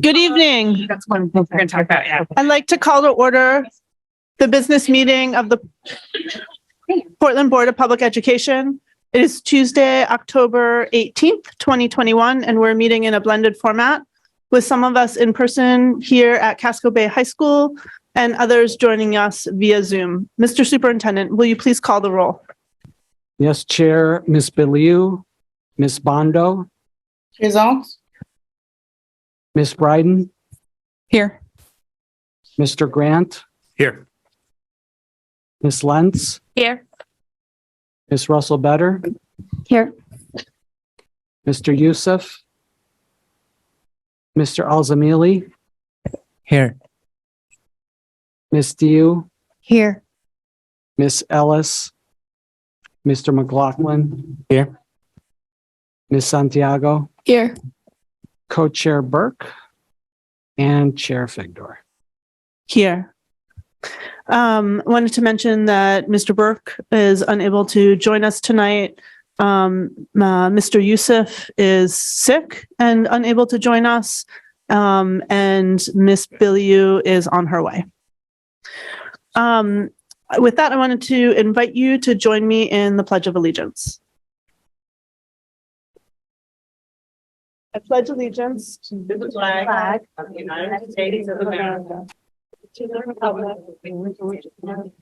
Good evening. That's one thing we're going to talk about. Yeah. I'd like to call to order the business meeting of the Portland Board of Public Education. It is Tuesday, October 18th, 2021, and we're meeting in a blended format with some of us in person here at Casco Bay High School and others joining us via Zoom. Mr. Superintendent, will you please call the roll? Yes, Chair. Ms. Bellew, Ms. Bondo, Results? Ms. Bryden, Here. Mr. Grant, Here. Ms. Lentz, Here. Ms. Russell Better, Here. Mr. Youssef, Mr. Alzamili, Here. Ms. Diu, Here. Ms. Ellis, Mr. McLaughlin, Here. Ms. Santiago, Here. Co-Chair Burke, and Chair Figdor. Here. Wanted to mention that Mr. Burke is unable to join us tonight. Mr. Youssef is sick and unable to join us, and Ms. Bellew is on her way. With that, I wanted to invite you to join me in the Pledge of Allegiance. I pledge allegiance to the flag of the United States of America, to the republic in which it stands,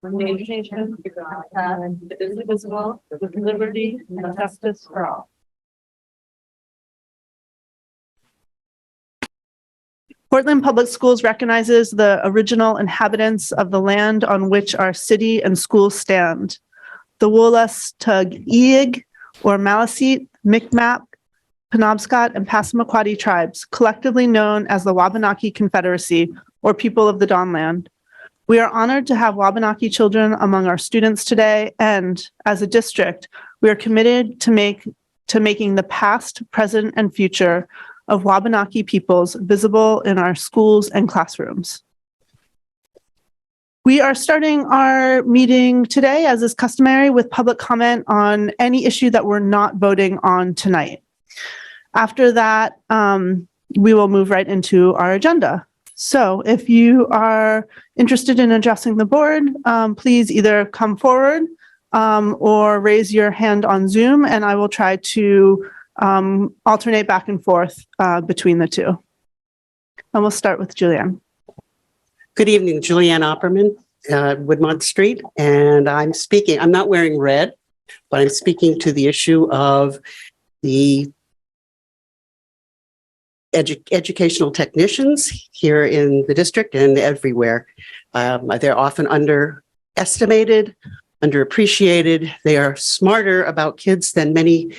one nation under God, indivisible, with liberty and justice for all. Portland Public Schools recognizes the original inhabitants of the land on which our city and schools stand. The Wolas Tug-Eeg or Maliseet, Micmac, Penobscot, and Passamaquoddy tribes, collectively known as the Wabanaki Confederacy, or People of the Dawnland. We are honored to have Wabanaki children among our students today, and as a district, we are committed to making the past, present, and future of Wabanaki peoples visible in our schools and classrooms. We are starting our meeting today, as is customary, with public comment on any issue that we're not voting on tonight. After that, we will move right into our agenda. So if you are interested in addressing the board, please either come forward or raise your hand on Zoom, and I will try to alternate back and forth between the two. And we'll start with Julianne. Good evening, Julianne Opperman, Woodmont Street, and I'm speaking, I'm not wearing red, but I'm speaking to the issue of the educational technicians here in the district and everywhere. They're often underestimated, underappreciated. They are smarter about kids than many,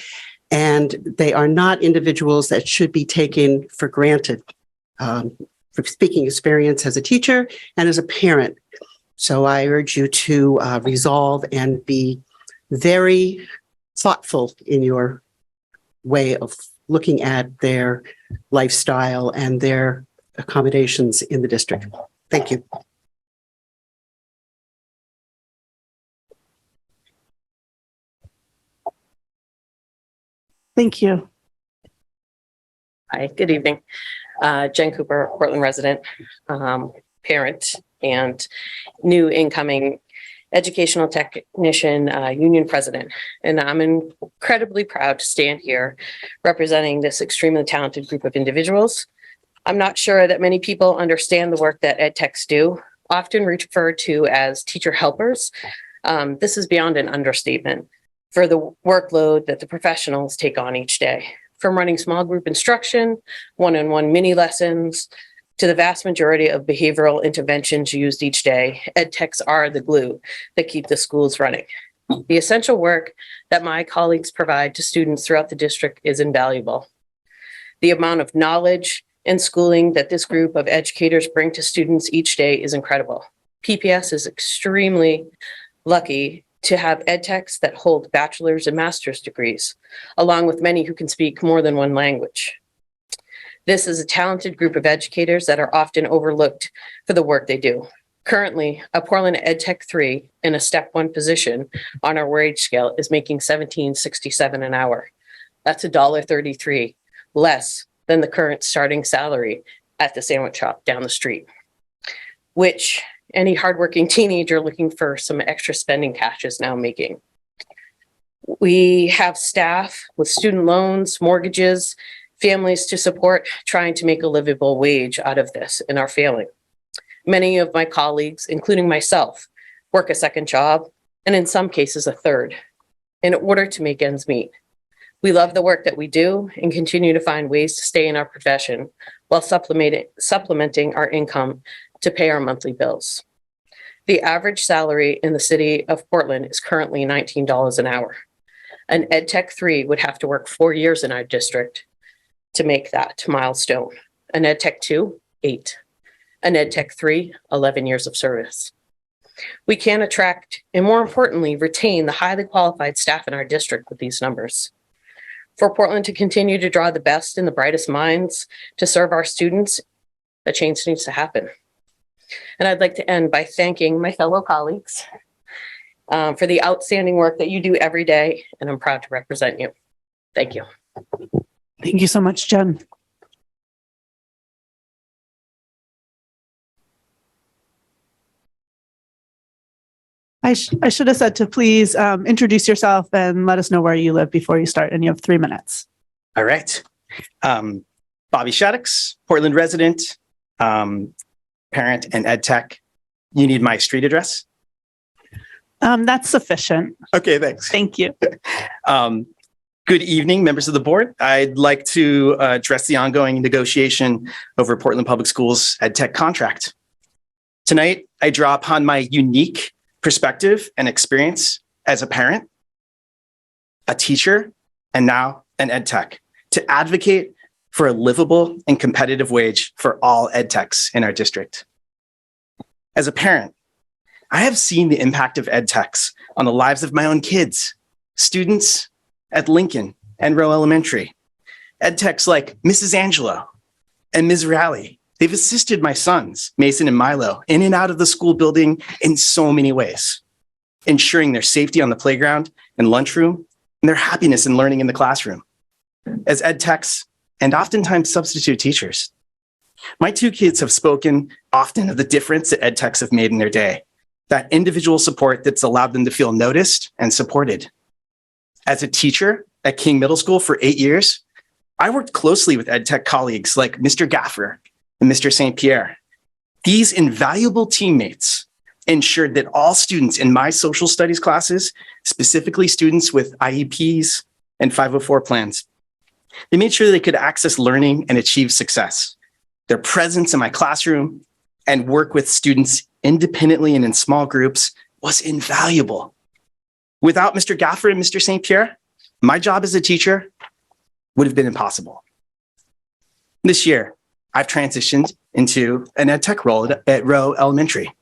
and they are not individuals that should be taken for granted. From speaking experience as a teacher and as a parent. So I urge you to resolve and be very thoughtful in your way of looking at their lifestyle and their accommodations in the district. Thank you. Thank you. Hi, good evening. Jen Cooper, Portland resident, parent, and new incoming educational technician union president. And I'm incredibly proud to stand here representing this extremely talented group of individuals. I'm not sure that many people understand the work that ed techs do, often referred to as teacher helpers. This is beyond an understatement for the workload that the professionals take on each day. From running small group instruction, one-on-one mini lessons, to the vast majority of behavioral interventions used each day, ed techs are the glue that keep the schools running. The essential work that my colleagues provide to students throughout the district is invaluable. The amount of knowledge and schooling that this group of educators bring to students each day is incredible. PPS is extremely lucky to have ed techs that hold bachelor's and master's degrees, along with many who can speak more than one language. This is a talented group of educators that are often overlooked for the work they do. Currently, a Portland Ed Tech 3 in a step 1 position on our wage scale is making $17.67 an hour. That's $1.33 less than the current starting salary at the sandwich shop down the street, which any hardworking teenager looking for some extra spending cash is now making. We have staff with student loans, mortgages, families to support, trying to make a livable wage out of this and are failing. Many of my colleagues, including myself, work a second job, and in some cases a third, in order to make ends meet. We love the work that we do and continue to find ways to stay in our profession while supplementing our income to pay our monthly bills. The average salary in the city of Portland is currently $19 an hour. An Ed Tech 3 would have to work 4 years in our district to make that milestone. An Ed Tech 2, 8. An Ed Tech 3, 11 years of service. We can attract and, more importantly, retain the highly qualified staff in our district with these numbers. For Portland to continue to draw the best and the brightest minds to serve our students, a change needs to happen. And I'd like to end by thanking my fellow colleagues for the outstanding work that you do every day, and I'm proud to represent you. Thank you. Thank you so much, Jen. I should have said to please introduce yourself and let us know where you live before you start, and you have 3 minutes. All right. Bobby Shaddix, Portland resident, parent and ed tech. You need my street address? That's sufficient. Okay, thanks. Thank you. Good evening, members of the board. I'd like to address the ongoing negotiation over Portland Public Schools ed tech contract. Tonight, I draw upon my unique perspective and experience as a parent, a teacher, and now an ed tech to advocate for a livable and competitive wage for all ed techs in our district. As a parent, I have seen the impact of ed techs on the lives of my own kids, students at Lincoln and Rowe Elementary. Ed techs like Mrs. Angelo and Ms. Rally. They've assisted my sons, Mason and Milo, in and out of the school building in so many ways, ensuring their safety on the playground and lunchroom and their happiness in learning in the classroom. As ed techs and oftentimes substitute teachers, my 2 kids have spoken often of the difference that ed techs have made in their day, that individual support that's allowed them to feel noticed and supported. As a teacher at King Middle School for 8 years, I worked closely with ed tech colleagues like Mr. Gaffer and Mr. St. Pierre. These invaluable teammates ensured that all students in my social studies classes, specifically students with IEPs and 504 plans, they made sure they could access learning and achieve success. Their presence in my classroom and work with students independently and in small groups was invaluable. Without Mr. Gaffer and Mr. St. Pierre, my job as a teacher would have been impossible. This year, I've transitioned into an ed tech role at Rowe Elementary.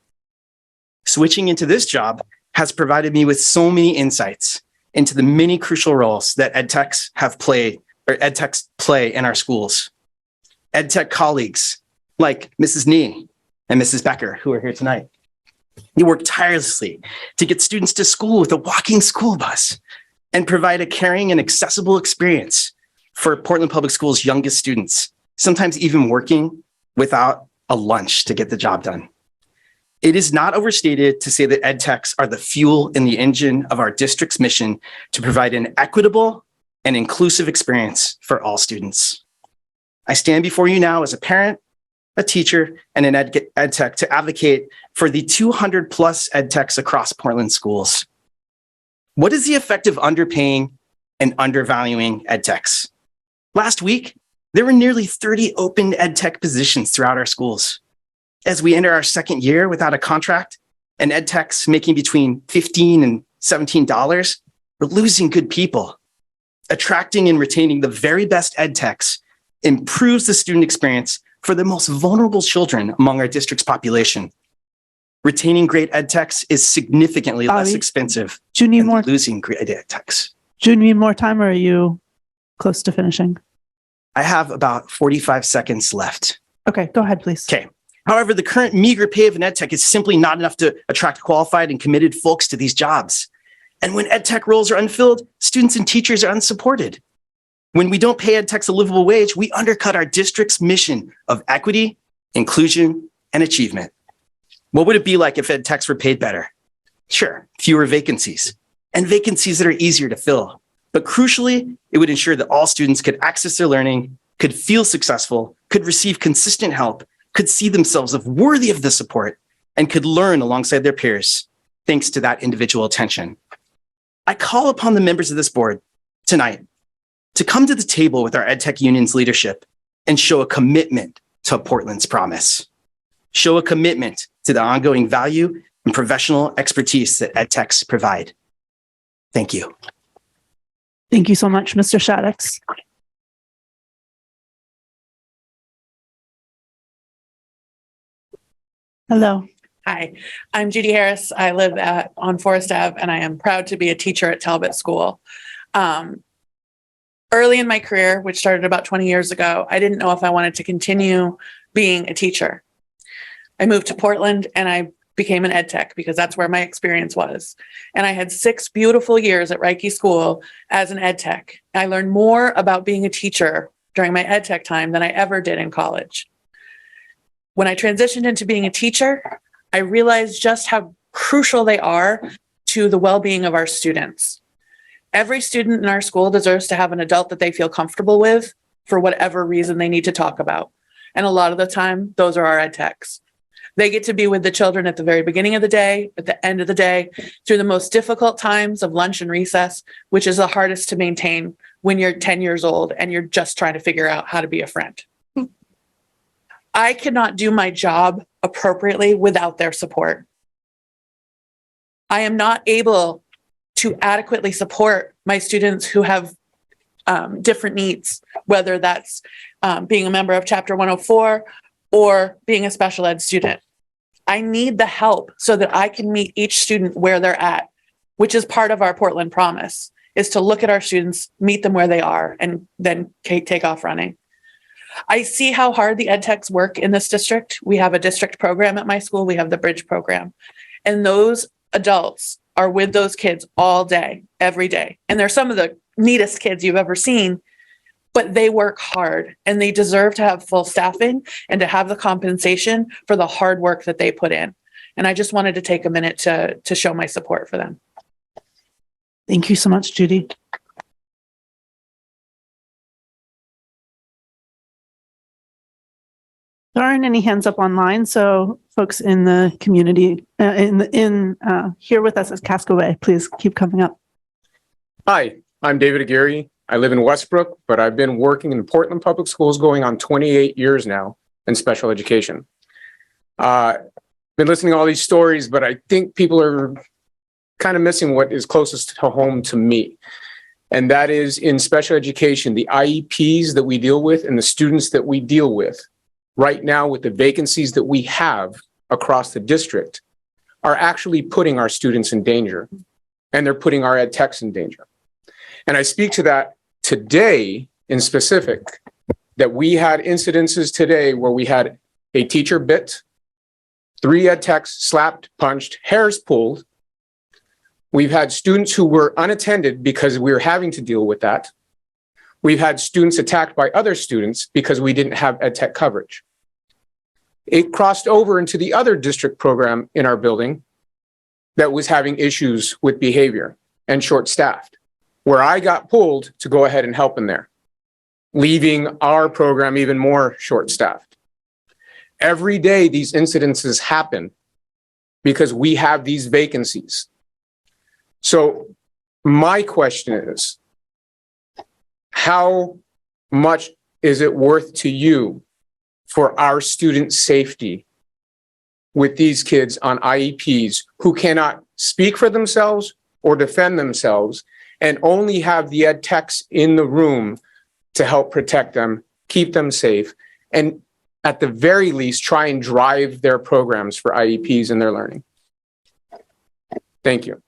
Switching into this job has provided me with so many insights into the many crucial roles that ed techs have played, or ed techs play in our schools. Ed tech colleagues like Mrs. Nee and Mrs. Becker, who are here tonight. You work tirelessly to get students to school with a walking school bus and provide a caring and accessible experience for Portland Public Schools' youngest students, sometimes even working without a lunch to get the job done. It is not overstated to say that ed techs are the fuel in the engine of our district's mission to provide an equitable and inclusive experience for all students. I stand before you now as a parent, a teacher, and an ed tech to advocate for the 200 plus ed techs across Portland schools. What is the effect of underpaying and undervaluing ed techs? Last week, there were nearly 30 open ed tech positions throughout our schools. As we enter our 2nd year without a contract and ed techs making between $15 and $17, we're losing good people. Attracting and retaining the very best ed techs improves the student experience for the most vulnerable children among our district's population. Retaining great ed techs is significantly less expensive Do you need than more? losing great ed techs. Do you need more time, or are you close to finishing? I have about 45 seconds left. Okay, go ahead, please. Okay. However, the current meager pay of an ed tech is simply not enough to attract qualified and committed folks to these jobs. And when ed tech roles are unfilled, students and teachers are unsupported. When we don't pay ed techs a livable wage, we undercut our district's mission of equity, inclusion, and achievement. What would it be like if ed techs were paid better? Sure, fewer vacancies, and vacancies that are easier to fill. But crucially, it would ensure that all students could access their learning, could feel successful, could receive consistent help, could see themselves as worthy of the support, and could learn alongside their peers, thanks to that individual attention. I call upon the members of this board tonight to come to the table with our EdTech union's leadership and show a commitment to Portland's promise. Show a commitment to the ongoing value and professional expertise that EdTechs provide. Thank you. Thank you so much, Mr. Shaddix. Hello. Hi, I'm Judy Harris. I live on Forest Ave, and I am proud to be a teacher at Talbot School. Early in my career, which started about 20 years ago, I didn't know if I wanted to continue being a teacher. I moved to Portland and I became an ed tech because that's where my experience was. And I had 6 beautiful years at Ratify School as an ed tech. I learned more about being a teacher during my ed tech time than I ever did in college. When I transitioned into being a teacher, I realized just how crucial they are to the well-being of our students. Every student in our school deserves to have an adult that they feel comfortable with for whatever reason they need to talk about. And a lot of the time, those are our ed techs. They get to be with the children at the very beginning of the day, at the end of the day, through the most difficult times of lunch and recess, which is the hardest to maintain when you're 10 years old and you're just trying to figure out how to be a friend. I cannot do my job appropriately without their support. I am not able to adequately support my students who have different needs, whether that's being a member of Chapter 104 or being a special ed student. I need the help so that I can meet each student where they're at, which is part of our Portland promise, is to look at our students, meet them where they are, and then take off running. I see how hard the ed techs work in this district. We have a district program at my school. We have the Bridge program. And those adults are with those kids all day, every day. And they're some of the neatest kids you've ever seen, but they work hard and they deserve to have full staffing and to have the compensation for the hard work that they put in. And I just wanted to take a minute to show my support for them. Thank you so much, Judy. There aren't any hands up online, so folks in the community, here with us at Cascaway, please keep coming up. Hi, I'm David Aguirre. I live in Westbrook, but I've been working in Portland Public Schools going on 28 years now in special education. Been listening to all these stories, but I think people are kind of missing what is closest to home to me. And that is in special education, the IEPs that we deal with and the students that we deal with right now with the vacancies that we have across the district are actually putting our students in danger, and they're putting our ed techs in danger. And I speak to that today in specific, that we had incidences today where we had a teacher bit, 3 ed techs slapped, punched, hairs pulled. We've had students who were unattended because we were having to deal with that. We've had students attacked by other students because we didn't have ed tech coverage. It crossed over into the other district program in our building that was having issues with behavior and short-staffed, where I got pulled to go ahead and help in there, leaving our program even more short-staffed. Every day these incidences happen because we have these vacancies. So my question is, how much is it worth to you for our student safety with these kids on IEPs who cannot speak for themselves or defend themselves and only have the ed techs in the room to help protect them, keep them safe, and at the very least, try and drive their programs for IEPs and their learning? Thank you.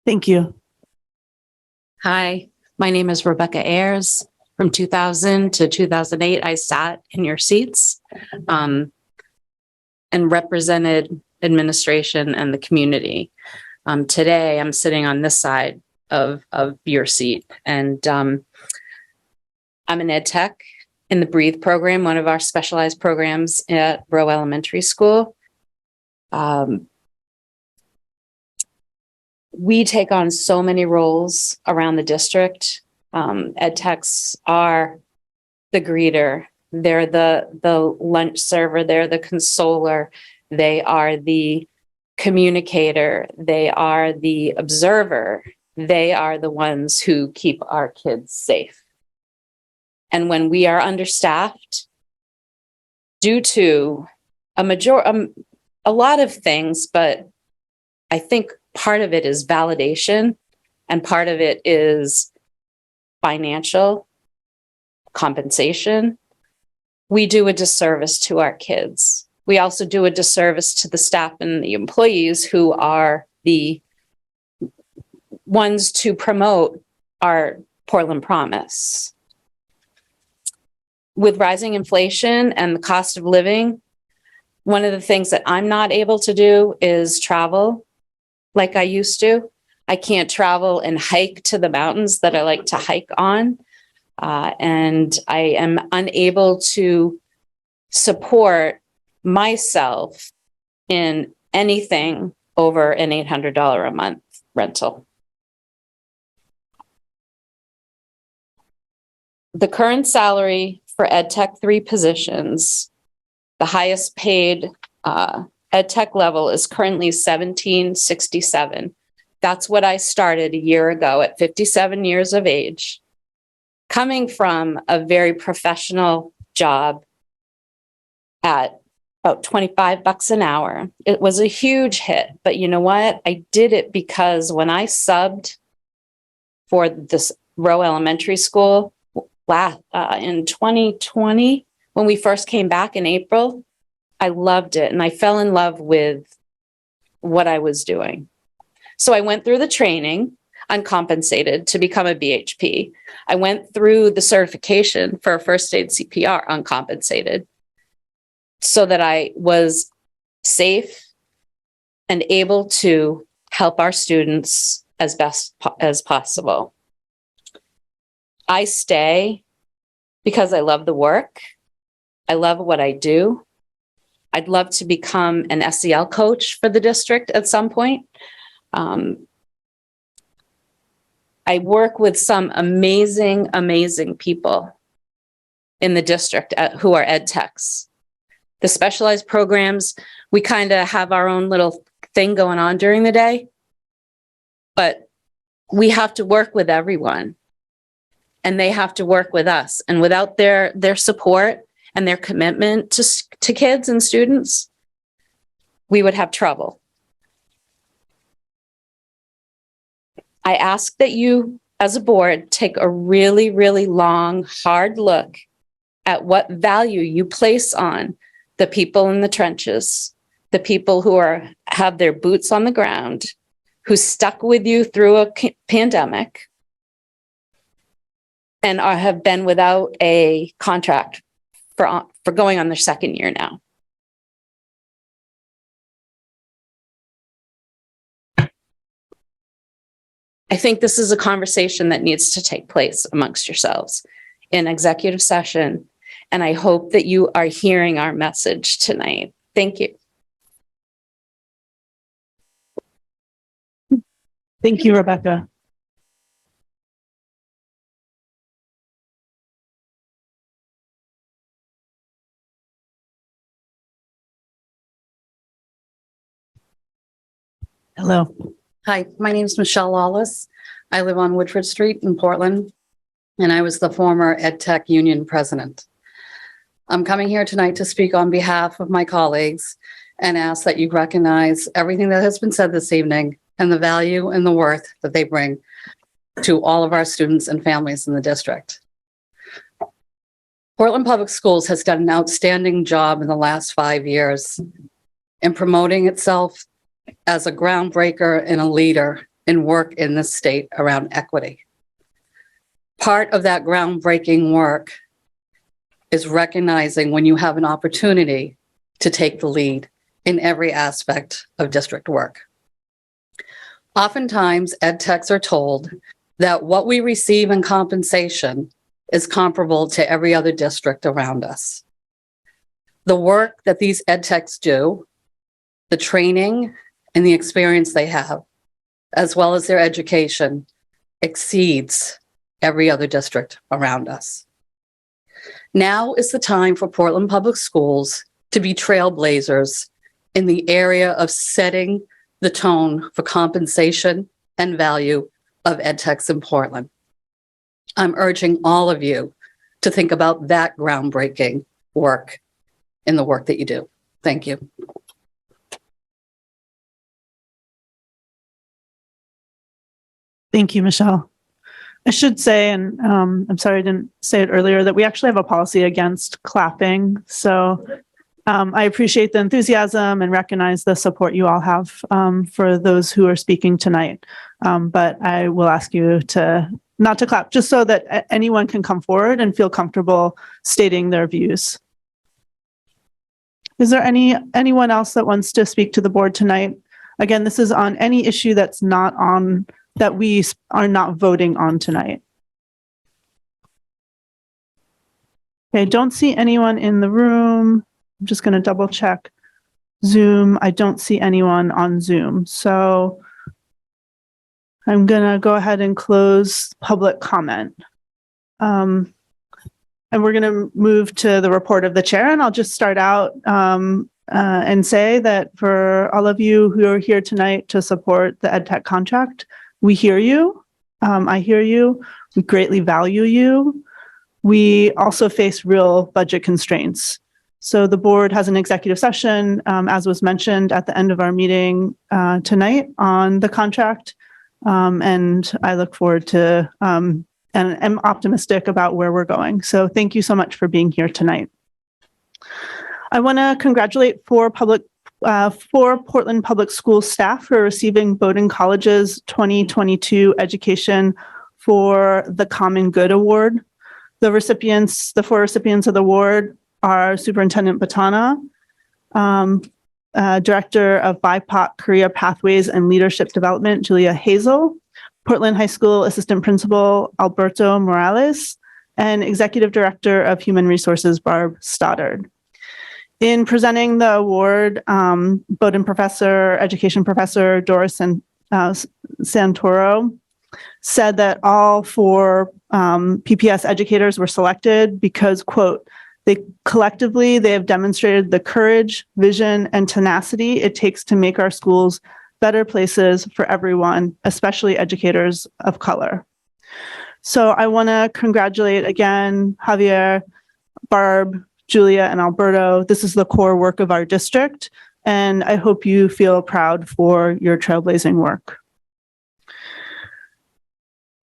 Thank you. Hi, my name is Rebecca Ayers. From 2000 to 2008, I sat in your seats and represented administration and the community. Today, I'm sitting on this side of your seat, and I'm an ed tech in the Breathe program, one of our specialized programs at Rowe Elementary School. We take on so many roles around the district. Ed techs are the greeter, they're the lunch server, they're the consoler, they are the communicator, they are the observer, they are the ones who keep our kids safe. And when we are understaffed, due to a lot of things, but I think part of it is validation and part of it is financial compensation. We do a disservice to our kids. We also do a disservice to the staff and the employees who are the ones to promote our Portland Promise. With rising inflation and the cost of living, one of the things that I'm not able to do is travel like I used to. I can't travel and hike to the mountains that I like to hike on. And I am unable to support myself in anything over an $800 a month rental. The current salary for Ed Tech 3 positions, the highest paid Ed Tech level is currently $17.67. That's what I started a year ago at 57 years of age, coming from a very professional job at about $25 an hour. It was a huge hit, but you know what? I did it because when I subbed for this Rowe Elementary School in 2020, when we first came back in April, I loved it and I fell in love with what I was doing. So I went through the training uncompensated to become a BHP. I went through the certification for a first aid CPR uncompensated so that I was safe and able to help our students as best as possible. I stay because I love the work. I love what I do. I'd love to become an SEL coach for the district at some point. I work with some amazing, amazing people in the district who are ed techs. The specialized programs, we kind of have our own little thing going on during the day, but we have to work with everyone and they have to work with us. And without their support and their commitment to kids and students, we would have trouble. I ask that you, as a board, take a really, really long, hard look at what value you place on the people in the trenches, the people who have their boots on the ground, who stuck with you through a pandemic and have been without a contract for going on their second year now. I think this is a conversation that needs to take place amongst yourselves in executive session, and I hope that you are hearing our message tonight. Thank you. Thank you, Rebecca. Hello. Hi, my name is Michelle Lawless. I live on Woodford Street in Portland, and I was the former Ed Tech Union president. I'm coming here tonight to speak on behalf of my colleagues and ask that you recognize everything that has been said this evening and the value and the worth that they bring to all of our students and families in the district. Portland Public Schools has done an outstanding job in the last 5 years in promoting itself as a groundbreaker and a leader in work in this state around equity. Part of that groundbreaking work is recognizing when you have an opportunity to take the lead in every aspect of district work. Oftentimes, ed techs are told that what we receive in compensation is comparable to every other district around us. The work that these ed techs do, the training and the experience they have, as well as their education, exceeds every other district around us. Now is the time for Portland Public Schools to be trailblazers in the area of setting the tone for compensation and value of ed techs in Portland. I'm urging all of you to think about that groundbreaking work in the work that you do. Thank you. Thank you, Michelle. I should say, and I'm sorry I didn't say it earlier, that we actually have a policy against clapping. So I appreciate the enthusiasm and recognize the support you all have for those who are speaking tonight. But I will ask you to not to clap, just so that anyone can come forward and feel comfortable stating their views. Is there anyone else that wants to speak to the board tonight? Again, this is on any issue that's not on, that we are not voting on tonight. Okay, don't see anyone in the room. I'm just going to double check Zoom. I don't see anyone on Zoom. So I'm going to go ahead and close public comment. And we're going to move to the report of the chair. And I'll just start out and say that for all of you who are here tonight to support the EdTech contract, we hear you. I hear you. We greatly value you. We also face real budget constraints. So the board has an executive session, as was mentioned at the end of our meeting tonight on the contract. And I look forward to and am optimistic about where we're going. So thank you so much for being here tonight. I want to congratulate four Portland Public School staff for receiving Bowdoin College's 2022 Education for the Common Good Award. The four recipients of the award are Superintendent Batana, Director of BIPOC Career Pathways and Leadership Development, Julia Hazel, Portland High School Assistant Principal, Alberto Morales, and Executive Director of Human Resources, Barb Stoddard. In presenting the award, Bowdoin Education Professor Doris Santoro said that all four PPS educators were selected because, quote, they have demonstrated the courage, vision, and tenacity it takes to make our schools better places for everyone, especially educators of color. So I want to congratulate again, Javier, Barb, Julia, and Alberto. This is the core work of our district, and I hope you feel proud for your trailblazing work.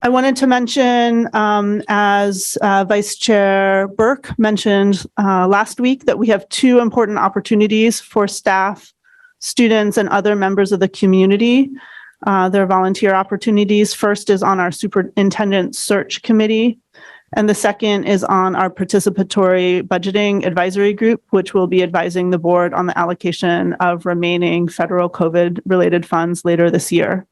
I wanted to mention, as Vice Chair Burke mentioned last week, that we have two important opportunities for staff, students, and other members of the community. Their volunteer opportunities. First is on our Superintendent Search Committee, and the second is on our Participatory Budgeting Advisory Group, which will be advising the board on the allocation of remaining federal COVID-related funds later this year.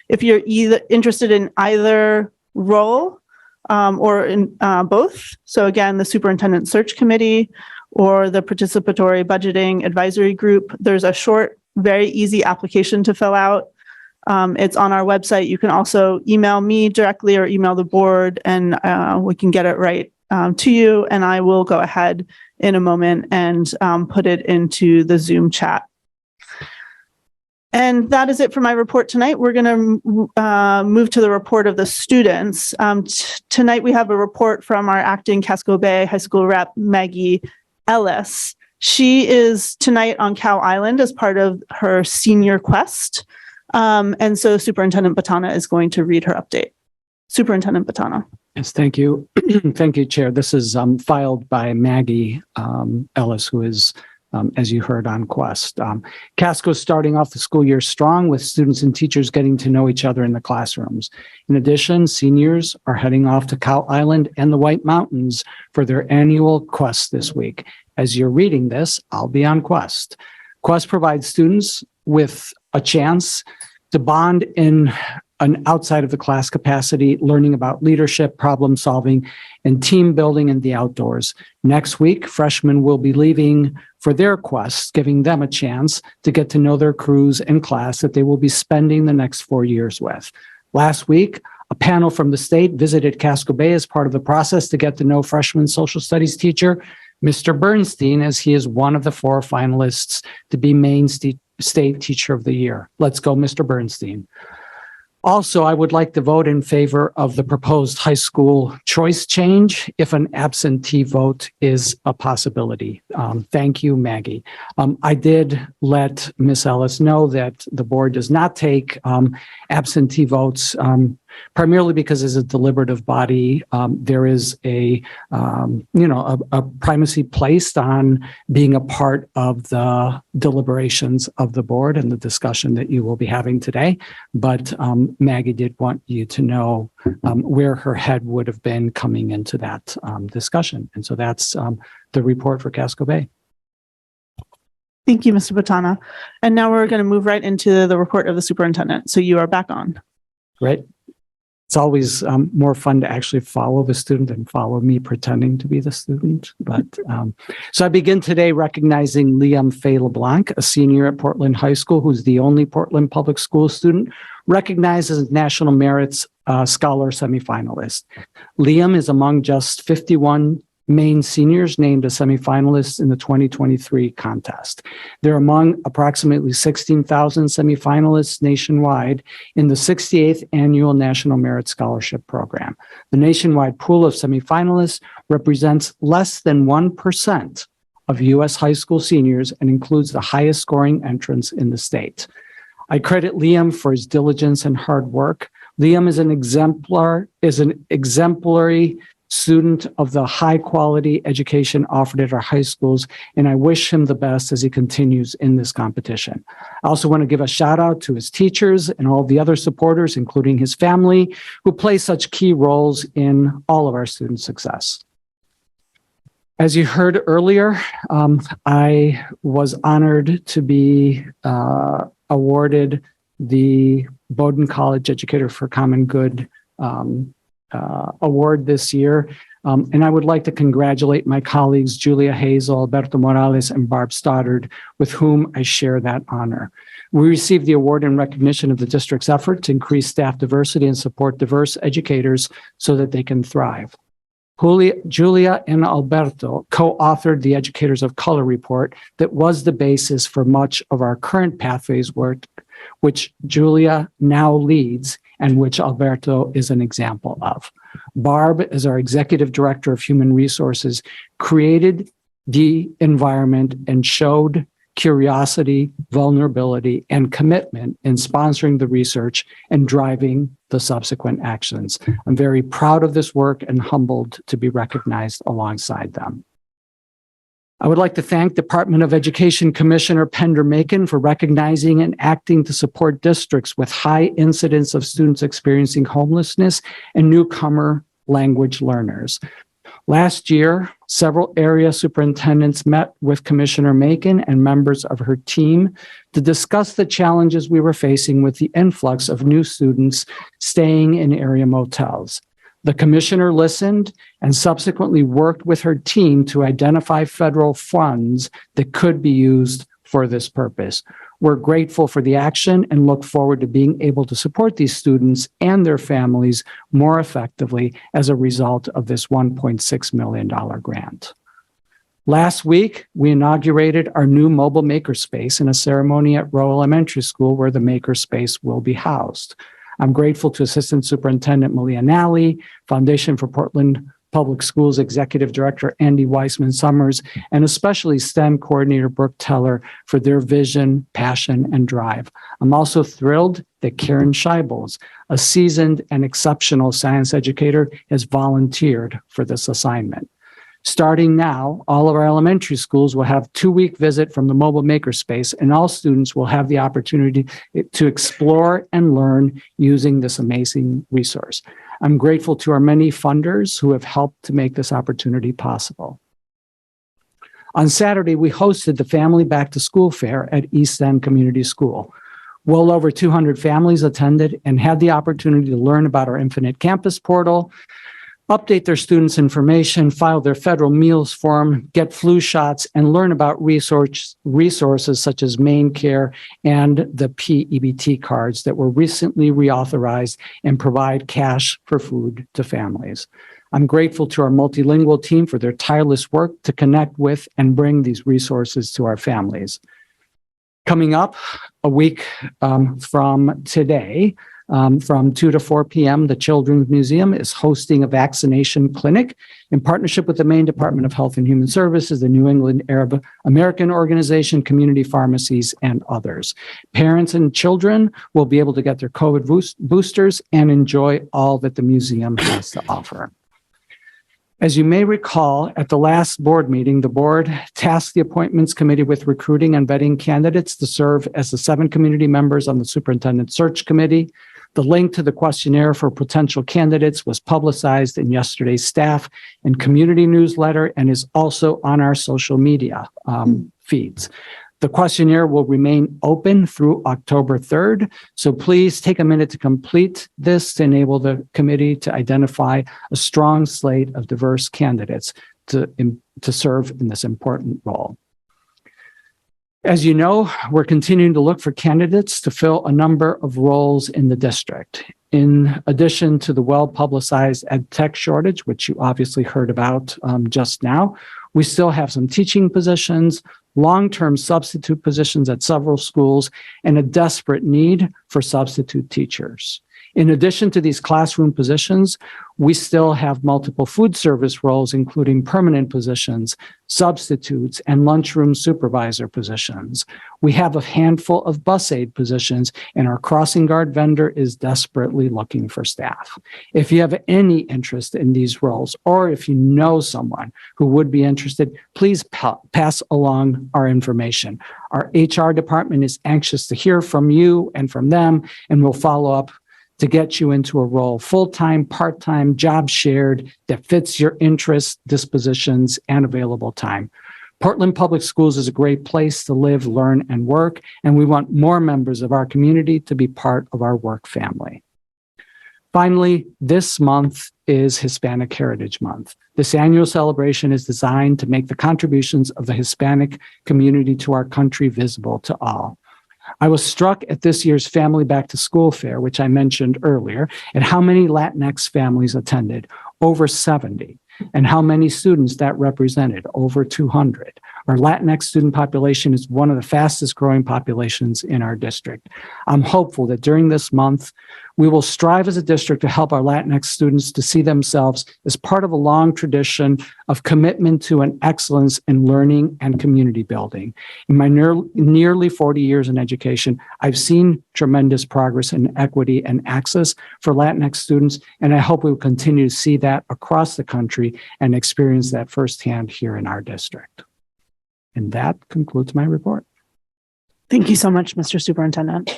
If you're either interested in either role or in both, so again, the Superintendent Search Committee or the Participatory Budgeting Advisory Group, there's a short, very easy application to fill out. It's on our website. You can also email me directly or email the board, and we can get it right to you. And I will go ahead in a moment and put it into the Zoom chat. And that is it for my report tonight. We're going to move to the report of the students. Tonight we have a report from our acting Casco Bay High School rep, Maggie Ellis. She is tonight on Cow Island as part of her senior quest. And so Superintendent Batana is going to read her update. Superintendent Batana. Yes, thank you. Thank you, Chair. This is filed by Maggie Ellis, who is, as you heard, on quest. Casco is starting off the school year strong with students and teachers getting to know each other in the classrooms. In addition, seniors are heading off to Cow Island and the White Mountains for their annual quest this week. As you're reading this, I'll be on quest. Quest provides students with a chance to bond in an outside of the class capacity, learning about leadership, problem solving, and team building in the outdoors. Next week, freshmen will be leaving for their quests, giving them a chance to get to know their crews and class that they will be spending the next 4 years with. Last week, a panel from the state visited Casco Bay as part of the process to get to know freshman social studies teacher, Mr. Bernstein, as he is one of the 4 finalists to be Maine State Teacher of the Year. Let's go, Mr. Bernstein. Also, I would like to vote in favor of the proposed high school choice change if an absentee vote is a possibility. Thank you, Maggie. I did let Ms. Ellis know that the board does not take absentee votes, primarily because as a deliberative body, there is a primacy placed on being a part of the deliberations of the board and the discussion that you will be having today. But Maggie did want you to know where her head would have been coming into that discussion. And so that's the report for Casco Bay. Thank you, Mr. Botana. And now we're going to move right into the report of the superintendent. So you are back on. Great. It's always more fun to actually follow the student than follow me pretending to be the student. But so I begin today recognizing Liam Faye LeBlanc, a senior at Portland High School, who's the only Portland Public School student recognized as a National Merits Scholar semifinalist. Liam is among just 51 Maine seniors named as semifinalists in the 2023 contest. They're among approximately 16,000 semifinalists nationwide in the 68th Annual National Merit Scholarship Program. The nationwide pool of semifinalists represents less than 1% of U.S. high school seniors and includes the highest scoring entrants in the state. I credit Liam for his diligence and hard work. Liam is an exemplary student of the high quality education offered at our high schools, and I wish him the best as he continues in this competition. I also want to give a shout out to his teachers and all the other supporters, including his family, who play such key roles in all of our student success. As you heard earlier, I was honored to be awarded the Bowdoin College Educator for Common Good award this year. And I would like to congratulate my colleagues, Julia Hazel, Alberto Morales, and Barb Stoddard, with whom I share that honor. We received the award in recognition of the district's effort to increase staff diversity and support diverse educators so that they can thrive. Julia and Alberto co-authored the Educators of Color report that was the basis for much of our current Pathways work, which Julia now leads and which Alberto is an example of. Barb, as our Executive Director of Human Resources, created the environment and showed curiosity, vulnerability, and commitment in sponsoring the research and driving the subsequent actions. I'm very proud of this work and humbled to be recognized alongside them. I would like to thank Department of Education Commissioner Pender Macon for recognizing and acting to support districts with high incidence of students experiencing homelessness and newcomer language learners. Last year, several area superintendents met with Commissioner Macon and members of her team to discuss the challenges we were facing with the influx of new students staying in area motels. The commissioner listened and subsequently worked with her team to identify federal funds that could be used for this purpose. We're grateful for the action and look forward to being able to support these students and their families more effectively as a result of this $1.6 million grant. Last week, we inaugurated our new mobile makerspace in a ceremony at Rowe Elementary School where the makerspace will be housed. I'm grateful to Assistant Superintendent Malia Nally, Foundation for Portland Public Schools Executive Director Andy Weissman Summers, and especially STEM Coordinator Brooke Teller for their vision, passion, and drive. I'm also thrilled that Karen Scheibels, a seasoned and exceptional science educator, has volunteered for this assignment. Starting now, all of our elementary schools will have a 2-week visit from the mobile makerspace, and all students will have the opportunity to explore and learn using this amazing resource. I'm grateful to our many funders who have helped to make this opportunity possible. On Saturday, we hosted the Family Back to School Fair at East End Community School. Well over 200 families attended and had the opportunity to learn about our Infinite Campus portal, update their students' information, file their federal meals form, get flu shots, and learn about resources such as Maine Care and the PEBT cards that were recently reauthorized and provide cash for food to families. I'm grateful to our multilingual team for their tireless work to connect with and bring these resources to our families. Coming up a week from today, from 2 to 4 p.m., the Children's Museum is hosting a vaccination clinic in partnership with the Maine Department of Health and Human Services, the New England Arab American Organization, community pharmacies, and others. Parents and children will be able to get their COVID boosters and enjoy all that the museum has to offer. As you may recall, at the last board meeting, the board tasked the Appointments Committee with recruiting and vetting candidates to serve as the 7 community members on the Superintendent Search Committee. The link to the questionnaire for potential candidates was publicized in yesterday's staff and community newsletter and is also on our social media feeds. The questionnaire will remain open through October 3rd, so please take a minute to complete this to enable the committee to identify a strong slate of diverse candidates to serve in this important role. As you know, we're continuing to look for candidates to fill a number of roles in the district. In addition to the well-publicized ed tech shortage, which you obviously heard about just now, we still have some teaching positions, long-term substitute positions at several schools, and a desperate need for substitute teachers. In addition to these classroom positions, we still have multiple food service roles, including permanent positions, substitutes, and lunchroom supervisor positions. We have a handful of bus aid positions, and our crossing guard vendor is desperately looking for staff. If you have any interest in these roles, or if you know someone who would be interested, please pass along our information. Our HR department is anxious to hear from you and from them, and we'll follow up to get you into a role, full-time, part-time, job shared, that fits your interests, dispositions, and available time. Portland Public Schools is a great place to live, learn, and work, and we want more members of our community to be part of our work family. Finally, this month is Hispanic Heritage Month. This annual celebration is designed to make the contributions of the Hispanic community to our country visible to all. I was struck at this year's Family Back to School Fair, which I mentioned earlier, at how many Latinx families attended, over 70, and how many students that represented, over 200. Our Latinx student population is one of the fastest growing populations in our district. I'm hopeful that during this month, we will strive as a district to help our Latinx students to see themselves as part of a long tradition of commitment to an excellence in learning and community building. In my nearly 40 years in education, I've seen tremendous progress in equity and access for Latinx students, and I hope we will continue to see that across the country and experience that firsthand here in our district. And that concludes my report. Thank you so much, Mr. Superintendent.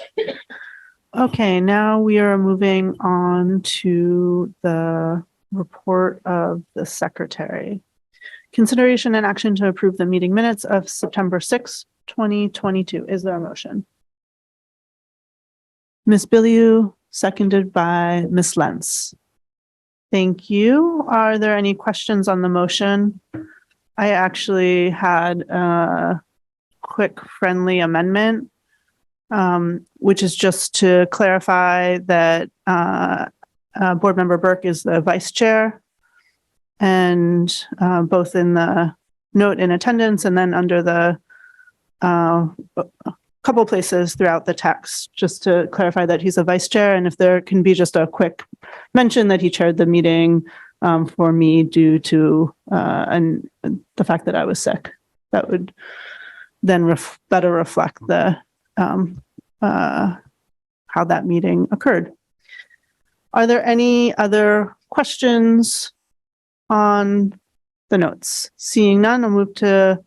Okay, now we are moving on to the report of the secretary. Consideration and action to approve the meeting minutes of September 6, 2022. Is there a motion? Ms. Bilyeu, seconded by Ms. Lentz. Thank you. Are there any questions on the motion? I actually had a quick friendly amendment, which is just to clarify that Board Member Burke is the vice chair, and both in the note in attendance and then under the couple places throughout the text, just to clarify that he's a vice chair. And if there can be just a quick mention that he chaired the meeting for me due to the fact that I was sick, that would then better reflect the how that meeting occurred. Are there any other questions on the notes? Seeing none, I'll move to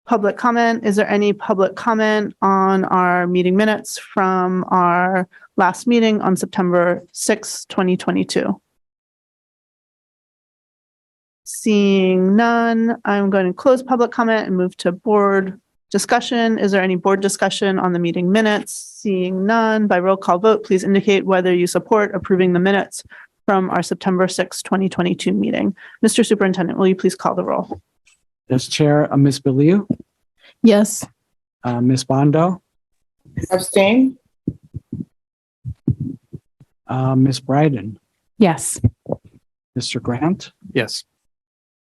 public comment. Is there any public comment on our meeting minutes from our last meeting on September 6, 2022? Seeing none, I'm going to close public comment and move to board Discussion, is there any board discussion on the meeting minutes? Seeing none, by roll call vote, please indicate whether you support approving the minutes from our September 6, 2022 meeting. Mr. Superintendent, will you please call the roll? Yes, Chair, Ms. Biliu, Yes. Ms. Bondo, Abstain? Ms. Bryden, Yes. Mr. Grant, Yes.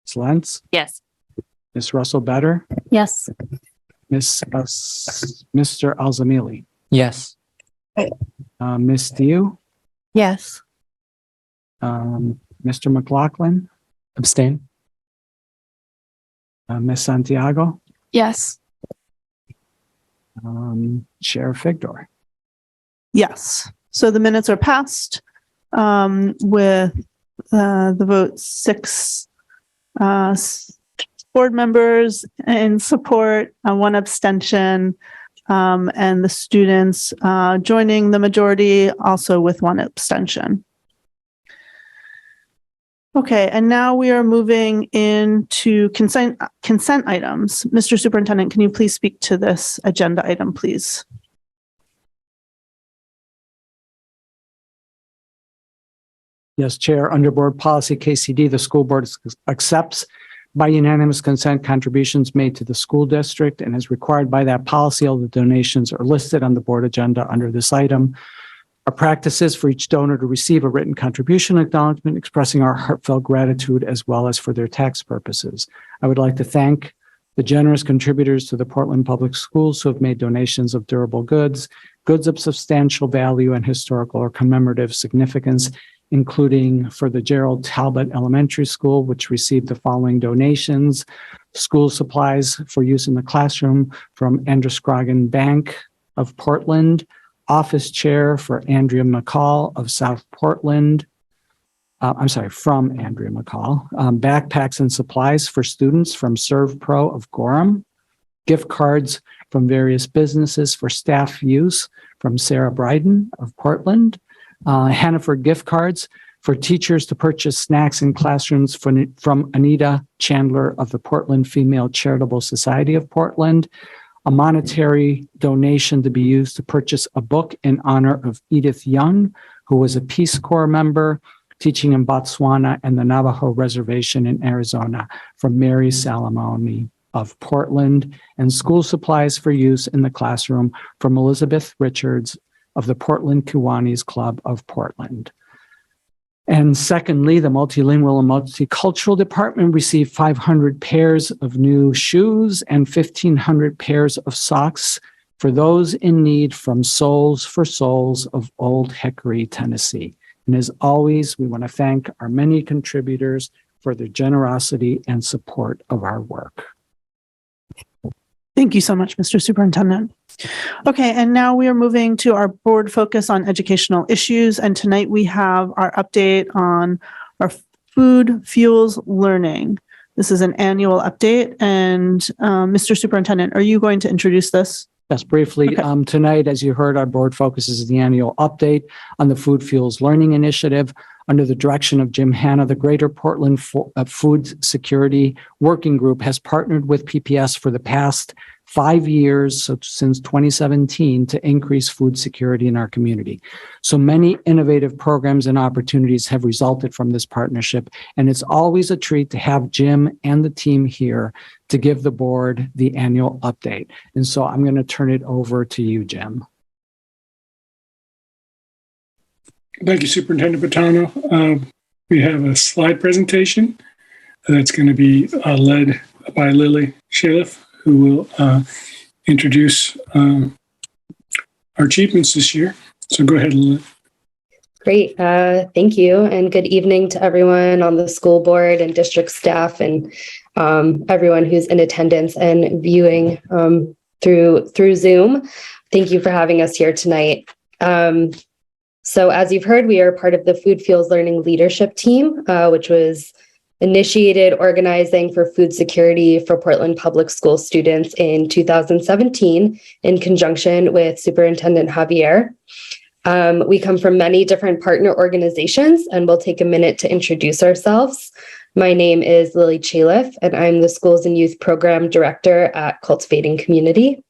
Ms. Lentz, Yes. Ms. Russell Better, Yes. Mr. Alzamili, Yes. Ms. Diu, Yes. Mr. McLaughlin, Abstain? Ms. Santiago, Yes. Chair Figdor. Yes. So the minutes are passed with the vote 6 board members in support, 1 abstention, and the students joining the majority also with 1 abstention. Okay, and now we are moving into consent items. Mr. Superintendent, can you please speak to this agenda item, please? Yes, Chair, under Board Policy KCD, the school board accepts by unanimous consent contributions made to the school district, and as required by that policy, all the donations are listed on the board agenda under this item. Our practice is for each donor to receive a written contribution acknowledgement expressing our heartfelt gratitude as well as for their tax purposes. I would like to thank the generous contributors to the Portland Public Schools who have made donations of durable goods, goods of substantial value and historical or commemorative significance, including for the Gerald Talbot Elementary School, which received the following donations: school supplies for use in the classroom from Androscoggin Bank of Portland, office chair for Andrea McCall of South Portland. From Andrea McCall. Backpacks and supplies for students from Serve Pro of Gorham. Gift cards from various businesses for staff use from Sarah Bryden of Portland. Hannaford gift cards for teachers to purchase snacks in classrooms from Anita Chandler of the Portland Female Charitable Society of Portland. A monetary donation to be used to purchase a book in honor of Edith Young, who was a Peace Corps member teaching in Botswana and the Navajo Reservation in Arizona, from Mary Salamone of Portland, and school supplies for use in the classroom from Elizabeth Richards of the Portland Kiwanis Club of Portland. And secondly, the Multilingual and Multicultural Department received 500 pairs of new shoes and 1,500 pairs of socks for those in need from Souls for Souls of Old Hickory, Tennessee. And as always, we want to thank our many contributors for their generosity and support of our work. Thank you so much, Mr. Superintendent. Okay, and now we are moving to our board focus on educational issues. And tonight we have our update on our food fuels learning. This is an annual update. And Mr. Superintendent, are you going to introduce this? Yes, briefly. Okay. Tonight, as you heard, our board focuses the annual update on the Food Fuels Learning Initiative. Under the direction of Jim Hanna, the Greater Portland Food Security Working Group has partnered with PPS for the past 5 years, so since 2017, to increase food security in our community. So many innovative programs and opportunities have resulted from this partnership, and it's always a treat to have Jim and the team here to give the board the annual update. And so I'm going to turn it over to you, Jim. Thank you, Superintendent Bottano. We have a slide presentation that's going to be led by Lily Shaliff, who will introduce our achievements this year. So go ahead, Lily. Great. Thank you. And good evening to everyone on the school board and district staff and everyone who's in attendance and viewing through Zoom. Thank you for having us here tonight. So as you've heard, we are part of the Food Fuels Learning Leadership Team, which was initiated organizing for food security for Portland Public School students in 2017 in conjunction with Superintendent Javier. We come from many different partner organizations, and we'll take a minute to introduce ourselves. My name is Lily Chaliff, and I'm the Schools and Youth Program Director at Cultivating Community.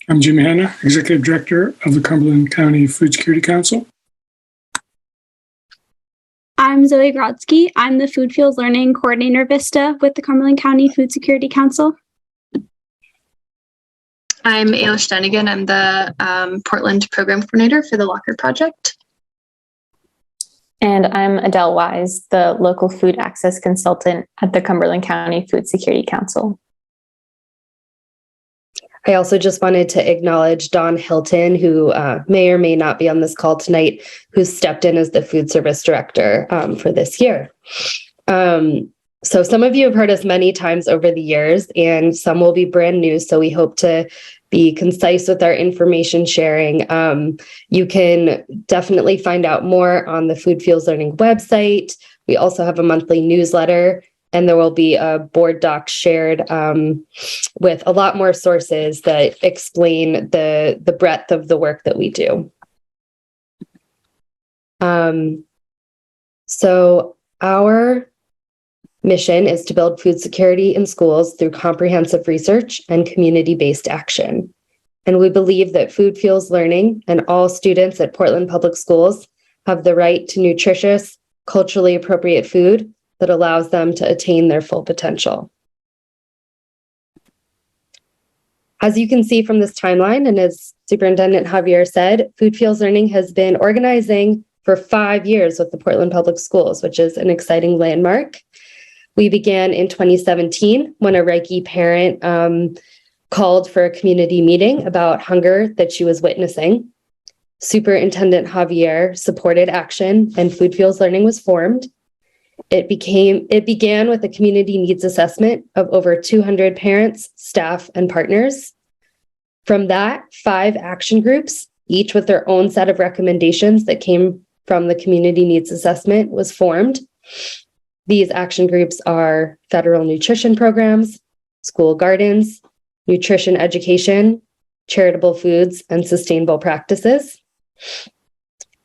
I'm Jimmy Hanna, Executive Director of the Cumberland County Food Security Council. I'm Zoe Grodsky. I'm the Food Fields Learning Coordinator Vista with the Cumberland County Food Security Council. I'm Ailish Dunnigan. I'm the Portland Program Coordinator for the Locker Project. And I'm Adele Wise, the Local Food Access Consultant at the Cumberland County Food Security Council. I also just wanted to acknowledge Dawn Hilton, who may or may not be on this call tonight, who stepped in as the Food Service Director for this year. So some of you have heard us many times over the years, and some will be brand new. So we hope to be concise with our information sharing. You can definitely find out more on the Food Fields Learning website. We also have a monthly newsletter, and there will be a board doc shared with a lot more sources that explain the breadth of the work that we do. So our mission is to build food security in schools through comprehensive research and community-based action. And we believe that Food Fields Learning and all students at Portland Public Schools have the right to nutritious, culturally appropriate food that allows them to attain their full potential. As you can see from this timeline, and as Superintendent Javier said, Food Fields Learning has been organizing for 5 years with the Portland Public Schools, which is an exciting landmark. We began in 2017 when a Reiki parent called for a community meeting about hunger that she was witnessing. Superintendent Javier supported action and Food Fields Learning was formed. It began with a community needs assessment of over 200 parents, staff, and partners. From that, 5 action groups, each with their own set of recommendations that came from the community needs assessment, was formed. These action groups are federal nutrition programs, school gardens, nutrition education, charitable foods, and sustainable practices.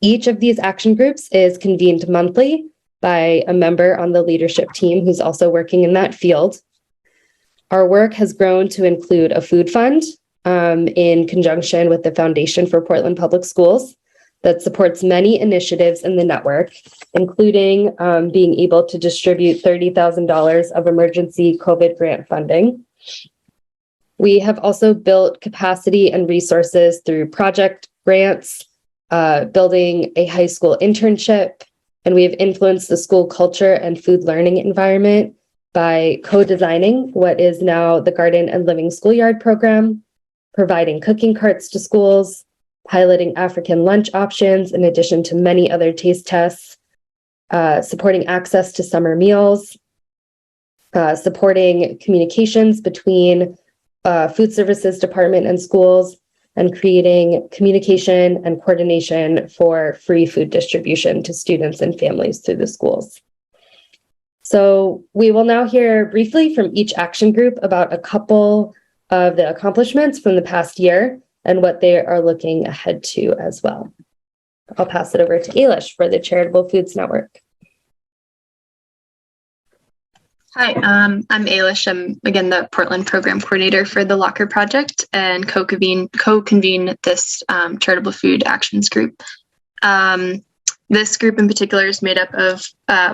Each of these action groups is convened monthly by a member on the leadership team who's also working in that field. Our work has grown to include a food fund in conjunction with the Foundation for Portland Public Schools that supports many initiatives in the network, including being able to distribute $30,000 of emergency COVID grant funding. We have also built capacity and resources through project grants, building a high school internship, and we have influenced the school culture and food learning environment by co-designing what is now the Garden and Living Schoolyard program, providing cooking carts to schools, piloting African lunch options in addition to many other taste tests, supporting access to summer meals, supporting communications between food services department and schools, and creating communication and coordination for free food distribution to students and families through the schools. So we will now hear briefly from each action group about a couple of the accomplishments from the past year and what they are looking ahead to as well. I'll pass it over to Ailish for the Charitable Foods Network. Hi, I'm Ailish. I'm again the Portland Program Coordinator for the Locker Project and co-convene this Charitable Food Actions Group. This group in particular is made up of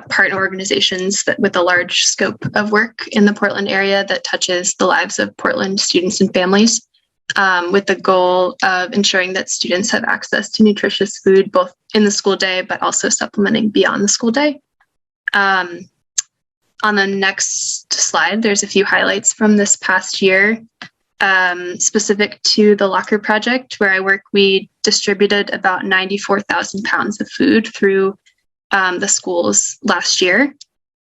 partner organizations with a large scope of work in the Portland area that touches the lives of Portland students and families, with the goal of ensuring that students have access to nutritious food both in the school day, but also supplementing beyond the school day. On the next slide, there's a few highlights from this past year. Specific to the Locker Project, where I work, we distributed about 94,000 pounds of food through the schools last year,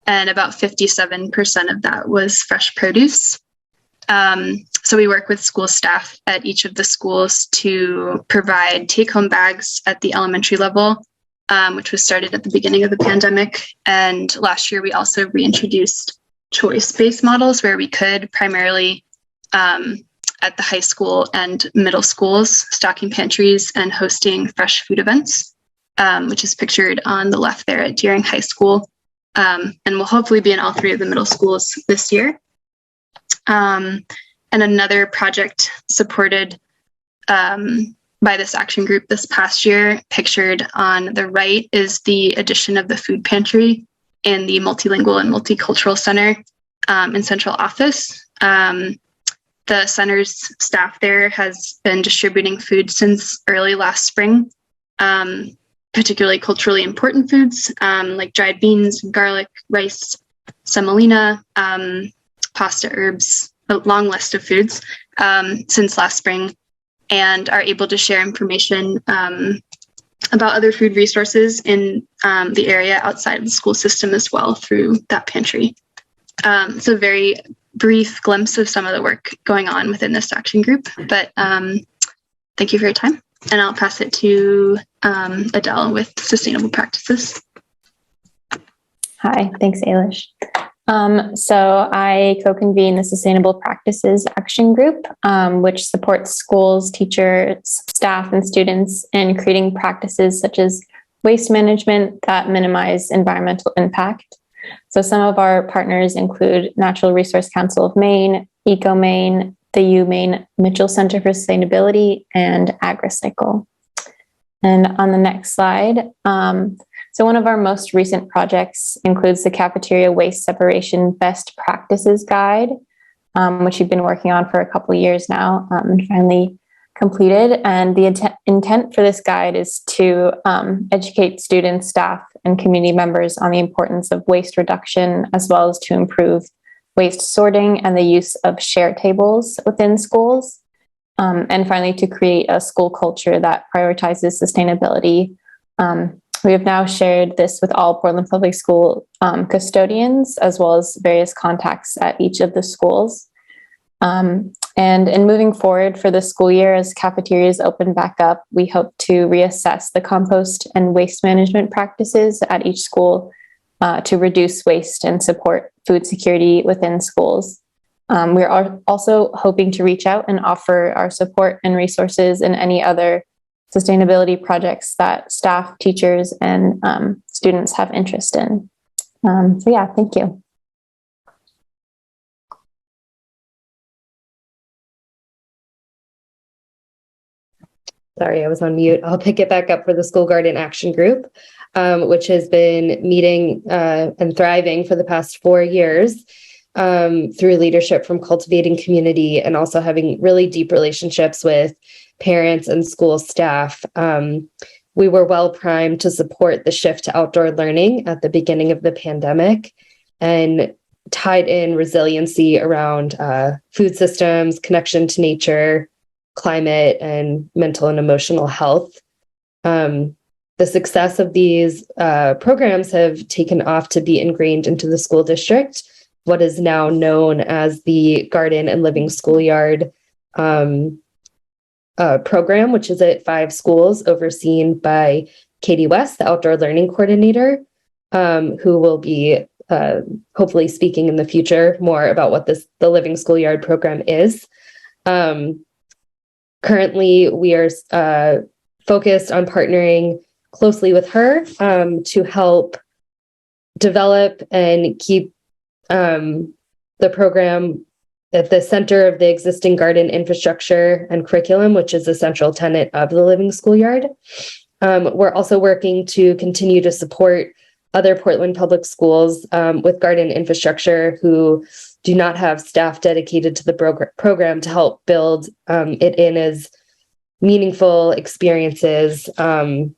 and about 57% of that was fresh produce. So we work with school staff at each of the schools to provide take-home bags at the elementary level, which was started at the beginning of the pandemic. And last year, we also reintroduced choice-based models where we could, primarily at the high school and middle schools, stocking pantries and hosting fresh food events. which is pictured on the left there at Deering High School, and will hopefully be in all 3 of the middle schools this year. And another project supported by this action group this past year, pictured on the right, is the addition of the food pantry in the Multilingual and Multicultural Center in central office. The center's staff there has been distributing food since early last spring, particularly culturally important foods like dried beans, garlic, rice, semolina, pasta, herbs, a long list of foods since last spring, and are able to share information about other food resources in the area outside of the school system as well through that pantry. So very brief glimpse of some of the work going on within this action group, but thank you for your time. And I'll pass it to Adele with Sustainable Practices. Hi, thanks, Ailish. So I co-convene the Sustainable Practices Action Group, which supports schools, teachers, staff, and students in creating practices such as waste management that minimize environmental impact. So some of our partners include Natural Resource Council of Maine, Eco Maine, the UMaine Mitchell Center for Sustainability, and AgriCycle. And on the next slide, so one of our most recent projects includes the Cafeteria Waste Separation Best Practices Guide, which we've been working on for a couple of years now, and finally completed. And the intent for this guide is to educate students, staff, and community members on the importance of waste reduction, as well as to improve waste sorting and the use of share tables within schools. And finally, to create a school culture that prioritizes sustainability. We have now shared this with all Portland Public School custodians, as well as various contacts at each of the schools. And in moving forward for the school year, as cafeterias open back up, we hope to reassess the compost and waste management practices at each school to reduce waste and support food security within schools. We are also hoping to reach out and offer our support and resources in any other sustainability projects that staff, teachers, and students have interest in. So yeah, thank you. Sorry, I was on mute. I'll pick it back up for the School Garden Action Group, which has been meeting and thriving for the past 4 years through leadership from cultivating community and also having really deep relationships with parents and school staff. We were well primed to support the shift to outdoor learning at the beginning of the pandemic and tied in resiliency around food systems, connection to nature, climate, and mental and emotional health. The success of these programs have taken off to be ingrained into the school district, what is now known as the Garden and Living Schoolyard program, which is at 5 schools overseen by Katie West, the outdoor learning coordinator, who will be hopefully speaking in the future more about what the Living Schoolyard program is. Currently, we are focused on partnering closely with her to help develop and keep the program at the center of the existing garden infrastructure and curriculum, which is a central tenet of the Living Schoolyard. We're also working to continue to support other Portland public schools with garden infrastructure who do not have staff dedicated to the program to help build it in as meaningful experiences and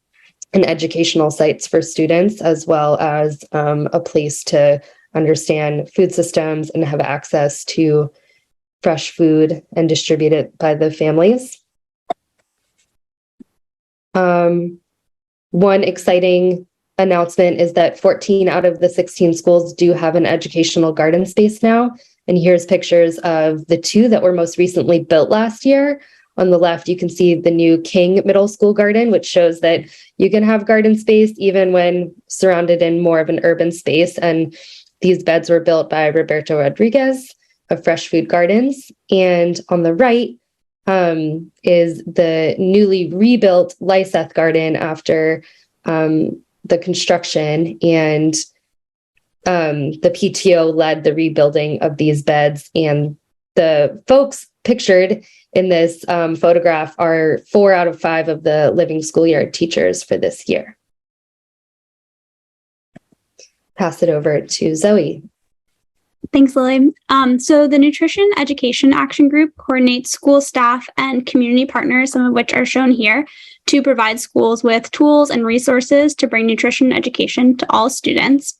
educational sites for students, as well as a place to understand food systems and have access to fresh food and distribute it by the families. One exciting announcement is that 14 out of the 16 schools do have an educational garden space now. And here's pictures of the 2 that were most recently built last year. On the left, you can see the new King Middle School garden, which shows that you can have garden space even when surrounded in more of an urban space. And these beds were built by Roberto Rodriguez of Fresh Food Gardens. And on the right is the newly rebuilt Lyseth Garden after the construction, and the PTO led the rebuilding of these beds. And the folks pictured in this photograph are 4 out of 5 of the living schoolyard teachers for this year. Pass it over to Zoe. Thanks, Lily. So the Nutrition Education Action Group coordinates school staff and community partners, some of which are shown here, to provide schools with tools and resources to bring nutrition education to all students.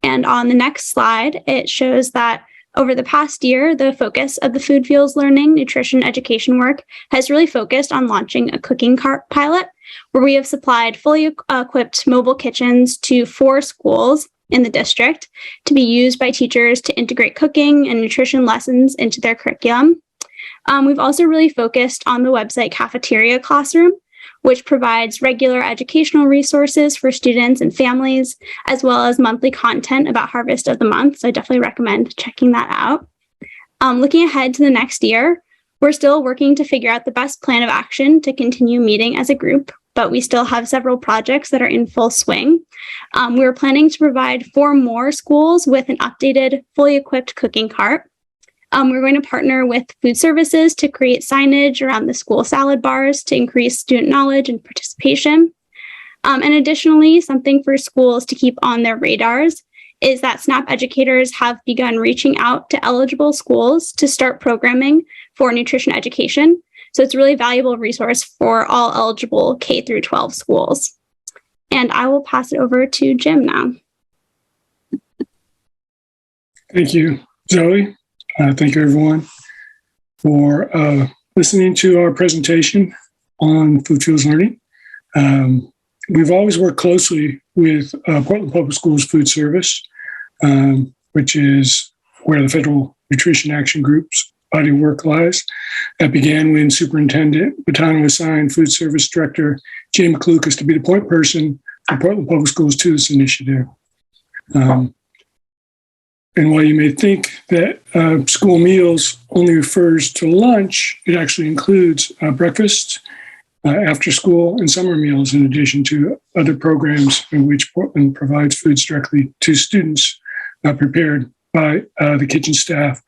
And on the next slide, it shows that over the past year, the focus of the Food Fuels Learning nutrition education work has really focused on launching a cooking cart pilot, where we have supplied fully equipped mobile kitchens to 4 schools in the district to be used by teachers to integrate cooking and nutrition lessons into their curriculum. We've also really focused on the website Cafeteria Classroom, which provides regular educational resources for students and families, as well as monthly content about Harvest of the Month. So I definitely recommend checking that out. Looking ahead to the next year, we're still working to figure out the best plan of action to continue meeting as a group, but we still have several projects that are in full swing. We're planning to provide 4 more schools with an updated, fully equipped cooking cart. We're going to partner with food services to create signage around the school salad bars to increase student knowledge and participation. And additionally, something for schools to keep on their radars is that SNAP educators have begun reaching out to eligible schools to start programming for nutrition education. So it's a really valuable resource for all eligible K through 12 schools. And I will pass it over to Jim now. Thank you, Zoe. Thank you, everyone, for listening to our presentation on Food Fuels Learning. We've always worked closely with Portland Public Schools Food Service, which is where the Federal Nutrition Action Group's body of work lies. That began when Superintendent Bottano assigned Food Service Director Jay McLucas to be the point person for Portland Public Schools to this initiative. And while you may think that school meals only refers to lunch, it actually includes breakfast, after school, and summer meals, in addition to other programs in which Portland provides foods directly to students prepared by the kitchen staff,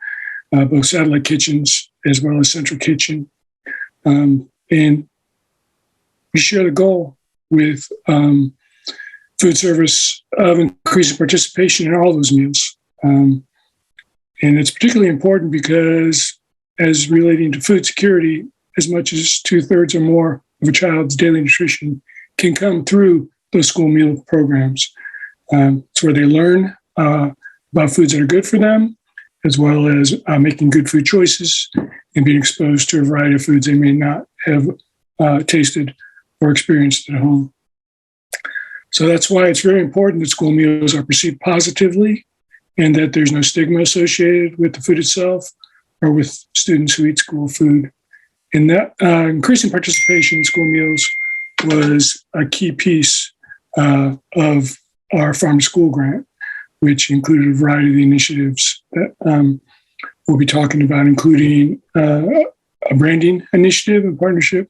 both satellite kitchens as well as central kitchen. And we share the goal with food service of increasing participation in all those meals. And it's particularly important because, as relating to food security, as much as 2/3 or more of a child's daily nutrition can come through those school meal programs. It's where they learn about foods that are good for them, as well as making good food choices and being exposed to a variety of foods they may not have tasted or experienced at home. So that's why it's very important that school meals are perceived positively and that there's no stigma associated with the food itself or with students who eat school food. And that increasing participation in school meals was a key piece of our Farm to School grant, which included a variety of the initiatives that we'll be talking about, including a branding initiative in partnership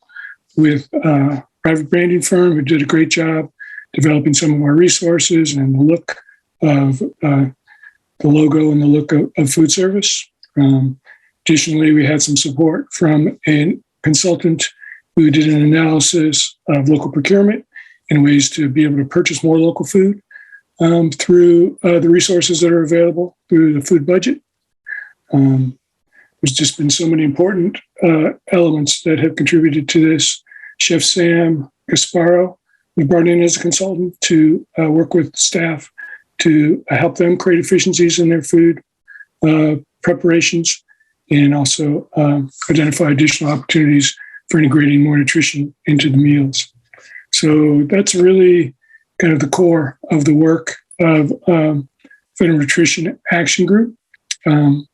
with a private branding firm who did a great job developing some of our resources and the look of the logo and the look of food service. Additionally, we had some support from a consultant who did an analysis of local procurement and ways to be able to purchase more local food through the resources that are available through the food budget. There's just been so many important elements that have contributed to this. Chef Sam Gasparo, we brought in as a consultant to work with staff to help them create efficiencies in their food preparations and also identify additional opportunities for integrating more nutrition into the meals. So that's really kind of the core of the work of Federal Nutrition Action Group. And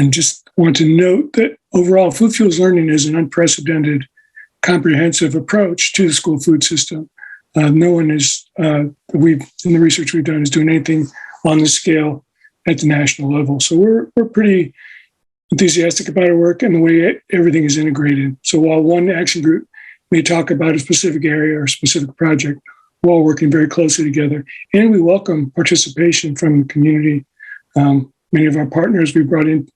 just want to note that overall, Food Fuels Learning is an unprecedented, comprehensive approach to the school food system. No one is, in the research we've done, is doing anything on this scale at the national level. So we're pretty enthusiastic about our work and the way everything is integrated. So while one action group may talk about a specific area or specific project, we're all working very closely together. And we welcome participation from the community. Many of our partners we brought in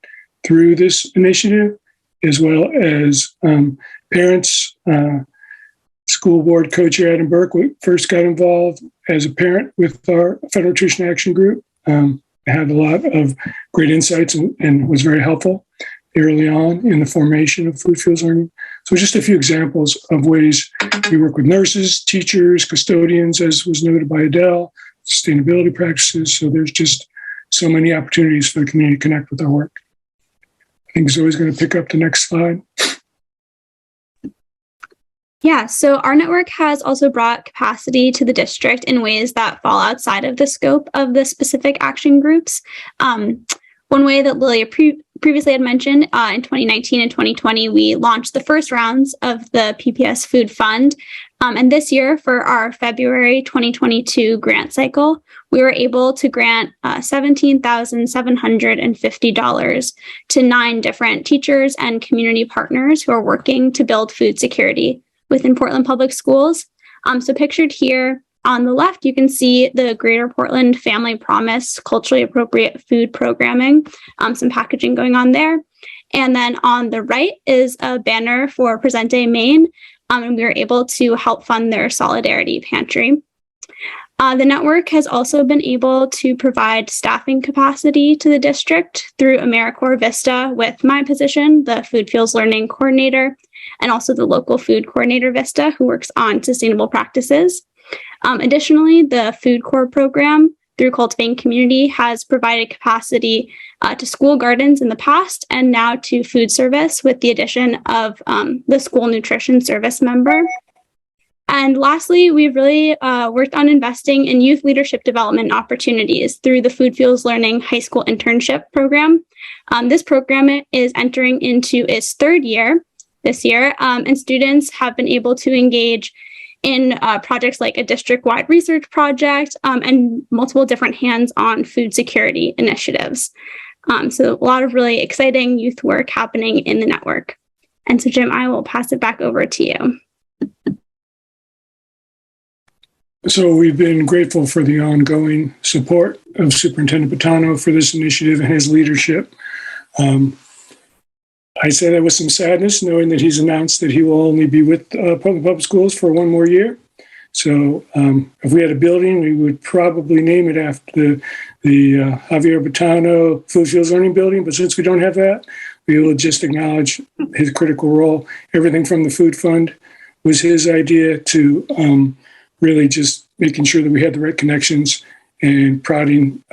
through this initiative, as well as parents. School board co-chair Adam Burke first got involved as a parent with our Federal Nutrition Action Group. Had a lot of great insights and was very helpful early on in the formation of Food Fuels Learning. So just a few examples of ways we work with nurses, teachers, custodians, as was noted by Adele, sustainability practices. So there's just so many opportunities for the community to connect with our work. I think Zoe's going to pick up the next slide. Yeah, so our network has also brought capacity to the district in ways that fall outside of the scope of the specific action groups. One way that Lilia previously had mentioned, in 2019 and 2020, we launched the first rounds of the Pps Food Fund. And this year, for our February 2022 grant cycle, we were able to grant $17,750 to 9 different teachers and community partners who are working to build food security within Portland Public Schools. So pictured here on the left, you can see the Greater Portland Family Promise culturally appropriate food programming, some packaging going on there. And then on the right is a banner for Present Day Maine, and we were able to help fund their Solidarity Pantry. The network has also been able to provide staffing capacity to the district through AmeriCorps Vista with my position, the Food Fuels Learning Coordinator, and also the local food coordinator Vista, who works on sustainable practices. Additionally, the Food Corps program through Cultivating Community has provided capacity to school gardens in the past and now to food service with the addition of the school nutrition service member. And lastly, we've really worked on investing in youth leadership development opportunities through the Food Fuels Learning High School Internship Program. This program is entering into its 3rd year this year, and students have been able to engage in projects like a district-wide research project and multiple different hands-on food security initiatives. So a lot of really exciting youth work happening in the network. And so, Jim, I will pass it back over to you. So we've been grateful for the ongoing support of Superintendent Patano for this initiative and his leadership. I say that with some sadness, knowing that he's announced that he will only be with Portland Public Schools for 1 more year. So if we had a building, we would probably name it after the Javier Patano Food Fuels Learning Building. But since we don't have that, we will just acknowledge his critical role. Everything from the Food Fund was his idea to really just making sure that we had the right connections and prodding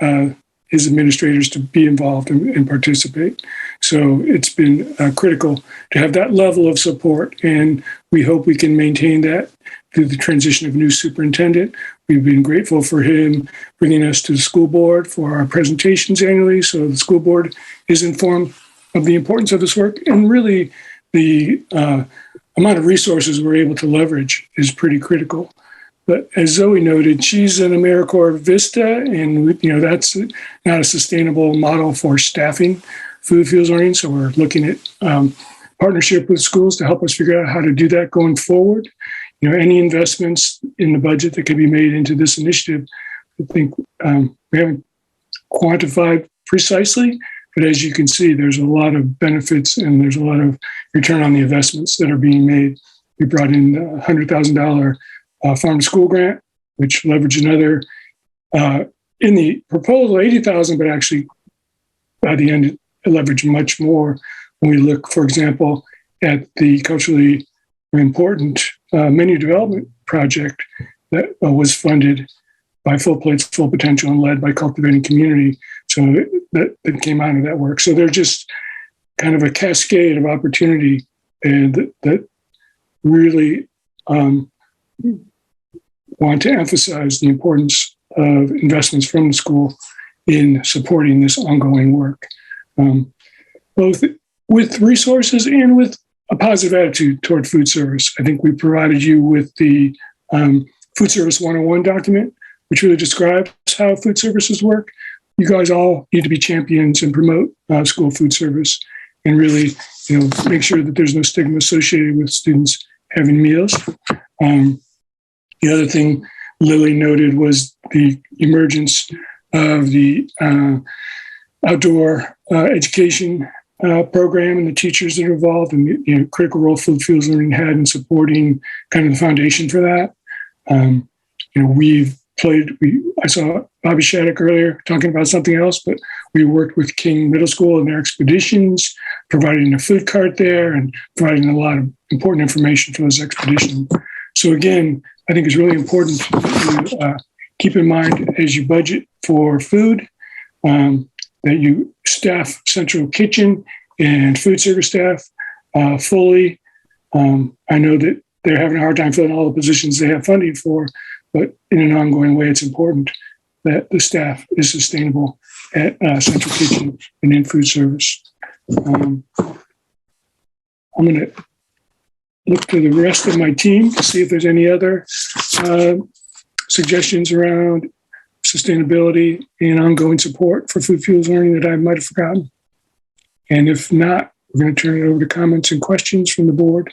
his administrators to be involved and participate. So it's been critical to have that level of support, and we hope we can maintain that through the transition of a new superintendent. We've been grateful for him bringing us to the school board for our presentations annually, so the school board is informed of the importance of this work, and really the amount of resources we're able to leverage is pretty critical. But as Zoe noted, she's an AmeriCorps Vista, and that's not a sustainable model for staffing Food Fuels Learning. So we're looking at partnership with schools to help us figure out how to do that going forward. Any investments in the budget that could be made into this initiative, I think we haven't quantified precisely, but as you can see, there's a lot of benefits and there's a lot of return on the investments that are being made. We brought in a $100,000 farm to school grant, which leveraged another in the proposal, $80,000, but actually by the end, it leveraged much more when we look, for example, at the culturally important menu development project that was funded by Full Plates, Full Potential and led by Cultivating Community. So that came out of that work. So they're just kind of a cascade of opportunity and that really want to emphasize the importance of investments from the school in supporting this ongoing work, both with resources and with a positive attitude toward food service. I think we provided you with the Food Service 101 document, which really describes how food services work. You guys all need to be champions and promote school food service and really, make sure that there's no stigma associated with students having meals. The other thing Lily noted was the emergence of the outdoor education program and the teachers that are involved, and the critical role Food Fuels Learning had in supporting kind of the foundation for that. I saw Bobby Shattuck earlier talking about something else, but we worked with King Middle School in their expeditions, providing a food cart there and providing a lot of important information for those expeditions. So again, I think it's really important to keep in mind as you budget for food, that you staff central kitchen and food service staff fully. I know that they're having a hard time filling all the positions they have funding for, but in an ongoing way, it's important that the staff is sustainable at central kitchen and in food service. I'm going to look to the rest of my team to see if there's any other suggestions around sustainability and ongoing support for Food Fuels Learning that I might have forgotten. And if not, we're going to turn it over to comments and questions from the board.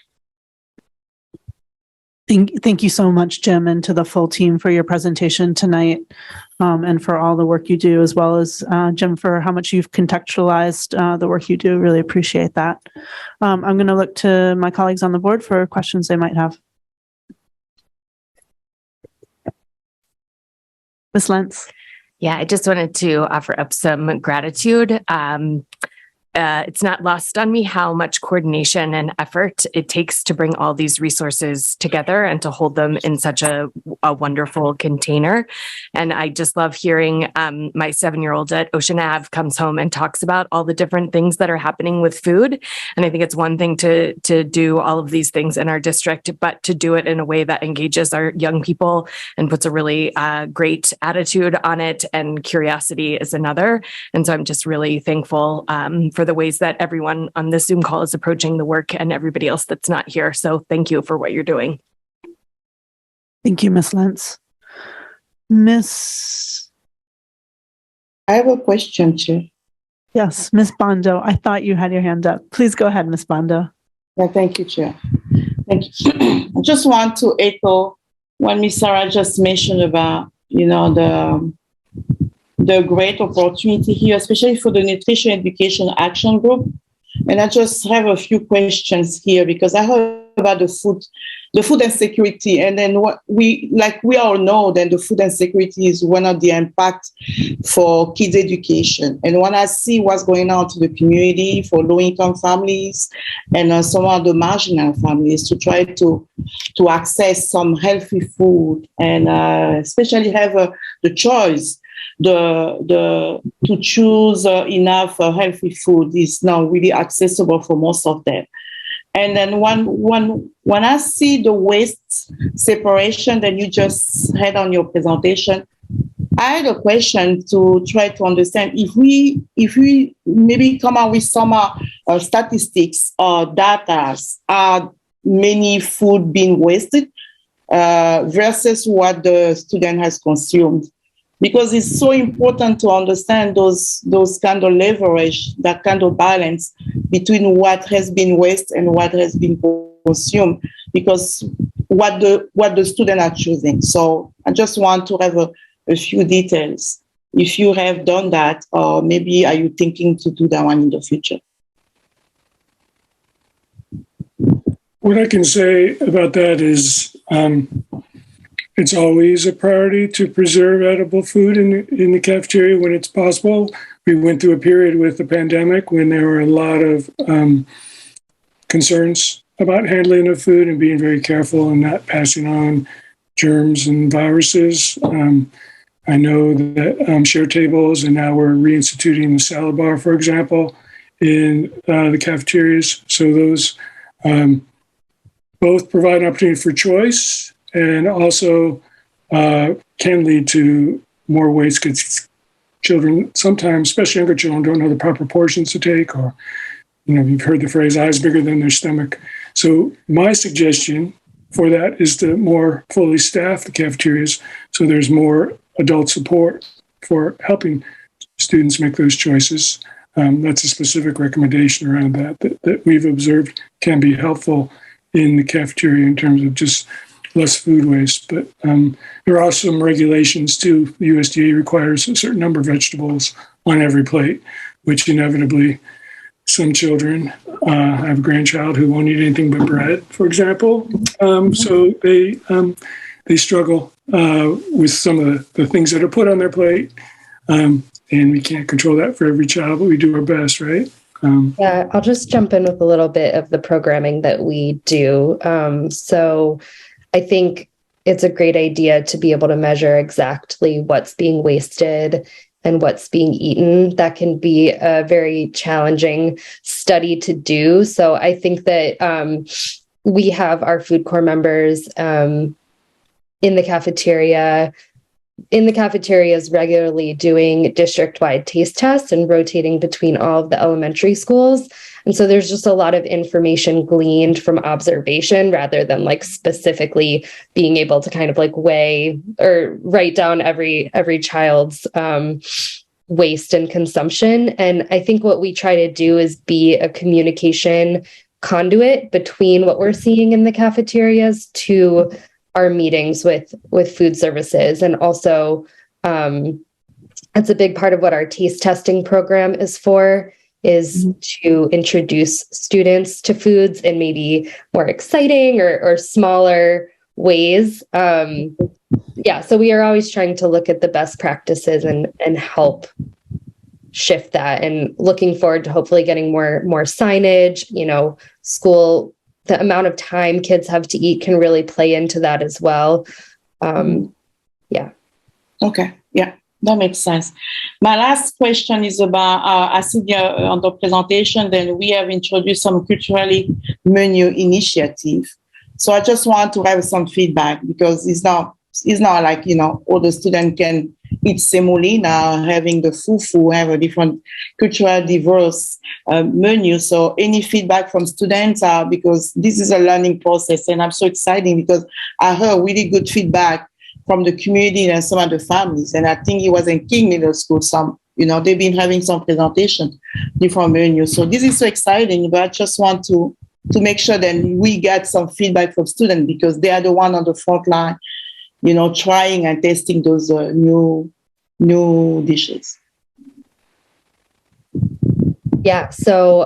Thank you so much, Jim, and to the full team for your presentation tonight, and for all the work you do, as well as Jim, for how much you've contextualized the work you do. Really appreciate that. I'm going to look to my colleagues on the board for questions they might have. Ms. Lentz. Yeah, I just wanted to offer up some gratitude. It's not lost on me how much coordination and effort it takes to bring all these resources together and to hold them in such a wonderful container. And I just love hearing my 7-year-old at Ocean Ave comes home and talks about all the different things that are happening with food. And I think it's one thing to do all of these things in our district, but to do it in a way that engages our young people and puts a really great attitude on it, and curiosity is another. And so I'm just really thankful for the ways that everyone on this Zoom call is approaching the work, and everybody else that's not here. So thank you for what you're doing. Thank you, Ms. Lentz. Miss. I have a question, Chair. Yes, Miss Bondo. I thought you had your hand up. Please go ahead, Miss Bondo. Yeah, thank you, Chair. Thank you. I just want to echo what Miss Sarah just mentioned about, the great opportunity here, especially for the Nutrition Education Action Group. And I just have a few questions here, because I heard about the food insecurity. And then what we all know that the food insecurity is one of the impact for kids' education. And when I see what's going on to the community for low-income families and some of the marginal families to try to access some healthy food, and especially have the choice to choose enough healthy food is not really accessible for most of them. And then when I see the waste separation that you just had on your presentation, I had a question to try to understand if we maybe come up with some statistics or data, are many food being wasted versus what the student has consumed. Because it's so important to understand those kind of leverage, that kind of balance between what has been wasted and what has been consumed, because what the students are choosing. So I just want to have a few details. If you have done that, or maybe are you thinking to do that one in the future? What I can say about that is, it's always a priority to preserve edible food in the cafeteria when it's possible. We went through a period with the pandemic when there were a lot of concerns about handling of food and being very careful and not passing on germs and viruses. I know that share tables, and now we're reinstituting the salad bar, for example, in the cafeterias. So those both provide an opportunity for choice, and also can lead to more waste, because children sometimes, especially younger children, don't know the proper portions to take, or, you've heard the phrase, eyes bigger than their stomach. So my suggestion for that is to more fully staff the cafeterias so there's more adult support for helping students make those choices. That's a specific recommendation around that we've observed can be helpful in the cafeteria in terms of just less food waste. But there are some regulations too. The USDA requires a certain number of vegetables on every plate, which inevitably some children have a grandchild who won't eat anything but bread, for example. So they struggle with some of the things that are put on their plate. And we can't control that for every child, but we do our best, right? Yeah, I'll just jump in with a little bit of the programming that we do. So I think it's a great idea to be able to measure exactly what's being wasted and what's being eaten. That can be a very challenging study to do. So I think that we have our food corps members in the cafeteria. In the cafeterias regularly doing district-wide taste tests and rotating between all of the elementary schools. And so there's just a lot of information gleaned from observation rather than like specifically being able to kind of like weigh or write down every child's waste and consumption. And I think what we try to do is be a communication conduit between what we're seeing in the cafeterias to our meetings with food services. And also that's a big part of what our taste testing program is for, is to introduce students to foods in maybe more exciting or smaller ways. Yeah, so we are always trying to look at the best practices and help shift that, and looking forward to hopefully getting more signage. School, the amount of time kids have to eat can really play into that as well. Yeah. Okay. Yeah, that makes sense. My last question is about, I see on the presentation, then we have introduced some culturally menu initiative. So I just want to have some feedback, because it's not like, all the students can eat semolina, having the fufu, have a different cultural diverse menu. So any feedback from students because this is a learning process, and I'm so excited because I heard really good feedback from the community and some of the families. And I think it was in King Middle School, they've been having some presentation, different menus. So this is so exciting, but I just want to make sure that we get some feedback from students, because they are the one on the front line, trying and testing those new dishes. Yeah. So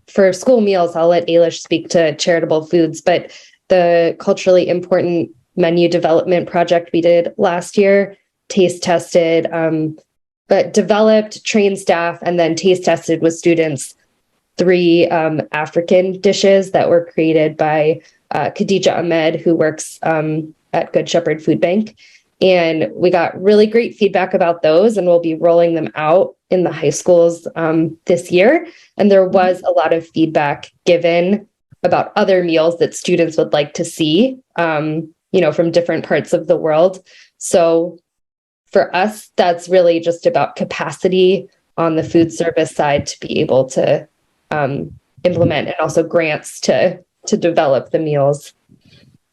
for school meals, I'll let Ailish speak to charitable foods, but the culturally important menu development project we did last year, taste tested, but developed, trained staff, and then taste tested with students 3 African dishes that were created by Khadija Ahmed, who works at Good Shepherd Food Bank. And we got really great feedback about those, and we'll be rolling them out in the high schools this year. And there was a lot of feedback given about other meals that students would like to see, from different parts of the world. So for us, that's really just about capacity on the food service side to be able to implement, and also grants to develop the meals.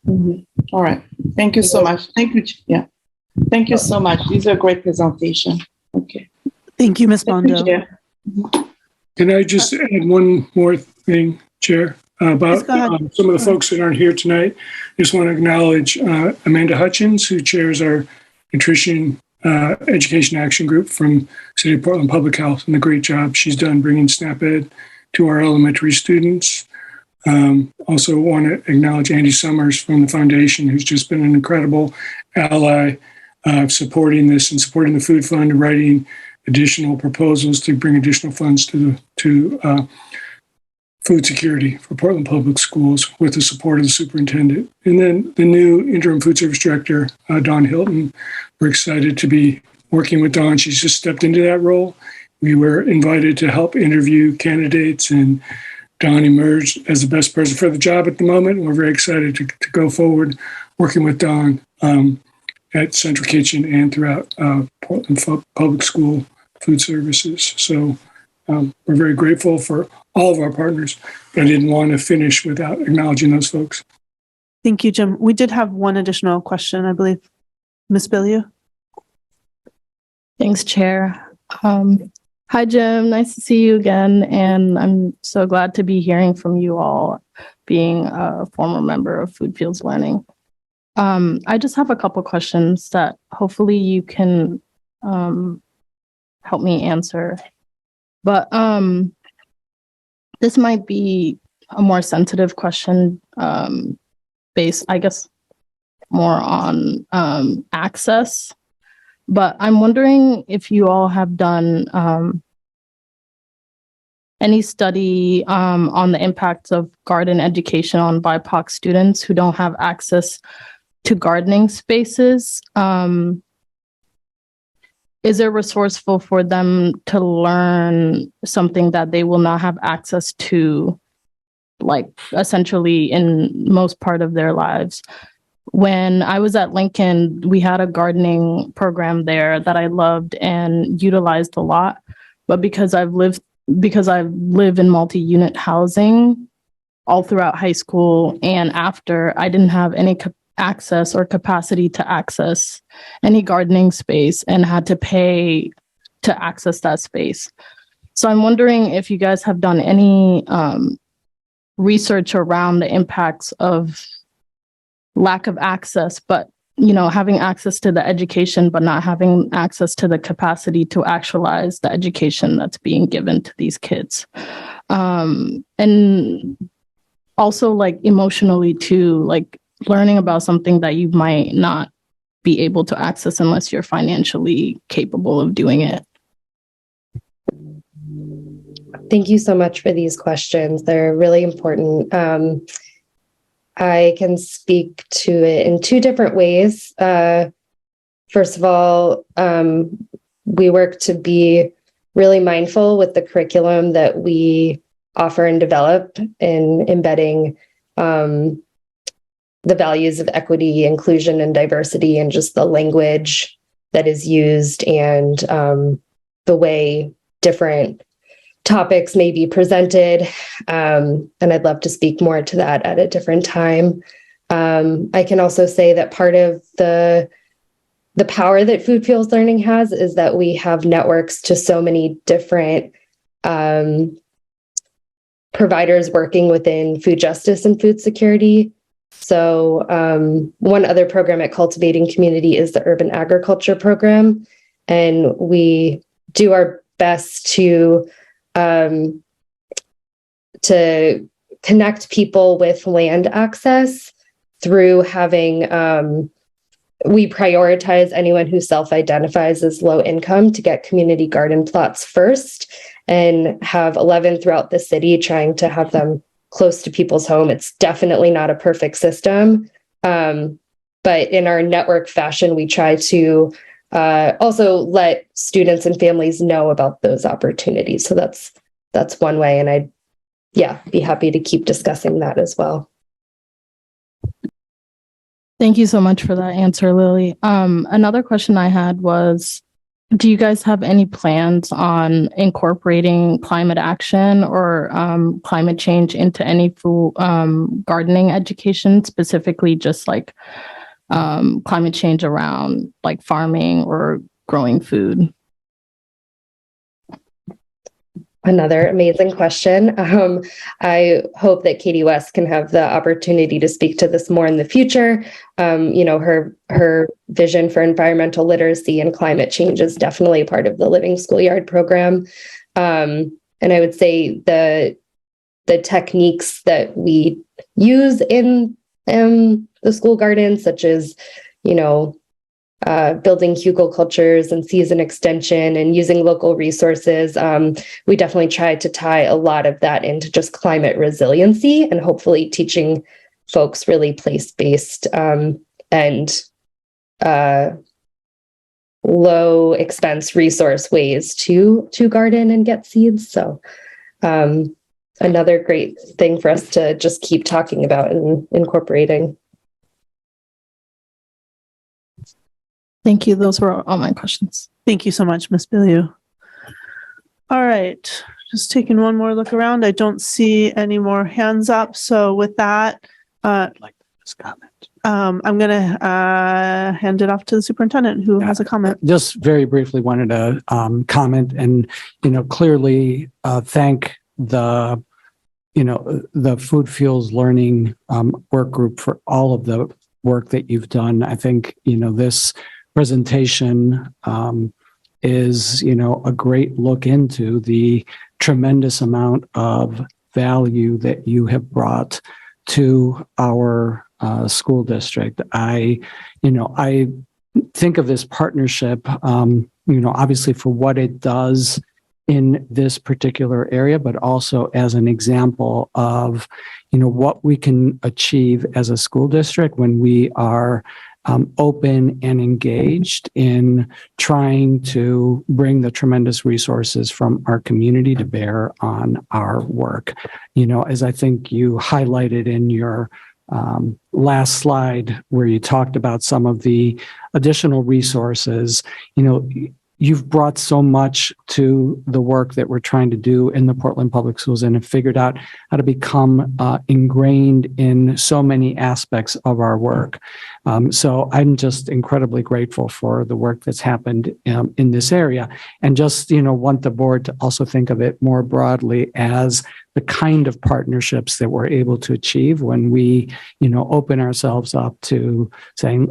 All right. Thank you so much. Thank you. Yeah. Thank you so much. These are great presentation. Okay. Thank you, Ms. Bondo. Can I just add one more thing, Chair, about some of the folks that aren't here tonight? I just want to acknowledge Amanda Hutchins, who chairs our Nutrition Education Action Group from City of Portland Public Health, and the great job she's done bringing SNAP Ed to our elementary students. Also want to acknowledge Andy Summers from the foundation, who's just been an incredible ally supporting this and supporting the Food Fund, and writing additional proposals to bring additional funds to food security for Portland Public Schools with the support of the superintendent. And then the new interim food service director, Dawn Hilton. We're excited to be working with Dawn. She's just stepped into that role. We were invited to help interview candidates, and Dawn emerged as the best person for the job at the moment. And we're very excited to go forward working with Dawn at Central Kitchen and throughout Portland Public School Food Services. So we're very grateful for all of our partners, but I didn't want to finish without acknowledging those folks. Thank you, Jim. We did have one additional question, I believe. Ms. Billiou? Thanks, Chair. Hi, Jim. Nice to see you again. And I'm so glad to be hearing from you all. being a former member of Food Fields Learning. I just have a couple questions that hopefully you can help me answer. But this might be a more sensitive question based, I guess, more on access. But I'm wondering if you all have done any study on the impacts of garden education on BIPOC students who don't have access to gardening spaces. Is it resourceful for them to learn something that they will not have access to, like essentially in most part of their lives? When I was at Lincoln, we had a gardening program there that I loved and utilized a lot. But because I live in multi-unit housing all throughout high school and after, I didn't have any access or capacity to access any gardening space and had to pay to access that space. So I'm wondering if you guys have done any research around the impacts of lack of access, but having access to the education, but not having access to the capacity to actualize the education that's being given to these kids. And also like emotionally too, like learning about something that you might not be able to access unless you're financially capable of doing it. Thank you so much for these questions. They're really important. I can speak to it in two different ways. First of all, we work to be really mindful with the curriculum that we offer and develop in embedding the values of equity, inclusion, and diversity, and just the language that is used and the way different topics may be presented. And I'd love to speak more to that at a different time. I can also say that part of the power that Food Fields Learning has is that we have networks to so many different providers working within food justice and food security. So one other program at Cultivating Community is the Urban Agriculture Program. And we do our best to connect people with land access through having, we prioritize anyone who self-identifies as low income to get community garden plots first, and have 11 throughout the city, trying to have them close to people's home. It's definitely not a perfect system. But in our network fashion, we try to also let students and families know about those opportunities. So that's one way. And I'd be happy to keep discussing that as well. Thank you so much for that answer, Lily. Another question I had was, do you guys have any plans on incorporating climate action or climate change into any food gardening education, specifically just like climate change around like farming or growing food? Another amazing question. I hope that Katie West can have the opportunity to speak to this more in the future. Her vision for environmental literacy and climate change is definitely part of the Living Schoolyard program. And I would say the techniques that we use in the school garden, such as, building hugelcultures and season extension and using local resources. We definitely try to tie a lot of that into just climate resiliency and hopefully teaching folks really place-based and low expense resource ways to garden and get seeds. So another great thing for us to just keep talking about and incorporating. Thank you. Those were all my questions. Thank you so much, Ms. Biliou. All right, just taking one more look around. I don't see any more hands up. So with that, I'm going to hand it off to the superintendent who has a comment. Just very briefly wanted to comment and, clearly thank the the Food Fuels Learning work group for all of the work that you've done. I think, this presentation is, a great look into the tremendous amount of value that you have brought to our school district. I think of this partnership, obviously for what it does in this particular area, but also as an example of, what we can achieve as a school district when we are open and engaged in trying to bring the tremendous resources from our community to bear on our work. As I think you highlighted in your last slide where you talked about some of the additional resources, you've brought so much to the work that we're trying to do in the Portland Public Schools and have figured out how to become ingrained in so many aspects of our work. So I'm just incredibly grateful for the work that's happened in this area, and just, want the board to also think of it more broadly as the kind of partnerships that we're able to achieve when we, open ourselves up to saying,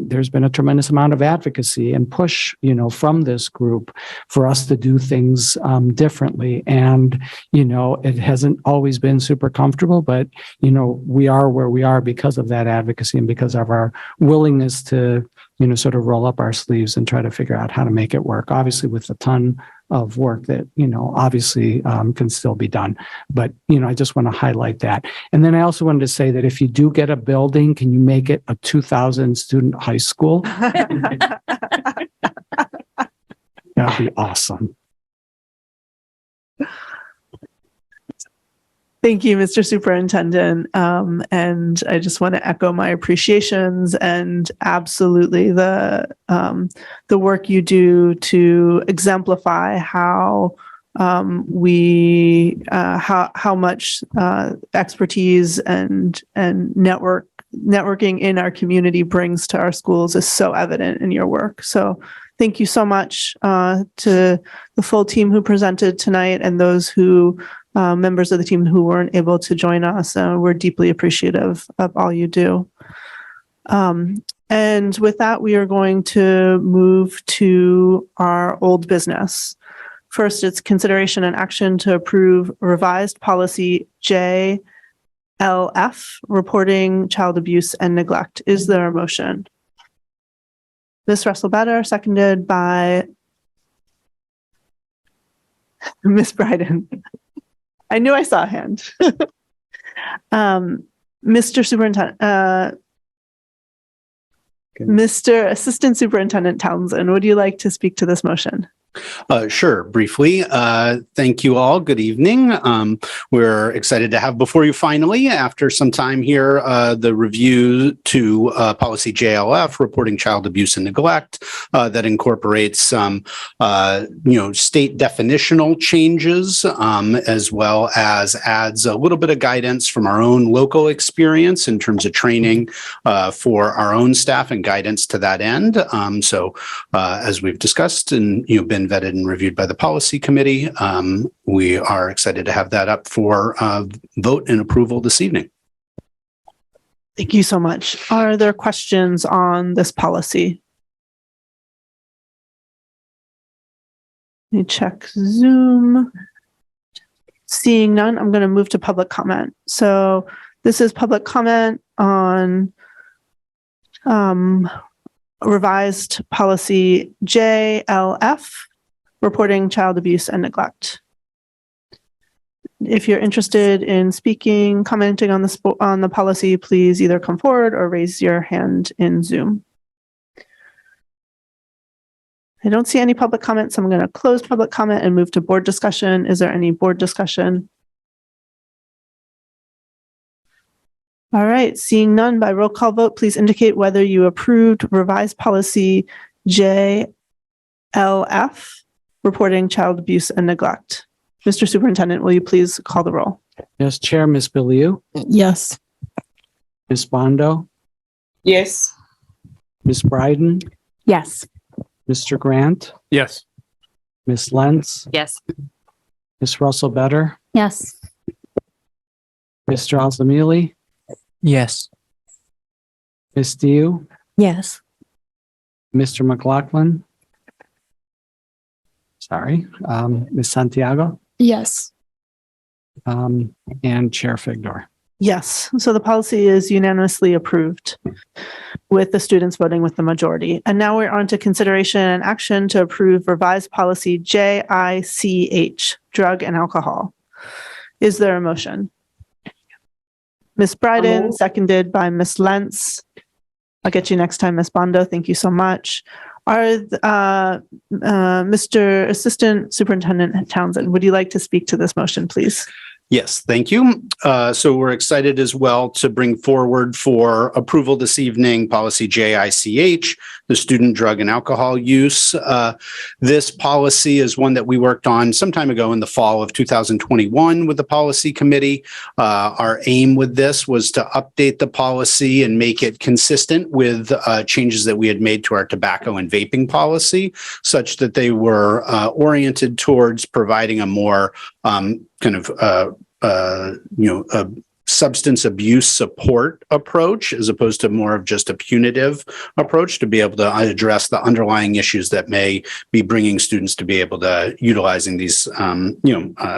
there's been a tremendous amount of advocacy and push, from this group for us to do things differently. And, it hasn't always been super comfortable, but, we are where we are because of that advocacy and because of our willingness to, sort of roll up our sleeves and try to figure out how to make it work, obviously with a ton of work that, obviously can still be done. But, I just want to highlight that. And then I also wanted to say that if you do get a building, can you make it a 2,000 student high school? That'd be awesome. Thank you, Mr. Superintendent. And I just want to echo my appreciations and absolutely the work you do to exemplify how how much expertise and networking in our community brings to our schools is so evident in your work. So thank you so much to the full team who presented tonight and those who members of the team who weren't able to join us. We're deeply appreciative of all you do. And with that, we are going to move to our old business. First, it's consideration and action to approve revised policy JLF, reporting child abuse and neglect. Is there a motion? Ms. Russell-Better, seconded by Ms. Bryden. I knew I saw a hand. Mr. Superintendent, Mr. Assistant Superintendent Townsend, would you like to speak to this motion? Sure, briefly. Thank you all. Good evening. We're excited to have before you finally, after some time here, the review to policy JLF, reporting child abuse and neglect, that incorporates some, state definitional changes, as well as adds a little bit of guidance from our own local experience in terms of training for our own staff and guidance to that end. So as we've discussed and been vetted and reviewed by the policy committee, we are excited to have that up for vote and approval this evening. Thank you so much. Are there questions on this policy? Let me check Zoom. Seeing none, I'm going to move to public comment. So this is public comment on revised policy JLF, reporting child abuse and neglect. If you're interested in speaking, commenting on the policy, please either come forward or raise your hand in Zoom. I don't see any public comments, so I'm going to close public comment and move to board discussion. Is there any board discussion? All right, seeing none, by roll call vote, please indicate whether you approved revised policy JLF, reporting child abuse and neglect. Mr. Superintendent, will you please call the roll? Yes, Chair, Ms. Biliou. Yes. Ms. Bondo. Yes. Ms. Bryden. Yes. Mr. Grant. Yes. Ms. Lentz. Yes. Ms. Russell-Better. Yes. Mr. Alzamili, Yes. Ms. Diu, Yes. Mr. McLaughlin. Sorry, Ms. Santiago, Yes. and Chair Figdor. Yes, so the policy is unanimously approved with the students voting with the majority. And now we're on to consideration and action to approve revised policy JICH, drug and alcohol. Is there a motion? Ms. Bryden, seconded by Ms. Lentz. I'll get you next time, Ms. Bondo. Thank you so much. Mr. Assistant Superintendent Townsend, would you like to speak to this motion, please? Yes, thank you. So we're excited as well to bring forward for approval this evening, policy JICH, the student drug and alcohol use. This policy is one that we worked on some time ago in the fall of 2021 with the policy committee. Our aim with this was to update the policy and make it consistent with changes that we had made to our tobacco and vaping policy, such that they were oriented towards providing a more a substance abuse support approach as opposed to more of just a punitive approach to be able to address the underlying issues that may be bringing students to be able to utilizing these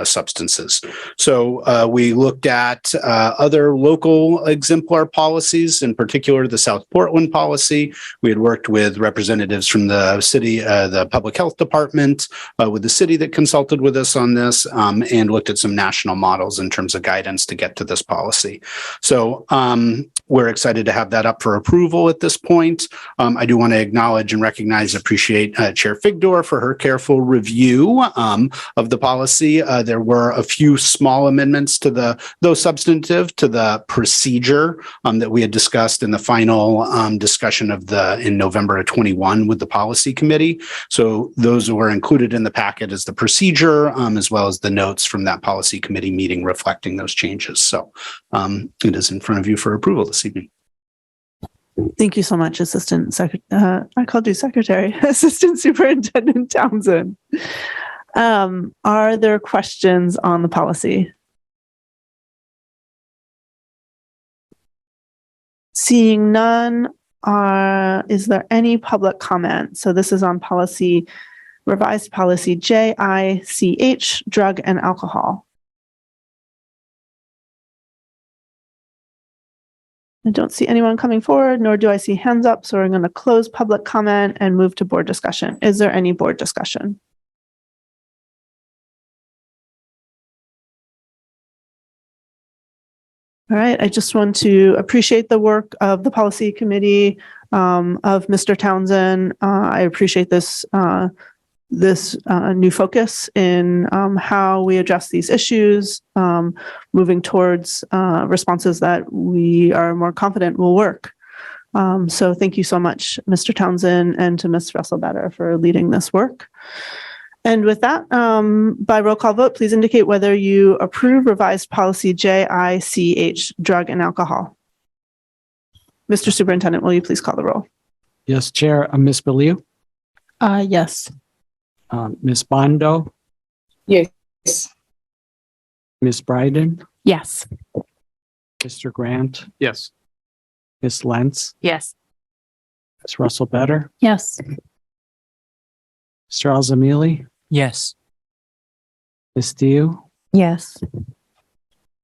substances. So we looked at other local exemplar policies, in particular the South Portland policy. We had worked with representatives from the city, the public health department, with the city that consulted with us on this, and looked at some national models in terms of guidance to get to this policy. So we're excited to have that up for approval at this point. I do want to acknowledge and recognize, appreciate Chair Figdor for her careful review of the policy. There were a few small amendments to though substantive, to the procedure that we had discussed in the final discussion in November of 21 with the policy committee. So those were included in the packet as the procedure, as well as the notes from that policy committee meeting reflecting those changes. So it is in front of you for approval this evening. Thank you so much, Assistant Secretary. I called you Secretary, Assistant Superintendent Townsend. Are there questions on the policy? Seeing none, is there any public comment? So this is on policy, revised policy JICH, drug and alcohol. I don't see anyone coming forward, nor do I see hands up. So we're going to close public comment and move to board discussion. Is there any board discussion? All right. I just want to appreciate the work of the policy committee, of Mr. Townsend. I appreciate this new focus in how we address these issues, moving towards responses that we are more confident will work. So thank you so much, Mr. Townsend, and to Ms. Russell-Better for leading this work. And with that, by roll call vote, please indicate whether you approve revised policy JICH, drug and alcohol. Mr. Superintendent, will you please call the roll? Yes, Chair. Ms. Belieu? Yes. Ms. Bondo? Yes. Ms. Bryden? Yes. Mr. Grant? Yes. Ms. Lentz? Yes. Ms. Russell-Better? Yes. Mr. Alzamili? Yes. Ms. Diu? Yes.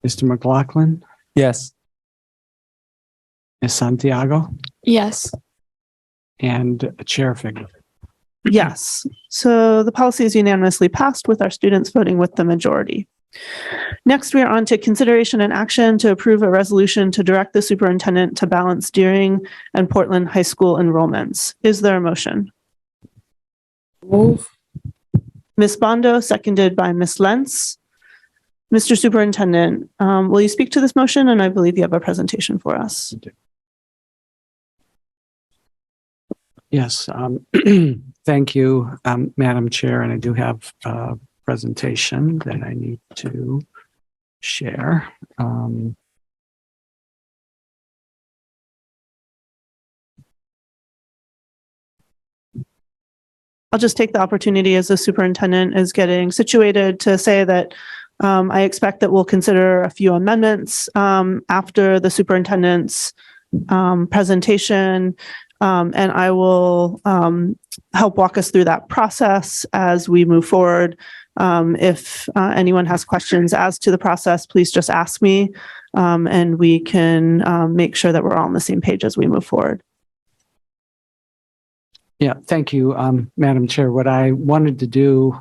Mr. McLaughlin? Yes. Ms. Santiago? Yes. And Chair Figdor? Yes. So the policy is unanimously passed with our students voting with the majority. Next, we are on to consideration and action to approve a resolution to direct the superintendent to balance Deering and Portland High School enrollments. Is there a motion? Move. Ms. Bondo, seconded by Ms. Lentz. Mr. Superintendent, will you speak to this motion? And I believe you have a presentation for us. Yes. Thank you, Madam Chair. And I do have a presentation that I need to share. I'll just take the opportunity as the superintendent is getting situated to say that I expect that we'll consider a few amendments after the superintendent's presentation, and I will help walk us through that process as we move forward. If anyone has questions as to the process, please just ask me, and we can make sure that we're all on the same page as we move forward. Yeah, thank you, Madam Chair. What I wanted to do,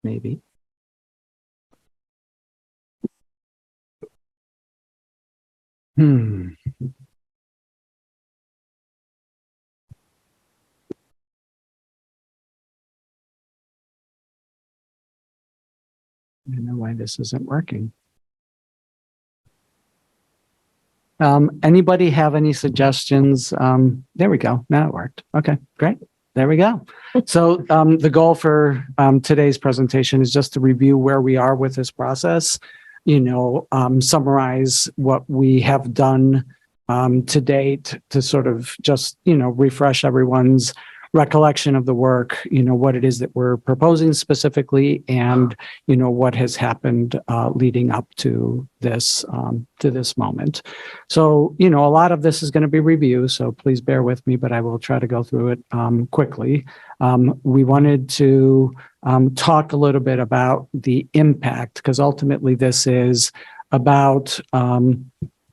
maybe. I don't know why this isn't working. Anybody have any suggestions? There we go. Now it worked. Okay, great. There we go. So the goal for today's presentation is just to review where we are with this process, summarize what we have done to date to sort of just, refresh everyone's recollection of the work, what it is that we're proposing specifically, and, what has happened leading up to this moment. So, a lot of this is going to be review, so please bear with me, but I will try to go through it quickly. We wanted to talk a little bit about the impact, because ultimately this is about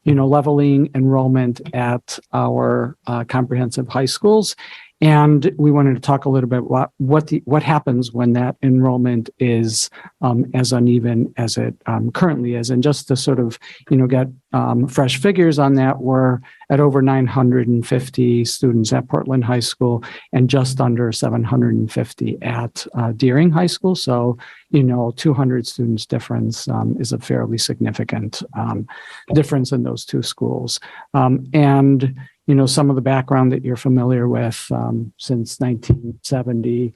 leveling enrollment at our comprehensive high schools. And we wanted to talk a little bit what happens when that enrollment is as uneven as it currently is. And just to sort of, get fresh figures on that, we're at over 950 students at Portland High School and just under 750 at Deering High School. So, 200 students difference is a fairly significant difference in those two schools. And some of the background that you're familiar with, since 1970,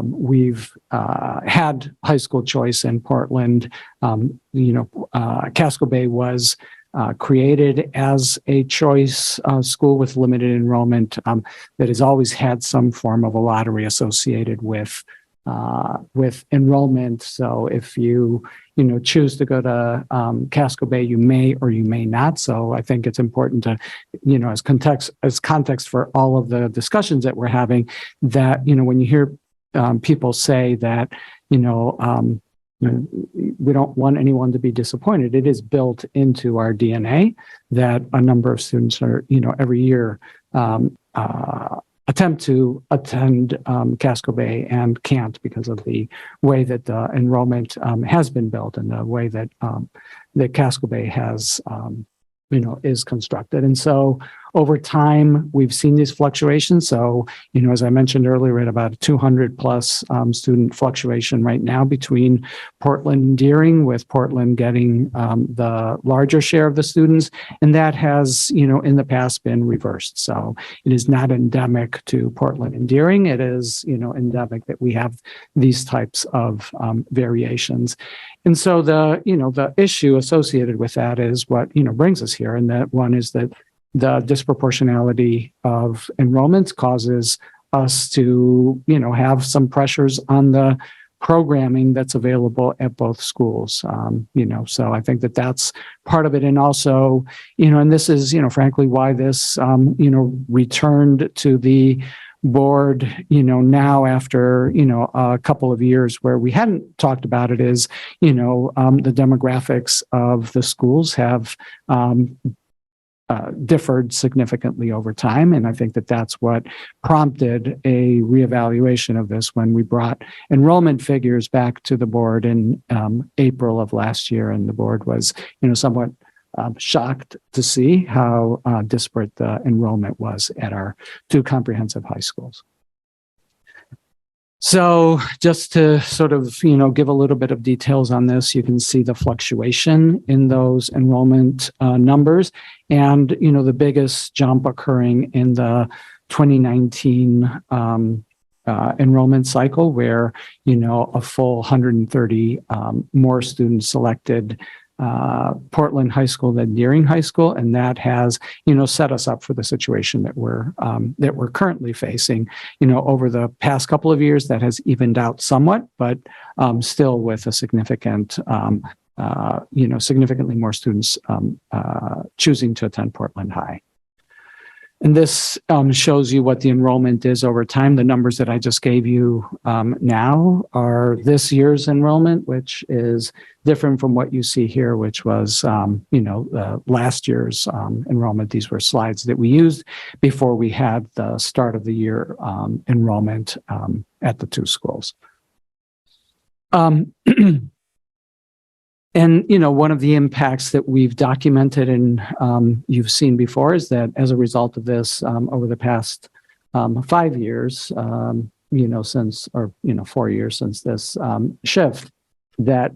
we've had high school choice in Portland. Casco Bay was created as a choice school with limited enrollment that has always had some form of a lottery associated with enrollment. So if you choose to go to Casco Bay, you may or you may not. So I think it's important to, as context for all of the discussions that we're having, that when you hear people say that we don't want anyone to be disappointed, it is built into our DNA that a number of students are every year attempt to attend Casco Bay and can't because of the way that the enrollment has been built and the way that that Casco Bay has is constructed. And so over time, we've seen these fluctuations. So, as I mentioned earlier, we're at about 200 plus student fluctuation right now between Portland and Deering, with Portland getting the larger share of the students. And that has, in the past been reversed. So it is not endemic to Portland and Deering. It is, endemic that we have these types of variations. And so the issue associated with that is what, brings us here. And that one is that the disproportionality of enrollments causes us to, have some pressures on the programming that's available at both schools. So I think that that's part of it. And also, and this is, frankly, why this, returned to the board, now after, a couple of years where we hadn't talked about it, is, the demographics of the schools have differed significantly over time. And I think that that's what prompted a reevaluation of this when we brought enrollment figures back to the board in April of last year. And the board was, somewhat shocked to see how disparate the enrollment was at our two comprehensive high schools. So just to sort of, give a little bit of details on this, you can see the fluctuation in those enrollment numbers. And, the biggest jump occurring in the 2019 enrollment cycle, where, a full 130 more students selected Portland High School than Deering High School, and that has, set us up for the situation that we're currently facing. Over the past couple of years, that has evened out somewhat, but still with a significant, significantly more students choosing to attend Portland High. And this shows you what the enrollment is over time. The numbers that I just gave you now are this year's enrollment, which is different from what you see here, which was, last year's enrollment. These were slides that we used before we had the start of the year enrollment at the two schools. And, one of the impacts that we've documented and you've seen before is that as a result of this, over the past 5 years, 4 years since this shift, that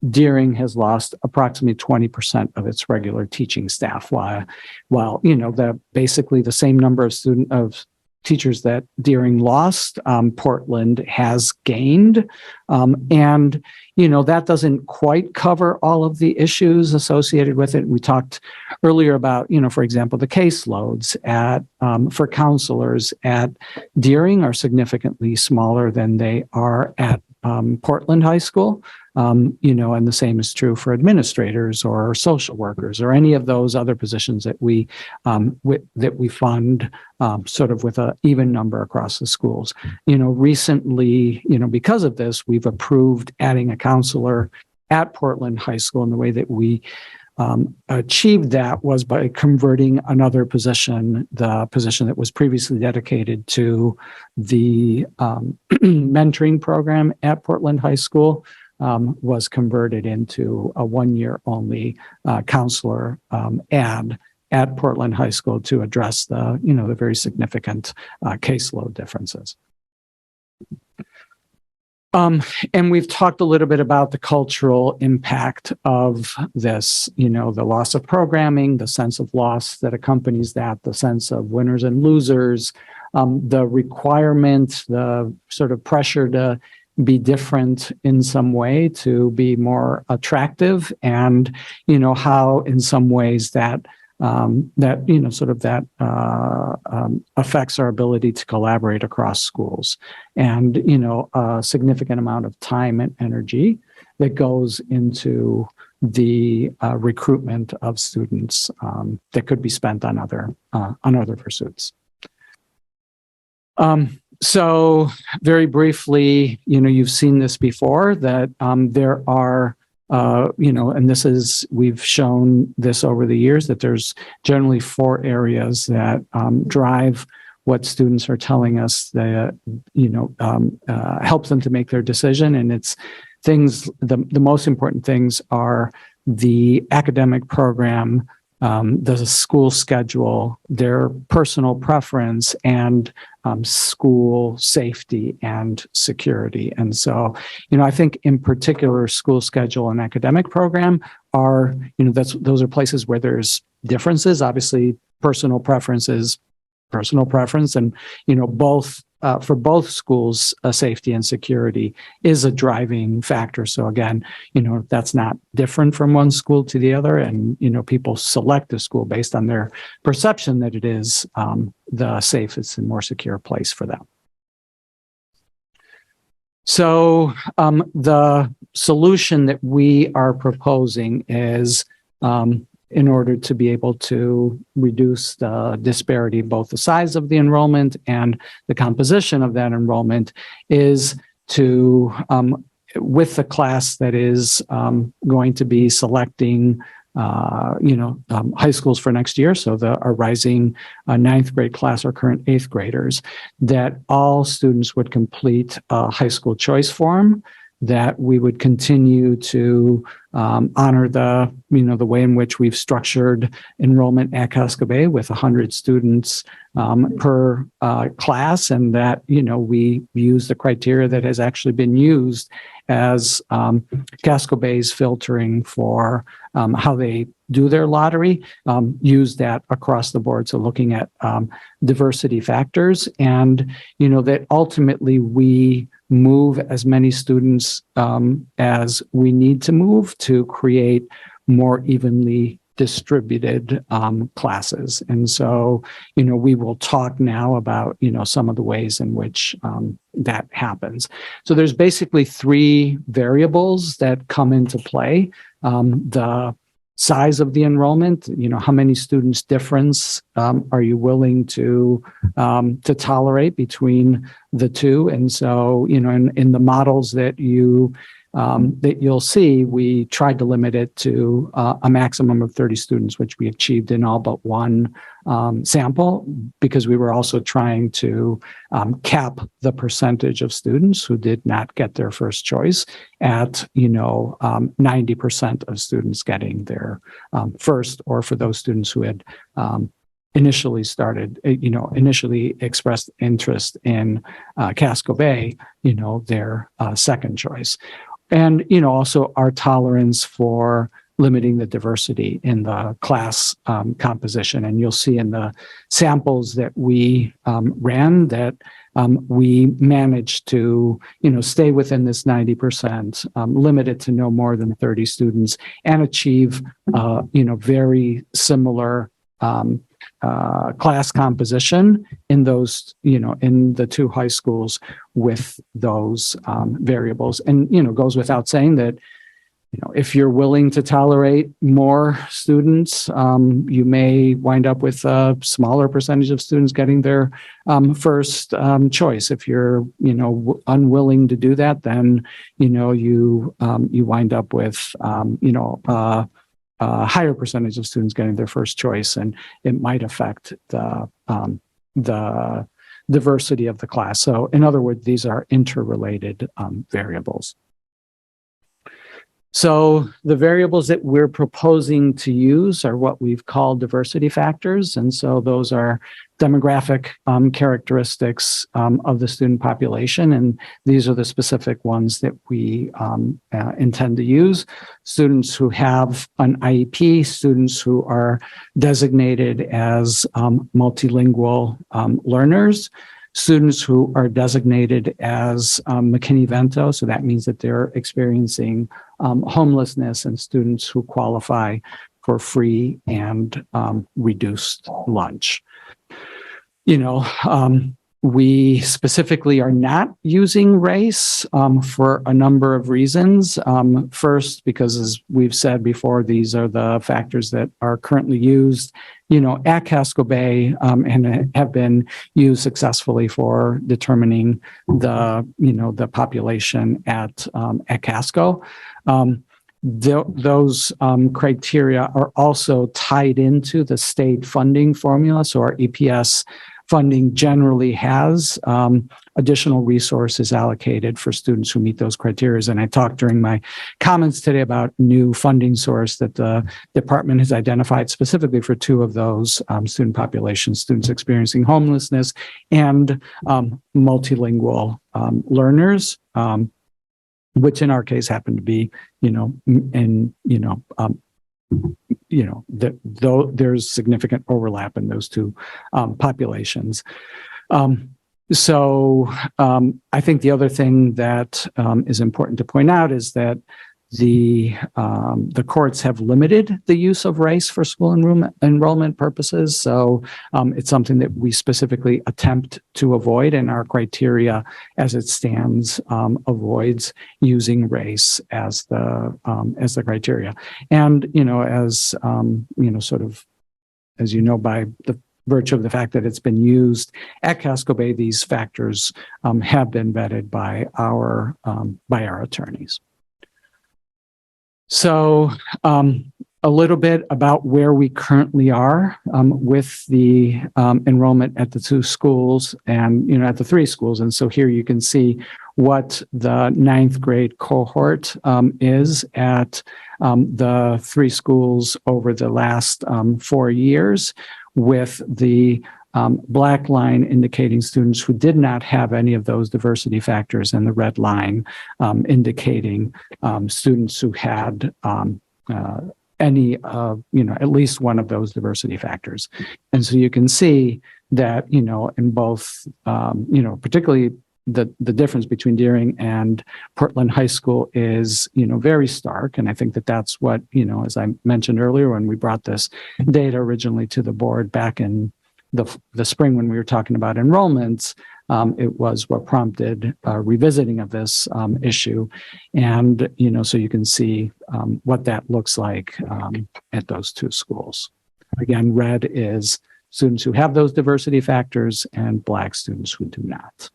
Deering has lost approximately 20% of its regular teaching staff, while basically the same number of teachers that Deering lost, Portland has gained. And, that doesn't quite cover all of the issues associated with it. We talked earlier about, for example, the caseloads for counselors at Deering are significantly smaller than they are at Portland High School. And the same is true for administrators or social workers or any of those other positions that we fund sort of with an even number across the schools. Recently, because of this, we've approved adding a counselor at Portland High School, and the way that we achieved that was by converting another position, the position that was previously dedicated to the mentoring program at Portland High School. Was converted into a 1-year only counselor ad at Portland High School to address the very significant caseload differences. And we've talked a little bit about the cultural impact of this, the loss of programming, the sense of loss that accompanies that, the sense of winners and losers, the requirement, the sort of pressure to be different in some way, to be more attractive, and how in some ways that affects our ability to collaborate across schools, and a significant amount of time and energy that goes into the recruitment of students that could be spent on other pursuits. So very briefly, you've seen this before, that there are, and we've shown this over the years, that there's generally 4 areas that drive what students are telling us that, helps them to make their decision. And it's things, the most important things are the academic program, the school schedule, their personal preference, and school safety and security. And so, I think in particular, school schedule and academic program are, those are places where there's differences. Obviously, personal preference is personal preference, and both for both schools, safety and security is a driving factor. So again, that's not different from one school to the other, and people select a school based on their perception that it is the safest and more secure place for them. So the solution that we are proposing is, in order to be able to reduce the disparity, both the size of the enrollment and the composition of that enrollment, is to, with the class that is going to be selecting, high schools for next year, so our rising 9th grade class or current 8th graders, that all students would complete a high school choice form, that we would continue to honor the way in which we've structured enrollment at Casco Bay with 100 students per class, and that we use the criteria that has actually been used as Casco Bay's filtering for how they do their lottery, use that across the board. So looking at diversity factors, and that ultimately we move as many students as we need to move to create more evenly distributed classes. And so, we will talk now about, some of the ways in which that happens. So there's basically three variables that come into play. The size of the enrollment, how many students difference are you willing to tolerate between the two? And so, in the models that you'll see, we tried to limit it to a maximum of 30 students, which we achieved in all but one sample, because we were also trying to cap the percentage of students who did not get their first choice at 90% of students getting their first, or for those students who had initially expressed interest in Casco Bay, their second choice. And, also our tolerance for limiting the diversity in the class composition. And you'll see in the samples that we ran that we managed to, stay within this 90%, limit it to no more than 30 students, and achieve, very similar class composition in those, in the two high schools with those variables. And, goes without saying that, if you're willing to tolerate more students, you may wind up with a smaller percentage of students getting their first choice. If you're, unwilling to do that, then, you wind up with, a higher percentage of students getting their first choice, and it might affect the diversity of the class. So in other words, these are interrelated variables. So the variables that we're proposing to use are what we've called diversity factors. And so those are demographic characteristics of the student population. And these are the specific ones that we intend to use. Students who have an IEP, students who are designated as multilingual learners, students who are designated as McKinney-Vento, so that means that they're experiencing homelessness, and students who qualify for free and reduced lunch. We specifically are not using race for a number of reasons. First, because as we've said before, these are the factors that are currently used, at Casco Bay and have been used successfully for determining the population at Casco. Those criteria are also tied into the state funding formula. So our EPS funding generally has additional resources allocated for students who meet those criteria. And I talked during my comments today about new funding source that the department has identified specifically for two of those student populations, students experiencing homelessness and multilingual learners, which in our case happen to be, there's significant overlap in those two populations. So I think the other thing that is important to point out is that the courts have limited the use of race for school enrollment purposes. So it's something that we specifically attempt to avoid, and our criteria as it stands avoids using race as the criteria. And, as, by the virtue of the fact that it's been used at Casco Bay, these factors have been vetted by our attorneys. So a little bit about where we currently are with the enrollment at the two schools and, at the three schools. And so here you can see what the 9th grade cohort is at the three schools over the last 4 years, with the black line indicating students who did not have any of those diversity factors, and the red line indicating students who had any of, at least one of those diversity factors. And so you can see that, in both, particularly the difference between Deering and Portland High School is, very stark. And I think that that's what, as I mentioned earlier, when we brought this data originally to the board back in the spring when we were talking about enrollments, it was what prompted revisiting of this issue. And, so you can see what that looks like at those two schools. Again, red is students who have those diversity factors and Black students who do not.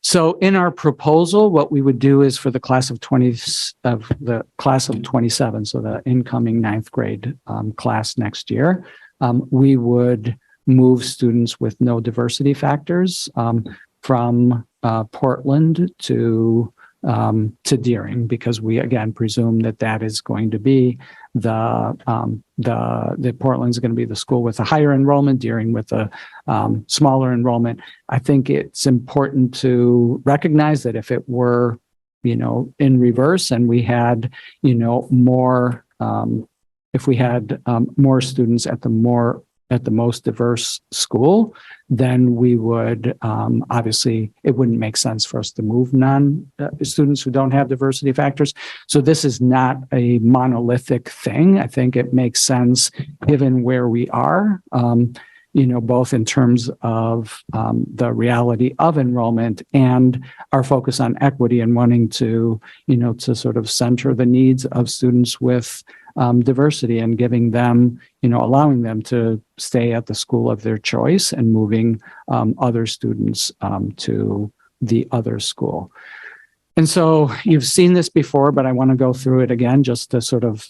So in our proposal, what we would do is for the class of 27, so the incoming ninth grade class next year, we would move students with no diversity factors from Portland to Deering, because we again presume that is going to be that Portland's going to be the school with a higher enrollment, Deering with a smaller enrollment. I think it's important to recognize that if it were, in reverse and we had, more, if we had more students at the most diverse school, then we would, obviously, it wouldn't make sense for us to move students who don't have diversity factors. So this is not a monolithic thing. I think it makes sense given where we are, both in terms of the reality of enrollment and our focus on equity and wanting to, to sort of center the needs of students with diversity and giving them, allowing them to stay at the school of their choice and moving other students to the other school. And so you've seen this before, but I want to go through it again just to sort of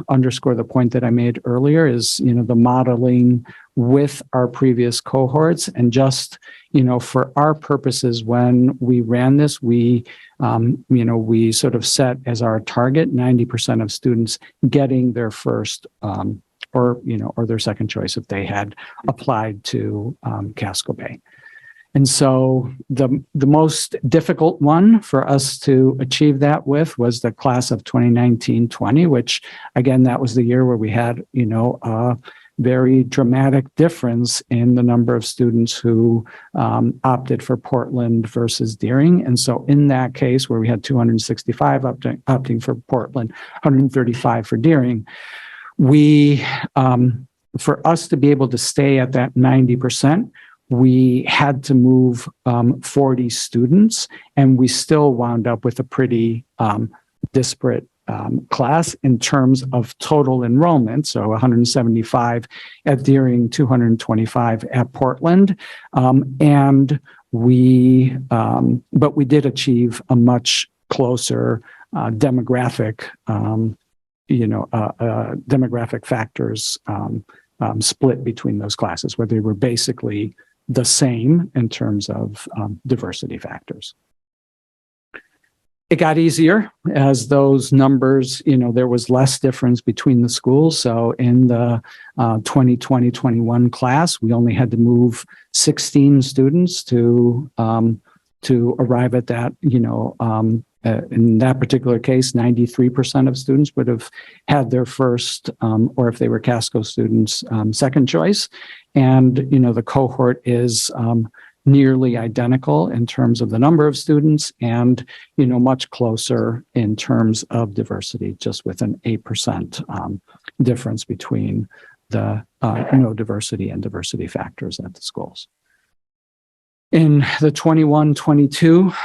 underscore the point that I made earlier is, the modeling with our previous cohorts. And just, for our purposes, when we ran this, we sort of set as our target 90% of students getting their first or their second choice if they had applied to Casco Bay. And so the most difficult one for us to achieve that with was the class of 2019-20, which again, that was the year where we had, a very dramatic difference in the number of students who opted for Portland versus Deering. And so in that case where we had 265 opting for Portland, 135 for Deering, we, for us to be able to stay at that 90%, we had to move 40 students, and we still wound up with a pretty disparate class in terms of total enrollment. So 175 at Deering, 225 at Portland. But we did achieve a much closer demographic, demographic factors split between those classes, where they were basically the same in terms of diversity factors. It got easier as those numbers, there was less difference between the schools. So in the 2020-21 class, we only had to move 16 students to arrive at that, in that particular case, 93% of students would have had their first, or if they were Casco students, second choice. And, the cohort is nearly identical in terms of the number of students and, much closer in terms of diversity, just with an 8% difference between the no diversity and diversity factors at the schools. In the 21-22,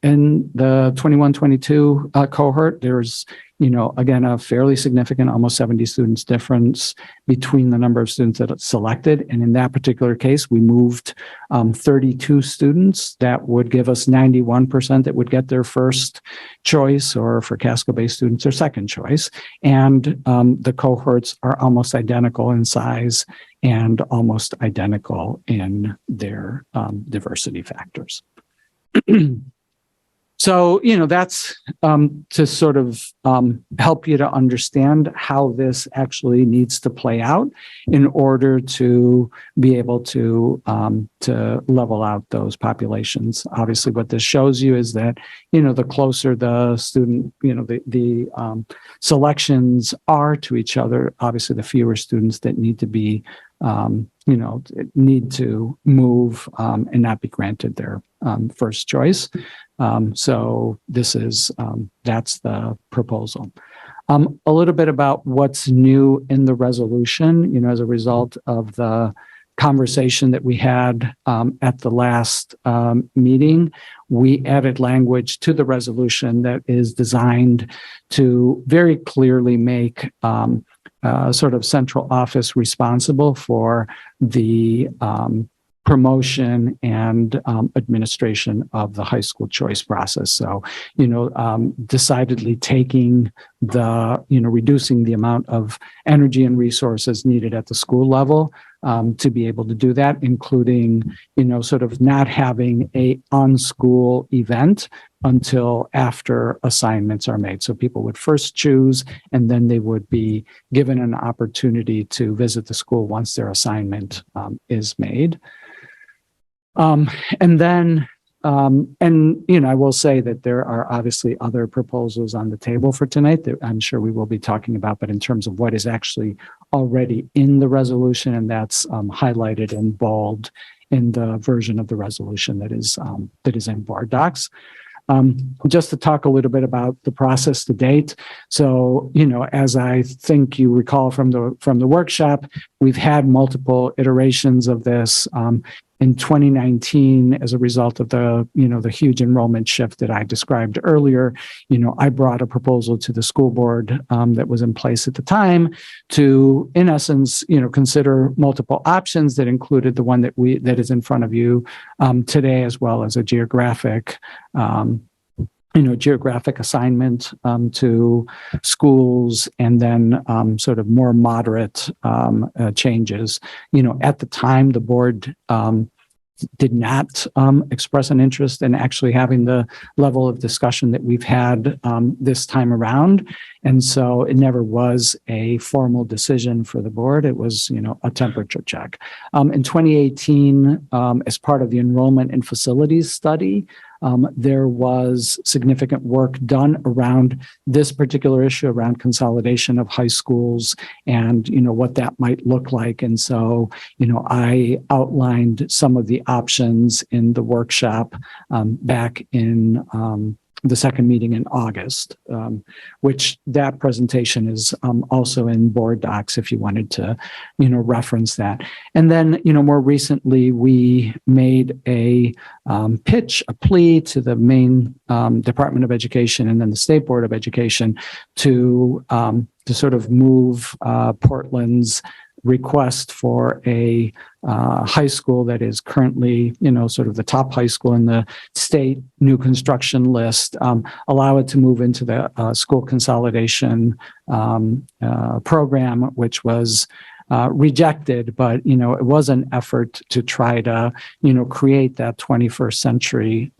in the 21-22 cohort, there's, again, a fairly significant, almost 70 students difference between the number of students that are selected. And in that particular case, we moved 32 students. That would give us 91% that would get their first choice, or for Casco Bay students, their second choice. And the cohorts are almost identical in size and almost identical in their diversity factors. So, that's to sort of help you to understand how this actually needs to play out in order to be able to level out those populations. Obviously, what this shows you is that, the closer the student, the selections are to each other, obviously the fewer students that need to be need to move and not be granted their first choice. So this is, that's the proposal. A little bit about what's new in the resolution, as a result of the conversation that we had at the last meeting. We added language to the resolution that is designed to very clearly make sort of central office responsible for the promotion and administration of the high school choice process. So, decidedly taking the, reducing the amount of energy and resources needed at the school level to be able to do that, including, sort of not having a on-school event until after assignments are made. So people would first choose, and then they would be given an opportunity to visit the school once their assignment is made. And then, I will say that there are obviously other proposals on the table for tonight that I'm sure we will be talking about, but in terms of what is actually already in the resolution, and that's highlighted in bold in the version of the resolution that is in board docs. Just to talk a little bit about the process to date. So, as I think you recall from the workshop, we've had multiple iterations of this. In 2019, as a result of the huge enrollment shift that I described earlier, I brought a proposal to the school board that was in place at the time to, in essence, consider multiple options that included the one that is in front of you today, as well as a geographic assignment to schools, and then sort of more moderate changes. At the time, the board did not express an interest in actually having the level of discussion that we've had this time around. And so it never was a formal decision for the board. It was, a temperature check. In 2018, as part of the enrollment and facilities study, there was significant work done around this particular issue, around consolidation of high schools and, what that might look like. And so, I outlined some of the options in the workshop back in the second meeting in August, which that presentation is also in board docs if you wanted to, reference that. And then, more recently, we made a plea to the Maine Department of Education and then the State Board of Education to sort of move Portland's request for a high school that is currently, sort of the top high school in the state new construction list, allow it to move into the school consolidation program, which was rejected, but, it was an effort to try to, create that 21st century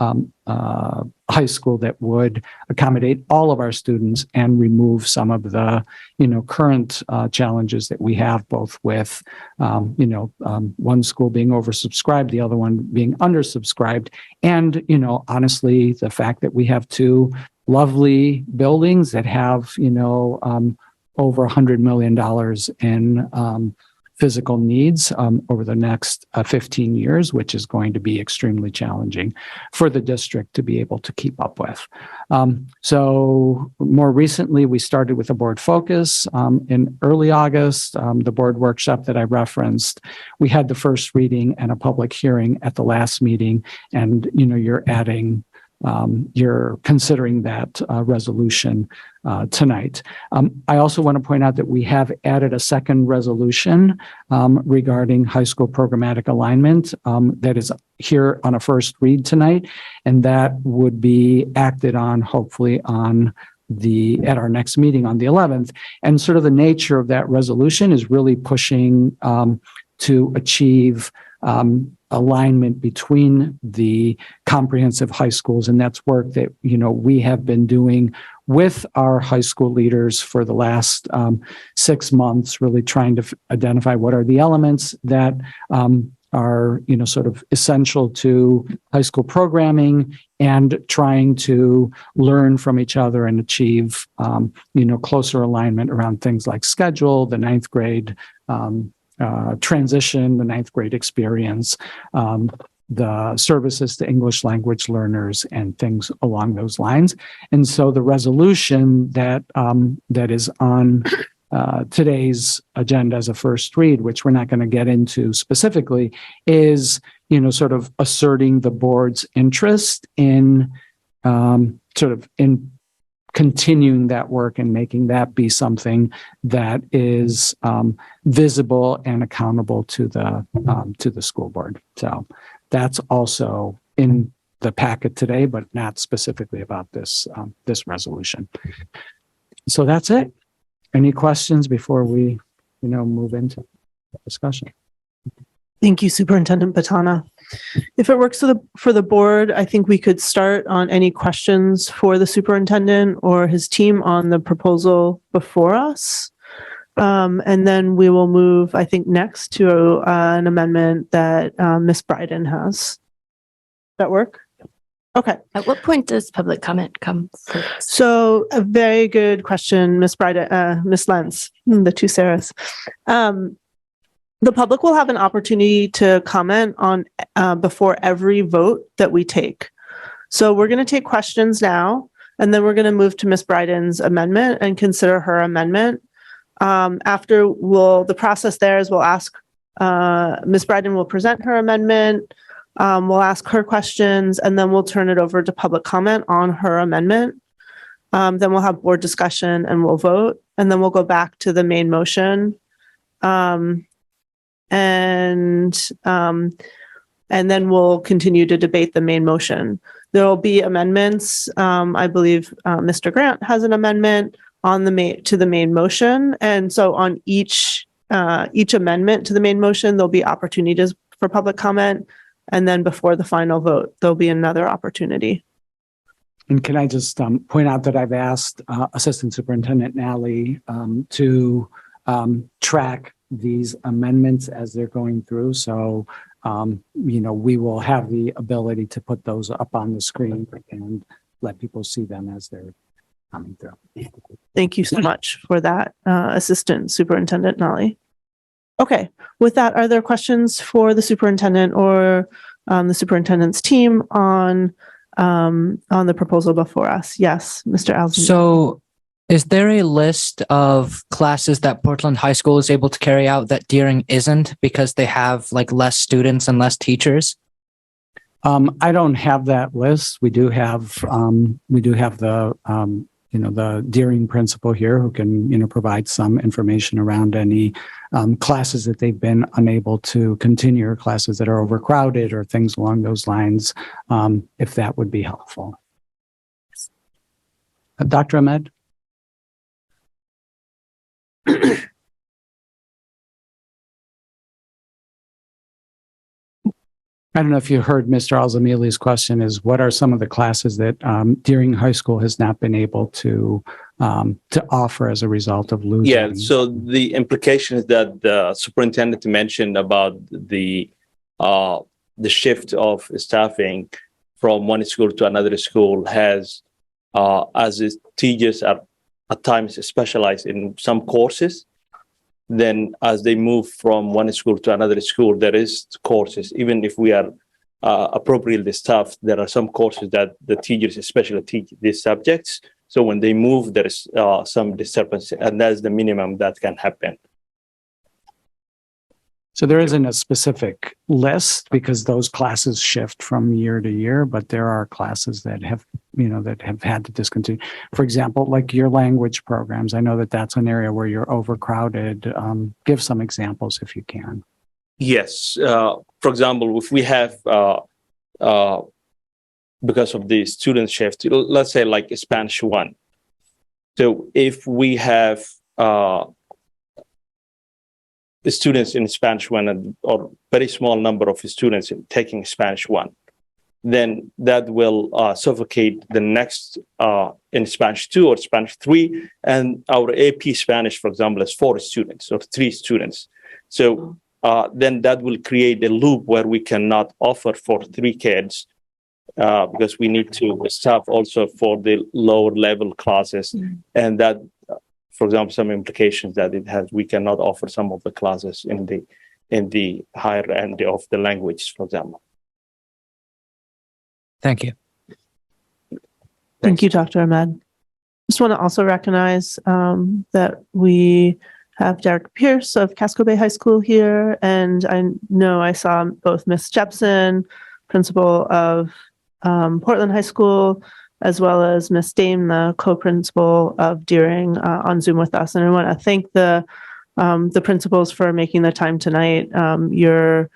high school that would accommodate all of our students and remove some of the, current challenges that we have, both with, one school being oversubscribed, the other one being undersubscribed. And, honestly, the fact that we have two lovely buildings that have, over $100 million in physical needs over the next 15 years, which is going to be extremely challenging for the district to be able to keep up with. So more recently, we started with a board focus in early August, the board workshop that I referenced. We had the first reading and a public hearing at the last meeting, and you're considering that resolution tonight. I also want to point out that we have added a second resolution regarding high school programmatic alignment that is here on a first read tonight, and that would be acted on hopefully at our next meeting on the 11th. And sort of the nature of that resolution is really pushing to achieve alignment between the comprehensive high schools. And that's work that, we have been doing with our high school leaders for the last 6 months, really trying to identify what are the elements that are, sort of essential to high school programming, and trying to learn from each other and achieve, closer alignment around things like schedule, the ninth grade transition, the ninth grade experience, the services to English language learners, and things along those lines. And so the resolution that is on today's agenda as a first read, which we're not going to get into specifically, is, sort of asserting the board's interest in in continuing that work and making that be something that is visible and accountable to the school board. So that's also in the packet today, but not specifically about this resolution. So that's it. Any questions before we, move into discussion? Thank you, Superintendent Batana. If it works for the board, I think we could start on any questions for the superintendent or his team on the proposal before us. And then we will move, I think, next to an amendment that Ms. Bryden has. That work? Okay. At what point does public comment come? So a very good question, Ms. Bryden, Ms. Lenz, the two Sarahs. The public will have an opportunity to comment on before every vote that we take. So we're going to take questions now, and then we're going to move to Ms. Bryden's amendment and consider her amendment. After the process there is we'll ask, Ms. Bryden will present her amendment, we'll ask her questions, and then we'll turn it over to public comment on her amendment. Then we'll have board discussion and we'll vote, and then we'll go back to the main motion. And then we'll continue to debate the main motion. There will be amendments. I believe Mr. Grant has an amendment on to the main motion, and so on each amendment to the main motion, there'll be opportunities for public comment, and then before the final vote, there'll be another opportunity. And can I just point out that I've asked Assistant Superintendent Nally to track these amendments as they're going through. So, we will have the ability to put those up on the screen and let people see them as they're coming through. Thank you so much for that, Assistant Superintendent Nally. Okay, with that, are there questions for the superintendent or the superintendent's team on the proposal before us? Yes, Mr. Alzin. So is there a list of classes that Portland High School is able to carry out that Deering isn't because they have less students and less teachers? I don't have that list. We do have the the Deering principal here who can provide some information around any classes that they've been unable to continue, or classes that are overcrowded or things along those lines, if that would be helpful. Dr. Ahmed? I don't know if you heard Mr. Alzamili's question is what are some of the classes that Deering High School has not been able to offer as a result of losing? Yeah, so the implication is that the superintendent mentioned about the shift of staffing from one school to another school has, as its teachers are at times specialized in some courses, then as they move from one school to another school, there is courses, even if we are appropriately staffed, there are some courses that the teachers especially teach these subjects. So when they move, there is some disturbance, and that's the minimum that can happen. So there isn't a specific list because those classes shift from year to year, but there are classes that have, that have had to discontinue. For example, like your language programs, I know that that's an area where you're overcrowded. Give some examples if you can. Yes. For example, if we have, because of the student shift, let's say like Spanish 1. So if we have students in Spanish 1 or very small number of students taking Spanish 1, then that will suffocate the next in Spanish 2 or Spanish 3. And our AP Spanish, for example, is 4 students or 3 students. So then that will create a loop where we cannot offer for 3 kids because we need to staff also for the lower level classes. And that, for example, some implications that it has, we cannot offer some of the classes in the higher end of the language, for example. Thank you. Thank you, Dr. Ahmed. Just want to also recognize that we have Derek Pierce of Casco Bay High School here, and I know I saw both Miss Jepson, principal of Portland High School, as well as Miss Dame, the co-principal of Deering, on Zoom with us. And I want to thank the principals for making the time tonight. The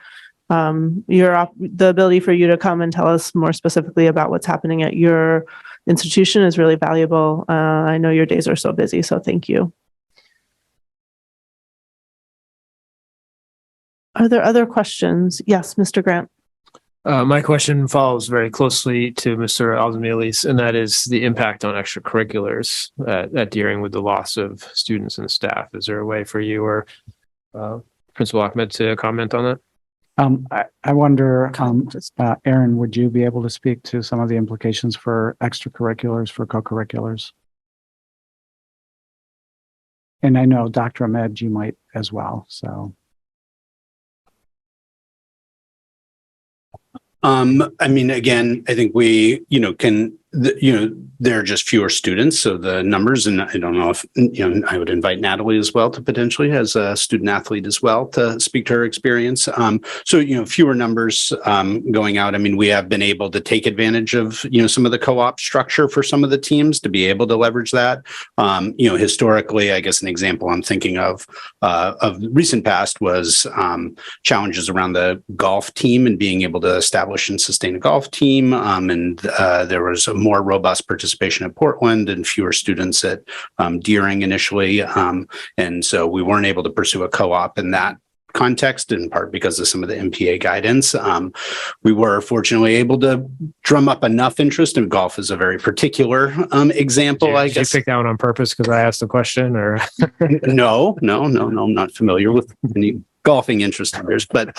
ability for you to come and tell us more specifically about what's happening at your institution is really valuable. I know your days are so busy, so thank you. Are there other questions? Yes, Mr. Grant. My question follows very closely to Mr. Alzamili's, and that is the impact on extracurriculars at Deering with the loss of students and staff. Is there a way for you or Principal Ahmed to comment on that? I wonder, Aaron, would you be able to speak to some of the implications for extracurriculars, for co-curriculars? And I know Dr. Ahmed, you might as well, so. I mean, again, I think we, there are just fewer students. So the numbers, and I don't know if, I would invite Natalie as well to potentially as a student athlete as well to speak to her experience. So, fewer numbers going out. I mean, we have been able to take advantage of, some of the co-op structure for some of the teams to be able to leverage that. Historically, I guess an example I'm thinking of recent past was challenges around the golf team and being able to establish and sustain a golf team. And there was a more robust participation at Portland and fewer students at Deering initially. And so we weren't able to pursue a co-op in that context, in part because of some of the MPA guidance. We were fortunately able to drum up enough interest, and golf is a very particular example, I guess. Did you pick that one on purpose because I asked the question, or? No, I'm not familiar with any golfing interest of yours, but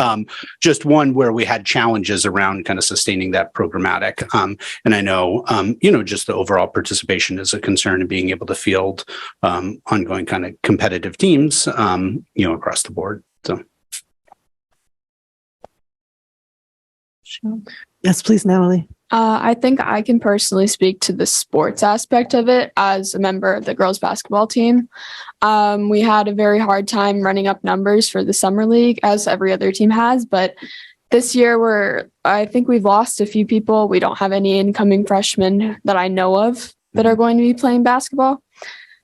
just one where we had challenges around kind of sustaining that programmatic. And I know, just the overall participation is a concern in being able to field ongoing kind of competitive teams, across the board. So. Yes, please, Natalie. I think I can personally speak to the sports aspect of it as a member of the girls basketball team. We had a very hard time running up numbers for the summer league, as every other team has, but this year I think we've lost a few people. We don't have any incoming freshmen that I know of that are going to be playing basketball.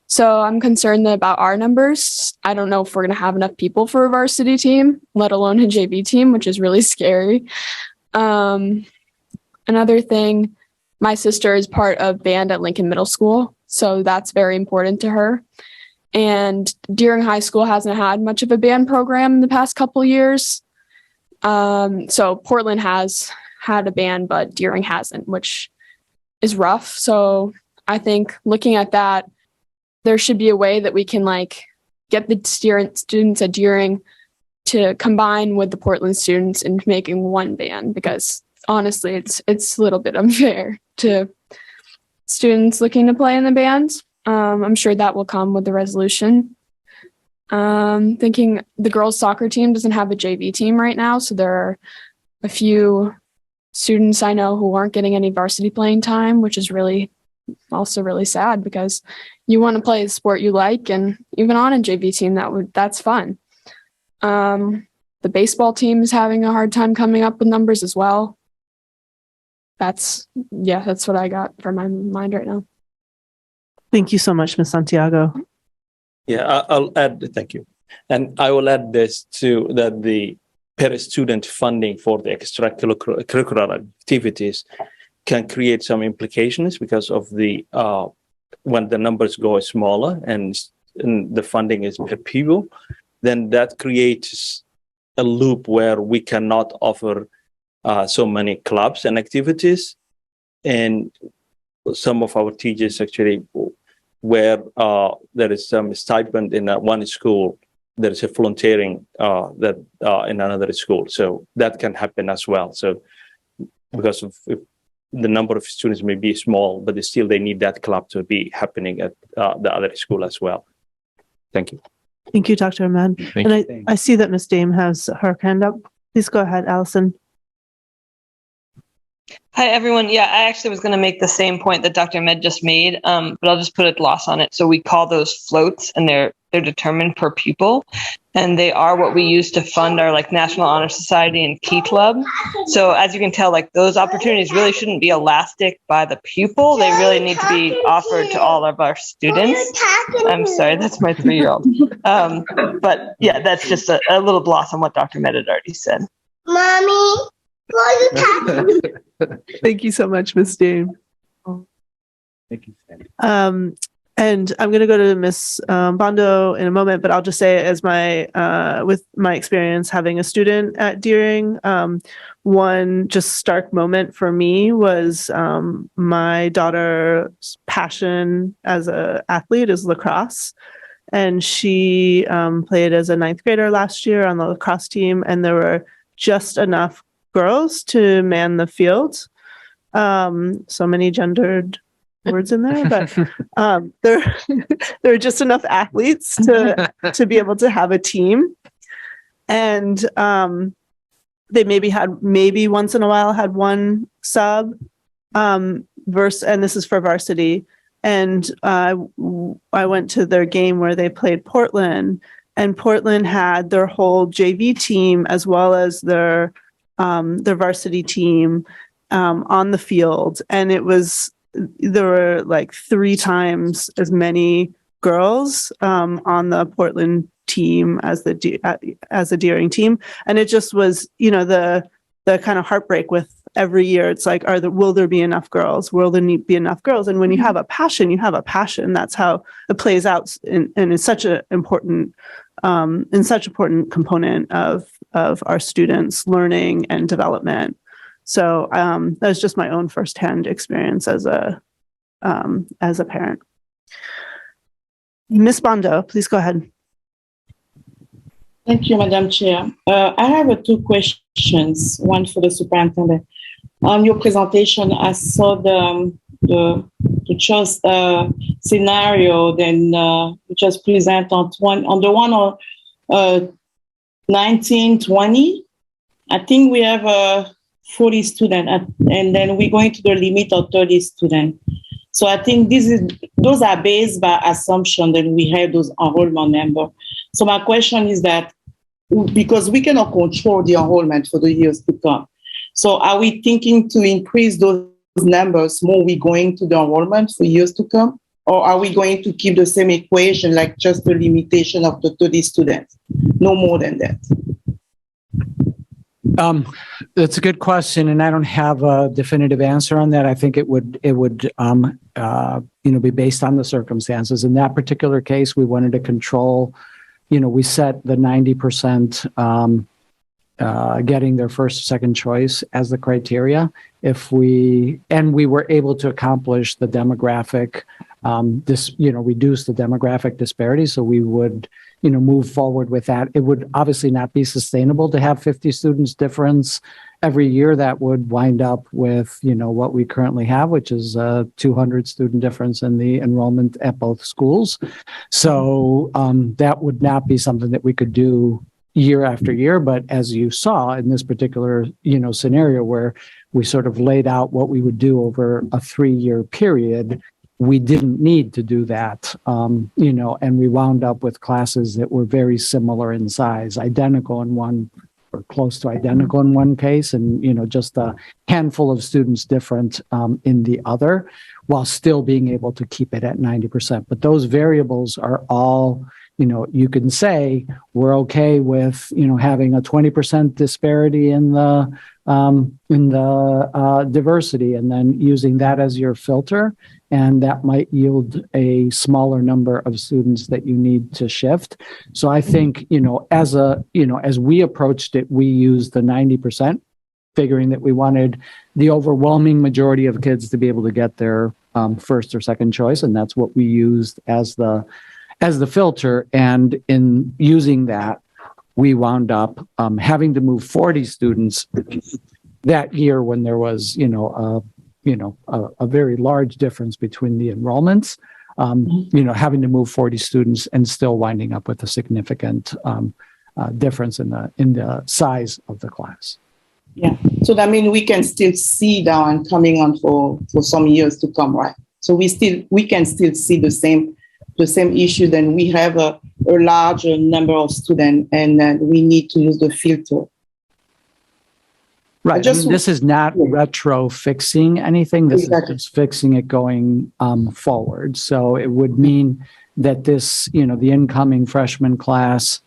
So I'm concerned about our numbers. I don't know if we're going to have enough people for a varsity team, let alone a JV team, which is really scary. Another thing, my sister is part of band at Lincoln Middle School, so that's very important to her. And Deering High School hasn't had much of a band program in the past couple years. So Portland has had a band, but Deering hasn't, which is rough. So I think looking at that, there should be a way that we can get the students at Deering to combine with the Portland students in making one band, because honestly, it's a little bit unfair to students looking to play in the bands. I'm sure that will come with the resolution. Thinking the girls soccer team doesn't have a JV team right now, so there are a few students I know who aren't getting any varsity playing time, which is also really sad, because you want to play the sport you like, and even on a JV team, that's fun. The baseball team is having a hard time coming up with numbers as well. That's what I got from my mind right now. Thank you so much, Ms. Santiago. Yeah, I'll add, thank you. And I will add this too, that the per student funding for the extracurricular activities can create some implications because of the, when the numbers go smaller and the funding is per pupil, then that creates a loop where we cannot offer so many clubs and activities. And some of our teachers actually, where there is some stipend in one school, there is a volunteering that in another school. So that can happen as well. So because of the number of students may be small, but still they need that club to be happening at the other school as well. Thank you. Thank you, Dr. Ahmed. Thank And I see that Ms. Dame has her hand up. Please go ahead, Allison. Hi, everyone. Yeah, I actually was going to make the same point that Dr. Ahmed just made, but I'll just put a gloss on it. So we call those floats, and they're determined per pupil, and they are what we use to fund our National Honor Society and Key Club. So as you can tell, those opportunities really shouldn't be elastic by the pupil. They really need to be offered to all of our students. I'm sorry, that's my 3-year-old. But yeah, that's just a little gloss on what Dr. Ahmed had already said. Mommy, thank you so much, Ms. Dame. Thank you. And I'm going to go to Ms. Bondo in a moment, but I'll just say, as with my experience having a student at Deering, one just stark moment for me was my daughter's passion as an athlete is lacrosse. And she played as a 9th grader last year on the lacrosse team, and there were just enough girls to man the field. So many gendered words in there, but there are just enough athletes to be able to have a team. And they maybe once in a while had one sub and this is for varsity. And I went to their game where they played Portland, and Portland had their whole JV team as well as their varsity team on the field. And there were 3 times as many girls on the Portland team as the Deering team. And it just was, the kind of heartbreak with every year. It's will there be enough girls? Will there be enough girls? And when you have a passion, you have a passion. That's how it plays out, and it's such an important component of our students' learning and development. So that was just my own firsthand experience as a parent. Ms. Bondo, please go ahead. Thank you, Madam Chair. I have 2 questions, one for the superintendent. On your presentation, I saw the choice scenario, then you just present on the one on 1920. I think we have 40 students, and then we're going to the limit of 30 students. So I think those are based by assumption that we have those enrollment numbers. So my question is that, because we cannot control the enrollment for the years to come, so are we thinking to increase those numbers more? We going to the enrollment for years to come, or are we going to keep the same equation, like just the limitation of the 30 students, no more than that? That's a good question, and I don't have a definitive answer on that. I think it would be based on the circumstances. In that particular case, we wanted to control. We set the 90% getting their first or second choice as the criteria. We were able to accomplish the demographic, reduce the demographic disparity. So we would, move forward with that. It would obviously not be sustainable to have 50 students difference every year. That would wind up with, what we currently have, which is a 200 student difference in the enrollment at both schools. So that would not be something that we could do year after year. But as you saw in this particular, scenario where we sort of laid out what we would do over a 3-year period, we didn't need to do that, and we wound up with classes that were very similar in size, identical in one or close to identical in one case, and, just a handful of students different in the other, while still being able to keep it at 90%. But those variables are all, you can say we're okay with, having a 20% disparity in the in the diversity, and then using that as your filter, and that might yield a smaller number of students that you need to shift. So I think, as we approached it, we used the 90%, figuring that we wanted the overwhelming majority of kids to be able to get their first or second choice, and that's what we used as the filter. And in using that, we wound up having to move 40 students that year when there was, a very large difference between the enrollments, having to move 40 students and still winding up with a significant difference in the size of the class. Yeah. So that means we can still see that coming on for some years to come, right? So we can still see the same issue. Then we have a larger number of students, and then we need to use the filter. Right. This is not retro fixing anything. This is just fixing it going forward. So it would mean that this, the incoming freshman class,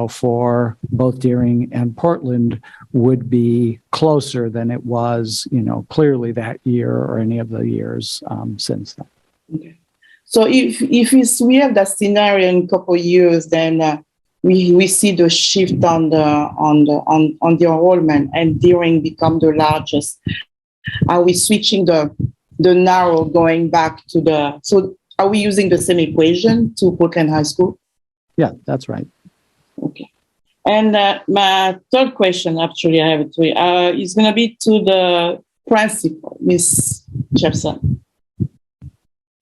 for both Deering and Portland would be closer than it was, clearly that year or any of the years since then. Okay. So if we have that scenario in a couple of years, then we see the shift on the enrollment, and Deering become the largest. Are we switching the narrow going back to the? So are we using the same equation to Portland High School? Yeah, that's right. Okay. And my third question, actually, I have it to you, is going to be to the principal, Miss Jepson.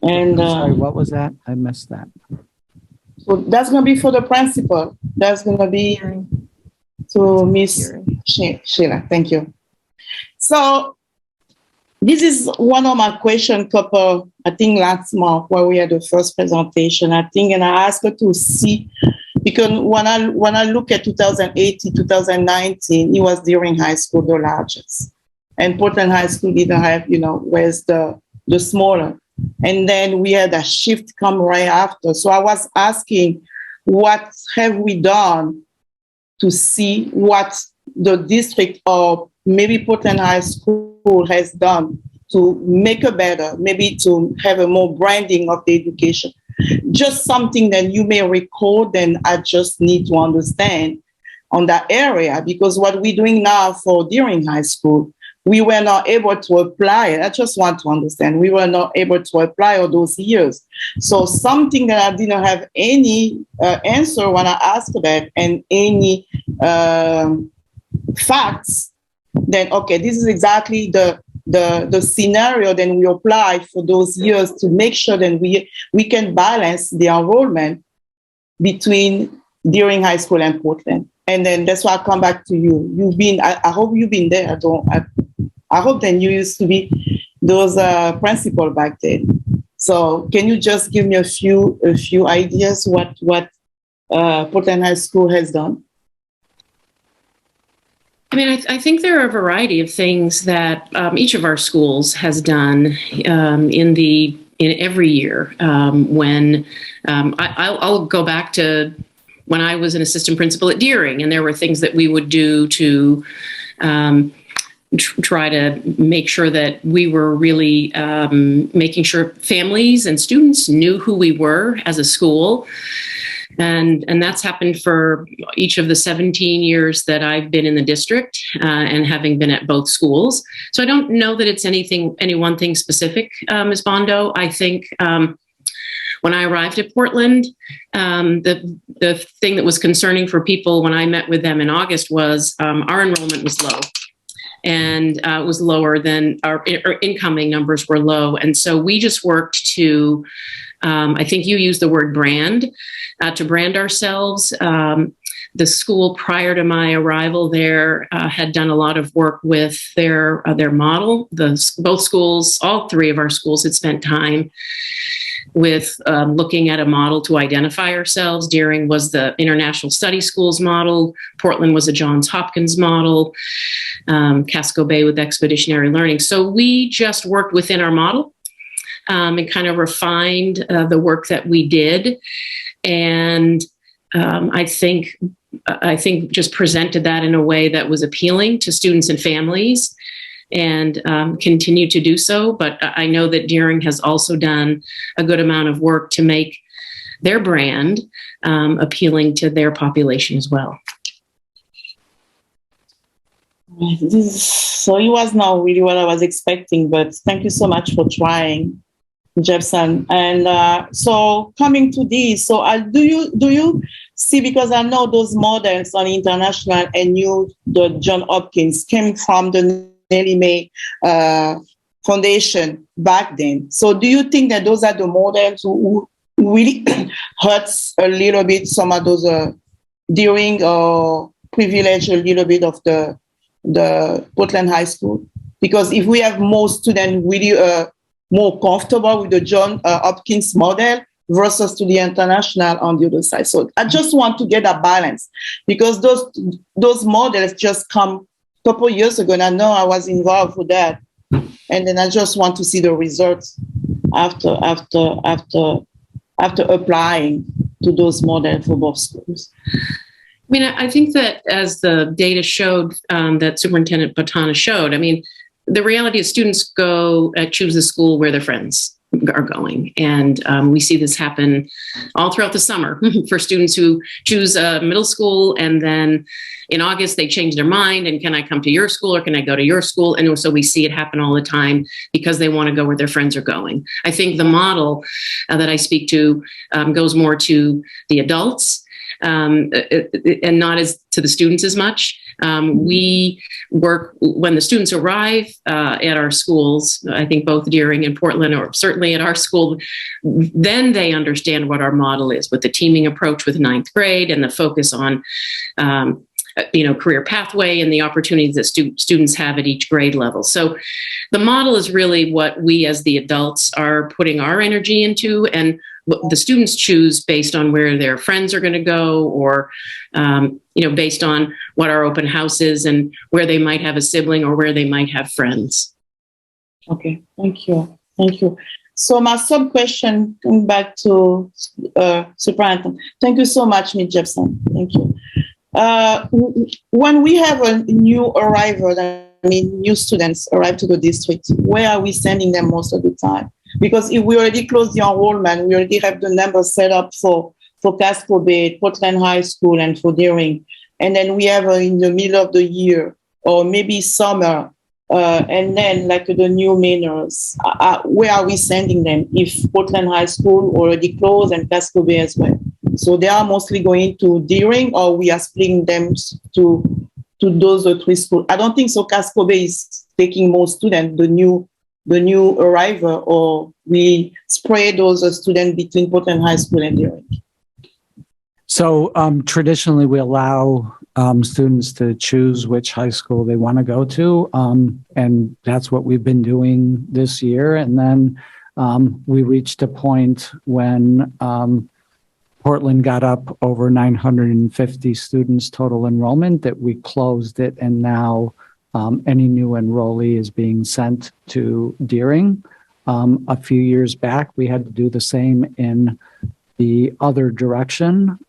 And sorry, what was that? I missed that. So that's going to be for the principal. That's going to be to Miss Sheila. Thank you. So this is one of my questions, I think last month where we had the first presentation, I think, and I asked her to see, because when I look at 2018, 2019, it was Deering High School the largest, and Portland High School didn't have, where's the smaller. And then we had a shift come right after. So I was asking, what have we done to see what the district or maybe Portland High School has done to make it better, maybe to have a more branding of the education? Just something that you may recall, then I just need to understand on that area, because what we're doing now for Deering High School, we were not able to apply it. I just want to understand. We were not able to apply all those years. So something that I didn't have any answer when I asked that, and any facts, then, okay, this is exactly the scenario. Then we apply for those years to make sure that we can balance the enrollment between Deering High School and Portland. And then that's why I come back to you. I hope you've been there. I hope that you used to be those principal back then. So can you just give me a few ideas what Portland High School has done? I mean, I think there are a variety of things that each of our schools has done in every year. When I'll go back to when I was an assistant principal at Deering, and there were things that we would do to try to make sure that we were really making sure families and students knew who we were as a school. And that's happened for each of the 17 years that I've been in the district and having been at both schools. So I don't know that it's any one thing specific, Ms. Bondo. I think when I arrived at Portland, the thing that was concerning for people when I met with them in August was our enrollment was low. And it was lower than our incoming numbers were low. And so we just worked to, I think you used the word brand, to brand ourselves. The school prior to my arrival there had done a lot of work with their model. Both schools, all three of our schools had spent time with looking at a model to identify ourselves. Deering was the International Study Schools model. Portland was a Johns Hopkins model. Casco Bay with Expeditionary Learning. So we just worked within our model and kind of refined the work that we did. And I think I think just presented that in a way that was appealing to students and families, and continue to do so. But I know that Deering has also done a good amount of work to make their brand appealing to their population as well. So it was not really what I was expecting, but thank you so much for trying, Jefferson. And so coming to this, so do you see, because I know those models on international and the John Hopkins came from the Nellie Mae Foundation back then. So do you think that those are the models who really hurts a little bit some of those Deering or privilege a little bit of the Portland High School? Because if we have more students really more comfortable with the John Hopkins model versus to the international on the other side. So I just want to get a balance, because those models just come a couple of years ago, and I know I was involved with that. And then I just want to see the results after applying to those models for both schools. I mean, I think that as the data showed, that Superintendent Botana showed, I mean, the reality is students go choose a school where their friends are going. And we see this happen all throughout the summer for students who choose a middle school, and then in August they change their mind, and can I come to your school or can I go to your school? And so we see it happen all the time because they want to go where their friends are going. I think the model that I speak to goes more to the adults, and not as to the students as much. We work when the students arrive at our schools, I think both Deering and Portland, or certainly at our school, then they understand what our model is with the teaming approach with ninth grade and the focus on career pathway and the opportunities that students have at each grade level. So the model is really what we as the adults are putting our energy into, and what the students choose based on where their friends are going to go, or based on what our open house is and where they might have a sibling or where they might have friends. Okay, thank you. So my sub question, coming back to Superintendent. Thank you so much, Ms. Jefferson. Thank you. When we have a new arrival, new students arrive to the district, where are we sending them most of the time? Because if we already closed the enrollment, we already have the numbers set up for Casco Bay, Portland High School, and for Deering. And then we have in the middle of the year, or maybe summer, and then like the new Mainers, where are we sending them if Portland High School already closed and Casco Bay as well? So they are mostly going to Deering, or we are splitting them to those three schools. I don't think so. Casco Bay is taking more students, the new arrival, or we spread those students between Portland High School and Deering. So traditionally, we allow students to choose which high school they want to go to, and that's what we've been doing this year. And then we reached a point when Portland got up over 950 students total enrollment that we closed it, and now any new enrollee is being sent to Deering. A few years back, we had to do the same in the other direction.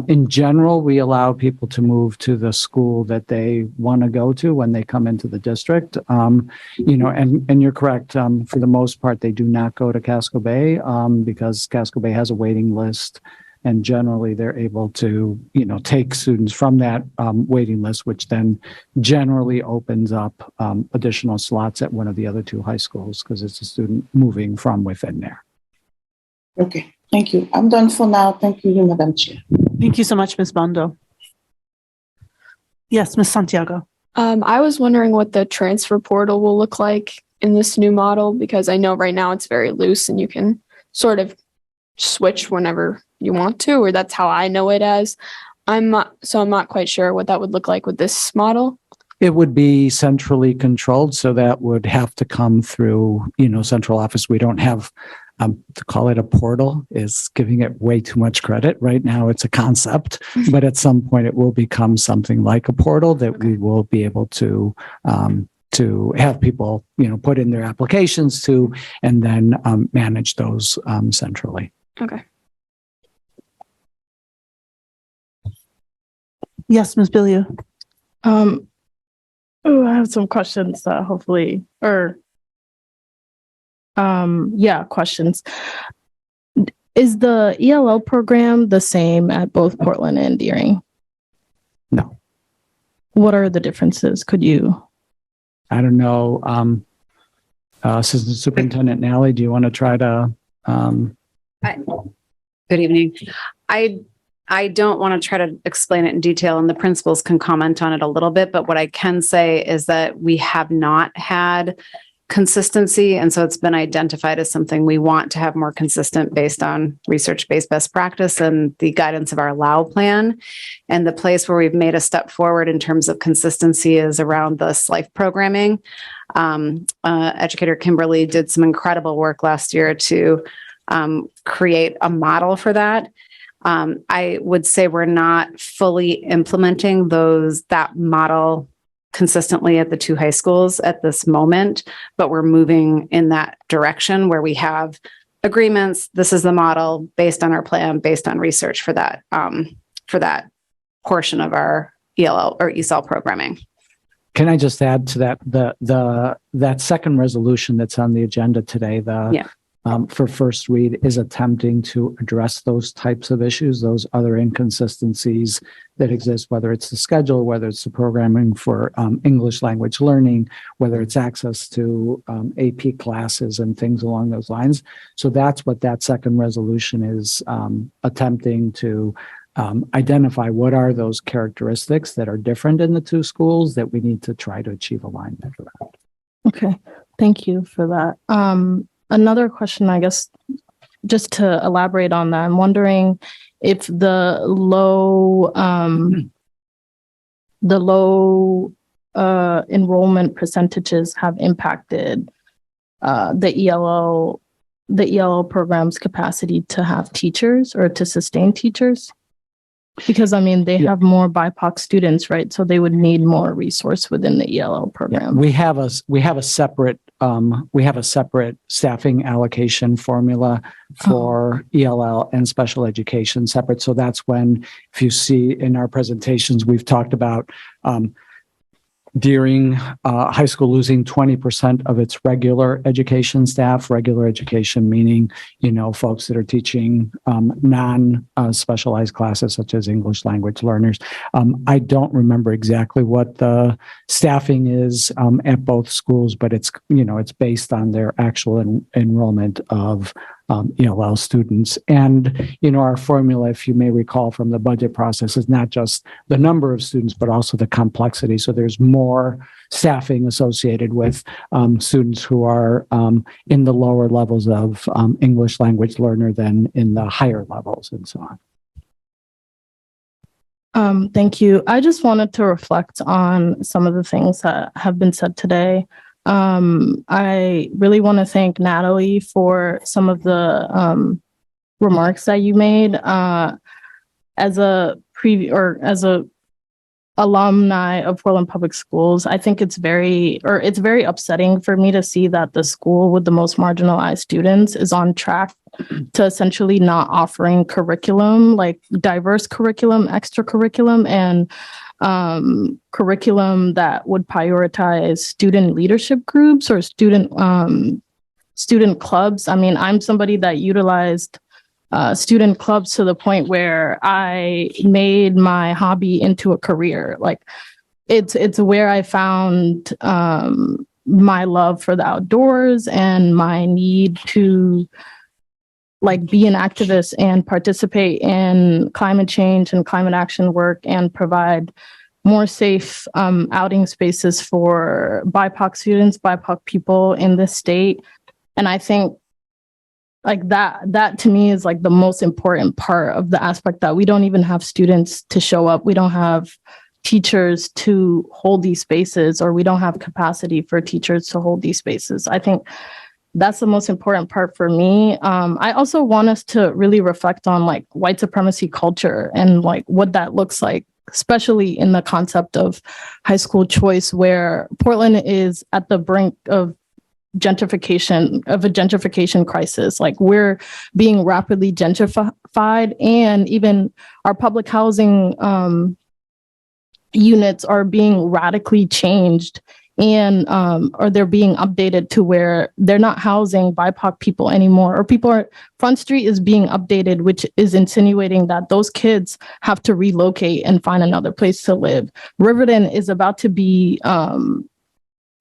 In general, we allow people to move to the school that they want to go to when they come into the district. And you're correct. For the most part, they do not go to Casco Bay because Casco Bay has a waiting list. And generally, they're able to, take students from that waiting list, which then generally opens up additional slots at one of the other two high schools because it's a student moving from within there. Okay, thank you. I'm done for now. Thank you, Madam Chair. Thank you so much, Ms. Bondo. Yes, Ms. Santiago. I was wondering what the transfer portal will look like in this new model, because I know right now it's very loose and you can sort of switch whenever you want to, or that's how I know it as. I'm not quite sure what that would look like with this model. It would be centrally controlled, so that would have to come through, central office. We don't have to call it a portal is giving it way too much credit. Right now, it's a concept, but at some point, it will become something like a portal that we will be able to have people, put in their applications to, and then manage those centrally. Okay. Yes, Ms. Billiou. I have some questions hopefully, questions. Is the ELL program the same at both Portland and Deering? No. What are the differences? Could you? I don't know. Assistant Superintendent Nally, do you want to try to? Good evening. I don't want to try to explain it in detail, and the principals can comment on it a little bit, but what I can say is that we have not had consistency, and so it's been identified as something we want to have more consistent based on research-based best practice and the guidance of our Allow plan. And the place where we've made a step forward in terms of consistency is around the SLIFE programming. Educator Kimberly did some incredible work last year to create a model for that. I would say we're not fully implementing that model consistently at the two high schools at this moment, but we're moving in that direction where we have agreements. This is the model based on our plan, based on research for that portion of our ELL or ESOL programming. Can I just add to that? That second resolution that's on the agenda today, for first read, is attempting to address those types of issues, those other inconsistencies that exist, whether it's the schedule, whether it's the programming for English language learning, whether it's access to AP classes and things along those lines. So that's what that second resolution is attempting to identify. What are those characteristics that are different in the two schools that we need to try to achieve alignment around? Okay, thank you for that. Another question, I guess, just to elaborate on that, I'm wondering if the low enrollment percentages have impacted the ELL program's capacity to have teachers or to sustain teachers. Because I mean, they have more BIPOC students, right? So they would need more resource within the ELL program. We have a separate staffing allocation formula for ELL and special education separate. So that's when, if you see in our presentations, we've talked about Deering High School losing 20% of its regular education staff. Regular education meaning, folks that are teaching non-specialized classes such as English language learners. I don't remember exactly what the staffing is at both schools, but it's based on their actual enrollment of ELL students. And, our formula, if you may recall from the budget process, is not just the number of students, but also the complexity. So there's more staffing associated with students who are in the lower levels of English language learner than in the higher levels and so on. Thank you. I just wanted to reflect on some of the things that have been said today. I really want to thank Natalie for some of the remarks that you made. As a alumni of Portland Public Schools, I think it's very upsetting for me to see that the school with the most marginalized students is on track to essentially not offering curriculum, like diverse curriculum, extracurriculum, and curriculum that would prioritize student leadership groups or student clubs. I mean, I'm somebody that utilized student clubs to the point where I made my hobby into a career. Like it's where I found my love for the outdoors and my need to be an activist and participate in climate change and climate action work and provide more safe outing spaces for BIPOC students, BIPOC people in this state. And I think that to me is the most important part of the aspect that we don't even have students to show up. We don't have teachers to hold these spaces, or we don't have capacity for teachers to hold these spaces. I think that's the most important part for me. I also want us to really reflect on white supremacy culture and what that looks like, especially in the concept of high school choice, where Portland is at the brink of a gentrification crisis. We're being rapidly gentrified, and even our public housing units are being radically changed and or they're being updated to where they're not housing BIPOC people anymore, or Front Street is being updated, which is insinuating that those kids have to relocate and find another place to live. Riverton is about to be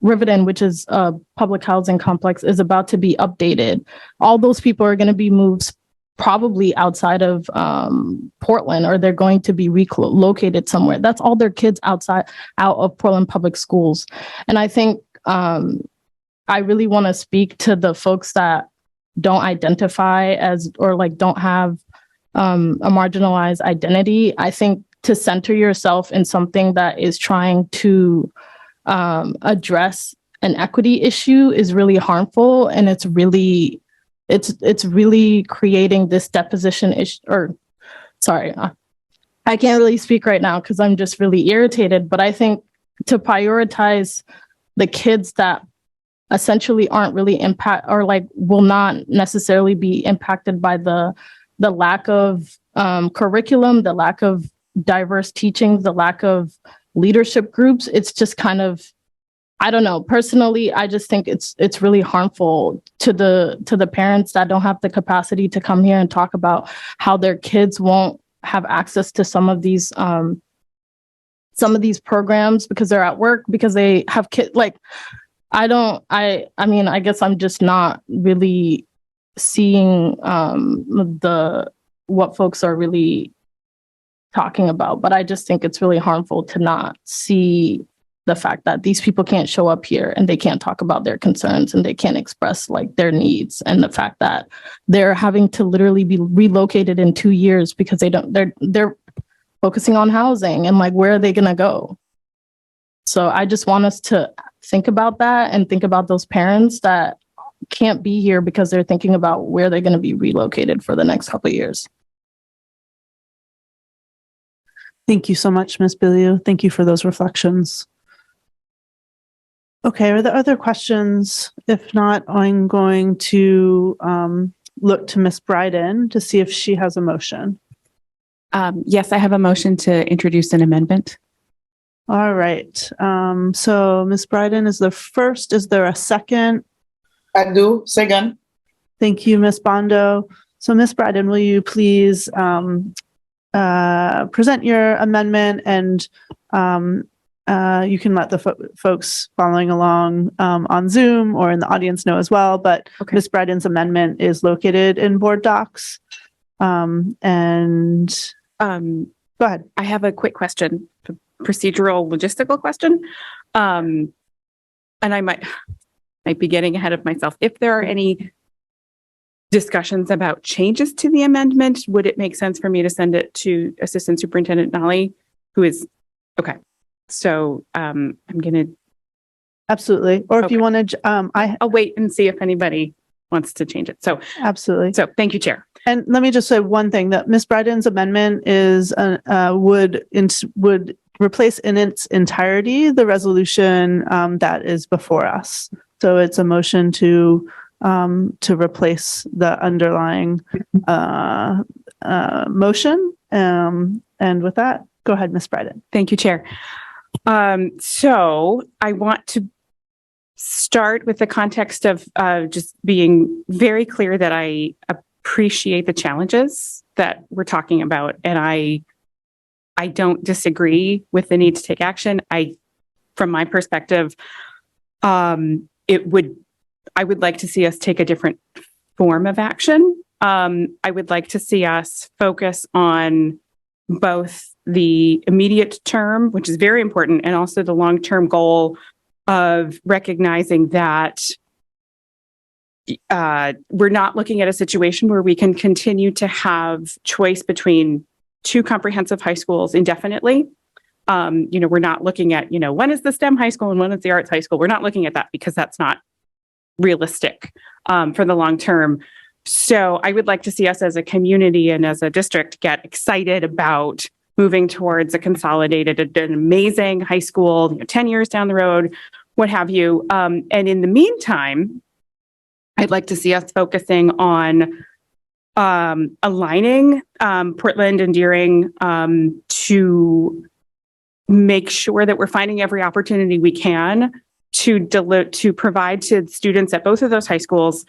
Riverton, which is a public housing complex, is about to be updated. All those people are going to be moved probably outside of Portland, or they're going to be relocated somewhere. That's all their kids out of Portland public schools. And I think I really want to speak to the folks that don't identify as, or like don't have a marginalized identity. I think to center yourself in something that is trying to address an equity issue is really harmful, and it's really creating this deposition issue. Or sorry, I can't really speak right now because I'm just really irritated. But I think to prioritize the kids that essentially aren't really or like will not necessarily be impacted by the lack of curriculum, the lack of diverse teachings, the lack of leadership groups, it's just kind of, I don't know. Personally, I just think it's really harmful to the parents that don't have the capacity to come here and talk about how their kids won't have access to some of these programs because they're at work, because they have kids. Like, I mean, I guess I'm just not really seeing what folks are really talking about, but I just think it's really harmful to not see the fact that these people can't show up here and they can't talk about their concerns and they can't express like their needs, and the fact that they're having to literally be relocated in 2 years because they're focusing on housing and like, where are they going to go? So I just want us to think about that and think about those parents that can't be here because they're thinking about where they're going to be relocated for the next couple of years. Thank you so much, Ms. Biliou. Thank you for those reflections. Okay, are there other questions? If not, I'm going to look to Ms. Bryden to see if she has a motion. Yes, I have a motion to introduce an amendment. All right. So Ms. Bryden is the first. Is there a second? I do. Second. Thank you, Ms. Bondo. So Ms. Bryden, will you please present your amendment, and you can let the folks following along on Zoom or in the audience know as well, but okay. Ms. Bryden's amendment is located in board docs. Go ahead. I have a quick question, procedural logistical question. And I might be getting ahead of myself. If there are any discussions about changes to the amendment, would it make sense for me to send it to Assistant Superintendent Nally, who is, okay. So I'm going to. Absolutely. Or if you want to, I'll wait and see if anybody wants to change it. So absolutely. So thank you, Chair. And let me just say one thing, that Ms. Bryden's amendment is would replace in its entirety the resolution that is before us. So it's a motion to replace the underlying motion. And with that, go ahead, Ms. Bryden. Thank you, Chair. So I want to start with the context of just being very clear that I appreciate the challenges that we're talking about, and I don't disagree with the need to take action. From my perspective, I would like to see us take a different form of action. I would like to see us focus on both the immediate term, which is very important, and also the long-term goal of recognizing that we're not looking at a situation where we can continue to have choice between two comprehensive high schools indefinitely. We're not looking at, when is the STEM high school and when is the arts high school? We're not looking at that because that's not realistic for the long term. So I would like to see us as a community and as a district get excited about moving towards a consolidated, an amazing high school, 10 years down the road, what have you. And in the meantime, I'd like to see us focusing on aligning Portland and Deering to make sure that we're finding every opportunity we can to provide to students at both of those high schools.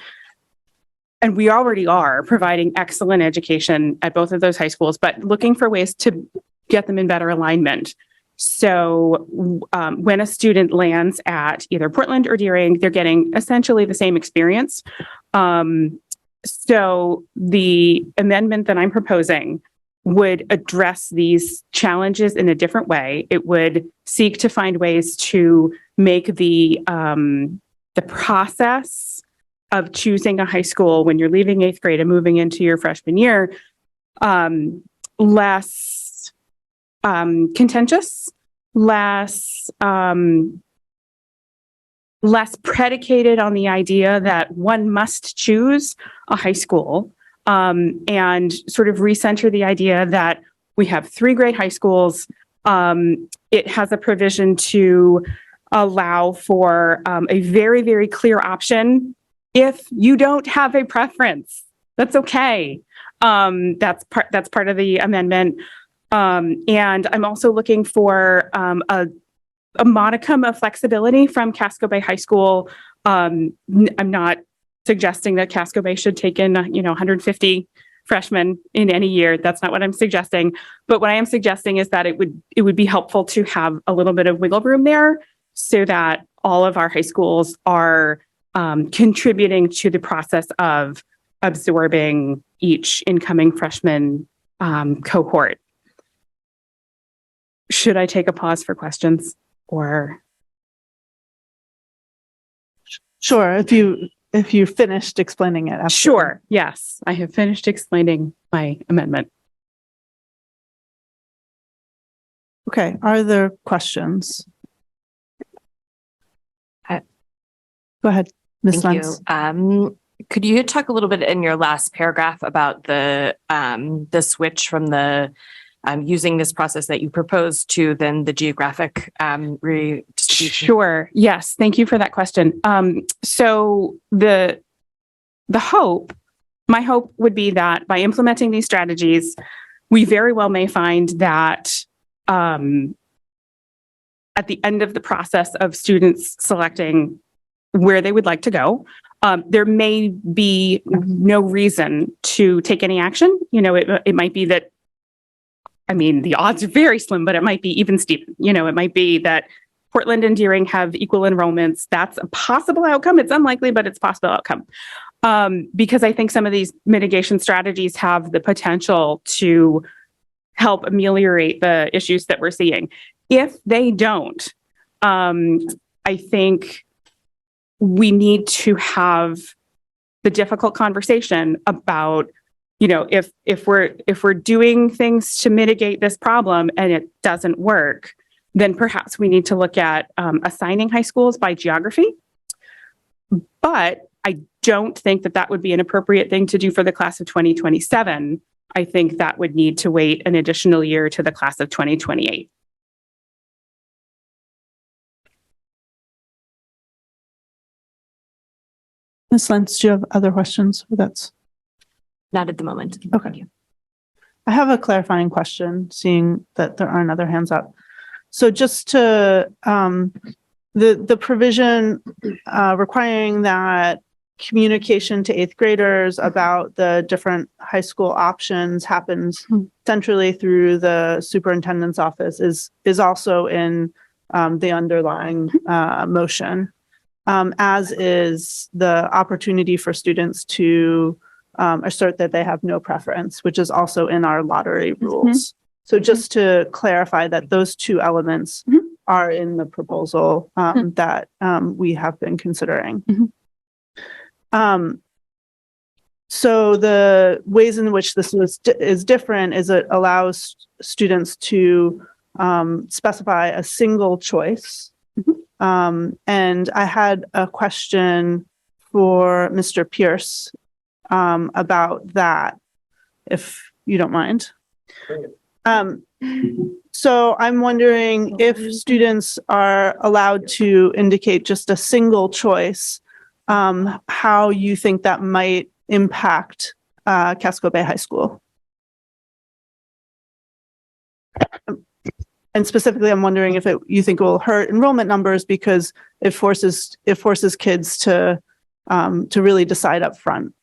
And we already are providing excellent education at both of those high schools, but looking for ways to get them in better alignment. So when a student lands at either Portland or Deering, they're getting essentially the same experience. So the amendment that I'm proposing would address these challenges in a different way. It would seek to find ways to make the process of choosing a high school when you're leaving 8th grade and moving into your freshman year less contentious, less predicated on the idea that one must choose a high school, and sort of recenter the idea that we have 3 great high schools. It has a provision to allow for a very, very clear option. If you don't have a preference, that's okay. That's part of the amendment. And I'm also looking for a modicum of flexibility from Casco Bay High School. I'm not suggesting that Casco Bay should take in 150 freshmen in any year. That's not what I'm suggesting. But what I am suggesting is that it would be helpful to have a little bit of wiggle room there, so that all of our high schools are contributing to the process of absorbing each incoming freshman cohort. Should I take a pause for questions, or? Sure, if you finished explaining it. Absolutely. Sure, yes, I have finished explaining my amendment. Okay, are there questions? Go ahead, Ms. Lentz. Thank you. Could you talk a little bit in your last paragraph about the switch from the using this process that you proposed to then the geographic redistribution? Sure. Yes. Thank you for that question. So my hope would be that by implementing these strategies, we very well may find that at the end of the process of students selecting where they would like to go, there may be no reason to take any action. It might be that, the odds are very slim, but it might be even Steven. It might be that Portland and Deering have equal enrollments. That's a possible outcome. It's unlikely, but it's a possible outcome. Because I think some of these mitigation strategies have the potential to help ameliorate the issues that we're seeing. If they don't, I think we need to have the difficult conversation about, if we're doing things to mitigate this problem and it doesn't work, then perhaps we need to look at assigning high schools by geography. But I don't think that would be an appropriate thing to do for the class of 2027. I think that would need to wait an additional year to the class of 2028. Ms. Lentz, do you have other questions? That's not at the moment. Okay. I have a clarifying question, seeing that there aren't other hands up. So just to the provision requiring that communication to 8th graders about the different high school options happens centrally through the superintendent's office is also in the underlying motion, as is the opportunity for students to assert that they have no preference, which is also in our lottery rules. So just to clarify that those two elements are in the proposal that we have been considering. So the ways in which this is different is it allows students to specify a single choice. And I had a question for Mr. Pierce about that, if you don't mind. So I'm wondering if students are allowed to indicate just a single choice, how you think that might impact Casco Bay High School. and specifically, I'm wondering if you think it will hurt enrollment numbers because it forces kids to really decide up front.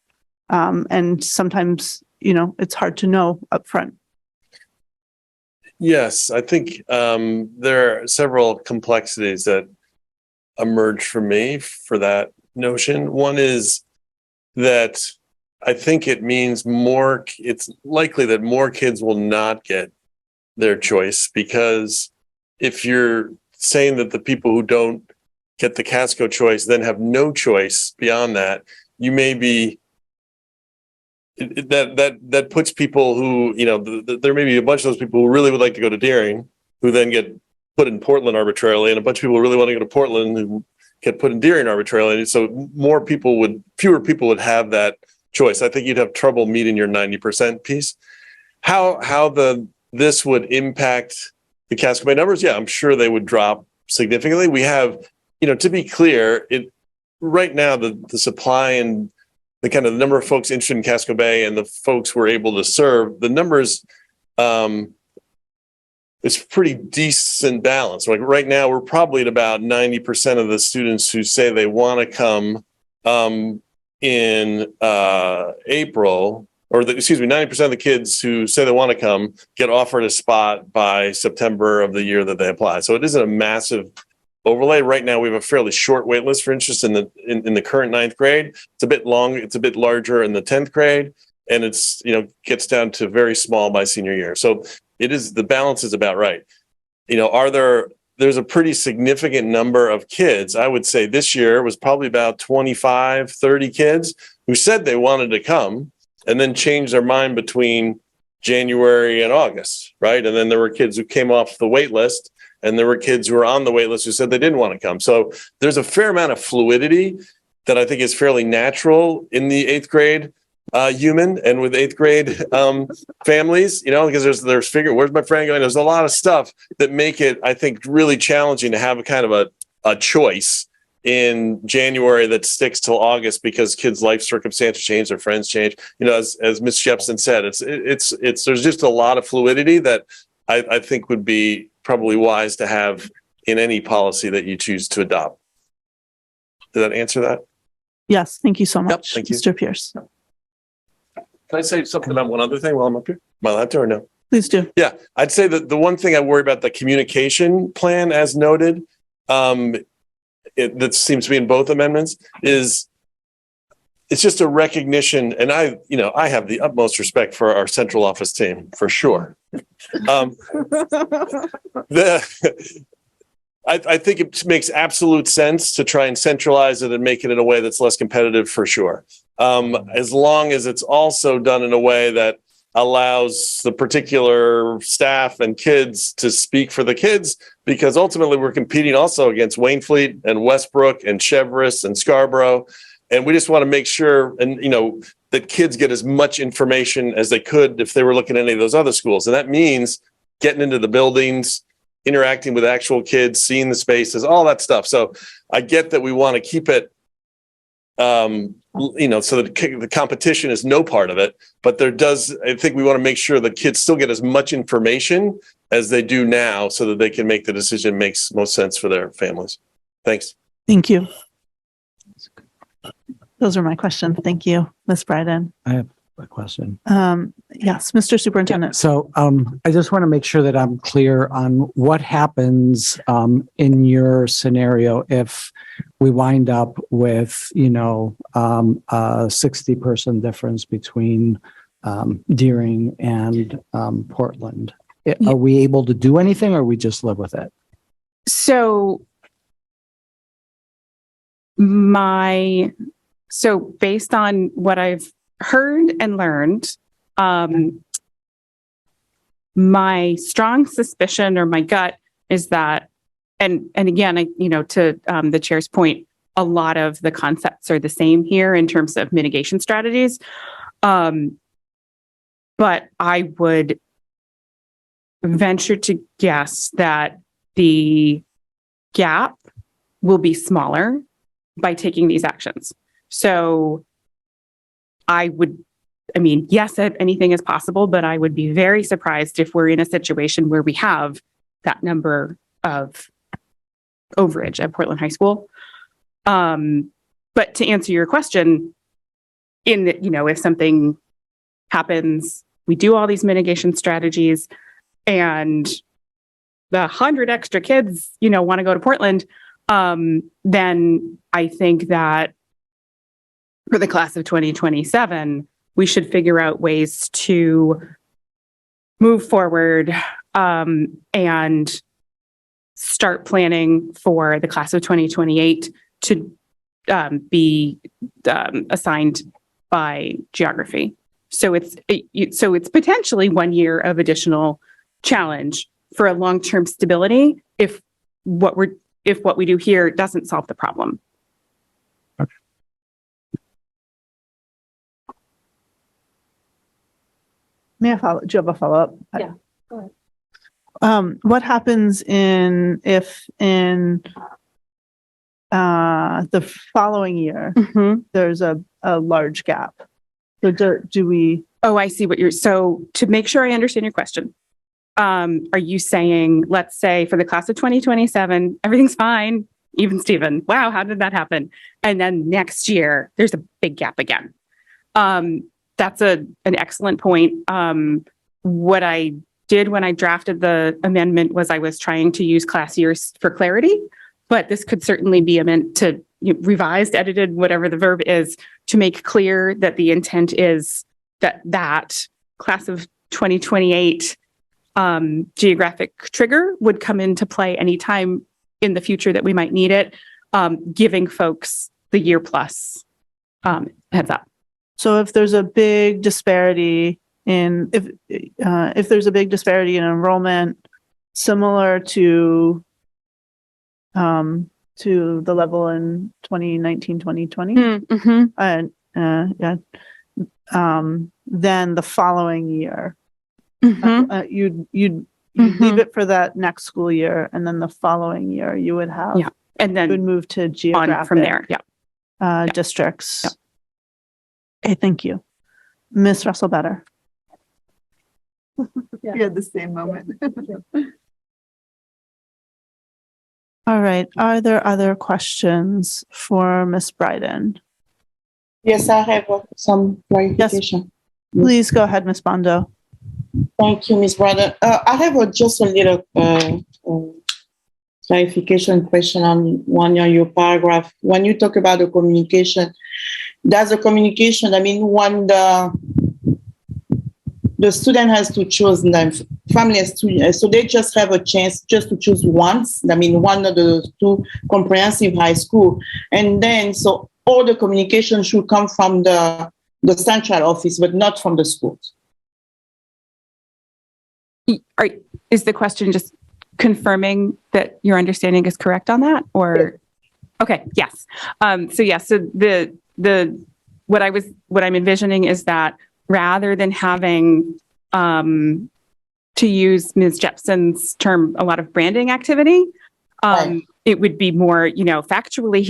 And sometimes, it's hard to know up front. Yes, I think there are several complexities that emerge for me for that notion. One is that I think it means it's likely that more kids will not get their choice, because if you're saying that the people who don't get the Casco choice then have no choice beyond that, you may be that puts people who, there may be a bunch of those people who really would like to go to Deering who then get put in Portland arbitrarily, and a bunch of people who really want to go to Portland who get put in Deering arbitrarily. And so fewer people would have that choice. I think you'd have trouble meeting your 90% piece. How this would impact the Casco Bay numbers? Yeah, I'm sure they would drop significantly. We have, to be clear, right now the supply and the kind of the number of folks interested in Casco Bay and the folks we're able to serve, the numbers, it's pretty decent balance. Like right now, we're probably at about 90% of the students who say they want to come in April, 90% of the kids who say they want to come get offered a spot by September of the year that they apply. So it isn't a massive overlay. Right now, we have a fairly short wait list for interest in the current 9th grade. It's a bit long. It's a bit larger in the 10th grade, and it's gets down to very small by senior year. So the balance is about right. There's a pretty significant number of kids. I would say this year was probably about 25, 30 kids who said they wanted to come and then changed their mind between January and August, right? And then there were kids who came off the wait list, and there were kids who were on the wait list who said they didn't want to come. So there's a fair amount of fluidity that I think is fairly natural in the 8th grade human and with 8th grade families, because there's figure, where's my friend going? There's a lot of stuff that make it, I think, really challenging to have a kind of a choice in January that sticks till August because kids' life circumstances change, their friends change. As Ms. Shepson said, it's there's just a lot of fluidity that I think would be probably wise to have in any policy that you choose to adopt. Did that answer that? Yes, thank you so much, thank you. Mr. Pierce. Can I say something about one other thing while I'm up here? Am I allowed to or no? Please do. Yeah, I'd say that the one thing I worry about the communication plan, as noted, that seems to be in both amendments, is it's just a recognition, and I have the utmost respect for our central office team, for sure. I think it makes absolute sense to try and centralize it and make it in a way that's less competitive, for sure. As long as it's also done in a way that allows the particular staff and kids to speak for the kids, because ultimately we're competing also against Waynfleet and Westbrook and Cheverus and Scarborough. And we just want to make sure, that kids get as much information as they could if they were looking at any of those other schools. And that means getting into the buildings, interacting with actual kids, seeing the spaces, all that stuff. So I get that we want to keep it, so that the competition is no part of it, but I think we want to make sure that kids still get as much information as they do now so that they can make the decision that makes most sense for their families. Thanks. Thank you. Those are my questions. Thank you, Ms. Bryden. I have a question. Yes, Mr. Superintendent. So I just want to make sure that I'm clear on what happens in your scenario if we wind up with, a 60-person difference between Deering and Portland. Are we able to do anything, or we just live with it? So based on what I've heard and learned, my strong suspicion or my gut is that, and again, to the chair's point, a lot of the concepts are the same here in terms of mitigation strategies. But I would venture to guess that the gap will be smaller by taking these actions. So yes, anything is possible, but I would be very surprised if we're in a situation where we have that number of overage at Portland High School. But to answer your question, if something happens, we do all these mitigation strategies, and the 100 extra kids, want to go to Portland, then I think that for the class of 2027, we should figure out ways to move forward and start planning for the class of 2028 to be assigned by geography. So it's potentially 1 year of additional challenge for a long-term stability if what we do here doesn't solve the problem. Okay. May I follow? Do you have a follow-up? Yeah, go ahead. What happens if in the following year there's a large gap? So do we? Oh, I see so to make sure I understand your question, are you saying, let's say for the class of 2027, everything's fine, even Steven, wow, how did that happen? And then next year, there's a big gap again. That's an excellent point. What I did when I drafted the amendment was I was trying to use class years for clarity, but this could certainly be amended to revised, edited, whatever the verb is, to make clear that the intent is that class of 2028 geographic trigger would come into play anytime in the future that we might need it, giving folks the year plus heads up. So if there's a big disparity if there's a big disparity in enrollment similar to the level in 2019, 2020, then the following year, you'd leave it for that next school year, and then the following year you would have, and then you would move to geographic on from there, districts. Okay, thank you, Ms. Russell-Better. You had the same moment. All right. Are there other questions for Ms. Bryden? Yes, I have some clarification. Yes. Please go ahead, Ms. Bondo. Thank you, Ms. Bryden. I have just a little clarification question on one of your paragraph. When you talk about the communication, does the communication, when the student has to choose, the family has to, so they just have a chance just to choose once, one of the two comprehensive high school. And then, so all the communication should come from the central office, but not from the schools. Is the question just confirming that your understanding is correct on that, or? Okay, yes. So what I'm envisioning is that rather than having, to use Ms. Jepson's term, a lot of branding activity, it would be more, factually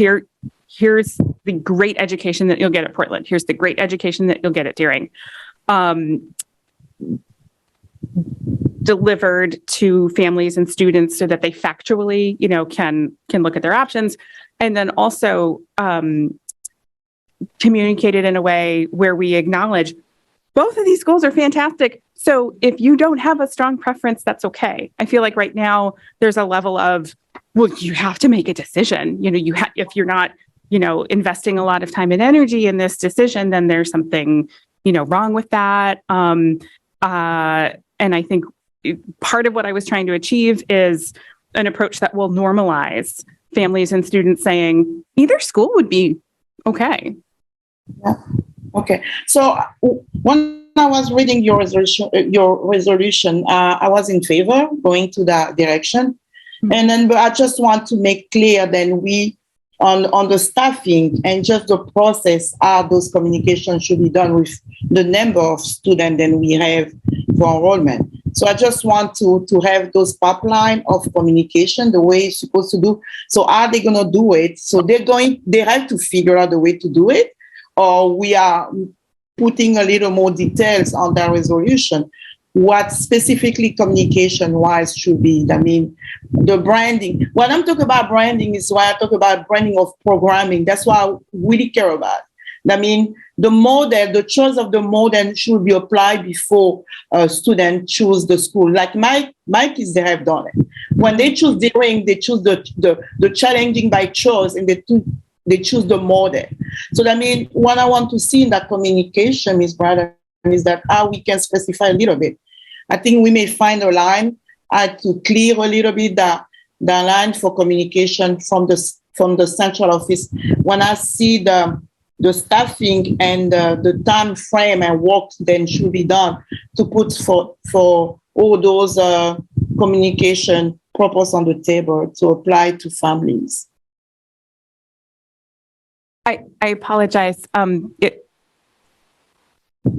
here's the great education that you'll get at Portland. Here's the great education that you'll get at Deering. Delivered to families and students so that they factually, can look at their options, and then also communicated in a way where we acknowledge both of these schools are fantastic. So if you don't have a strong preference, that's okay. I feel like right now there's a level of, well, you have to make a decision. If you're not, investing a lot of time and energy in this decision, then there's something, wrong with that. And I think part of what I was trying to achieve is an approach that will normalize families and students saying either school would be okay. Yeah. Okay. So when I was reading your resolution, I was in favor going to that direction. Mm-hmm. And then, but I just want to make clear then we on the staffing and just the process, how those communications should be done with the number of students that we have for enrollment. So I just want to have those pipeline of communication the way it's supposed to do. So are they going to do it? So they have to figure out the way to do it, or we are putting a little more details on that resolution. what specifically communication wise should be. I mean, the branding. When I'm talking about branding is why I talk about branding of programming. That's what I really care about. I mean, the model, the choice of the model should be applied before a student choose the school. Like my kids, they have done it. When they choose daring, they choose the challenging by choice, and they choose the model. So I mean, what I want to see in that communication, Ms. Brother, is that how we can specify a little bit. I think we may find a line to clear a little bit the line for communication from the central office. When I see the staffing and the time frame and work then should be done to put for all those communication purpose on the table to apply to families. I apologize.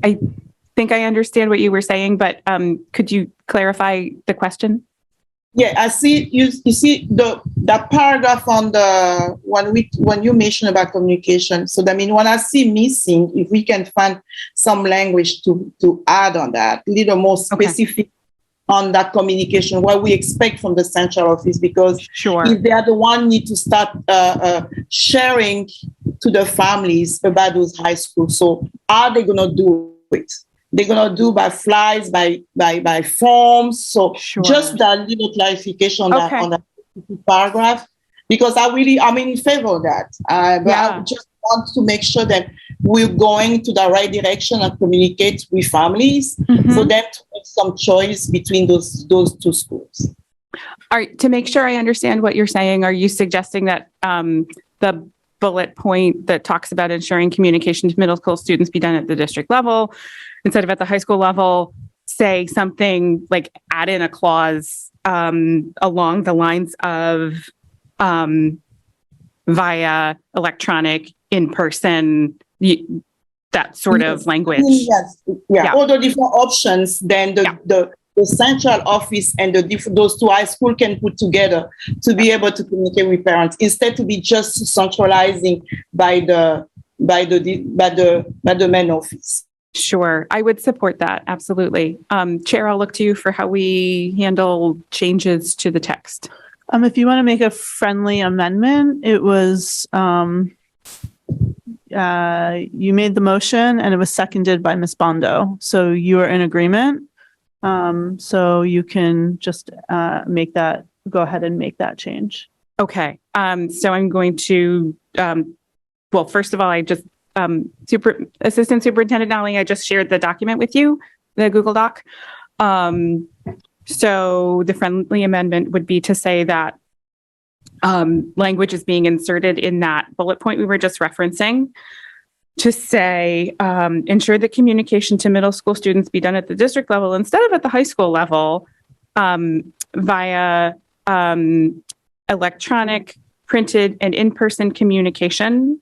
I think I understand what you were saying, but could you clarify the question? Yeah, I see. You see that paragraph on the when you mention about communication. So I mean, when I see missing, if we can find some language to add on that, a little more specific on that communication, what we expect from the central office, because if they are the one need to start sharing to the families about those high schools. So how are they going to do it? They're going to do by flyers, by forms. So just that little clarification on that paragraph, because I'm in favor of that. But I just want to make sure that we're going to the right direction and communicate with families for them to make some choice between those two schools. All right, to make sure I understand what you're saying, are you suggesting that the bullet point that talks about ensuring communication to middle school students be done at the district level instead of at the high school level, say something like add in a clause along the lines of via electronic, in-person, that sort of language? Yes. Yeah. All the different options, then the central office and those two high school can put together to be able to communicate with parents, instead to be just centralizing by the main office. Sure, I would support that. Absolutely. Chair, I'll look to you for how we handle changes to the text. If you want to make a friendly amendment, it was, you made the motion and it was seconded by Ms. Bondo. So you are in agreement. So you can just go ahead and make that change. Okay. So I'm going to, well, first of all, I just, Assistant Superintendent Nolly, I just shared the document with you, the Google Doc. So the friendly amendment would be to say that language is being inserted in that bullet point we were just referencing to say, ensure that communication to middle school students be done at the district level instead of at the high school level via electronic, printed, and in-person communication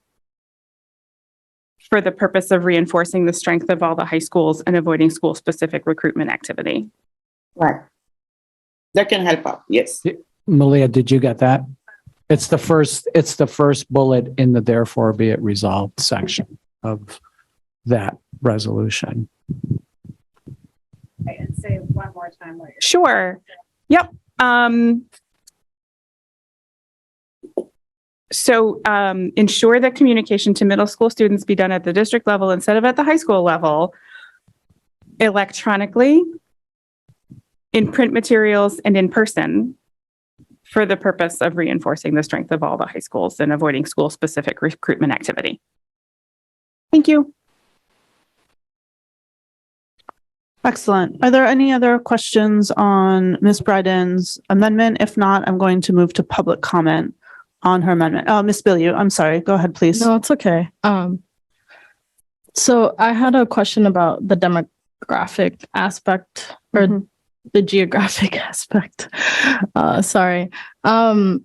for the purpose of reinforcing the strength of all the high schools and avoiding school-specific recruitment activity. Right. That can help out. Yes. Malia, did you get that? It's the first bullet in the therefore be it resolved section of that resolution. I can say one more time. Sure. Yep. So ensure that communication to middle school students be done at the district level instead of at the high school level, electronically, in print materials, and in person, for the purpose of reinforcing the strength of all the high schools and avoiding school-specific recruitment activity. Thank you. Excellent. Are there any other questions on Ms. Bryden's amendment? If not, I'm going to move to public comment on her amendment. Oh, Ms. Bilyeu, I'm sorry. Go ahead, please. No, it's okay. So I had a question about the demographic aspect or the geographic aspect. Sorry. I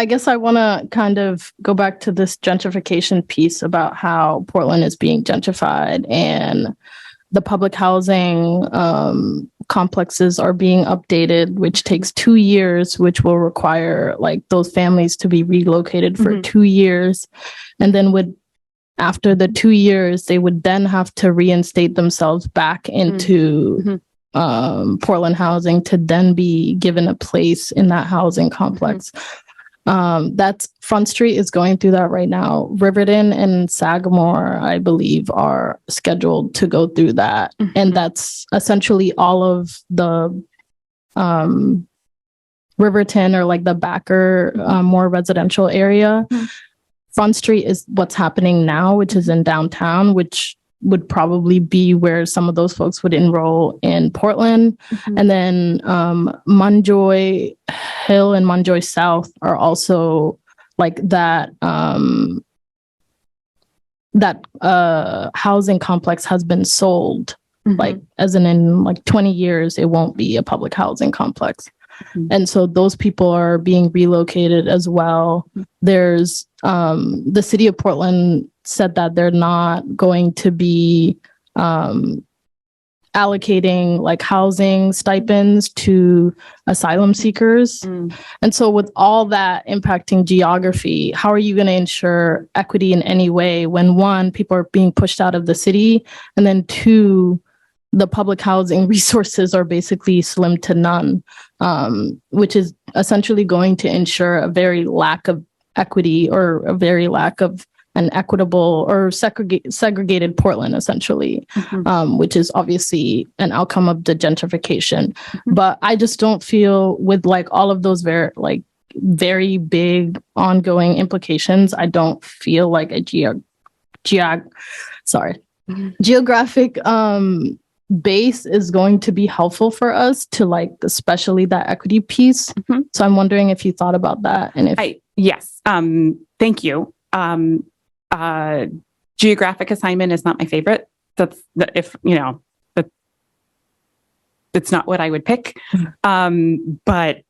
guess I want to kind of go back to this gentrification piece about how Portland is being gentrified and the public housing complexes are being updated, which takes 2 years, which will require like those families to be relocated for 2 years. And then with after the 2 years, they would then have to reinstate themselves back into Portland housing to then be given a place in that housing complex. That's Front Street is going through that right now. Riverton and Sagamore, I believe, are scheduled to go through that. And that's essentially all of the Riverton or like the backer, more residential area. Front Street is what's happening now, which is in downtown, which would probably be where some of those folks would enroll in Portland. And then Munjoy Hill and Munjoy South are also like that. That housing complex has been sold, like as in like 20 years, it won't be a public housing complex. And so those people are being relocated as well. There's the city of Portland said that they're not going to be allocating like housing stipends to asylum seekers. And so with all that impacting geography, how are you going to ensure equity in any way when one, people are being pushed out of the city, and then two, the public housing resources are basically slim to none, which is essentially going to ensure a very lack of equity or a very lack of an equitable or segregated Portland, essentially, which is obviously an outcome of the gentrification. But I just don't feel with like all of those very big ongoing implications, I don't feel like a geographic base is going to be helpful for us to like, especially that equity piece. So I'm wondering if you thought about that. And if yes, thank you. Geographic assignment is not my favorite. That's it's not what I would pick. But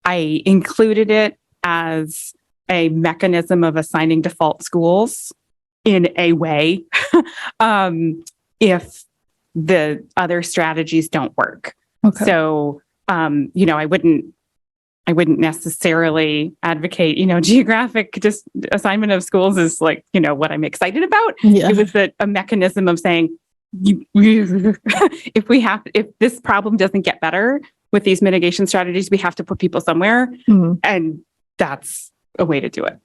I included it as a mechanism of assigning default schools in a way, if the other strategies don't work. So, I wouldn't necessarily advocate, geographic just assignment of schools is like, what I'm excited about. It was a mechanism of saying, if this problem doesn't get better with these mitigation strategies, we have to put people somewhere. And that's a way to do it.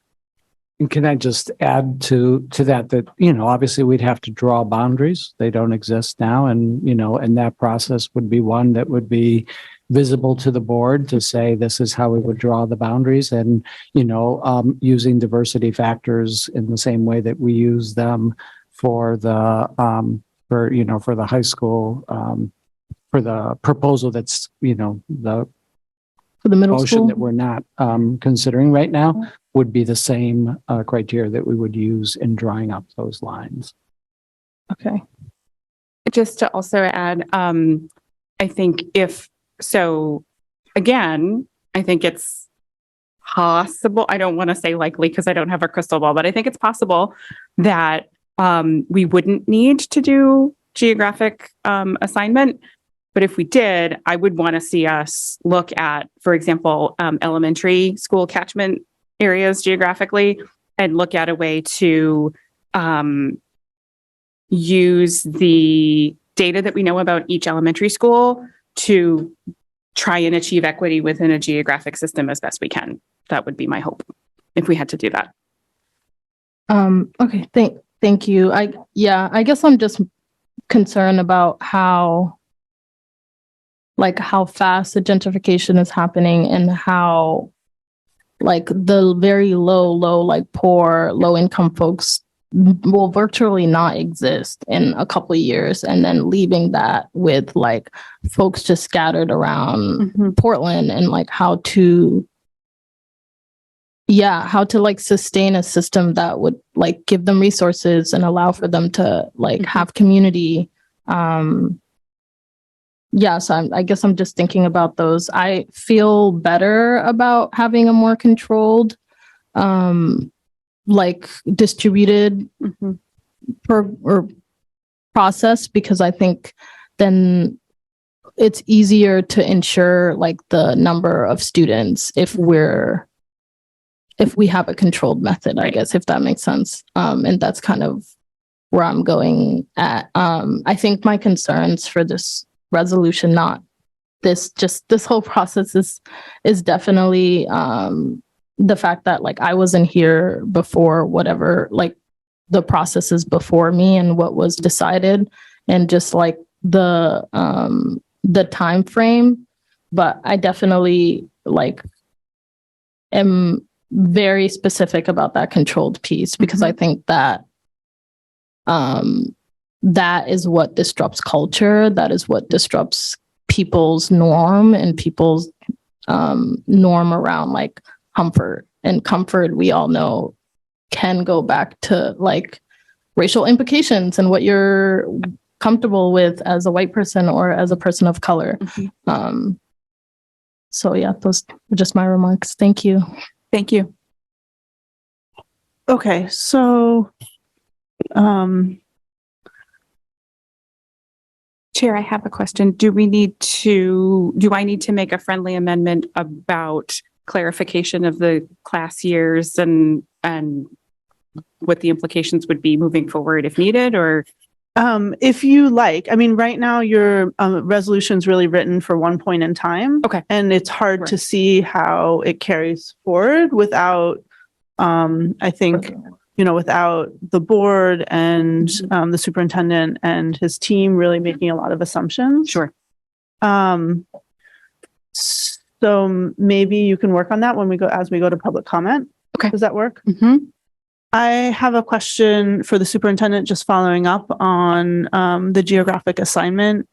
And can I just add to that, obviously we'd have to draw boundaries. They don't exist now. And, and that process would be one that would be visible to the board to say, this is how we would draw the boundaries, and, using diversity factors in the same way that we use them for the, for the high school, for the proposal that's, for the middle motion school that we're not considering right now, would be the same criteria that we would use in drawing up those lines. Okay. Just to also add, I think I think it's possible. I don't want to say likely because I don't have a crystal ball, but I think it's possible that we wouldn't need to do geographic assignment. But if we did, I would want to see us look at, for example, elementary school catchment areas geographically, and look at a way to use the data that we know about each elementary school to try and achieve equity within a geographic system as best we can. That would be my hope if we had to do that. Okay. Thank you. I guess I'm just concerned about how fast the gentrification is happening and how the very low, poor, low income folks will virtually not exist in a couple of years, and then leaving that with folks just scattered around Portland, and how to sustain a system that would give them resources and allow for them to have community. So I guess I'm just thinking about those. I feel better about having a more controlled, distributed process, because I think then it's easier to ensure the number of students if we're if we have a controlled method, I guess, if that makes sense. And that's kind of where I'm going at. I think my concerns for this resolution, not this whole process is definitely the fact that like I wasn't here before whatever, like the processes before me and what was decided, and just like the time frame. But I definitely like am very specific about that controlled piece, because I think that that is what disrupts culture. That is what disrupts people's norm and people's norm around like comfort. And comfort, we all know, can go back to like racial implications and what you're comfortable with as a white person or as a person of color. So yeah, those are just my remarks. Thank you. Thank you. Okay, so Chair, I have a question. Do I need to make a friendly amendment about clarification of the class years and what the implications would be moving forward if needed, or? If you like, I mean, right now your resolution's really written for one point in time. Okay. And it's hard to see how it carries forward without, I think, without the board and the superintendent and his team really making a lot of assumptions. Sure. So maybe you can work on that as we go to public comment. Okay. Does that work? Mm-hmm. I have a question for the superintendent, just following up on the geographic assignment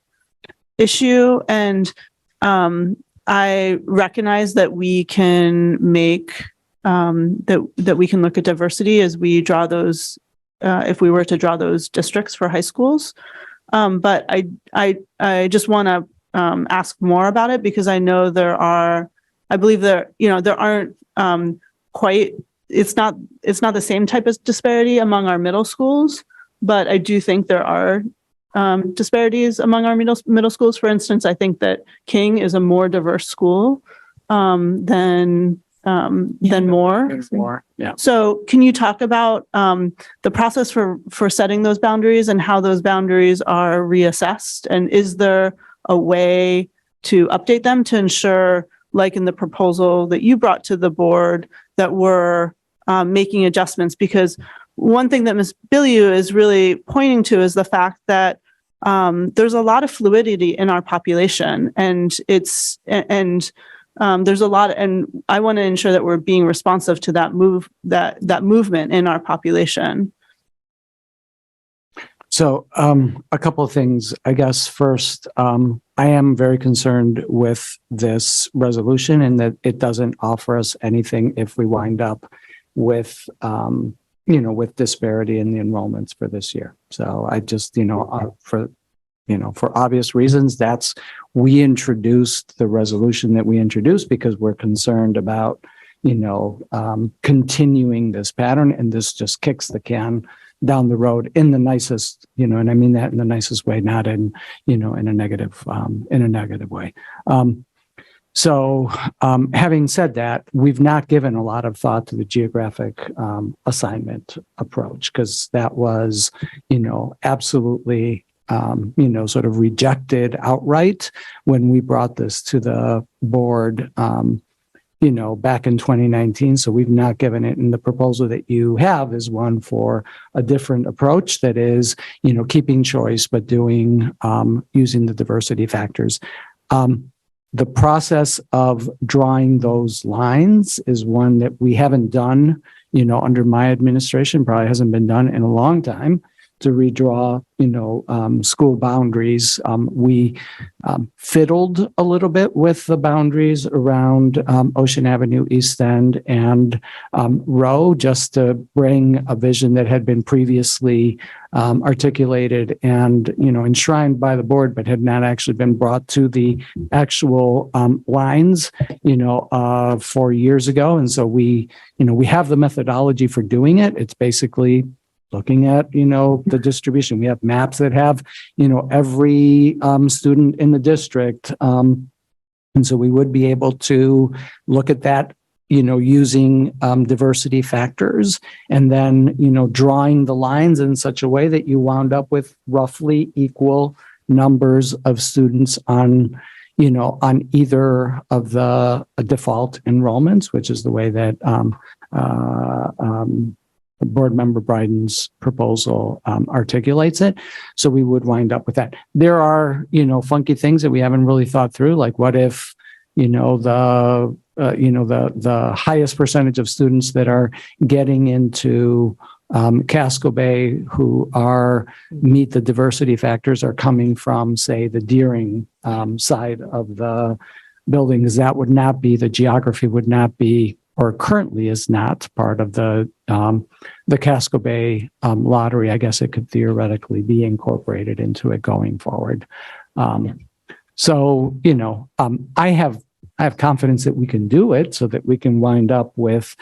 issue. And I recognize that we can make that we can look at diversity as we draw those, if we were to draw those districts for high schools. But I just want to ask more about it, because I know there aren't quite. It's not the same type of disparity among our middle schools, but I do think there are disparities among our middle schools. For instance, I think that King is a more diverse school than Moore. Yeah. So can you talk about the process for setting those boundaries and how those boundaries are reassessed? And is there a way to update them to ensure, like in the proposal that you brought to the board, that we're making adjustments? Because one thing that Ms. Bilyeu is really pointing to is the fact that there's a lot of fluidity in our population, and there's a lot, and I want to ensure that we're being responsive to that movement in our population. So a couple of things, I guess. First, I am very concerned with this resolution, and that it doesn't offer us anything if we wind up with, with disparity in the enrollments for this year. So I just, for obvious reasons, we introduced the resolution that we introduced because we're concerned about, continuing this pattern, and this just kicks the can down the road in the nicest, and I mean that in the nicest way, not in, in a negative way. So having said that, we've not given a lot of thought to the geographic assignment approach, because that was, absolutely, sort of rejected outright when we brought this to the board, back in 2019. So we've not given it, and the proposal that you have is one for a different approach that is, keeping choice, but doing, using the diversity factors. The process of drawing those lines is one that we haven't done, under my administration, probably hasn't been done in a long time, to redraw, school boundaries. We fiddled a little bit with the boundaries around Ocean Avenue, East End, and Row, just to bring a vision that had been previously articulated and, enshrined by the board, but had not actually been brought to the actual lines, 4 years ago. And so we have the methodology for doing it. It's basically looking at, the distribution. We have maps that have, every student in the district. And so we would be able to look at that using diversity factors and then, drawing the lines in such a way that you wound up with roughly equal numbers of students on either of the default enrollments, which is the way that Board Member Bryden's proposal articulates it. So we would wind up with that. There are, funky things that we haven't really thought through, like what if, the highest percentage of students that are getting into Casco Bay who meet the diversity factors are coming from, say, the Deering side of the buildings. That would not be, the geography would not be, or currently is not part of the Casco Bay lottery. I guess it could theoretically be incorporated into it going forward. So, I have confidence that we can do it so that we can wind up with,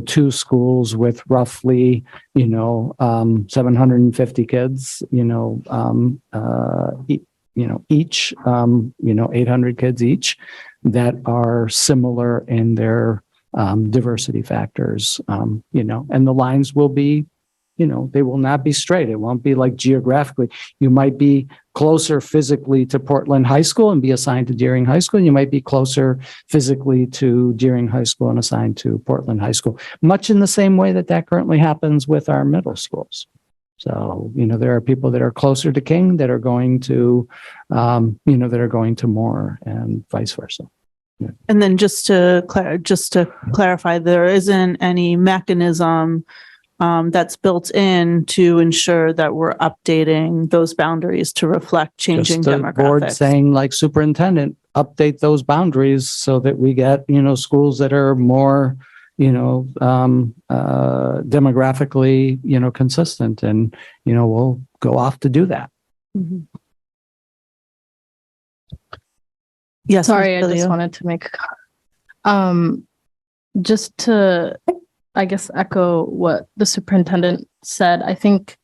two schools with roughly, 750 kids, each, 800 kids each that are similar in their diversity factors, and the lines will be, they will not be straight. It won't be like geographically. You might be closer physically to Portland High School and be assigned to Deering High School. And you might be closer physically to Deering High School and assigned to Portland High School, much in the same way that currently happens with our middle schools. So, there are people that are closer to King that are going to, Moore and vice versa. Yeah. And then just to clarify, there isn't any mechanism that's built in to ensure that we're updating those boundaries to reflect changing Just the demographics. Board saying, like, superintendent, update those boundaries so that we get, schools that are more, demographically, consistent, and, we'll go off to do that. Mm-hmm. Yes. Sorry, I just wanted to make, just to, I guess, echo what the superintendent said. I think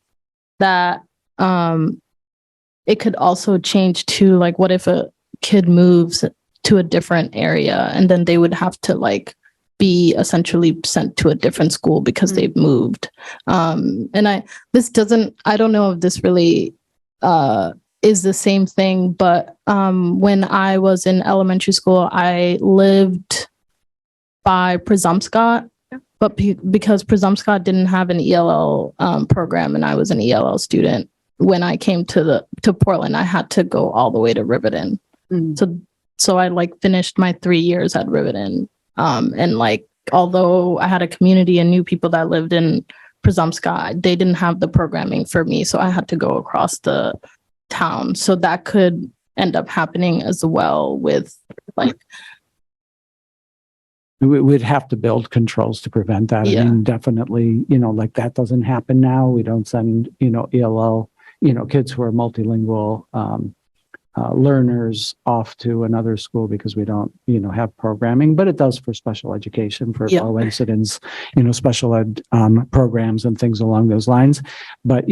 that it could also change to, like, what if a kid moves to a different area and then they would have to, like, be essentially sent to a different school because they've moved. And I don't know if this really is the same thing, but when I was in elementary school, I lived by Presumpscot. But because Presumpscot didn't have an ELL program, and I was an ELL student, when I came to Portland, I had to go all the way to Riverton. So I, like, finished my 3 years at Riverton. And, like, although I had a community and knew people that lived in Presumpscot, they didn't have the programming for me, so I had to go across the town. So that could end up happening as well with, like, we'd have to build controls to prevent that. Yeah. I mean, definitely, like, that doesn't happen now. We don't send, ELL, kids who are multilingual learners off to another school because we don't, have programming, but it does for special education, for low incidence, special ed programs and things along those lines. But,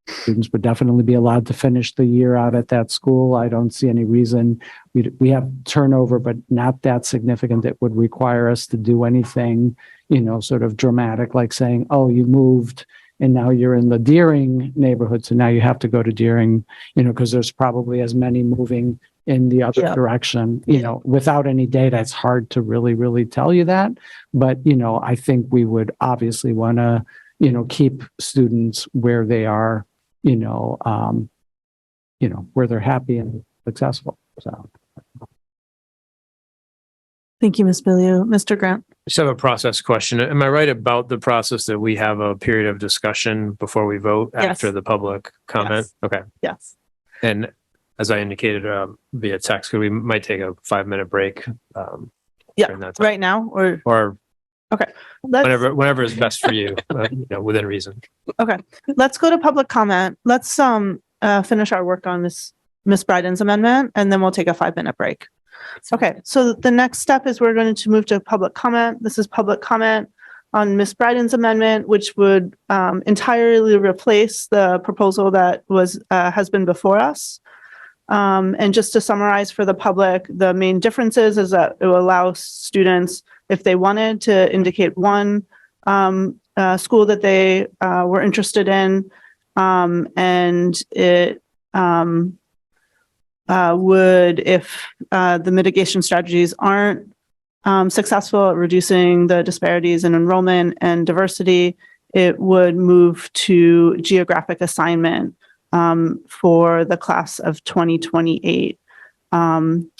students would definitely be allowed to finish the year out at that school. I don't see any reason. We have turnover, but not that significant that would require us to do anything, sort of dramatic, like saying, oh, you moved and now you're in the Deering neighborhood, so now you have to go to Deering, because there's probably as many moving in the other direction. Without any data, it's hard to really tell you that. But, I think we would obviously want to, keep students where they are, where they're happy and successful. So. Thank you, Ms. Billiou. Mr. Grant. I just have a process question. Am I right about the process that we have a period of discussion before we vote after the public comment? Yes. Okay. Yes. And as I indicated via text, we might take a 5-minute break. Right now or okay. Whenever is best for you, within reason. Okay. Let's go to public comment. Let's finish our work on Ms. Bryden's amendment, and then we'll take a 5-minute break. Okay. So the next step is we're going to move to public comment. This is public comment on Ms. Bryden's amendment, which would entirely replace the proposal that has been before us. And just to summarize for the public, the main differences is that it will allow students, if they wanted, to indicate one school that they were interested in, and it would, if the mitigation strategies aren't successful at reducing the disparities in enrollment and diversity, it would move to geographic assignment for the class of 2028 and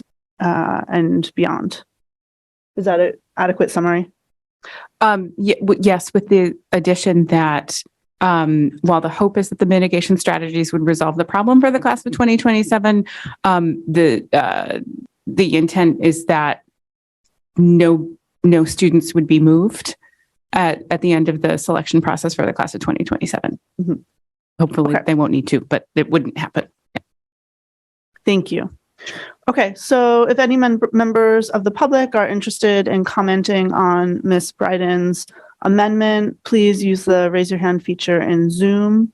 beyond. Is that an adequate summary? Yes, with the addition that while the hope is that the mitigation strategies would resolve the problem for the class of 2027, the intent is that no students would be moved at the end of the selection process for the class of 2027. Mm-hmm. Hopefully they won't need to, but it wouldn't happen. Thank you. Okay, so if any members of the public are interested in commenting on Ms. Bryden's amendment, please use the raise your hand feature in Zoom,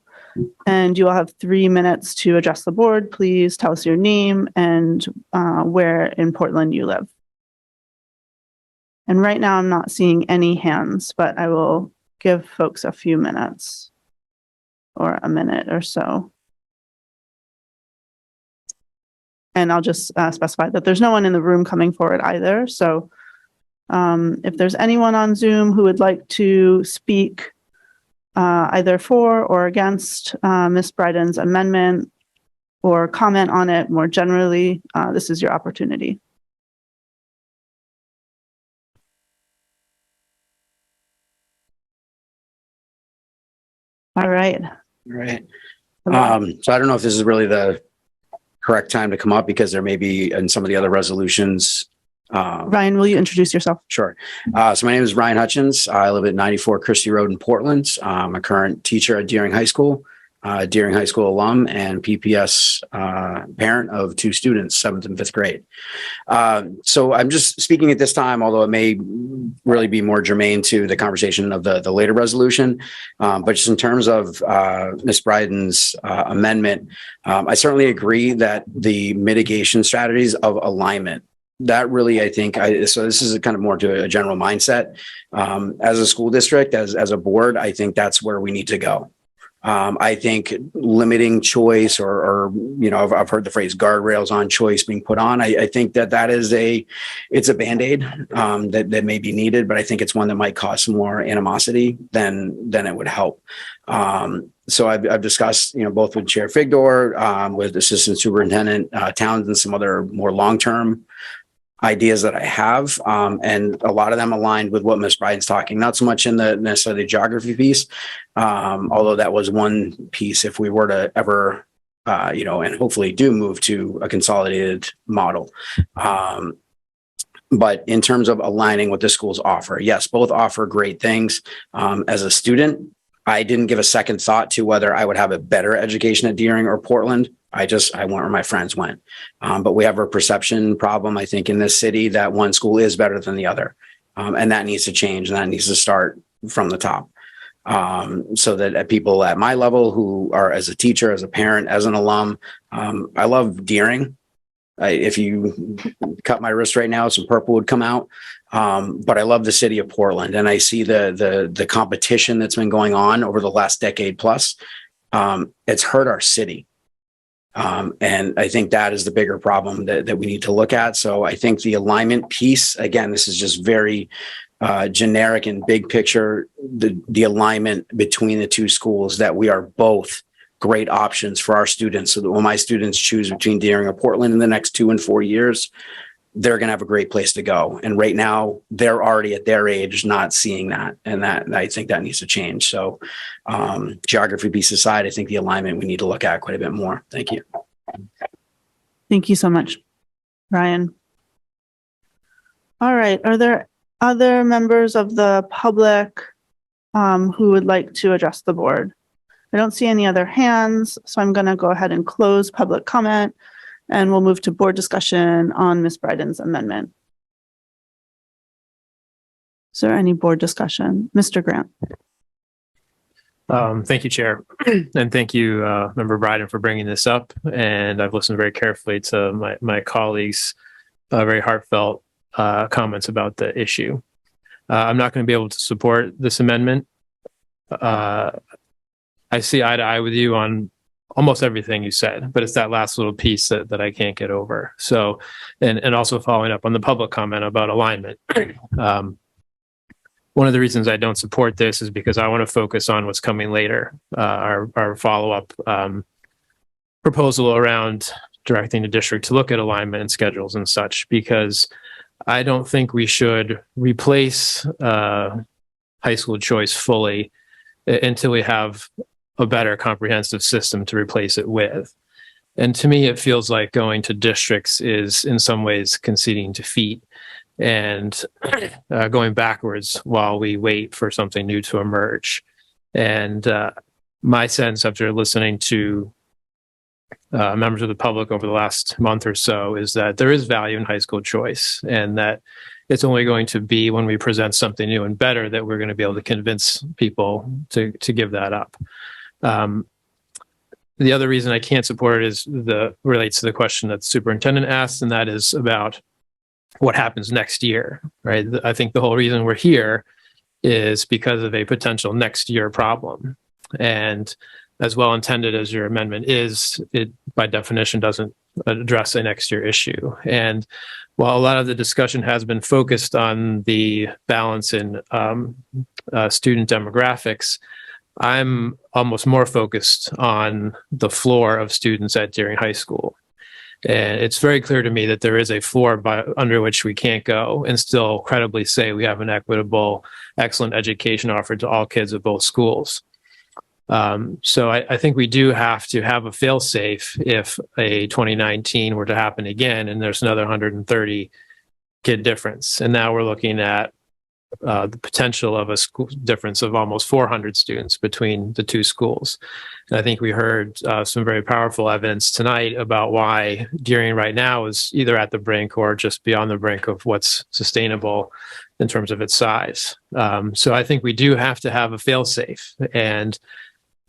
and you will have 3 minutes to address the board. Please tell us your name and where in Portland you live. And right now I'm not seeing any hands, but I will give folks a few minutes or a minute or so. And I'll just specify that there's no one in the room coming forward either. So if there's anyone on Zoom who would like to speak either for or against Ms. Bryden's amendment or comment on it more generally, this is your opportunity. All right. Right. So I don't know if this is really the correct time to come up because there may be in some of the other resolutions. Ryan, will you introduce yourself? Sure. So my name is Ryan Hutchins. I live at 94 Christie Road in Portland. I'm a current teacher at Deering High School, Deering High School alum, and PPS parent of 2 students, 7th and 5th grade. So I'm just speaking at this time, although it may really be more germane to the conversation of the later resolution. But just in terms of Ms. Bryden's amendment, I certainly agree that the mitigation strategies of alignment, that really, I think, so this is kind of more to a general mindset. As a school district, as a board, I think that's where we need to go. I think limiting choice or I've heard the phrase guardrails on choice being put on. I think that is it's a Band-Aid that may be needed, but I think it's one that might cause more animosity than it would help. So I've discussed, both with Chair Figdor, with Assistant Superintendent Towns, and some other more long-term ideas that I have, and a lot of them aligned with what Ms. Bryden's talking, not so much in the necessarily geography piece, although that was one piece if we were to ever, and hopefully do move to a consolidated model. But in terms of aligning what the schools offer, yes, both offer great things. As a student, I didn't give a second thought to whether I would have a better education at Deering or Portland. I went where my friends went. But we have a perception problem, I think, in this city that one school is better than the other. And that needs to change, and that needs to start from the top. So that people at my level who are, as a teacher, as a parent, as an alum, I love Deering. If you cut my wrist right now, some purple would come out. But I love the city of Portland, and I see the competition that's been going on over the last decade plus. It's hurt our city. And I think that is the bigger problem that we need to look at. So I think the alignment piece, again, this is just very generic and big picture, the alignment between the 2 schools, that we are both great options for our students, so that when my students choose between Deering or Portland in the next 2 and 4 years, they're going to have a great place to go. And right now they're already at their age not seeing that. And that I think that needs to change. So geography piece aside, I think the alignment we need to look at quite a bit more. Thank you. Thank you so much, Ryan. All right. Are there other members of the public who would like to address the board? I don't see any other hands, so I'm going to go ahead and close public comment, and we'll move to board discussion on Ms. Bryden's amendment. Is there any board discussion? Mr. Grant. Thank you, Chair. And thank you, Member Bryden, for bringing this up. And I've listened very carefully to my colleagues' very heartfelt comments about the issue. I'm not going to be able to support this amendment. I see eye to eye with you on almost everything you said, but it's that last little piece that I can't get over. So, and also following up on the public comment about alignment. One of the reasons I don't support this is because I want to focus on what's coming later, our follow-up proposal around directing the district to look at alignment and schedules and such, because I don't think we should replace high school choice fully until we have a better comprehensive system to replace it with. And to me, it feels like going to districts is in some ways conceding defeat and going backwards while we wait for something new to emerge. And my sense after listening to members of the public over the last month or so is that there is value in high school choice, and that it's only going to be when we present something new and better that we're going to be able to convince people to give that up. The other reason I can't support it relates to the question that the superintendent asked, and that is about what happens next year, right? I think the whole reason we're here is because of a potential next year problem. And as well intended as your amendment is, it by definition doesn't address a next year issue. And while a lot of the discussion has been focused on the balance in student demographics, I'm almost more focused on the floor of students at Deering High School. And it's very clear to me that there is a floor under which we can't go and still credibly say we have an equitable, excellent education offered to all kids at both schools. So I think we do have to have a fail-safe if a 2019 were to happen again and there's another 130 kid difference. And now we're looking at the potential of a school difference of almost 400 students between the two schools. And I think we heard some very powerful evidence tonight about why Deering right now is either at the brink or just beyond the brink of what's sustainable in terms of its size. So I think we do have to have a fail-safe. And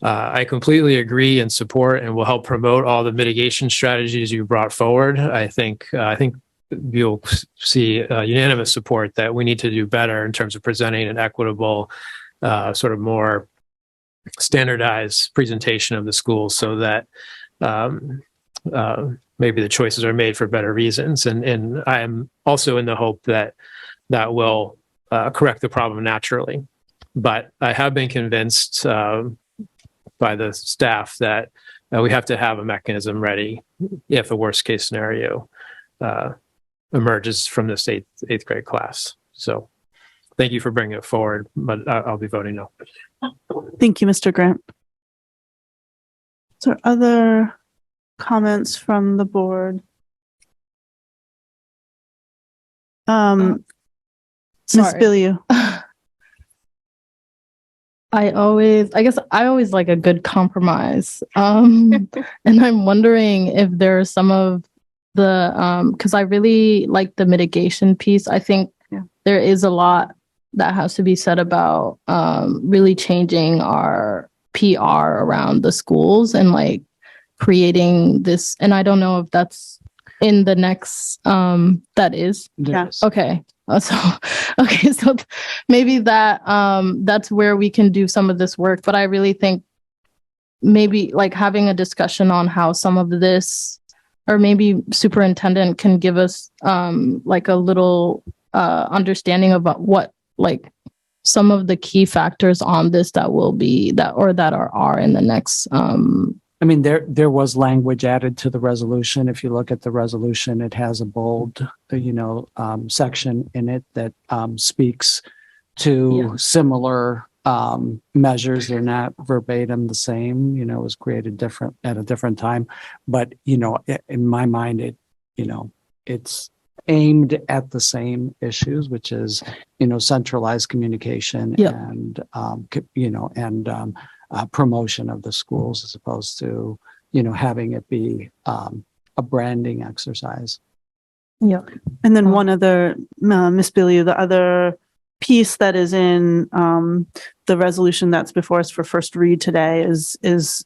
I completely agree and support and will help promote all the mitigation strategies you brought forward. I think you'll see unanimous support that we need to do better in terms of presenting an equitable, sort of more standardized presentation of the schools so that maybe the choices are made for better reasons. And I am also in the hope that that will correct the problem naturally. But I have been convinced by the staff that we have to have a mechanism ready if a worst case scenario emerges from this eighth grade class. So thank you for bringing it forward, but I'll be voting no. Thank you, Mr. Grant. So other comments from the board? Ms. Sorry. Billiou. I always like a good compromise. And I'm wondering if there are some of the, because I really like the mitigation piece. I think there is a lot that has to be said about really changing our PR around the schools and like creating this. And I don't know if that's in the next, that is. Yes. Okay. So maybe that that's where we can do some of this work. But I really think maybe like having a discussion on how some of this, or maybe superintendent can give us like a little understanding about what like some of the key factors on this that will be that or that are in the next. I mean, there was language added to the resolution. If you look at the resolution, it has a bold, section in it that speaks to similar measures. They're not verbatim the same. It was created different at a different time, but in my mind, it's aimed at the same issues, which is centralized communication and promotion of the schools as opposed to, having it be a branding exercise. Yeah. And then one other, Ms. Billiou, the other piece that is in the resolution that's before us for first read today is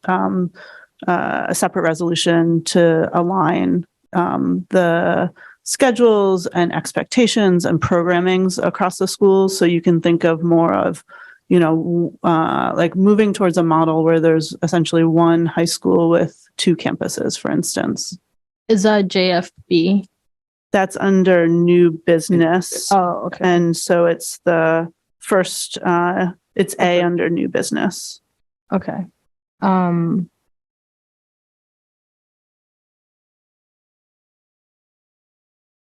a separate resolution to align the schedules and expectations and programmings across the schools. So you can think of more of, like moving towards a model where there's essentially one high school with 2 campuses, for instance. Is that JFB? That's under new business. Oh, okay. And so it's the first, it's A under new business. Okay.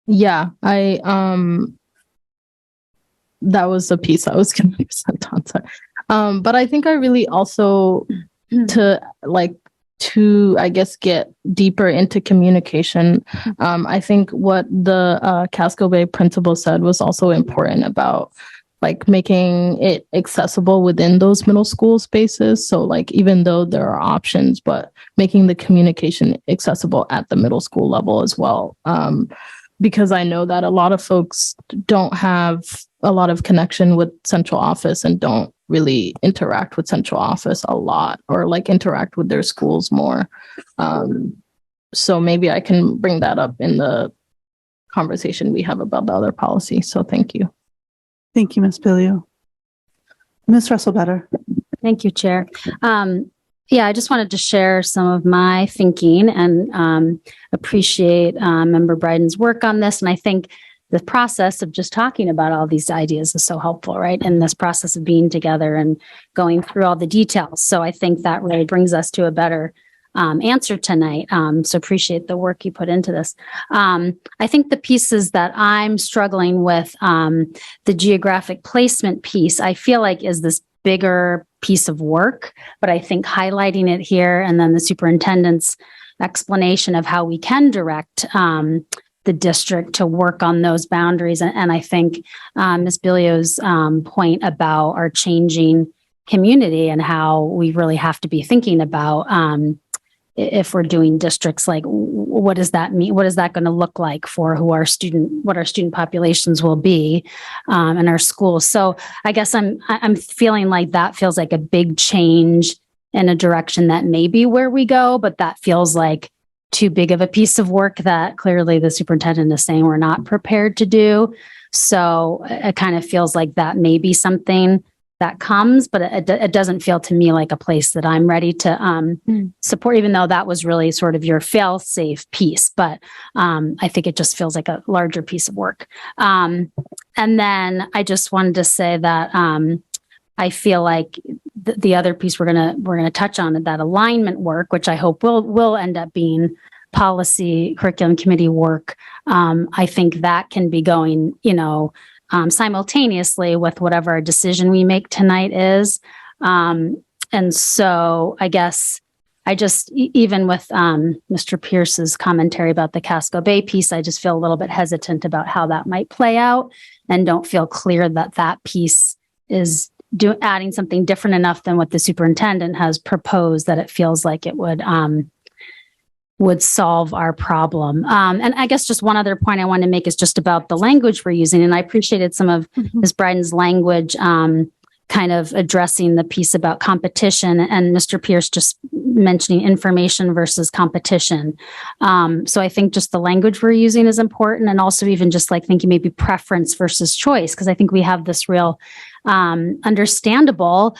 Yeah, that was the piece I was going to present on. Sorry. But I think I really also to I guess get deeper into communication. I think what the Casco Bay principal said was also important about like making it accessible within those middle school spaces. So like even though there are options, but making the communication accessible at the middle school level as well. Because I know that a lot of folks don't have a lot of connection with central office and don't really interact with central office a lot or like interact with their schools more. So maybe I can bring that up in the conversation we have about the other policy. So thank you. Thank you, Ms. Bilio. Ms. Russell-Better. Thank you, Chair. Yeah, I just wanted to share some of my thinking and appreciate Member Bryden's work on this. And I think the process of just talking about all these ideas is so helpful, right? And this process of being together and going through all the details. So I think that really brings us to a better answer tonight. So appreciate the work you put into this. I think the pieces that I'm struggling with, the geographic placement piece, I feel like is this bigger piece of work, but I think highlighting it here and then the superintendent's explanation of how we can direct the district to work on those boundaries. And I think Ms. Bilio's point about our changing community and how we really have to be thinking about if we're doing districts, like what does that mean? What is that going to look like for what our student populations will be in our schools? So I guess I'm feeling like that feels like a big change in a direction that may be where we go, but that feels like too big of a piece of work that clearly the superintendent is saying we're not prepared to do. So it kind of feels like that may be something that comes, but it doesn't feel to me like a place that I'm ready to support, even though that was really sort of your fail-safe piece. But I think it just feels like a larger piece of work. And then I just wanted to say that I feel like the other piece we're gonna touch on, that alignment work, which I hope will end up being policy curriculum committee work. I think that can be going, simultaneously with whatever decision we make tonight is. And so I guess I just, even with Mr. Pierce's commentary about the Casco Bay piece, I just feel a little bit hesitant about how that might play out and don't feel clear that that piece is adding something different enough than what the superintendent has proposed that it feels like it would solve our problem. And I guess just one other point I want to make is just about the language we're using. And I appreciated some of Ms. Bryden's language kind of addressing the piece about competition and Mr. Pierce just mentioning information versus competition. So I think just the language we're using is important, and also even just like thinking maybe preference versus choice, because I think we have this real understandable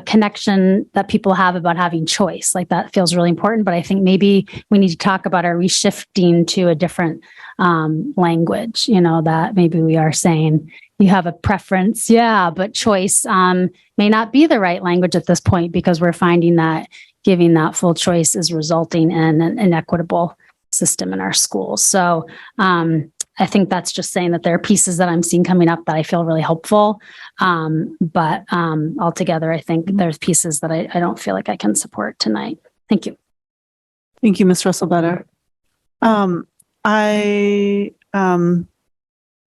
connection that people have about having choice. Like that feels really important, but I think maybe we need to talk about our reshifting to a different language, that maybe we are saying you have a preference, but choice may not be the right language at this point, because we're finding that giving that full choice is resulting in an inequitable system in our schools. So I think that's just saying that there are pieces that I'm seeing coming up that I feel really hopeful. But altogether, I think there's pieces that I don't feel like I can support tonight. Thank you. Thank you, Ms. Russell-Better. I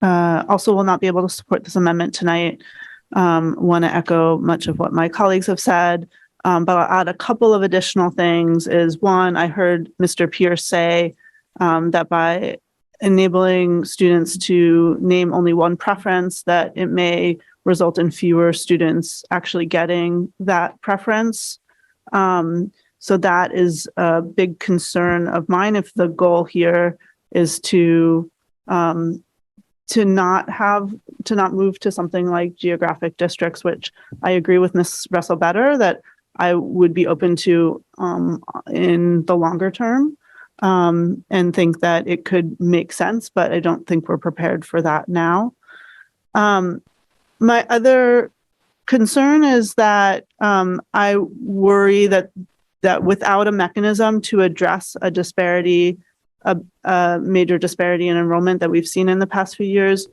also will not be able to support this amendment tonight. Want to echo much of what my colleagues have said, but I'll add a couple of additional things. One, I heard Mr. Pierce say that by enabling students to name only one preference, that it may result in fewer students actually getting that preference. So that is a big concern of mine. If the goal here is to not move to something like geographic districts, which I agree with Ms. Russell-Better that I would be open to in the longer term, and think that it could make sense, but I don't think we're prepared for that now. My other concern is that I worry that without a mechanism to address a disparity, a major disparity in enrollment that we've seen in the past few years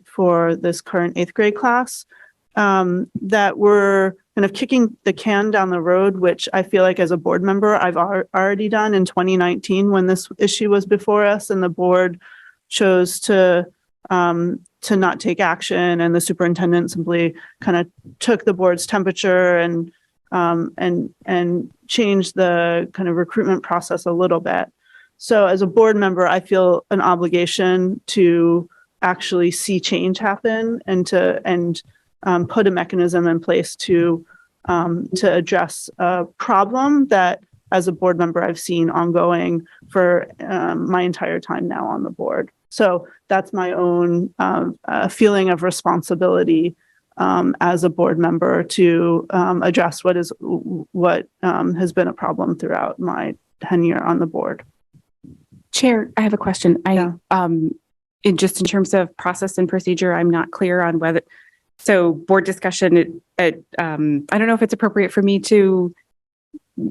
for this current 8th grade class, that we're kind of kicking the can down the road, which I feel like as a board member, I've already done in 2019 when this issue was before us and the board chose to not take action, and the superintendent simply kind of took the board's temperature and changed the kind of recruitment process a little bit. So as a board member, I feel an obligation to actually see change happen and put a mechanism in place to address a problem that as a board member I've seen ongoing for my entire time now on the board. So that's my own feeling of responsibility as a board member to address what has been a problem throughout my tenure on the board. Chair, I have a question. In terms of process and procedure, I'm not clear on whether. So board discussion, I don't know if it's appropriate for me to.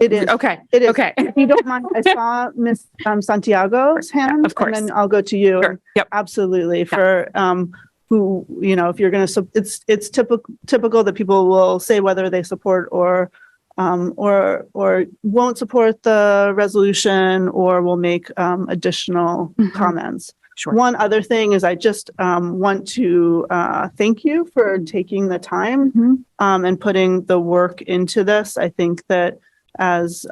It is. Okay. It is. Okay. If you don't mind, I saw Ms. Santiago's hand. Of course. And then I'll go to you. Sure. Yep. Absolutely. For who, if you're going to, it's typical that people will say whether they support or won't support the resolution or will make additional comments. Sure. One other thing is I just want to thank you for taking the time and putting the work into this. I think that as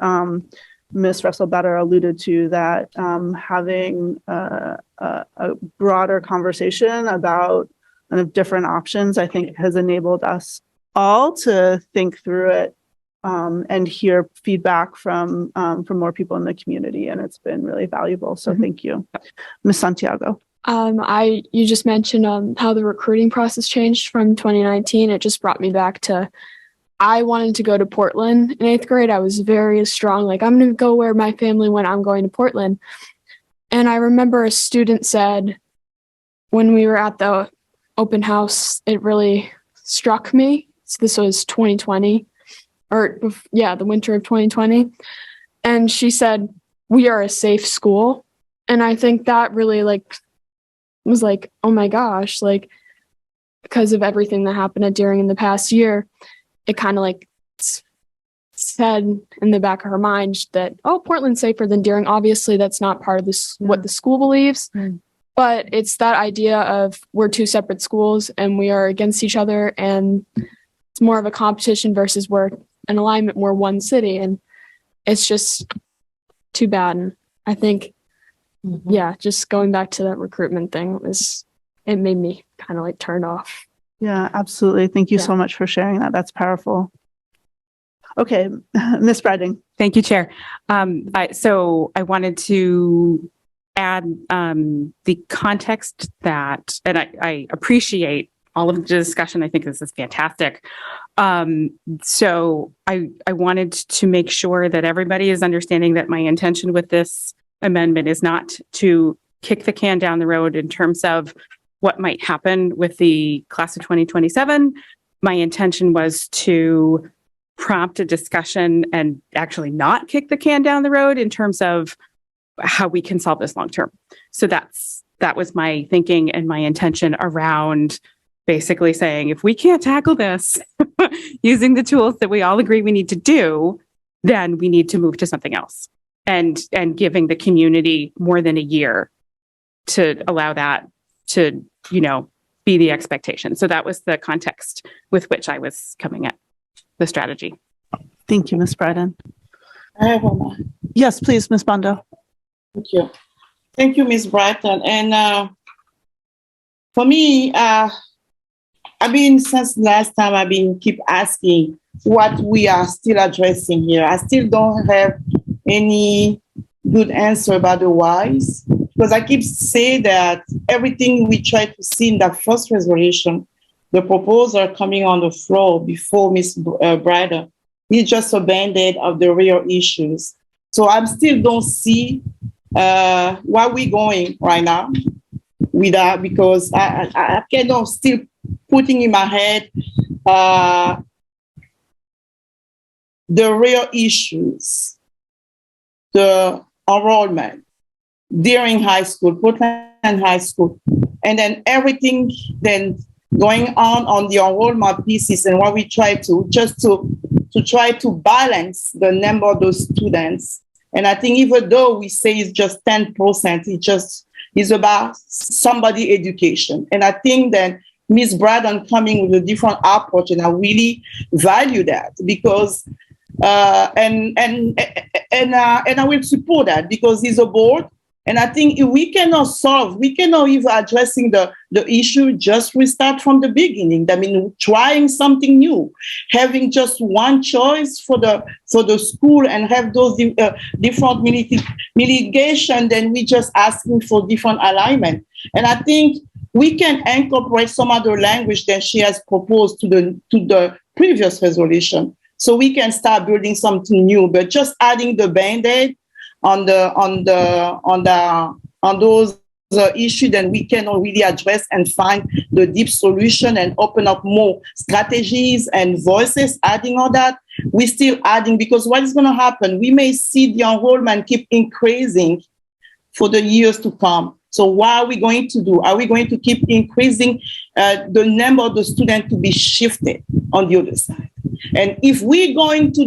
Ms. Russell-Better alluded to, that having a broader conversation about kind of different options, I think has enabled us all to think through it and hear feedback from more people in the community, and it's been really valuable. So thank you. Ms. Santiago. You just mentioned how the recruiting process changed from 2019. It just brought me back to, I wanted to go to Portland in 8th grade. I was very strong, like I'm going to go where my family went. I'm going to Portland. And I remember a student said, when we were at the open house, it really struck me. So this was 2020. The winter of 2020. And she said, we are a safe school. And I think that really was like, oh my gosh, because of everything that happened at Deering in the past year, it kind of said in the back of her mind that, oh, Portland's safer than Deering. Obviously, that's not part of this, what the school believes. But it's that idea of we're two separate schools and we are against each other. And it's more of a competition versus we're an alignment, we're one city. And it's just too bad. And I think, just going back to that recruitment thing, it made me kind of turn off. Yeah, absolutely. Thank you so much for sharing that. That's powerful. Okay, Ms. Brading. Thank you, Chair. So I wanted to add the context that, and I appreciate all of the discussion. I think this is fantastic. So I wanted to make sure that everybody is understanding that my intention with this amendment is not to kick the can down the road in terms of what might happen with the class of 2027. My intention was to prompt a discussion and actually not kick the can down the road in terms of how we can solve this long term. So that was my thinking and my intention around basically saying, if we can't tackle this using the tools that we all agree we need to do, then we need to move to something else. And giving the community more than a year to allow that to, be the expectation. So that was the context with which I was coming at the strategy. Thank you, Ms. Bradden. I have one more. Yes, please, Ms. Bondo. Thank you. Thank you, Ms. Bratton. And for me, I've been, since last time, I've been keep asking what we are still addressing here. I still don't have any good answer about the whys, because I keep saying that everything we try to see in that first resolution, the proposal coming on the floor before Ms. Bratton, is just a band-aid of the real issues. So I still don't see where we're going right now with that, because I cannot still putting in my head the real issues, the enrollment during high school, Portland High School, and then everything then going on the enrollment pieces, and what we try to just to try to balance the number of those students. And I think even though we say it's just 10%, it just is about somebody education. And I think that Ms. Bratton coming with a different approach, and I really value that, because and I will support that, because it's a board. And I think if we cannot solve, we cannot even addressing the issue, just restart from the beginning. I mean, trying something new, having just one choice for the school and have those different mitigation, then we just asking for different alignment. And I think we can incorporate some other language that she has proposed to the previous resolution, so we can start building something new. But just adding the Band-Aid on those issues, then we cannot really address and find the deep solution and open up more strategies and voices. Adding all that, we're still adding, because what is going to happen? We may see the enrollment keep increasing for the years to come. So what are we going to do? Are we going to keep increasing the number of the students to be shifted on the other side? And if we're going to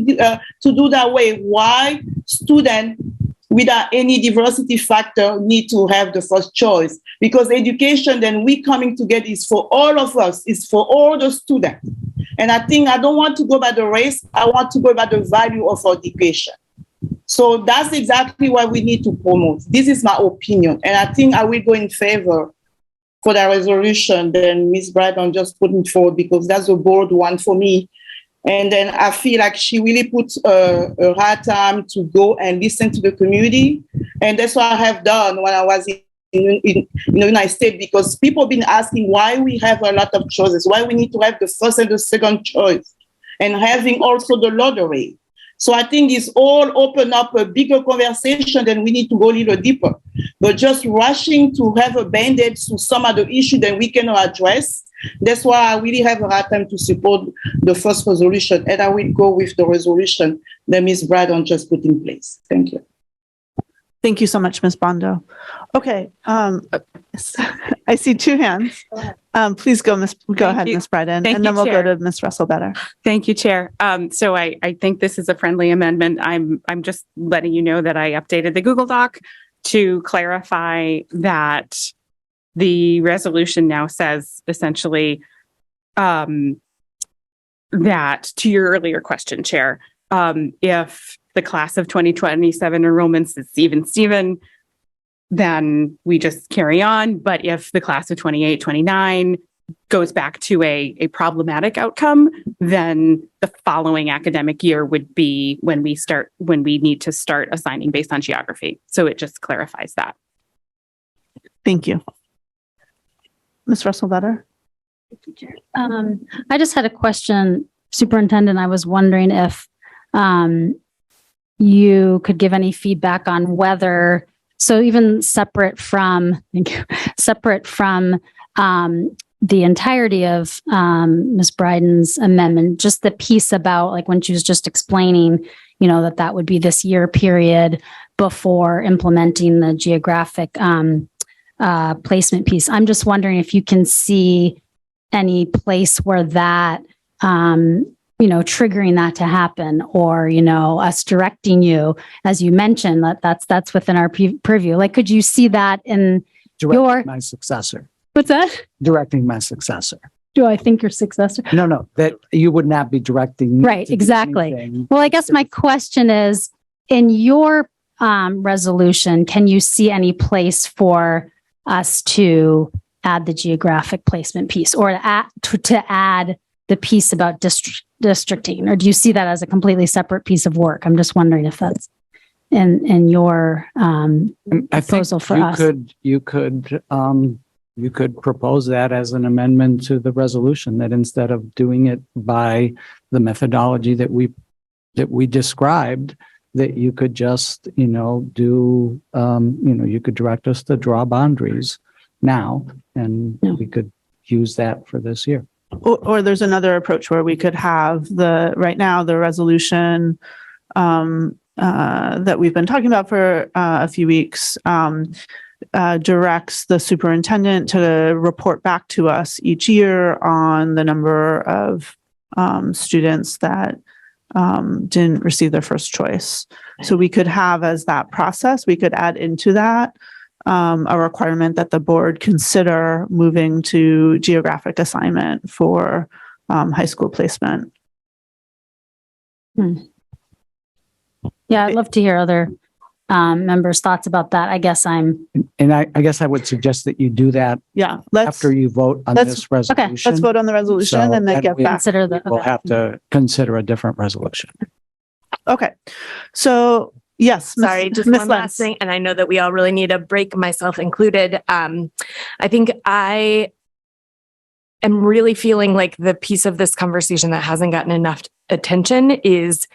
do that way, why students without any diversity factor need to have the first choice? Because education, then we coming together, is for all of us, is for all the students. And I think I don't want to go by the race, I want to go by the value of education. So that's exactly what we need to promote. This is my opinion. And I think I will go in favor for the resolution than Ms. Bratton just putting forward, because that's a bold one for me. And then I feel like she really put a hard time to go and listen to the community. And that's what I have done when I was in the United States, because people have been asking why we have a lot of choices, why we need to have the first and the second choice, and having also the lottery. So I think it's all open up a bigger conversation, then we need to go a little deeper. But just rushing to have a Band-Aid to some other issue that we cannot address, that's why I really have a hard time to support the first resolution. And I will go with the resolution that Ms. Bratton just put in place. Thank you. Thank you so much, Ms. Bondo. Okay, I see two hands. Please go ahead, Ms. Bratton, and then we'll go to Ms. Russell Better. Thank you, Chair. So I think this is a friendly amendment. I'm just letting you know that I updated the Google Doc to clarify that the resolution now says essentially that, to your earlier question, Chair, if the class of 2027 enrollments is Steven, then we just carry on. But if the class of 28-29 goes back to a problematic outcome, then the following academic year would be when we need to start assigning based on geography. So it just clarifies that. Thank you. Ms. Russell Better. I just had a question, Superintendent. I was wondering if you could give any feedback on whether, so even separate from the entirety of Ms. Bryden's amendment, just the piece about like when she was just explaining, that would be this year period before implementing the geographic placement piece. I'm just wondering if you can see any place where that, triggering that to happen, or, us directing you, as you mentioned, that's within our purview. Like, could you see that in my successor? What's that? Directing my successor. Do I think your successor? No, that you would not be directing me. Right, exactly. Well, I guess my question is, in your resolution, can you see any place for us to add the geographic placement piece, or to add the piece about districting? Or do you see that as a completely separate piece of work? I'm just wondering if that's in your proposal for us. You could propose that as an amendment to the resolution, that instead of doing it by the methodology that we described, that you could just, do, you could direct us to draw boundaries now, and we could use that for this year. Or there's another approach where we could have the resolution that we've been talking about for a few weeks, directs the superintendent to report back to us each year on the number of students that didn't receive their first choice. So we could have, as that process, we could add into that a requirement that the board consider moving to geographic assignment for high school placement. Yeah, I'd love to hear other members' thoughts about that. I guess I would suggest that you do that. Yeah, after you vote on this resolution. Okay, let's vote on the resolution and then get back. We'll have to consider a different resolution. Okay, so yes. Sorry, just one last thing, and I know that we all really need a break, myself included. I think I am really feeling like the piece of this conversation that hasn't gotten enough attention is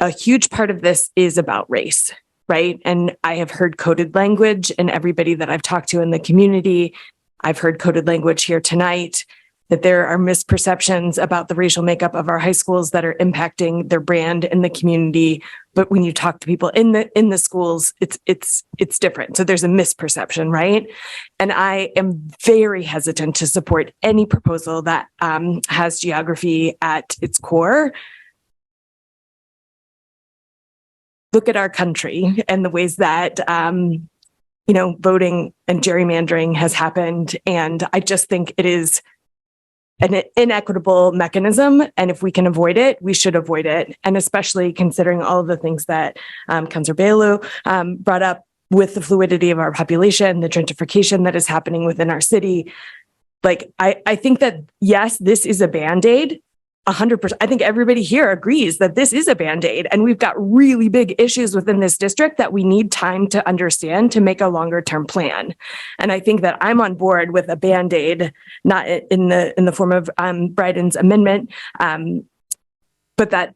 a huge part of this is about race, right? And I have heard coded language, and everybody that I've talked to in the community, I've heard coded language here tonight, that there are misperceptions about the racial makeup of our high schools that are impacting their brand in the community. But when you talk to people in the schools, it's different. So there's a misperception, right? And I am very hesitant to support any proposal that has geography at its core. Look at our country and the ways that, voting and gerrymandering has happened. And I just think it is an inequitable mechanism. And if we can avoid it, we should avoid it. And especially considering all of the things that Councilor Bailu brought up with the fluidity of our population, the gentrification that is happening within our city. Like, I think that, yes, this is a Band-Aid. 100%. I think everybody here agrees that this is a Band-Aid, and we've got really big issues within this district that we need time to understand to make a longer term plan. And I think that I'm on board with a Band-Aid, not in the form of Bryden's amendment, but that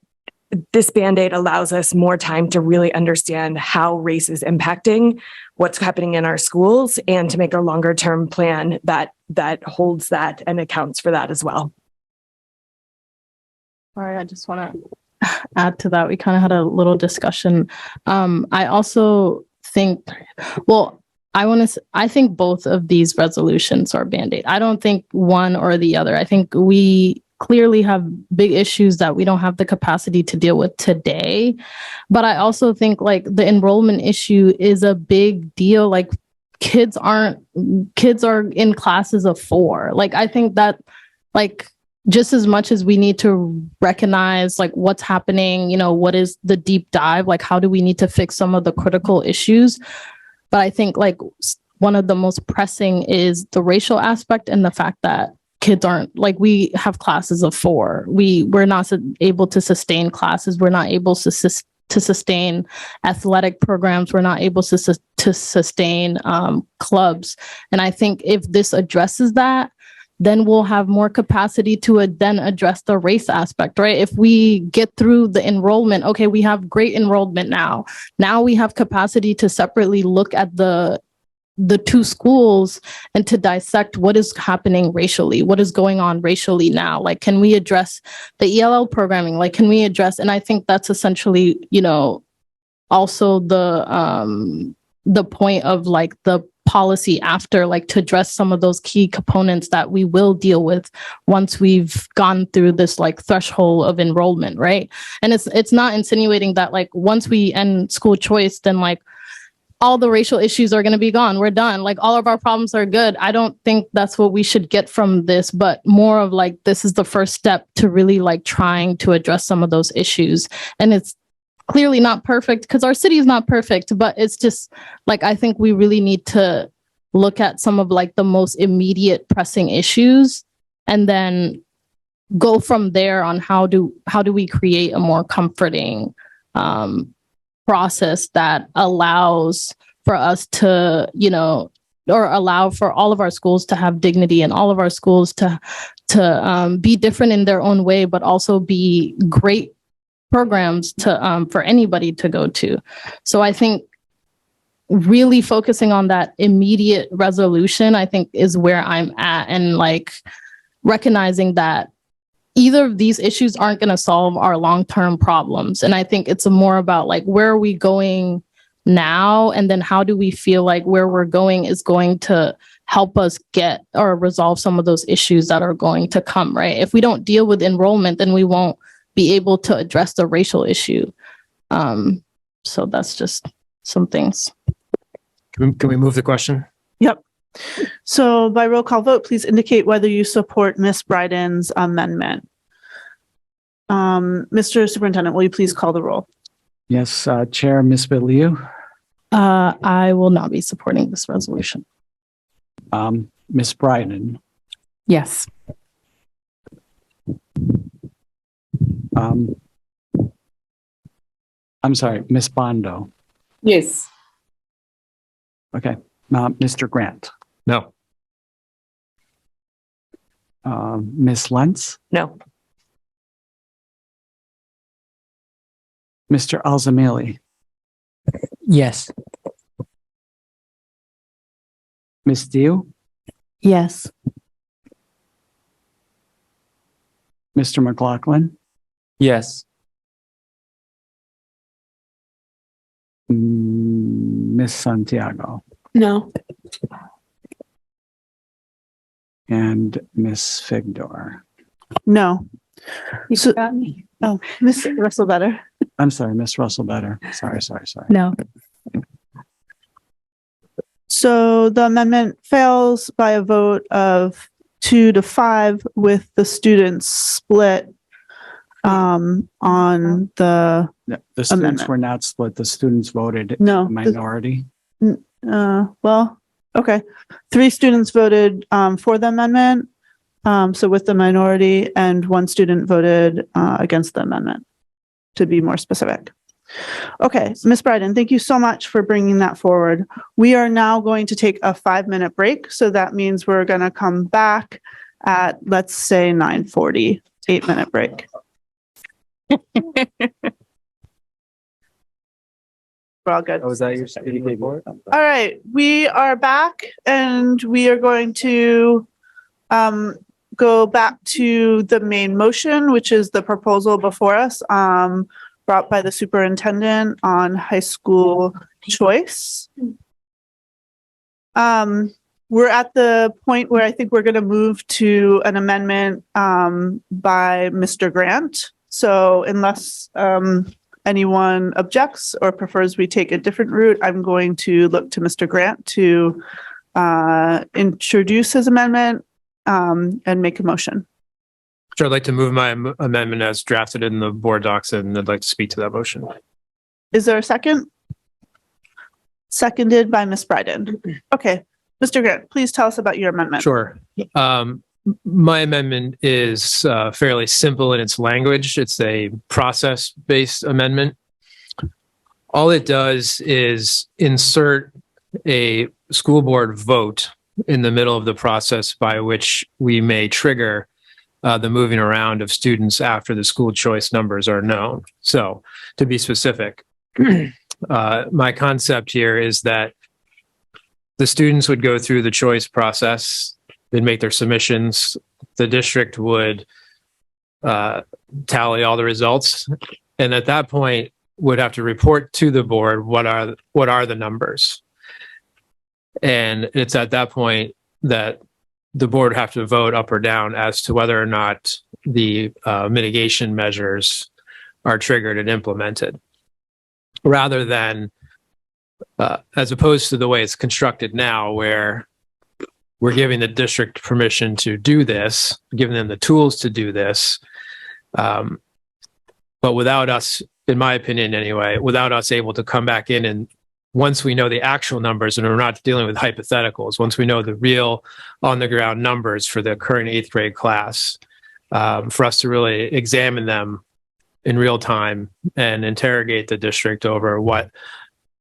this Band-Aid allows us more time to really understand how race is impacting what's happening in our schools, and to make a longer term plan that holds that and accounts for that as well. Sorry, I just want to add to that. We kind of had a little discussion. I also think, I think both of these resolutions are Band-Aid. I don't think one or the other. I think we clearly have big issues that we don't have the capacity to deal with today. But I also think like the enrollment issue is a big deal. Like kids are in classes of 4. Like, I think that just as much as we need to recognize like what's happening, what is the deep dive, like how do we need to fix some of the critical issues? But I think like one of the most pressing is the racial aspect, and the fact that kids aren't, like, we have classes of 4. We're not able to sustain classes. We're not able to sustain athletic programs. We're not able to sustain clubs. And I think if this addresses that, then we'll have more capacity to then address the race aspect, right? If we get through the enrollment, okay, we have great enrollment now. Now we have capacity to separately look at the 2 schools and to dissect what is happening racially, what is going on racially now. Like, can we address the ELL programming? Like, can we address, and I think that's essentially, also the point of like the policy after, like, to address some of those key components that we will deal with once we've gone through this like threshold of enrollment, right? And it's not insinuating that like once we end school choice, then like all the racial issues are going to be gone. We're done. Like all of our problems are good. I don't think that's what we should get from this, but more of like, this is the first step to really like trying to address some of those issues. And it's clearly not perfect because our city is not perfect, but it's just like, I think we really need to look at some of like the most immediate pressing issues and then go from there on how do we create a more comforting process that allows for us to, or allow for all of our schools to have dignity and all of our schools to be different in their own way, but also be great programs to for anybody to go to. So I think really focusing on that immediate resolution, I think, is where I'm at, and like recognizing that either of these issues aren't going to solve our long-term problems. And I think it's more about like, where are we going now? And then how do we feel like where we're going is going to help us get or resolve some of those issues that are going to come, right? If we don't deal with enrollment, then we won't be able to address the racial issue. So that's just some things. Can we move the question? Yep. So by roll call vote, please indicate whether you support Ms. Bryden's amendment. Mr. Superintendent, will you please call the roll? Yes, Chair, Ms. Bilyeu. I will not be supporting this resolution. Ms. Bryden. Yes. I'm sorry, Ms. Bondo. Yes. Okay. Mr. Grant. No. Ms. Lentz. No. Mr. Alzamili. Yes. Ms. Dio. Yes. Mr. McLaughlin. Yes. Ms. Santiago. No. And Ms. Figdor. No. You forgot me. Oh, Ms. Russell Better. I'm sorry, Ms. Russell Better. Sorry. No. So the amendment fails by a vote of 2 to 5 with the students split on the The students amendment. were not split. The students voted No, minority. Well, okay. 3 students voted for the amendment, so with the minority, and 1 student voted against the amendment, to be more specific. Okay, Ms. Bryden, thank you so much for bringing that forward. We are now going to take a 5-minute break, so that means we're going to come back at, let's say, 9:40, 8-minute break. We're all good. Oh, was that your speedy report? All right, we are back, and we are going to go back to the main motion, which is the proposal before us, brought by the superintendent on high school choice. We're at the point where I think we're going to move to an amendment by Mr. Grant. So unless anyone objects or prefers we take a different route, I'm going to look to Mr. Grant to introduce his amendment and make a motion. Sure, I'd like to move my amendment as drafted in the board docs, and I'd like to speak to that motion. Is there a second? Seconded by Ms. Bryden. Okay, Mr. Grant, please tell us about your amendment. Sure. My amendment is fairly simple in its language. It's a process-based amendment. All it does is insert a school board vote in the middle of the process by which we may trigger the moving around of students after the school choice numbers are known. So to be specific, my concept here is that the students would go through the choice process, they'd make their submissions, the district would tally all the results, and at that point would have to report to the board what are the numbers. And it's at that point that the board would have to vote up or down as to whether or not the mitigation measures are triggered and implemented, rather than as opposed to the way it's constructed now, where we're giving the district permission to do this, giving them the tools to do this, but without us in my opinion anyway, without us able to come back in and once we know the actual numbers and we're not dealing with hypotheticals, once we know the real on the ground numbers for the current 8th grade class, for us to really examine them in real time and interrogate the district over what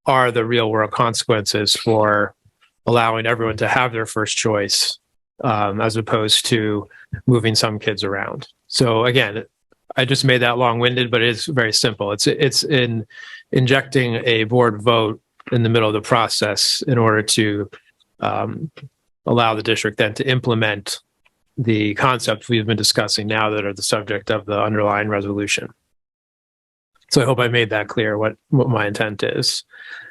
are the real world consequences for allowing everyone to have their first choice, as opposed to moving some kids around. So again, I just made that long-winded, but it is very simple. It's in injecting a board vote in the middle of the process in order to allow the district then to implement the concepts we've been discussing now that are the subject of the underlying resolution. So I hope I made that clear what my intent is.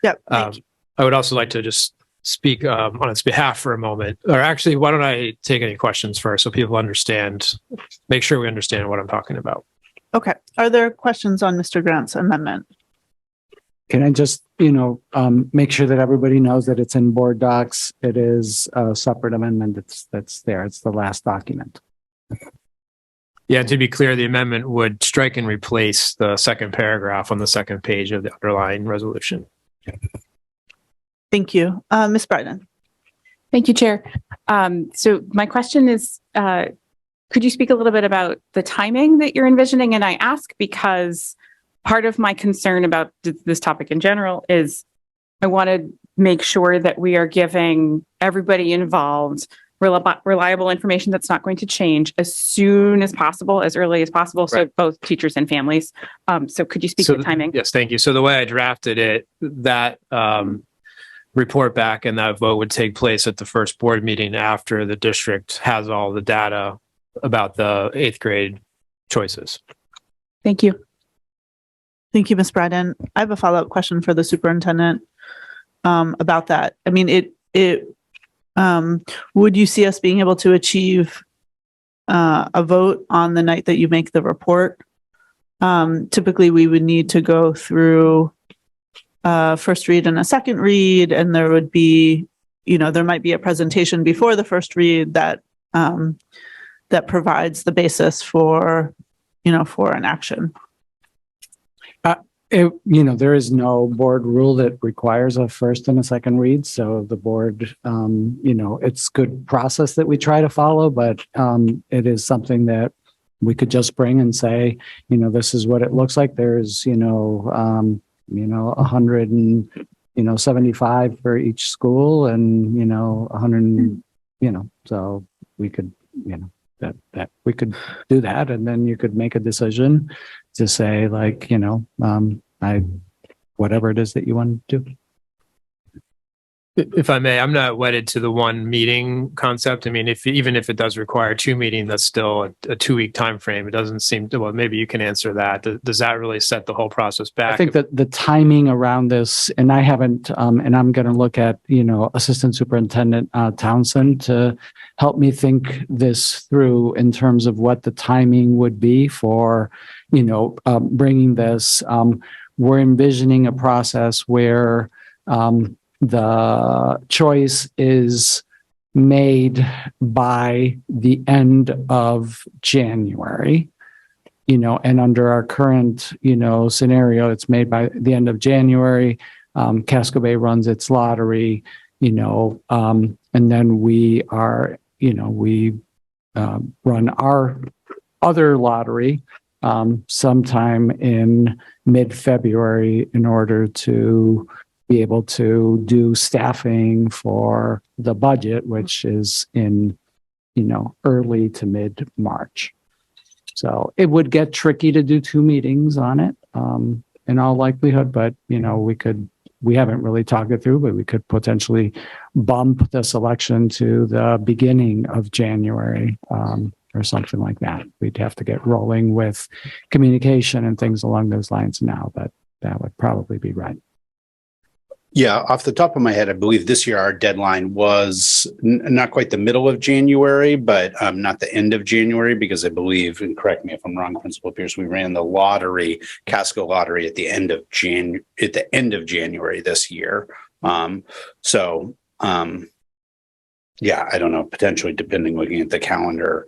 Yep. I would also like to just speak on its behalf for a moment. Or actually, why don't I take any questions first so people understand, make sure we understand what I'm talking about. Okay. Are there questions on Mr. Grant's amendment? Can I just, make sure that everybody knows that it's in board docs? It is a separate amendment that's there. It's the last document. Yeah, to be clear, the amendment would strike and replace the second paragraph on the second page of the underlying resolution. Thank you. Ms. Bryden. Thank you, Chair. So my question is, could you speak a little bit about the timing that you're envisioning? And I ask because part of my concern about this topic in general is I want to make sure that we are giving everybody involved reliable information that's not going to change as soon as possible, as early as possible. So both teachers and families. So could you speak to timing? Yes, thank you. So the way I drafted it, that report back and that vote would take place at the first board meeting after the district has all the data about the 8th grade choices. Thank you. Thank you, Ms. Bryden. I have a follow-up question for the superintendent about that. I mean, would you see us being able to achieve a vote on the night that you make the report? Typically, we would need to go through first read and a second read, and there would be, there might be a presentation before the first read that that provides the basis for, for an action. There is no board rule that requires a first and a second read. So the board, it's good process that we try to follow, but it is something that we could just bring and say, this is what it looks like. There's, 175 for each school and, 100, so we could, that we could do that. And then you could make a decision to say like, whatever it is that you want to do. If I may, I'm not wedded to the one meeting concept. I mean, even if it does require 2 meetings, that's still a 2-week time frame. It doesn't seem to, well, maybe you can answer that. Does that really set the whole process back? I think that the timing around this, and I haven't, and I'm going to look at, Assistant Superintendent Townsend to help me think this through in terms of what the timing would be for, bringing this. We're envisioning a process where, the choice is made by the end of January, and under our current, scenario, it's made by the end of January. Casco Bay runs its lottery, and then we are, we run our other lottery sometime in mid-February in order to be able to do staffing for the budget, which is in, early to mid-March. So it would get tricky to do 2 meetings on it, in all likelihood, but, we haven't really talked it through, but we could potentially bump the selection to the beginning of January, or something like that. We'd have to get rolling with communication and things along those lines now, but that would probably be right. Yeah, off the top of my head, I believe this year our deadline was not quite the middle of January, but not the end of January, because I believe, and correct me if I'm wrong, Principal Pierce, we ran the lottery, Casco lottery, at the end of January this year. Yeah, I don't know, potentially depending, looking at the calendar,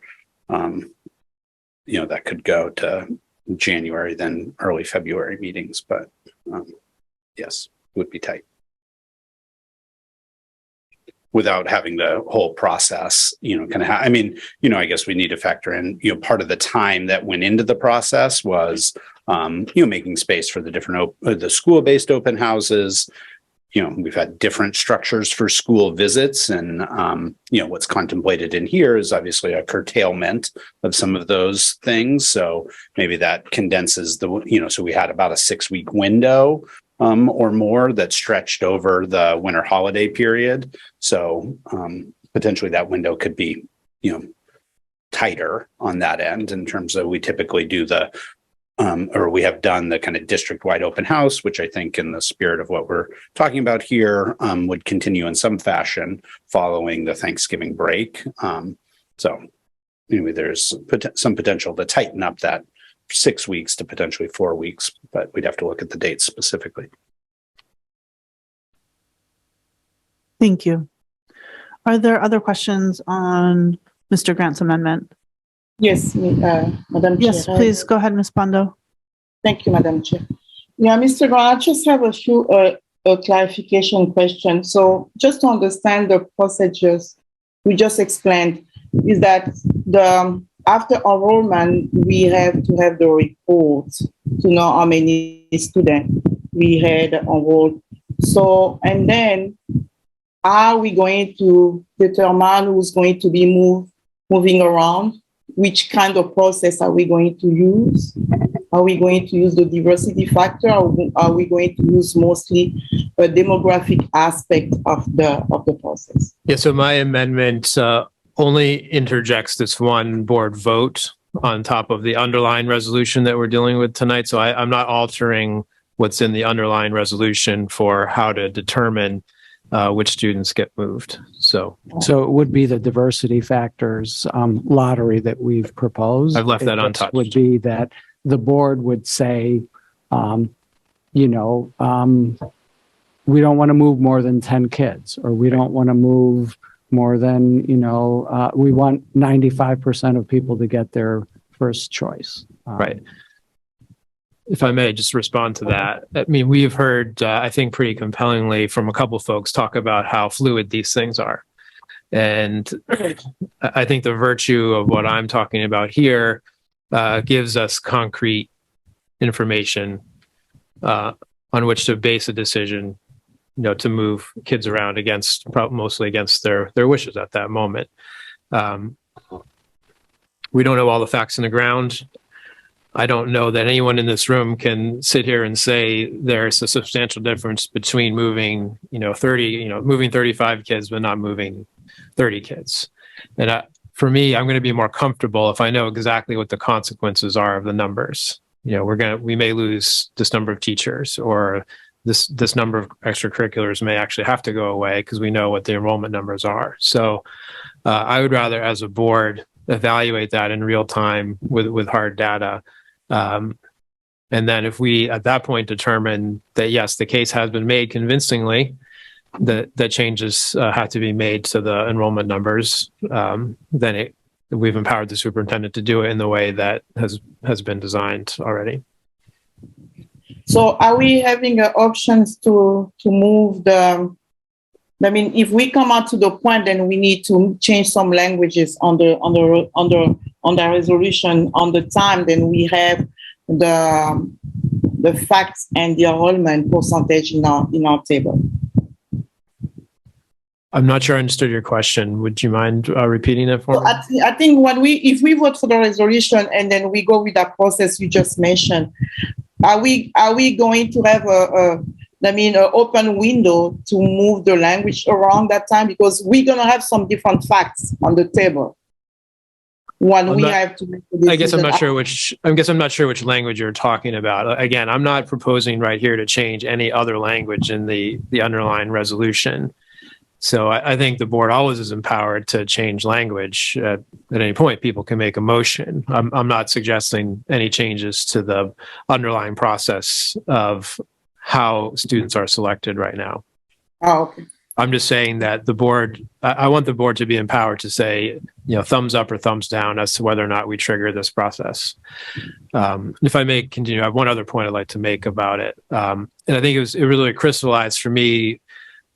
that could go to January than early February meetings, but yes, would be tight. Without having the whole process, kind of, I mean, I guess we need to factor in, part of the time that went into the process was, making space for the different, the school-based open houses. We've had different structures for school visits, and, what's contemplated in here is obviously a curtailment of some of those things. So maybe that condenses so we had about a 6-week window or more that stretched over the winter holiday period. So potentially that window could be, tighter on that end in terms of we typically do or we have done the kind of district-wide open house, which I think in the spirit of what we're talking about here would continue in some fashion following the Thanksgiving break. So anyway, there's some potential to tighten up that 6 weeks to potentially 4 weeks, but we'd have to look at the dates specifically. Thank you. Are there other questions on Mr. Grant's amendment? Yes, Madam Chair. Yes, please go ahead, Ms. Pondo. Thank you, Madam Chair. Yeah, Mr. Grant, I just have a few clarification questions. So just to understand the procedures we just explained, is that after enrollment, we have to have the report to know how many students we had enrolled. So, and then are we going to determine who's going to be moving around? Which kind of process are we going to use? Are we going to use the diversity factor, or are we going to use mostly a demographic aspect of the process? Yeah, so my amendment only interjects this one board vote on top of the underlying resolution that we're dealing with tonight. So I'm not altering what's in the underlying resolution for how to determine which students get moved. So it would be the diversity factors lottery that we've proposed. I've left that untouched. Would be that the board would say, we don't want to move more than 10 kids, or we don't want to move more than, we want 95% of people to get their first choice. Right. If I may just respond to that. I mean, we've heard, I think pretty compellingly from a couple of folks talk about how fluid these things are. And I think the virtue of what I'm talking about here gives us concrete information on which to base a decision, to move kids around mostly against their wishes at that moment. We don't know all the facts on the ground. I don't know that anyone in this room can sit here and say there's a substantial difference between moving, 35 kids, but not moving 30 kids. And for me, I'm going to be more comfortable if I know exactly what the consequences are of the numbers. We may lose this number of teachers, or this number of extracurriculars may actually have to go away because we know what the enrollment numbers are. So I would rather, as a board, evaluate that in real time with hard data. And then if we, at that point, determine that, yes, the case has been made convincingly, that changes have to be made to the enrollment numbers, then we've empowered the superintendent to do it in the way that has been designed already. So are we having options to move if we come out to the point, then we need to change some languages on the resolution on the time, then we have the facts and the enrollment percentage in our table. I'm not sure I understood your question. Would you mind repeating it for me? I think if we vote for the resolution and then we go with that process you just mentioned, are we going to have an open window to move the language around that time? Because we're going to have some different facts on the table. I guess I'm not sure which language you're talking about. Again, I'm not proposing right here to change any other language in the underlying resolution. So I think the board always is empowered to change language at any point. People can make a motion. I'm not suggesting any changes to the underlying process of how students are selected right now. Oh, okay. I'm just saying that the board, I want the board to be empowered to say, thumbs up or thumbs down as to whether or not we trigger this process. If I may continue, I have one other point I'd like to make about it. And I think it really crystallized for me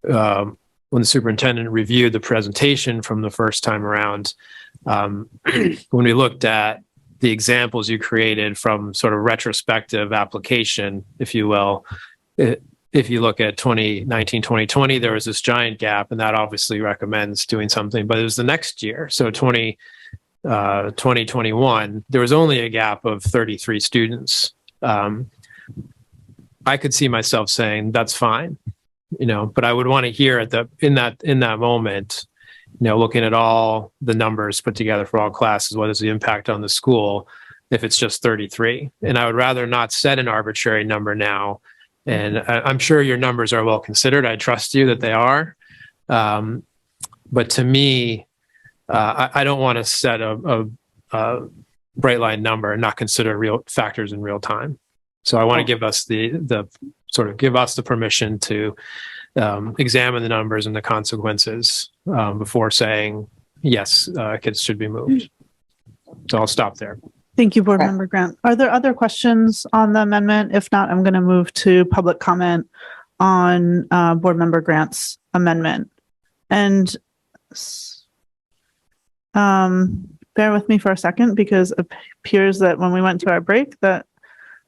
when the superintendent reviewed the presentation from the first time around, when we looked at the examples you created from sort of retrospective application, if you will. If you look at 2019, 2020, there was this giant gap, and that obviously recommends doing something, but it was the next year. So 2021, there was only a gap of 33 students. I could see myself saying that's fine, but I would want to hear in that moment, looking at all the numbers put together for all classes, what is the impact on the school if it's just 33? And I would rather not set an arbitrary number now. And I'm sure your numbers are well considered. I trust you that they are. But to me, I don't want to set a bright line number and not consider real factors in real time. So I want to give us the permission to examine the numbers and the consequences before saying, yes, kids should be moved. So I'll stop there. Thank you, Board Member Grant. Are there other questions on the amendment? If not, I'm going to move to public comment on Board Member Grant's amendment. And bear with me for a second, because it appears that when we went to our break that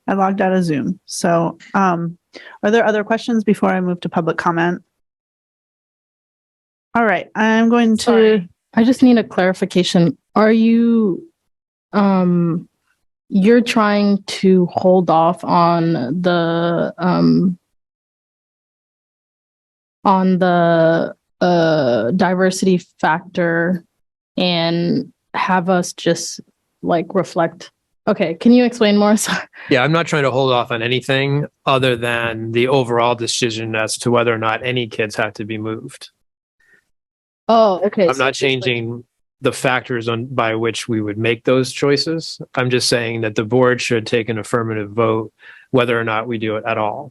I logged out of Zoom. So are there other questions before I move to public comment? All right, I'm going to... Sorry. I just need a clarification. Are you... you're trying to hold off on the diversity factor and have us just reflect. Okay, can you explain more? Yeah, I'm not trying to hold off on anything other than the overall decision as to whether or not any kids have to be moved. Oh, okay. I'm not changing the factors by which we would make those choices. I'm just saying that the board should take an affirmative vote whether or not we do it at all.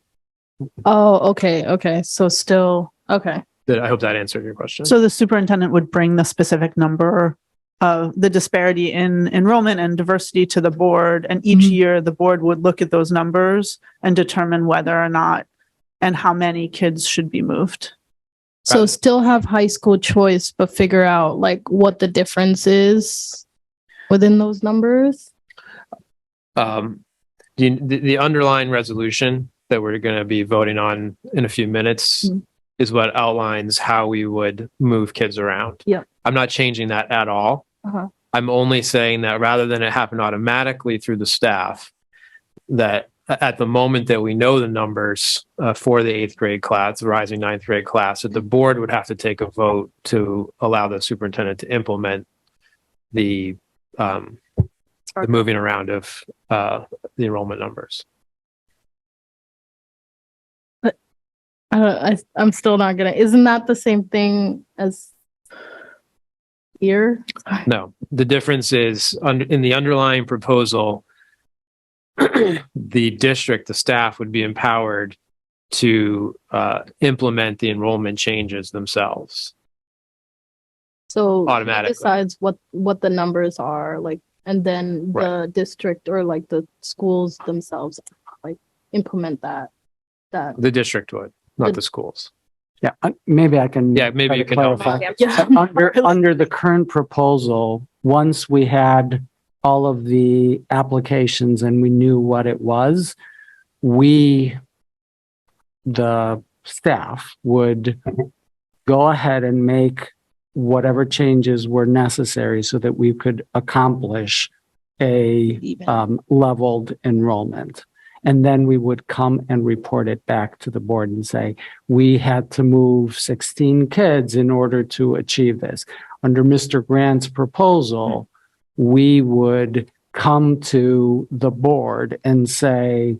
Oh, okay. Okay. So still, okay. I hope that answered your question. So the superintendent would bring the specific number of the disparity in enrollment and diversity to the board. And each year the board would look at those numbers and determine whether or not and how many kids should be moved. So still have high school choice, but figure out what the difference is within those numbers? The underlying resolution that we're going to be voting on in a few minutes is what outlines how we would move kids around. Yep. I'm not changing that at all. I'm only saying that rather than it happen automatically through the staff, that at the moment that we know the numbers for the 8th grade class, the rising 9th grade class, that the board would have to take a vote to allow the superintendent to implement the moving around of the enrollment numbers. But I'm still not gonna. Isn't that the same thing as here? No, the difference is in the underlying proposal. The district, the staff would be empowered to implement the enrollment changes themselves. So automatically decides what the numbers are and then the district or the schools themselves implement that. The district would, not the schools. Yeah, maybe I can. Yeah, maybe you can clarify. Under the current proposal, once we had all of the applications and we knew what it was, the staff would go ahead and make whatever changes were necessary so that we could accomplish a leveled enrollment. And then we would come and report it back to the board and say, we had to move 16 kids in order to achieve this. Under Mr. Grant's proposal, we would come to the board and say,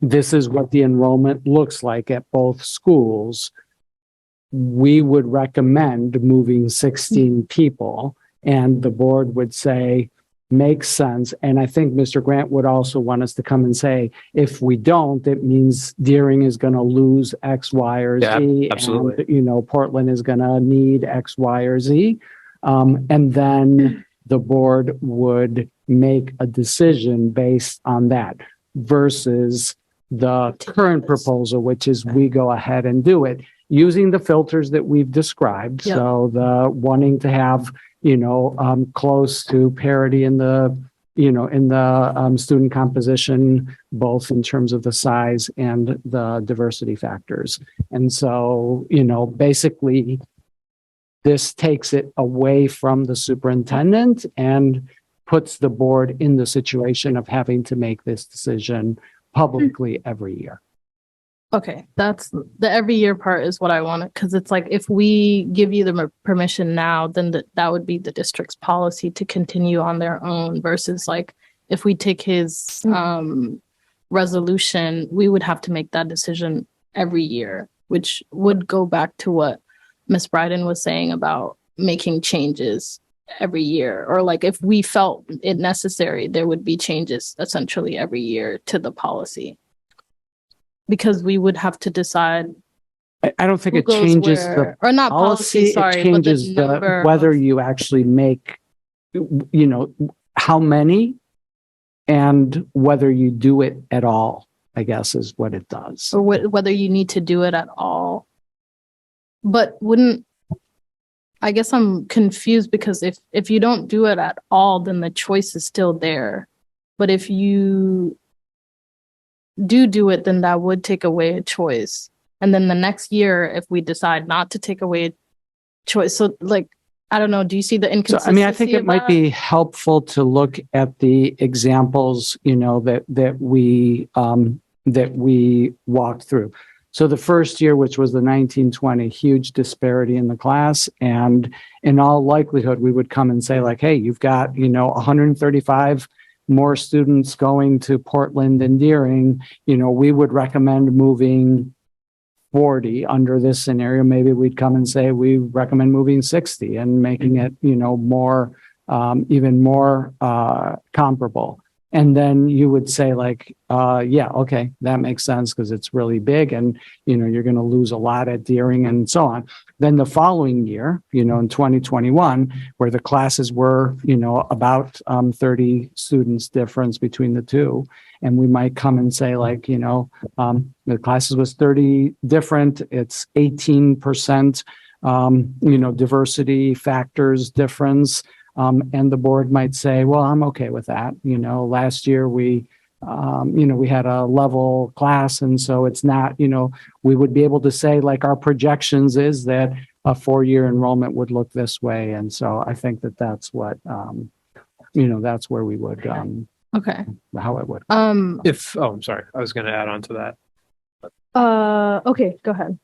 this is what the enrollment looks like at both schools. We would recommend moving 16 people, and the board would say, makes sense. And I think Mr. Grant would also want us to come and say, if we don't, it means Deering is going to lose X, Y, or Z. Yeah, absolutely. And, Portland is going to need X, Y, or Z. And then the board would make a decision based on that versus the current proposal, which is we go ahead and do it using the filters that we've described. Yep. So the wanting to have, close to parity in the, student composition, both in terms of the size and the diversity factors. And so, basically this takes it away from the superintendent and puts the board in the situation of having to make this decision publicly every year. Okay, that's the every year part is what I wanted, because it's like if we give you the permission now, then that would be the district's policy to continue on their own versus like if we take his resolution, we would have to make that decision every year, which would go back to what Ms. Bryden was saying about making changes every year, or like if we felt it necessary, there would be changes essentially every year to the policy. Because we would have to decide. I don't think it changes the or not policy, sorry, it changes but the number whether you actually make, how many and whether you do it at all, I guess is what it does. Or whether you need to do it at all. But I guess I'm confused because if you don't do it at all, then the choice is still there. But if you do it, then that would take away a choice. And then the next year, if we decide not to take away a choice, so like, I don't know, do you see the inconsistency? So, I think it might be helpful to look at the examples, that we walked through. So the first year, which was the 1920, huge disparity in the class. And in all likelihood, we would come and say like, hey, you've got, 135 more students going to Portland and Deering, we would recommend moving 40 under this scenario. Maybe we'd come and say, we recommend moving 60 and making it, more, even more comparable. And then you would say like, yeah, okay, that makes sense because it's really big and, you're going to lose a lot at Deering and so on. Then the following year, in 2021, where the classes were, about 30 students difference between the two. And we might come and say like, the classes was 30 different, it's 18%, diversity factors difference. And the board might say, well, I'm okay with that. Last year we had a level class. And so it's not, we would be able to say like our projections is that a 4-year enrollment would look this way. And so I think that that's what, that's where we would, okay, how it would. I'm sorry. I was going to add on to that. Okay, go ahead.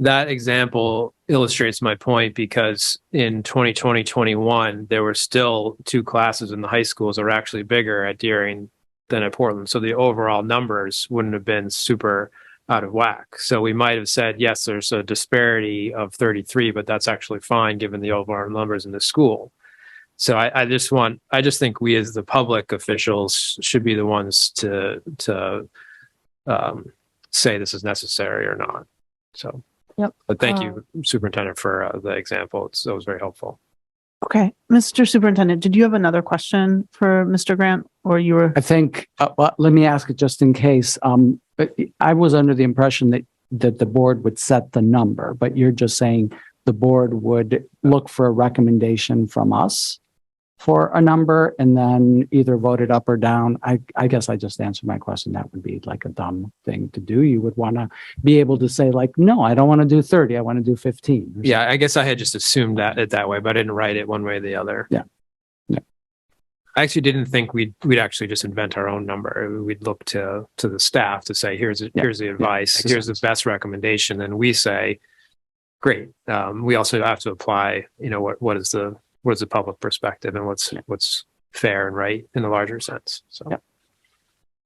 That example illustrates my point because in 2020-21, there were still 2 classes in the high schools that were actually bigger at Deering than at Portland. So the overall numbers wouldn't have been super out of whack. So we might have said, yes, there's a disparity of 33, but that's actually fine given the overall numbers in the school. So I just think we as the public officials should be the ones to say this is necessary or not. So. Yep. But thank you, Superintendent, for the example. That was very helpful. Okay. Mr. Superintendent, did you have another question for Mr. Grant or you were? I think, let me ask it just in case. I was under the impression that the board would set the number, but you're just saying the board would look for a recommendation from us for a number and then either vote it up or down. I guess I just answered my question. That would be like a dumb thing to do. You would want to be able to say like, no, I don't want to do 30. I want to do 15. Yeah, I guess I had just assumed that way, but I didn't write it one way or the other. Yeah. I actually didn't think we'd actually just invent our own number. We'd look to the staff to say, here's the advice, here's the best recommendation. And we say, great. We also have to apply, what is the public perspective and what's fair and right in the larger sense. So, yeah.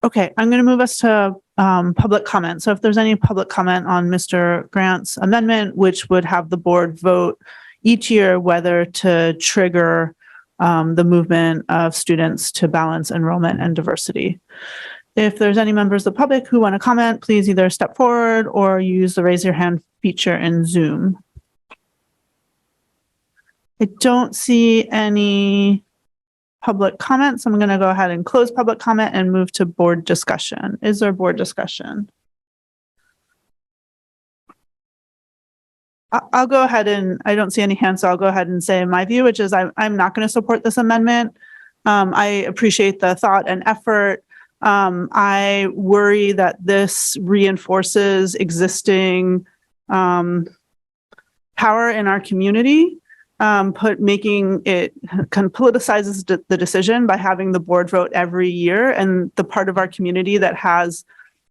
Okay, I'm going to move us to public comment. So if there's any public comment on Mr. Grant's amendment, which would have the board vote each year whether to trigger the movement of students to balance enrollment and diversity. If there's any members of the public who want to comment, please either step forward or use the raise your hand feature in Zoom. I don't see any public comments. I'm going to go ahead and close public comment and move to board discussion. Is there board discussion? I'll go ahead and I don't see any hands, so I'll go ahead and say my view, which is I'm not going to support this amendment. I appreciate the thought and effort. I worry that this reinforces existing power in our community, making it kind of politicizes the decision by having the board vote every year, and the part of our community that has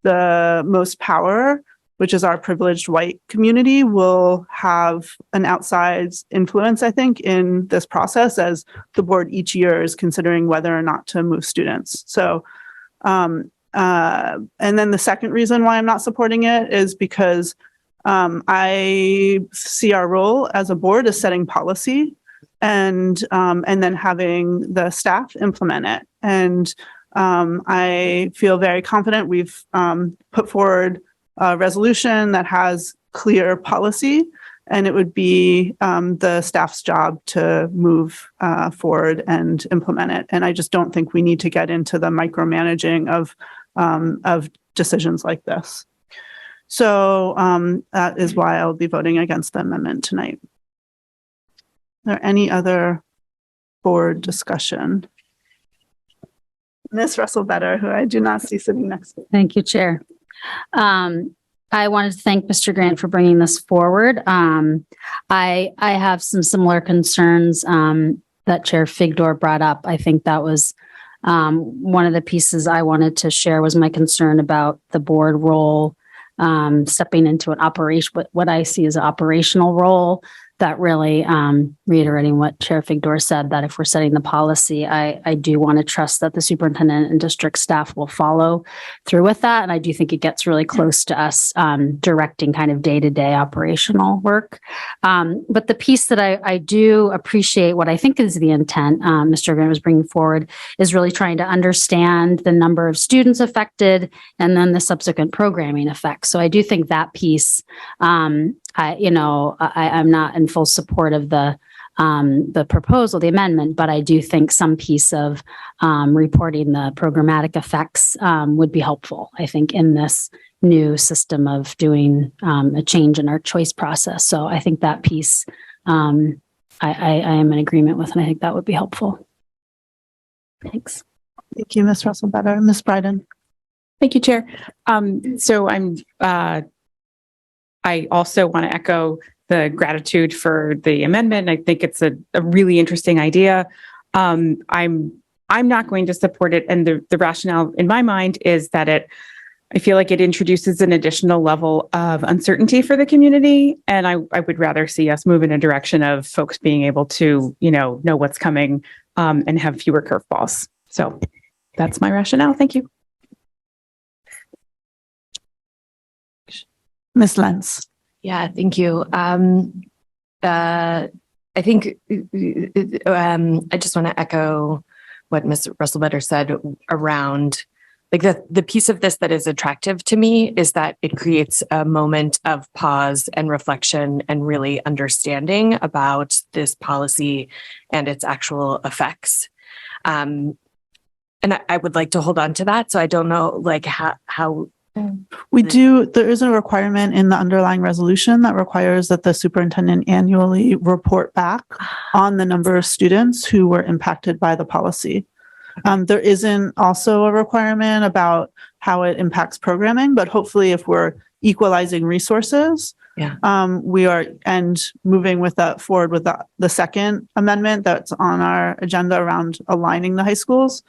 the most power, which is our privileged white community, will have an outsized influence, I think, in this process as the board each year is considering whether or not to move students. So, and then the second reason why I'm not supporting it is because I see our role as a board as setting policy and then having the staff implement it. And I feel very confident we've put forward a resolution that has clear policy, and it would be the staff's job to move forward and implement it. And I just don't think we need to get into the micromanaging of decisions like this. So that is why I'll be voting against the amendment tonight. Are there any other board discussion? Ms. Russell-Better, who I do not see sitting next to me. Thank you, Chair. I wanted to thank Mr. Grant for bringing this forward. I have some similar concerns that Chair Figdor brought up. I think that was one of the pieces I wanted to share was my concern about the board role stepping into an operation, what I see as an operational role. That really reiterating what Chair Figdor said, that if we're setting the policy, I do want to trust that the superintendent and district staff will follow through with that. And I do think it gets really close to us directing kind of day-to-day operational work. But the piece that I do appreciate, what I think is the intent Mr. Grant was bringing forward, is really trying to understand the number of students affected and then the subsequent programming effects. So I do think that piece, I'm not in full support of the proposal, the amendment, but I do think some piece of reporting the programmatic effects would be helpful, I think, in this new system of doing a change in our choice process. So I think that piece I am in agreement with, and I think that would be helpful. Thanks. Thank you, Ms. Russell-Better. Ms. Bryden. Thank you, Chair. I also want to echo the gratitude for the amendment. I think it's a really interesting idea. I'm not going to support it. And the rationale in my mind is that I feel like it introduces an additional level of uncertainty for the community. And I would rather see us move in a direction of folks being able to, know what's coming and have fewer curveballs. So that's my rationale. Thank you. Ms. Lentz. Yeah, thank you. I think I just want to echo what Ms. Russell-Better said around like the piece of this that is attractive to me is that it creates a moment of pause and reflection and really understanding about this policy and its actual effects. And I would like to hold on to that. So I don't know like how there is a requirement in the underlying resolution that requires that the superintendent annually report back on the number of students who were impacted by the policy. There isn't also a requirement about how it impacts programming, but hopefully if we're equalizing resources, we are moving with that forward with the second amendment that's on our agenda around aligning the high schools,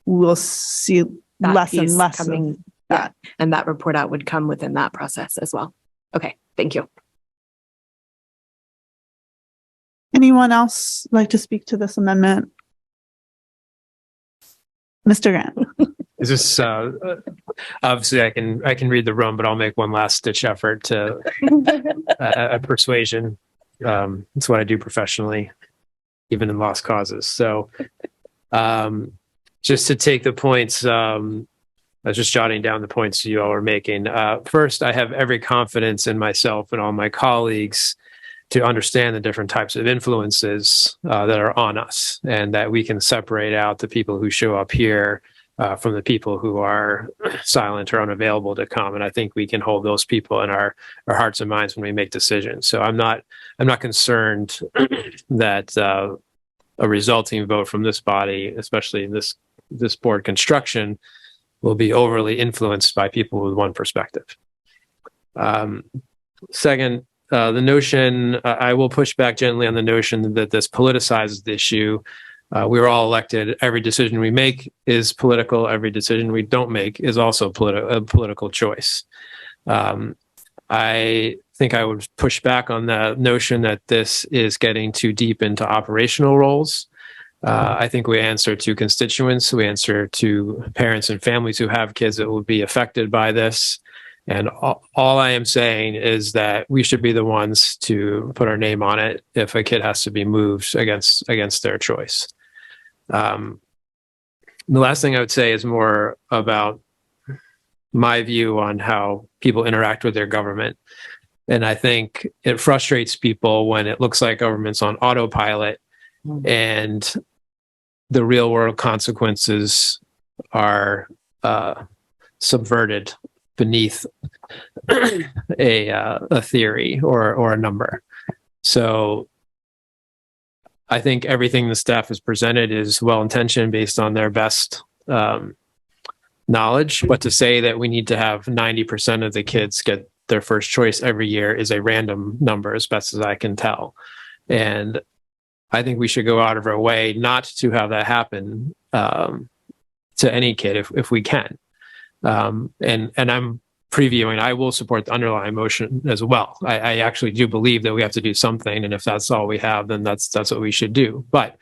we'll see that less and less coming. That. Yeah. And that report out would come within that process as well. Okay, thank you. Anyone else like to speak to this amendment? Mr. Grant. Is this obviously I can read the room, but I'll make one last ditch effort to a persuasion. That's what I do professionally. even in lost causes. So just to take the points, I was just jotting down the points you all are making. First, I have every confidence in myself and all my colleagues to understand the different types of influences that are on us, and that we can separate out the people who show up here from the people who are silent or unavailable to come. And I think we can hold those people in our hearts and minds when we make decisions. So I'm not concerned that a resulting vote from this body, especially in this board construction, will be overly influenced by people with one perspective. Second, the notion, I will push back gently on the notion that this politicizes the issue. We were all elected. Every decision we make is political. Every decision we don't make is also a political choice. I think I would push back on the notion that this is getting too deep into operational roles. I think we answer to constituents, we answer to parents and families who have kids that will be affected by this. And all I am saying is that we should be the ones to put our name on it if a kid has to be moved against their choice. The last thing I would say is more about my view on how people interact with their government. And I think it frustrates people when it looks like government's on autopilot and the real world consequences are subverted beneath a theory or a number. So I think everything the staff has presented is well-intentioned based on their best knowledge, but to say that we need to have 90% of the kids get their first choice every year is a random number as best as I can tell. And I think we should go out of our way not to have that happen to any kid if we can. And I'm previewing, I will support the underlying motion as well. I actually do believe that we have to do something. And if that's all we have, then that's what we should do. But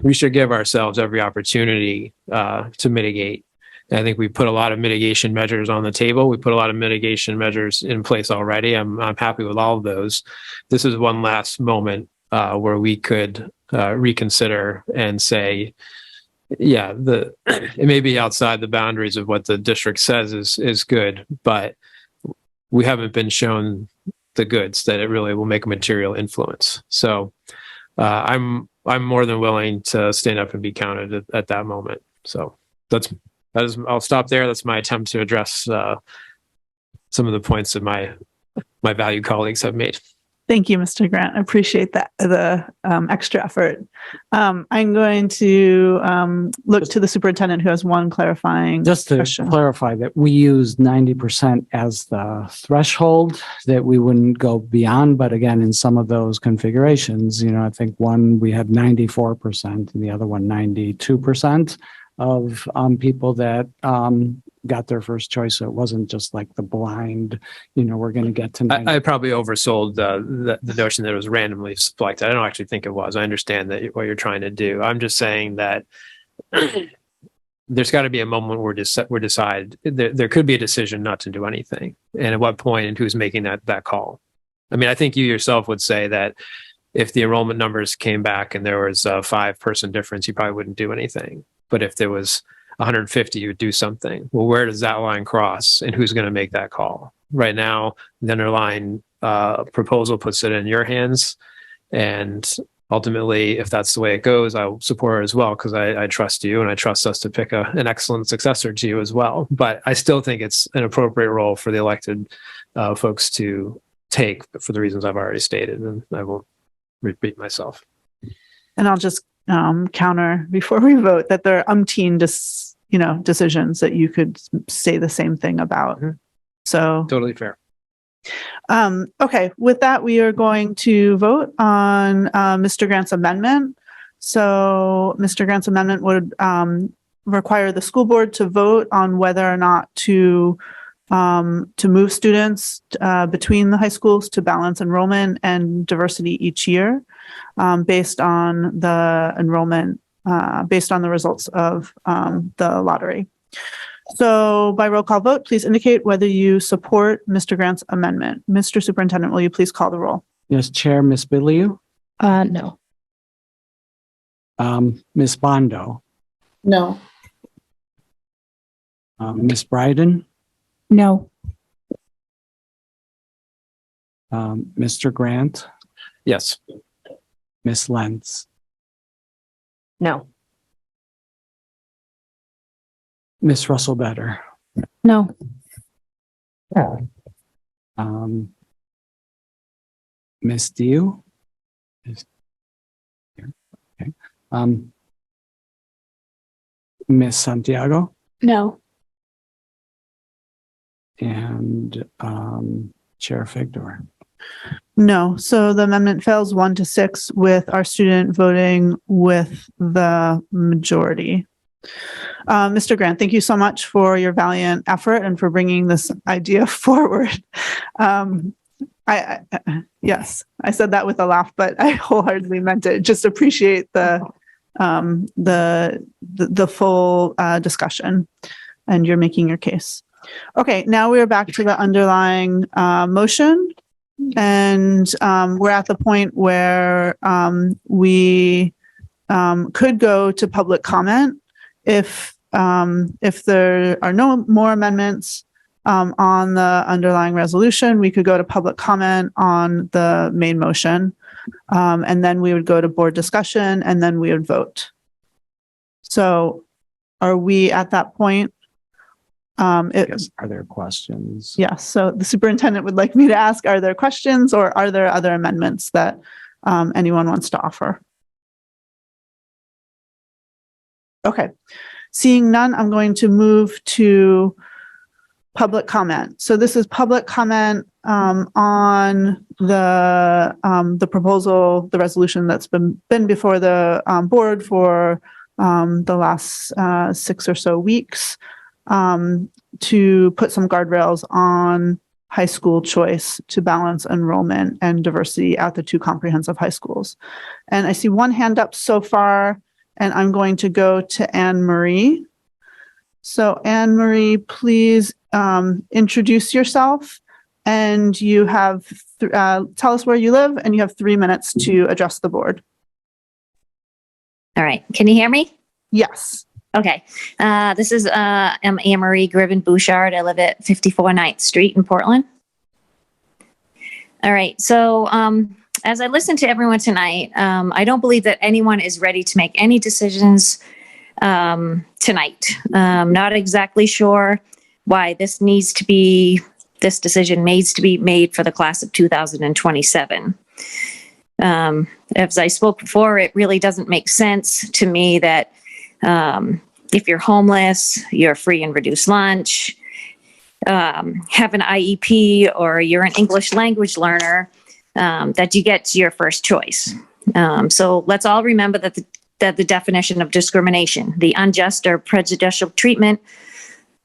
we should give ourselves every opportunity to mitigate. And I think we put a lot of mitigation measures on the table. We put a lot of mitigation measures in place already. I'm happy with all of those. This is one last moment where we could reconsider and say, yeah, it may be outside the boundaries of what the district says is good, but we haven't been shown the goods that it really will make a material influence. So I'm more than willing to stand up and be counted at that moment. So that is I'll stop there. That's my attempt to address some of the points that my valued colleagues have made. Thank you, Mr. Grant. I appreciate that, the extra effort. I'm going to look to the superintendent who has one clarifying Just to question. clarify that we use 90% as the threshold, that we wouldn't go beyond. But again, in some of those configurations, I think one, we had 94% and the other one, 92% of people that got their first choice. So it wasn't just like the blind, we're going to get to 90. I probably oversold the notion that it was randomly selected. I don't actually think it was. I understand that what you're trying to do. I'm just saying that there's got to be a moment where we decide there could be a decision not to do anything. And at what point and who's making that call. I mean, I think you yourself would say that if the enrollment numbers came back and there was a 5-person difference, you probably wouldn't do anything. But if there was 150, you would do something. Well, where does that line cross and who's going to make that call? Right now, the underlying proposal puts it in your hands. And ultimately, if that's the way it goes, I'll support it as well, because I trust you and I trust us to pick an excellent successor to you as well. But I still think it's an appropriate role for the elected folks to take for the reasons I've already stated, and I won't repeat myself. And I'll just counter before we vote that there are umpteen decisions that you could say the same thing about. Mm-hmm. So totally fair. Okay, with that, we are going to vote on Mr. Grant's amendment. So Mr. Grant's amendment would require the school board to vote on whether or not to move students between the high schools to balance enrollment and diversity each year, based on the enrollment, based on the results of the lottery. So by roll call vote, please indicate whether you support Mr. Grant's amendment. Mr. Superintendent, will you please call the roll? Yes, Chair, Ms. Biliou? No. Ms. Bondo, No. Ms. Bryden, No. Mr. Grant, Yes. Ms. Lentz, No. Ms. Russell Better, No. Ms. Dio. Is here. Okay. Ms. Santiago No. and Chair Figdor. No. So the amendment fails 1 to 6 with our student voting with the majority. Mr. Grant, thank you so much for your valiant effort and for bringing this idea forward. Yes, I said that with a laugh, but I wholeheartedly meant it. Just appreciate the full discussion, and you're making your case. Okay, now we're back to the underlying motion, and we're at the point where we could go to public comment if there are no more amendments on the underlying resolution. We could go to public comment on the main motion, and then we would go to board discussion, and then we would vote. So are we at that point? Yes. Are there questions? Yes. So the superintendent would like me to ask, are there questions or are there other amendments that anyone wants to offer? Okay. Seeing none, I'm going to move to public comment. So this is public comment on the proposal, the resolution that's been before the board for the last 6 or so weeks, to put some guardrails on high school choice to balance enrollment and diversity at the 2 comprehensive high schools. And I see one hand up so far, and I'm going to go to Anne Marie. So Anne Marie, please introduce yourself, and you have tell us where you live, and you have 3 minutes to address the board. All right. Can you hear me? Yes. Okay. This is I'm Anne Marie Griven Bouchard. I live at 54 9th Street in Portland. All right. So as I listen to everyone tonight, I don't believe that anyone is ready to make any decisions tonight. Not exactly sure why this decision needs to be made for the class of 2027. As I spoke before, it really doesn't make sense to me that if you're homeless, you're free and reduced lunch, have an IEP, or you're an English language learner, that you get to your first choice. So let's all remember that the definition of discrimination, the unjust or prejudicial treatment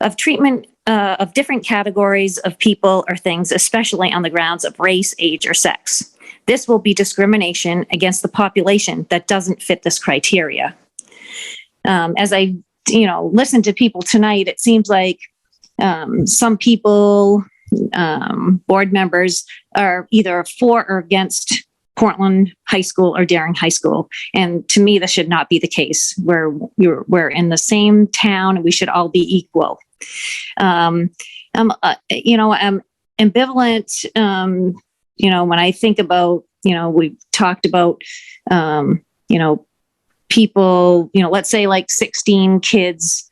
of different categories of people or things, especially on the grounds of race, age, or sex. This will be discrimination against the population that doesn't fit this criteria. As I, listen to people tonight, it seems like some people, board members, are either for or against Portland High School or Daring High School. And to me, this should not be the case. We're in the same town, and we should all be equal. I'm ambivalent, when I think about, we've talked about, people, let's say like 16 kids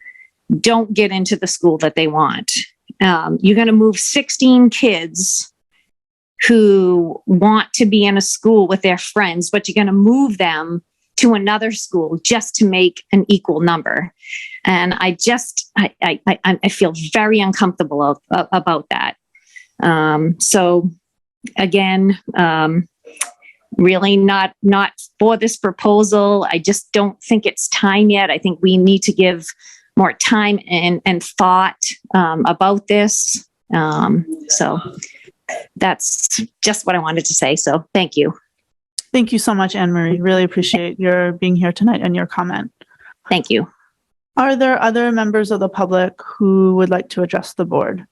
don't get into the school that they want. You're going to move 16 kids who want to be in a school with their friends, but you're going to move them to another school just to make an equal number. And I feel very uncomfortable about that. So again, really not for this proposal. I just don't think it's time yet. I think we need to give more time and thought about this. So that's just what I wanted to say. So thank you. Thank you so much, Anne Marie. Really appreciate your being here tonight and your comment. Thank you. Are there other members of the public who would like to address the board?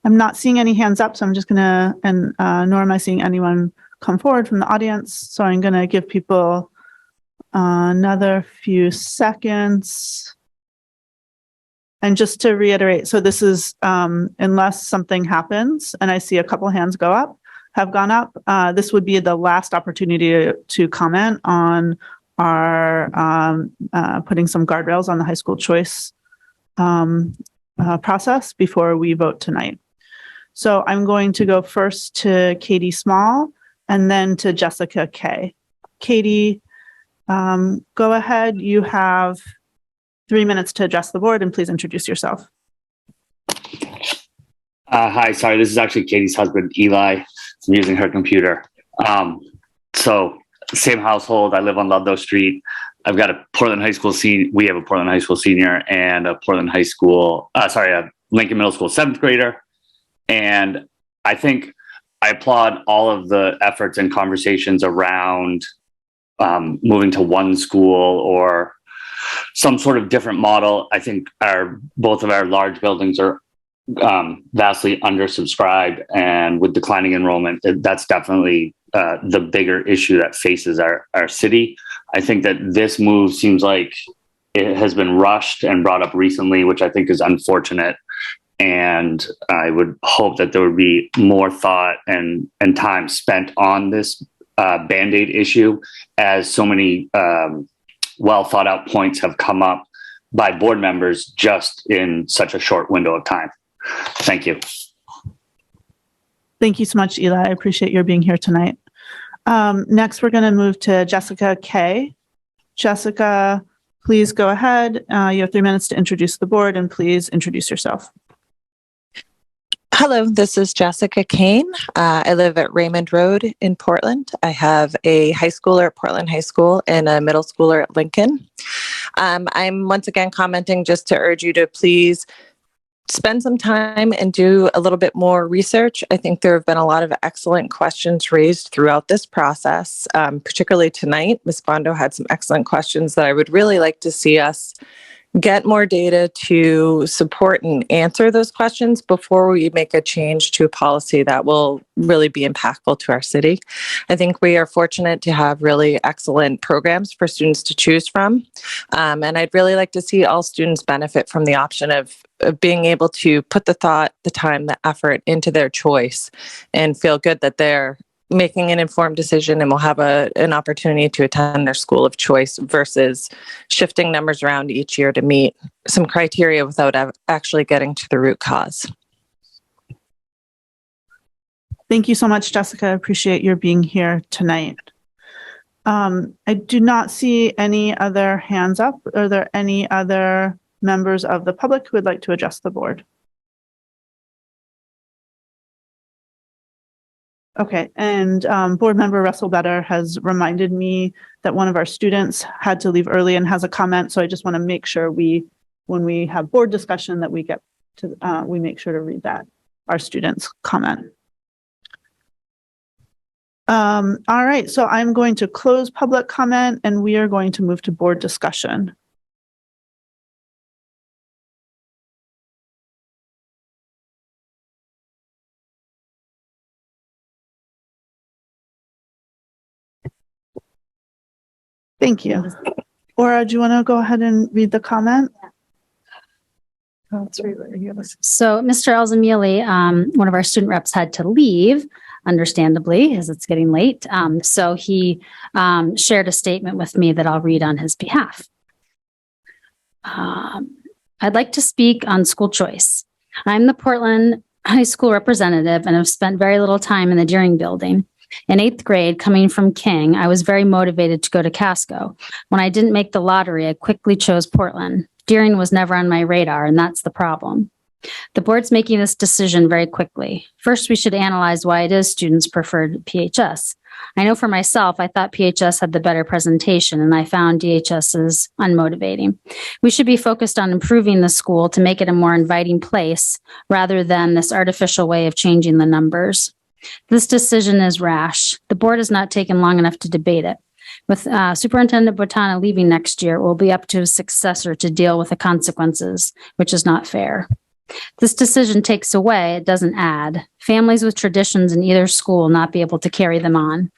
I'm not seeing any hands up, so I'm just gonna, nor am I seeing anyone come forward from the audience. So I'm going to give people another few seconds. And just to reiterate, so this is unless something happens, and I see a couple hands have gone up, this would be the last opportunity to comment on our putting some guardrails on the high school choice process before we vote tonight. So I'm going to go first to Katie Small and then to Jessica Kay. Katie, go ahead. You have 3 minutes to address the board, and please introduce yourself. Hi, sorry, this is actually Katie's husband, Eli. I'm using her computer. So same household. I live on Ludlow Street. I've got a Portland High School senior. We have a Portland High School senior and a Portland High School, a Lincoln Middle School 7th grader. And I think I applaud all of the efforts and conversations around moving to one school or some sort of different model. I think both of our large buildings are vastly undersubscribed, and with declining enrollment, that's definitely the bigger issue that faces our city. I think that this move seems like it has been rushed and brought up recently, which I think is unfortunate. And I would hope that there would be more thought and time spent on this Band-Aid issue, as so many well thought out points have come up by board members just in such a short window of time. Thank you. Thank you so much, Eli. I appreciate your being here tonight. Next, we're going to move to Jessica Kay. Jessica, please go ahead. You have 3 minutes to introduce the board, and please introduce yourself. Hello, this is Jessica Kane. I live at Raymond Road in Portland. I have a high schooler at Portland High School and a middle schooler at Lincoln. I'm once again commenting just to urge you to please spend some time and do a little bit more research. I think there have been a lot of excellent questions raised throughout this process, particularly tonight. Ms. Bondo had some excellent questions that I would really like to see us get more data to support and answer those questions before we make a change to a policy that will really be impactful to our city. I think we are fortunate to have really excellent programs for students to choose from. And I'd really like to see all students benefit from the option of being able to put the thought, the time, the effort into their choice and feel good that they're making an informed decision and will have an opportunity to attend their school of choice versus shifting numbers around each year to meet some criteria without actually getting to the root cause. Thank you so much, Jessica. I appreciate your being here tonight. I do not see any other hands up. Are there any other members of the public who would like to address the board? Okay, and board member Russell Better has reminded me that one of our students had to leave early and has a comment. So I just want to make sure when we have board discussion, that we get to, we make sure to read that, our student's comment. All right, so I'm going to close public comment and we are going to move to board discussion. Thank you. Aura, do you want to go ahead and read the comment? So Mr. Alzamili, one of our student reps, had to leave, understandably, as it's getting late. So he shared a statement with me that I'll read on his behalf. I'd like to speak on school choice. I'm the Portland High School representative and have spent very little time in the Deering building. In 8th grade, coming from King, I was very motivated to go to Casco. When I didn't make the lottery, I quickly chose Portland. Deering was never on my radar, and that's the problem. The board's making this decision very quickly. First, we should analyze why it is students preferred PHS. I know for myself, I thought PHS had the better presentation, and I found DHS's unmotivating. We should be focused on improving the school to make it a more inviting place, rather than this artificial way of changing the numbers. This decision is rash. The board has not taken long enough to debate it. With Superintendent Botana leaving next year, it will be up to his successor to deal with the consequences, which is not fair. This decision takes away, it doesn't add. Families with traditions in either school will not be able to carry them on.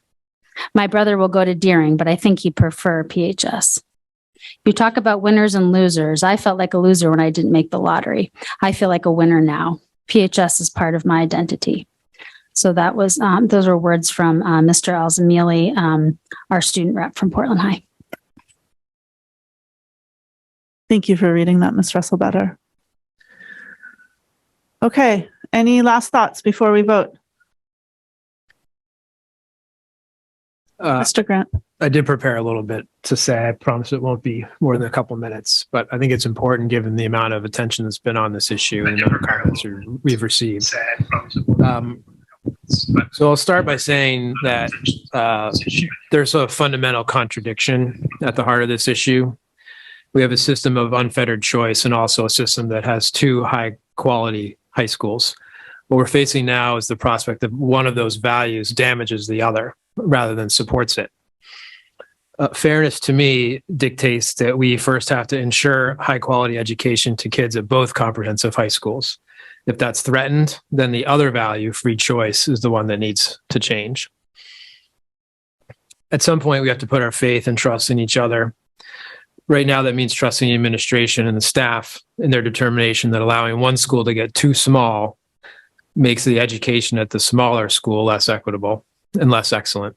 My brother will go to Deering, but I think he'd prefer PHS. You talk about winners and losers. I felt like a loser when I didn't make the lottery. I feel like a winner now. PHS is part of my identity. So that was, those were words from Mr. Alzamili, our student rep from Portland High. Thank you for reading that, Ms. Russell-Better. Okay, any last thoughts before we vote? Mr. Grant. I did prepare a little bit to say. I promise it won't be more than a couple minutes, but I think it's important given the amount of attention that's been on this issue and the amount of comments we've received. So I'll start by saying that there's a fundamental contradiction at the heart of this issue. We have a system of unfettered choice and also a system that has two high-quality high schools. What we're facing now is the prospect that one of those values damages the other rather than supports it. Fairness to me dictates that we first have to ensure high-quality education to kids at both comprehensive high schools. If that's threatened, then the other value, free choice, is the one that needs to change. At some point, we have to put our faith and trust in each other. Right now, that means trusting the administration and the staff in their determination that allowing one school to get too small makes the education at the smaller school less equitable and less excellent.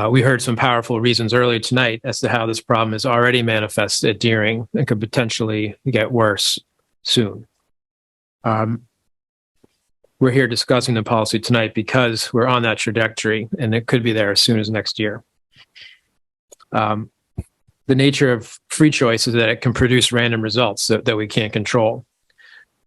We heard some powerful reasons earlier tonight as to how this problem is already manifested at Deering and could potentially get worse soon. We're here discussing the policy tonight because we're on that trajectory and it could be there as soon as next year. The nature of free choice is that it can produce random results that we can't control.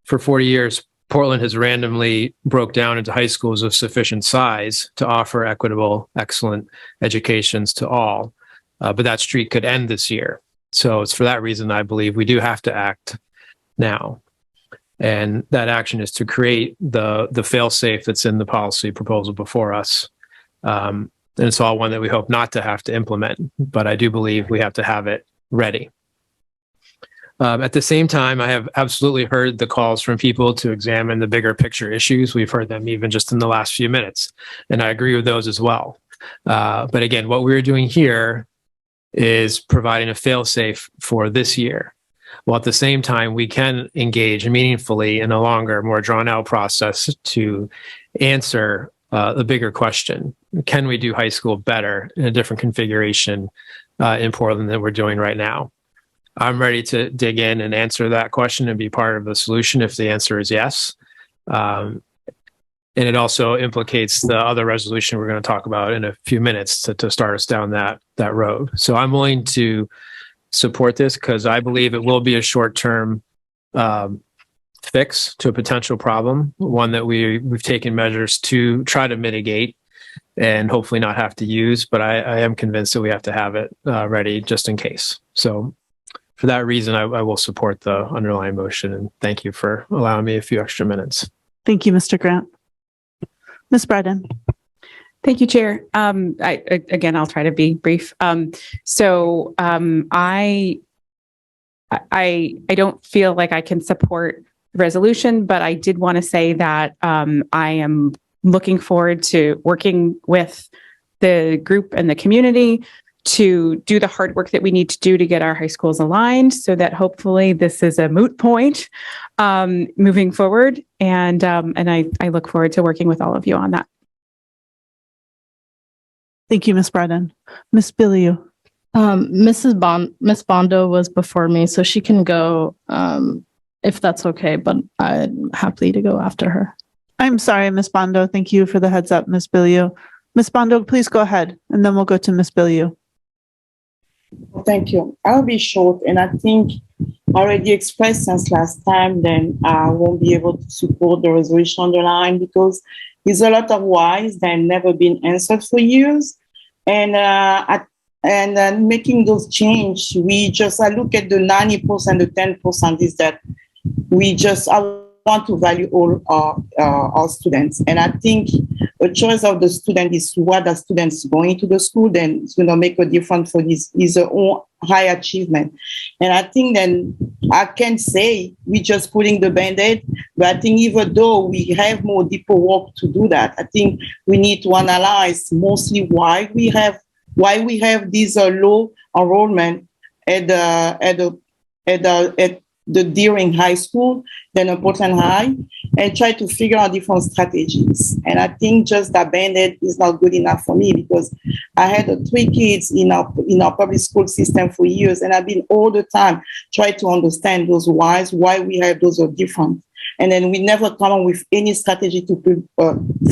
For 40 years, Portland has randomly broke down into high schools of sufficient size to offer equitable, excellent educations to all. But that streak could end this year. So it's for that reason I believe we do have to act now. And that action is to create the fail-safe that's in the policy proposal before us. And it's all one that we hope not to have to implement, but I do believe we have to have it ready. At the same time, I have absolutely heard the calls from people to examine the bigger picture issues. We've heard them even just in the last few minutes, and I agree with those as well. But again, what we're doing here is providing a fail-safe for this year. While at the same time, we can engage meaningfully in a longer, more drawn-out process to answer the bigger question. Can we do high school better in a different configuration in Portland than we're doing right now? I'm ready to dig in and answer that question and be part of the solution if the answer is yes. And it also implicates the other resolution we're going to talk about in a few minutes to start us down that road. So I'm willing to support this because I believe it will be a short-term fix to a potential problem, one that we've taken measures to try to mitigate and hopefully not have to use, but I am convinced that we have to have it ready just in case. So for that reason, I will support the underlying motion, and thank you for allowing me a few extra minutes. Thank you, Mr. Grant. Ms. Bredin. Thank you, Chair. Again, I'll try to be brief. I don't feel like I can support the resolution, but I did want to say that I am looking forward to working with the group and the community to do the hard work that we need to do to get our high schools aligned so that hopefully this is a moot point moving forward. And I look forward to working with all of you on that. Thank you, Ms. Bredin. Ms. Biliou. Miss Bondo was before me, so she can go if that's okay, but I'm happy to go after her. I'm sorry, Ms. Bondo. Thank you for the heads up, Ms. Biliou. Ms. Bondo, please go ahead, and then we'll go to Ms. Biliou. Thank you. I'll be short, and I think I already expressed since last time, then I won't be able to support the resolution on the line because there's a lot of whys that have never been answered for years. And making those change, I look at the 90%, the 10% is that I want to value all our students. And I think a choice of the student is what the students going to the school, then it's going to make a difference for this either high achievement. And I think then I can say we're just putting the Band-Aid, but I think even though we have more deeper work to do that, I think we need to analyze mostly why we have these low enrollment at the Deering High School, then at Portland High, and try to figure out different strategies. And I think just that Band-Aid is not good enough for me, because I had 3 kids in our public school system for years, and I've been all the time trying to understand those whys, why we have those are different. And then we never come up with any strategy to put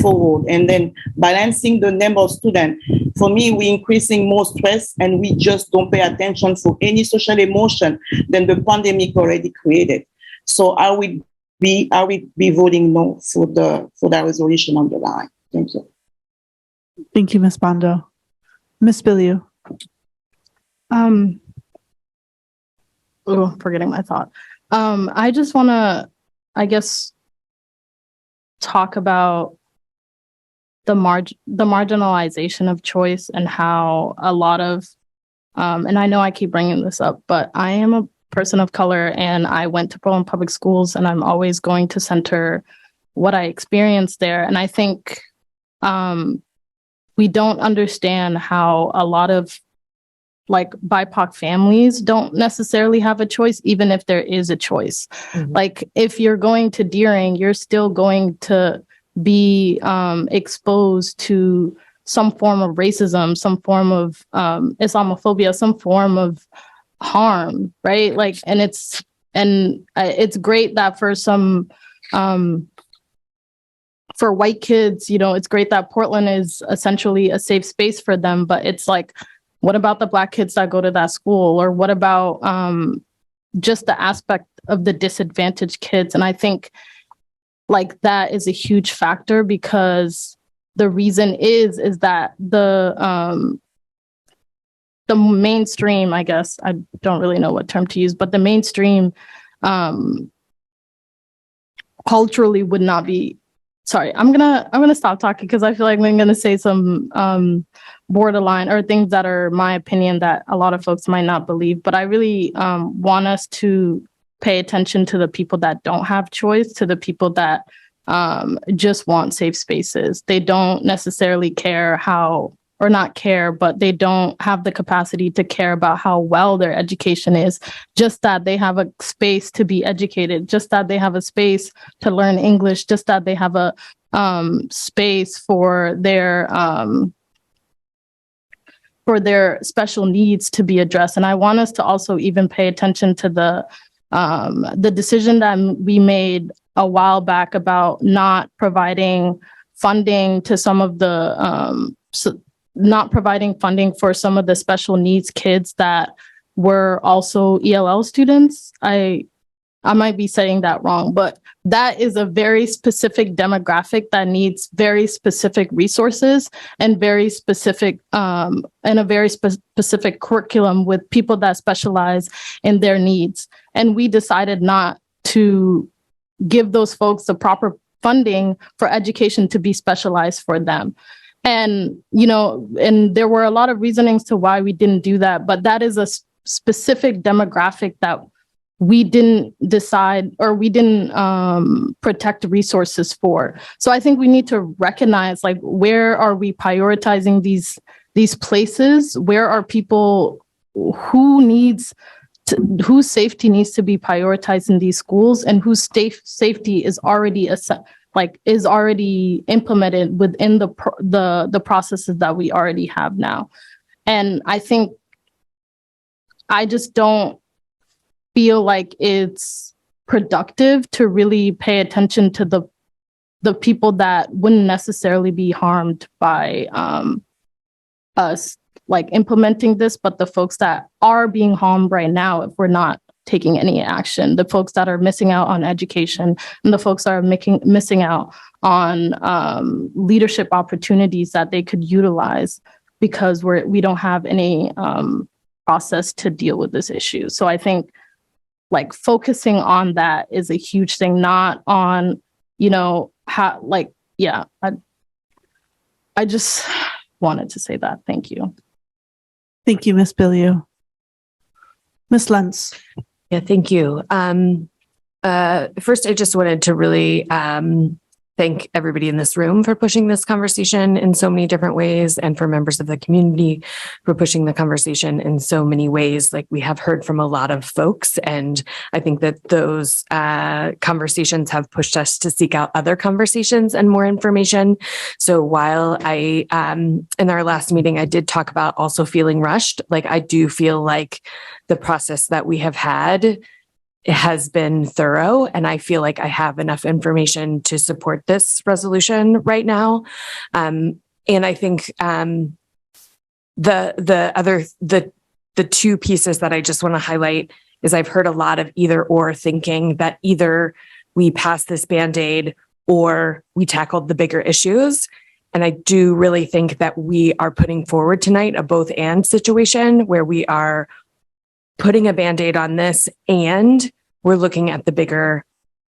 forward. And then balancing the number of students. For me, we're increasing more stress, and we just don't pay attention for any social emotion than the pandemic already created. So I would be voting no for that resolution on the line. Thank you. Thank you, Ms. Bondo. Ms. Biliu. Forgetting my thought. I just want to, I guess, talk about the marginalization of choice and how a lot of, and I know I keep bringing this up, but I am a person of color and I went to Portland Public Schools, and I'm always going to center what I experienced there. And I think we don't understand how a lot of like BIPOC families don't necessarily have a choice, even if there is a choice. Mm-hmm. Like if you're going to Deering, you're still going to be exposed to some form of racism, some form of Islamophobia, some form of harm, right? Like, and it's great that for some, for white kids, you know, it's great that Portland is essentially a safe space for them, but it's like, what about the Black kids that go to that school? Or what about just the aspect of the disadvantaged kids? And I think like that is a huge factor, because the reason is that the mainstream, I guess, I don't really know what term to use, but the mainstream culturally would not be, sorry, I'm gonna stop talking because I feel like I'm gonna say some borderline or things that are my opinion that a lot of folks might not believe. But I really want us to pay attention to the people that don't have choice, to the people that just want safe spaces. They don't necessarily care how, or not care, but they don't have the capacity to care about how well their education is, just that they have a space to be educated, just that they have a space to learn English, just that they have a space for their special needs to be addressed. And I want us to also even pay attention to the decision that we made a while back about not providing funding to some of the not providing funding for some of the special needs kids that were also ELL students. I might be saying that wrong, but that is a very specific demographic that needs very specific resources and very specific and a very specific curriculum with people that specialize in their needs. And we decided not to give those folks the proper funding for education to be specialized for them. And, you know, and there were a lot of reasonings to why we didn't do that, but that is a specific demographic that we didn't decide, or we didn't protect resources for. So I think we need to recognize, like, where are we prioritizing these places? Where are people whose safety needs to be prioritized in these schools, and whose safety is already implemented within the processes that we already have now. And I think I just don't feel like it's productive to really pay attention to the people that wouldn't necessarily be harmed by us like implementing this, but the folks that are being harmed right now if we're not taking any action, the folks that are missing out on education, and the folks that are missing out on leadership opportunities that they could utilize because we don't have any process to deal with this issue. So I think like focusing on that is a huge thing, not on, you know, how, like, yeah, I just wanted to say that. Thank you. Thank you, Ms. Biliu. Ms. Lentz. Yeah, thank you. First, I just wanted to really thank everybody in this room for pushing this conversation in so many different ways, and for members of the community for pushing the conversation in so many ways. Like, we have heard from a lot of folks, and I think that those conversations have pushed us to seek out other conversations and more information. So while I, in our last meeting, I did talk about also feeling rushed, like, I do feel like the process that we have had has been thorough, and I feel like I have enough information to support this resolution right now. And I think the two pieces that I just want to highlight is I've heard a lot of either or thinking, that either we pass this Band-Aid or we tackled the bigger issues. And I do really think that we are putting forward tonight a both and situation, where we are putting a Band-Aid on this and we're looking at the bigger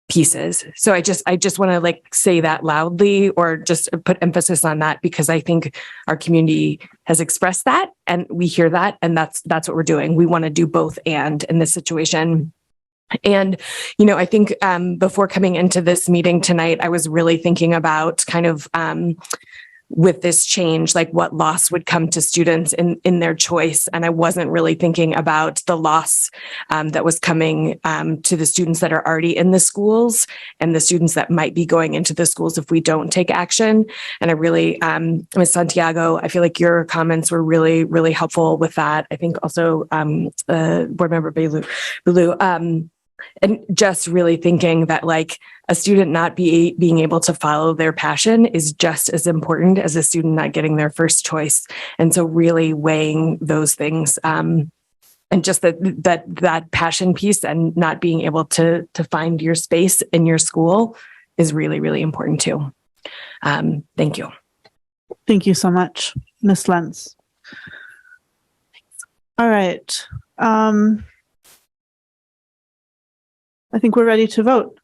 pieces. So I just want to like say that loudly, or just put emphasis on that, because I think our community has expressed that and we hear that, and that's what we're doing. We want to do both and in this situation. And, I think before coming into this meeting tonight, I was really thinking about kind of with this change, like what loss would come to students in their choice. And I wasn't really thinking about the loss that was coming to the students that are already in the schools, and the students that might be going into the schools if we don't take action. And I really, Ms. Santiago, I feel like your comments were really, really helpful with that. I think also Board Member Belu, and just really thinking that like a student not being able to follow their passion is just as important as a student not getting their first choice. And so really weighing those things, and just that passion piece and not being able to find your space in your school is really, really important too. Thank you. Thank you so much, Ms. Lentz. All right. I think we're ready to vote.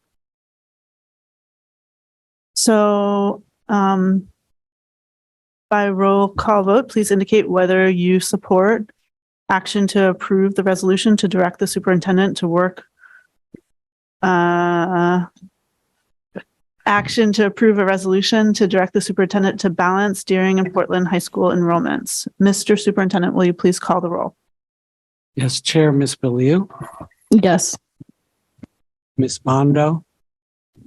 So by roll call vote, please indicate whether you support action to approve the resolution to direct the superintendent to work. Action to approve a resolution to direct the superintendent to balance Deering and Portland High School enrollments. Mr. Superintendent, will you please call the roll? Yes, Chair, Ms. Belew. Yes. Ms. Bondo,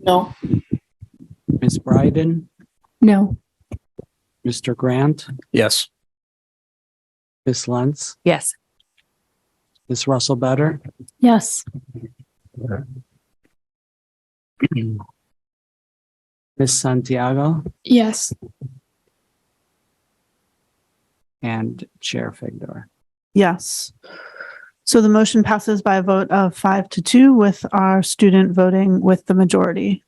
No. Ms. Bryden, No. Mr. Grant, Yes. Ms. Lentz, Yes. Ms. Russell Better, Yes. Ms. Santiago, Yes. and Chair Figdor. Yes. So the motion passes by a vote of 5-2, with our student voting with the majority.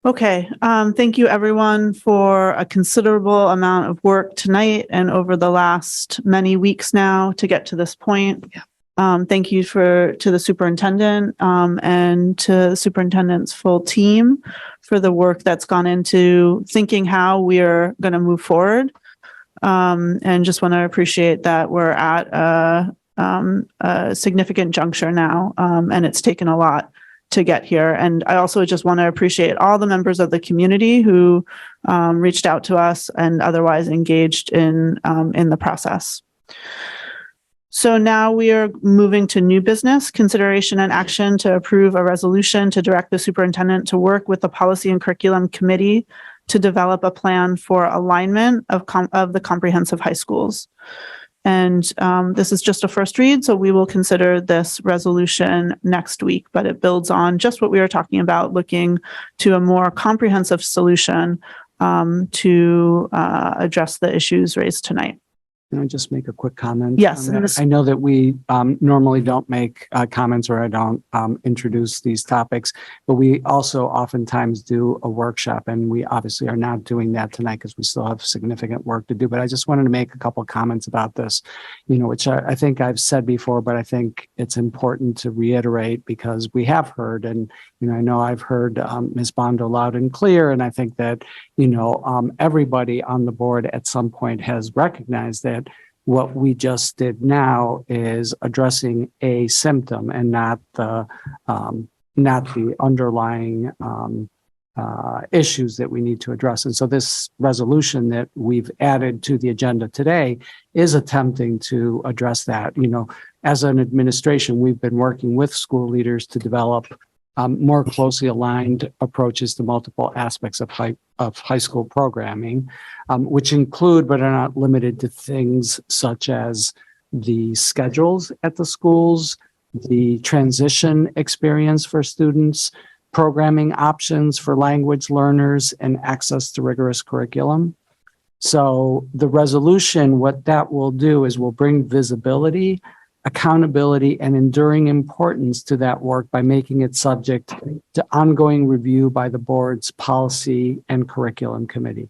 Okay, thank you everyone for a considerable amount of work tonight and over the last many weeks now to get to this point. Thank you to the superintendent and to the superintendent's full team for the work that's gone into thinking how we are going to move forward. And just want to appreciate that we're at a significant juncture now, and it's taken a lot to get here. And I also just want to appreciate all the members of the community who reached out to us and otherwise engaged in the process. So now we are moving to new business, consideration and action to approve a resolution to direct the superintendent to work with the Policy and Curriculum Committee to develop a plan for alignment of the comprehensive high schools. And this is just a first read, so we will consider this resolution next week, but it builds on just what we were talking about, looking to a more comprehensive solution to address the issues raised tonight. Can I just make a quick comment? Yes. I know that we normally don't make comments, or I don't introduce these topics, but we also oftentimes do a workshop, and we obviously are not doing that tonight because we still have significant work to do. But I just wanted to make a couple of comments about this, which I think I've said before, but I think it's important to reiterate because we have heard, and I know I've heard Ms. Bondo loud and clear, and I think that everybody on the board at some point has recognized that what we just did now is addressing a symptom and not the underlying issues that we need to address. And so this resolution that we've added to the agenda today is attempting to address that. You know, as an administration, we've been working with school leaders to develop more closely aligned approaches to multiple aspects of high school programming, which include but are not limited to things such as the schedules at the schools, the transition experience for students, programming options for language learners, and access to rigorous curriculum. So the resolution, what that will do is will bring visibility, accountability, and enduring importance to that work by making it subject to ongoing review by the board's policy and curriculum committee.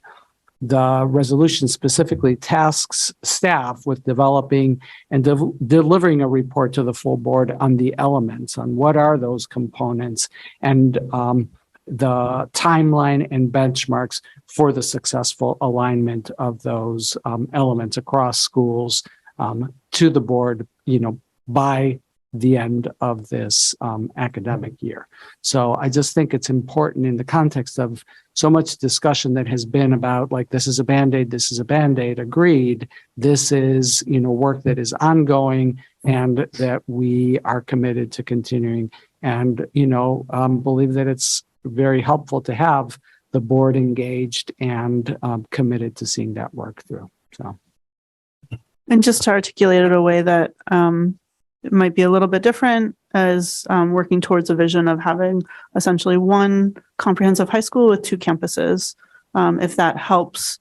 The resolution specifically tasks staff with developing and delivering a report to the full board on the elements, on what are those components, and the timeline and benchmarks for the successful alignment of those elements across schools to the board, you know, by the end of this academic year. So I just think it's important in the context of so much discussion that has been about, like, this is a Band-Aid, this is a Band-Aid, agreed. This is, you know, work that is ongoing and that we are committed to continuing, and, you know, believe that it's very helpful to have the board engaged and committed to seeing that work through. So. And just to articulate it in a way that it might be a little bit different, as working towards a vision of having essentially one comprehensive high school with two campuses. If that helps,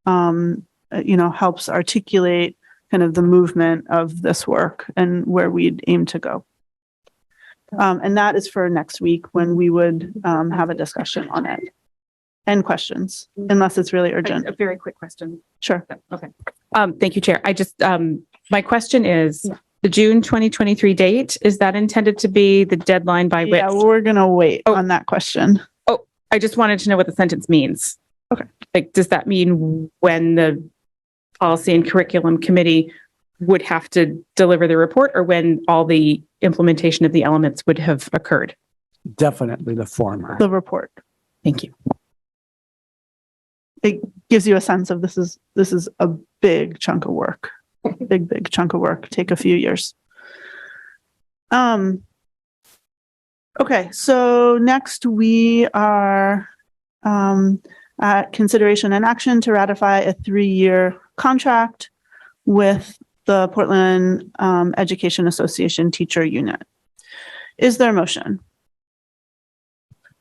helps articulate kind of the movement of this work and where we'd aim to go. And that is for next week when we would have a discussion on it. And questions, unless it's really urgent. A very quick question. Sure. Okay. Thank you, Chair. I just, my question is, the June 2023 date, is that intended to be the deadline by which? Yeah, we're going to wait on that question. Oh, I just wanted to know what the sentence means. Okay. Like, does that mean when the policy and curriculum committee would have to deliver the report, or when all the implementation of the elements would have occurred? Definitely the former. The report. Thank you. It gives you a sense of this is a big chunk of work. Big chunk of work. Take a few years. Okay, so next we are at consideration and action to ratify a 3-year contract with the Portland Education Association Teacher Unit. Is there a motion?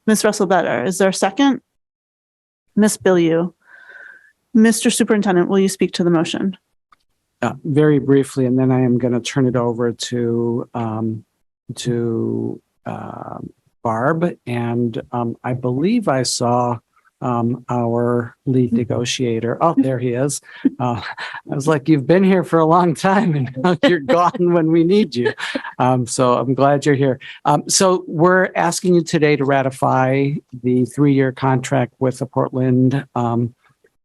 Ms. Russell-Better, is there a second? Ms. Bilyeu. Mr. Superintendent, will you speak to the motion? Very briefly, and then I am going to turn it over to Barb. And I believe I saw our lead negotiator. Oh, there he is. I was like, you've been here for a long time and now you're gone when we need you. So I'm glad you're here. So we're asking you today to ratify the 3-year contract with the Portland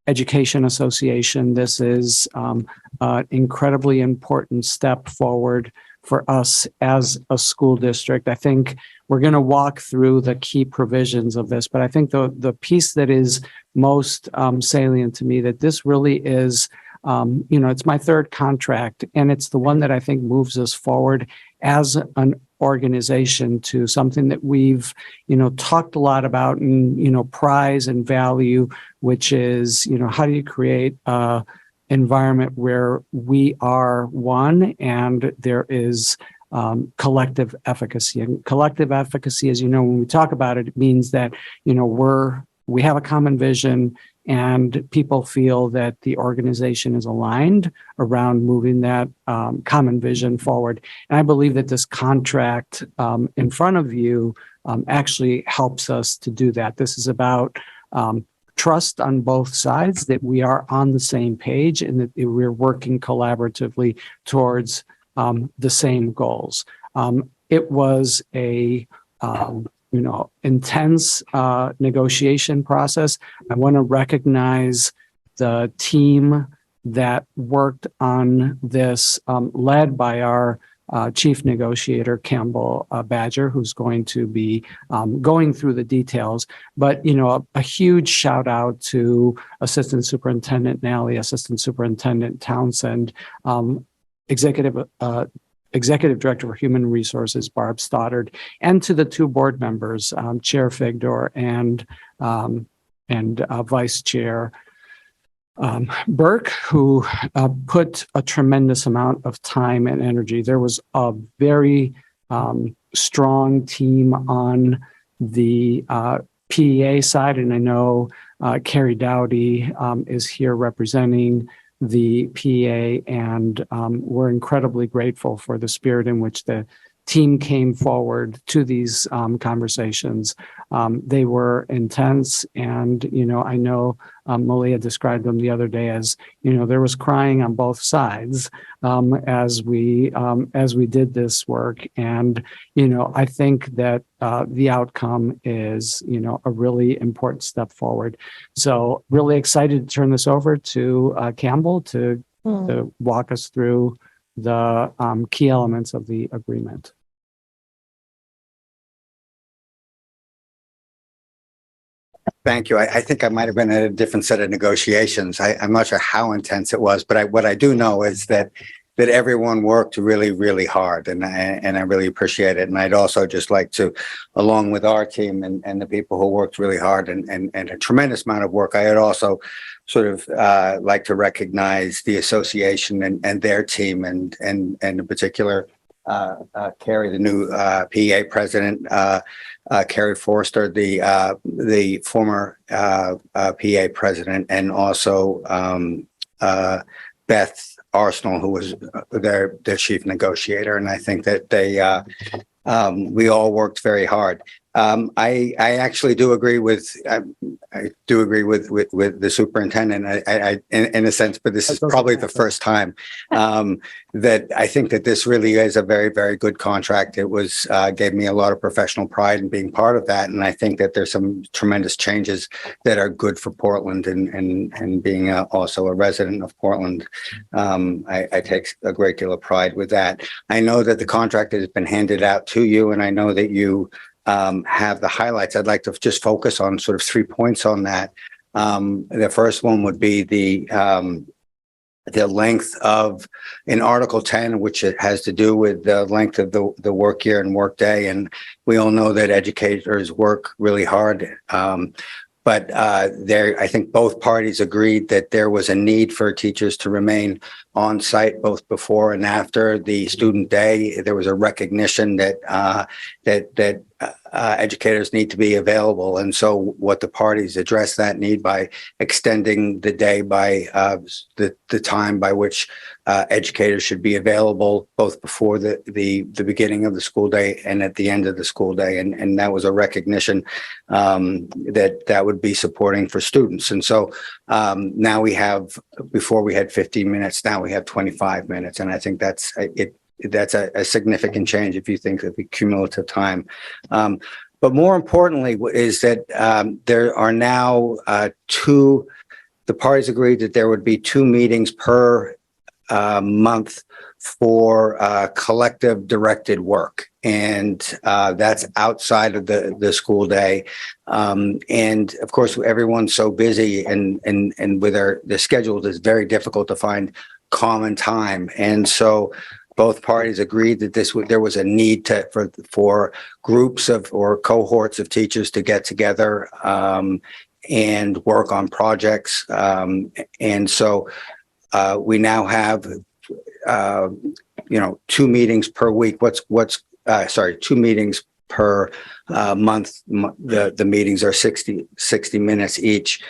Education Association. This is an incredibly important step forward for us as a school district. I think we're going to walk through the key provisions of this, but I think the piece that is most salient to me, that this really is, it's my 3rd contract, and it's the one that I think moves us forward as an organization to something that we've, talked a lot about and, prize and value, which is, how do you create a environment where we are one and there is collective efficacy. And collective efficacy, as you know, when we talk about it, it means that, we have a common vision and people feel that the organization is aligned around moving that common vision forward. And I believe that this contract in front of you actually helps us to do that. This is about trust on both sides, that we are on the same page and that we're working collaboratively towards the same goals. It was a intense negotiation process. I want to recognize the team that worked on this, led by our chief negotiator, Campbell Badger, who's going to be going through the details. But, you know, a huge shout out to Assistant Superintendent Nally, Assistant Superintendent Townsend, Executive Director for Human Resources, Barb Stoddard, and to the two board members, Chair Figdor and Vice Chair Burke, who put a tremendous amount of time and energy. There was a very strong team on the PEA side, and I know Carrie Dowdy is here representing the PEA, and we're incredibly grateful for the spirit in which the team came forward to these conversations. They were intense, and you know, I know Malia described them the other day as, you know, there was crying on both sides as we did this work. And you know, I think that the outcome is, you know, a really important step forward. So really excited to turn this over to Campbell to walk us through the key elements of the agreement. Thank you. I think I might have been at a different set of negotiations. I'm not sure how intense it was, but what I do know is that everyone worked really, really hard, and I really appreciate it. And I'd also just like to, along with our team and the people who worked really hard and a tremendous amount of work, I'd also sort of like to recognize the association and their team, and in particular Carrie, the new PEA president, Carrie Forster, the former PEA president, and also Beth Arsenal, who was their chief negotiator. And I think that we all worked very hard. I actually do agree with the superintendent. I in a sense, but this is probably the first time that I think that this really is a very, very good contract. It was gave me a lot of professional pride in being part of that, and I think that there's some tremendous changes that are good for Portland, and being also a resident of Portland, I take a great deal of pride with that. I know that the contract has been handed out to you, and I know that you have the highlights. I'd like to just focus on sort of 3 points on that. The first one would be the length of, in Article 10, which it has to do with the length of the work year and work day. And we all know that educators work really hard. But I think both parties agreed that there was a need for teachers to remain on site both before and after the student day. There was a recognition that educators need to be available, and so what the parties addressed that need by extending the day by the time by which educators should be available both before the beginning of the school day and at the end of the school day, and that was a recognition that would be supporting for students. And so now we have, before we had 15 minutes, now we have 25 minutes, and I think that's a significant change if you think of the cumulative time. But more importantly is that there are now the parties agreed that there would be 2 meetings per month for collective directed work. And that's outside of the school day. And of course, everyone's so busy and with their schedules, it's very difficult to find common time. And so both parties agreed that there was a need for groups or cohorts of teachers to get together and work on projects. And so we now have 2 meetings per week. 2 meetings per month. The meetings are 60 minutes each.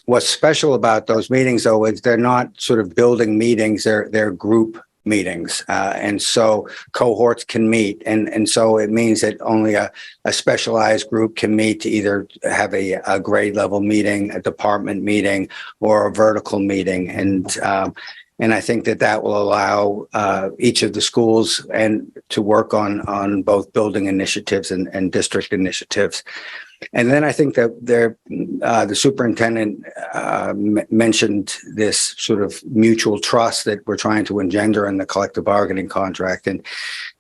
What's special about those meetings, though, is they're not sort of building meetings, they're group meetings. And so cohorts can meet. And so it means that only a specialized group can meet to either have a grade level meeting, a department meeting, or a vertical meeting. And I think that will allow each of the schools to work on both building initiatives and district initiatives. And then I think that the superintendent mentioned this sort of mutual trust that we're trying to engender in the collective bargaining contract. And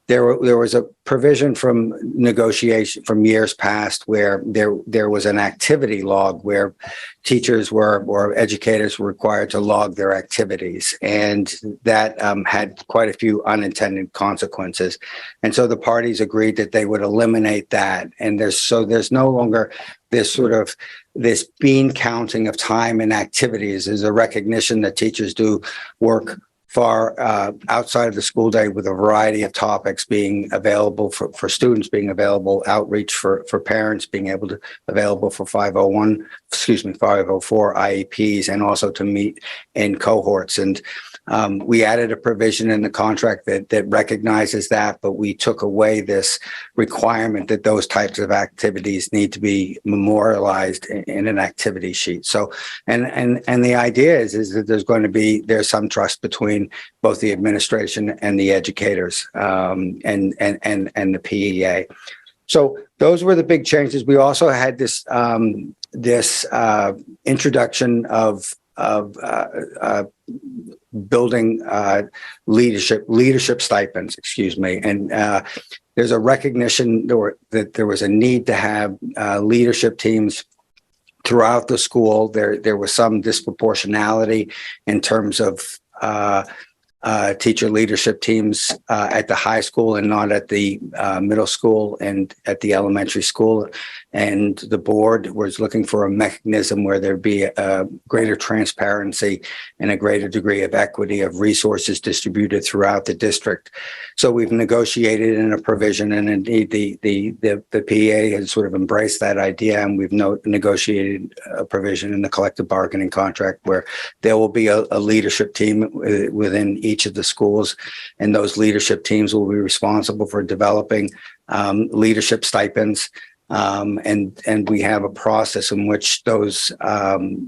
there was a provision from negotiation from years past where there was an activity log where teachers or educators were required to log their activities, and that had quite a few unintended consequences. And so the parties agreed that they would eliminate that. And there's no longer this bean counting of time and activities. There's a recognition that teachers do work far outside of the school day with a variety of topics being available for students, being available, outreach for parents, being able to available for 504 IEPs, and also to meet in cohorts. And we added a provision in the contract that recognizes that, but we took away this requirement that those types of activities need to be memorialized in an activity sheet. So, and the idea is that there's some trust between both the administration and the educators, and the PEA. So those were the big changes. We also had this introduction of building leadership stipends, and there's a recognition that there was a need to have leadership teams throughout the school. There was some disproportionality in terms of teacher leadership teams at the high school and not at the middle school and at the elementary school. And the board was looking for a mechanism where there'd be a greater transparency and a greater degree of equity of resources distributed throughout the district. So we've negotiated in a provision, and indeed the PA has sort of embraced that idea, and we've negotiated a provision in the collective bargaining contract where there will be a leadership team within each of the schools, and those leadership teams will be responsible for developing leadership stipends. And we have a process in which those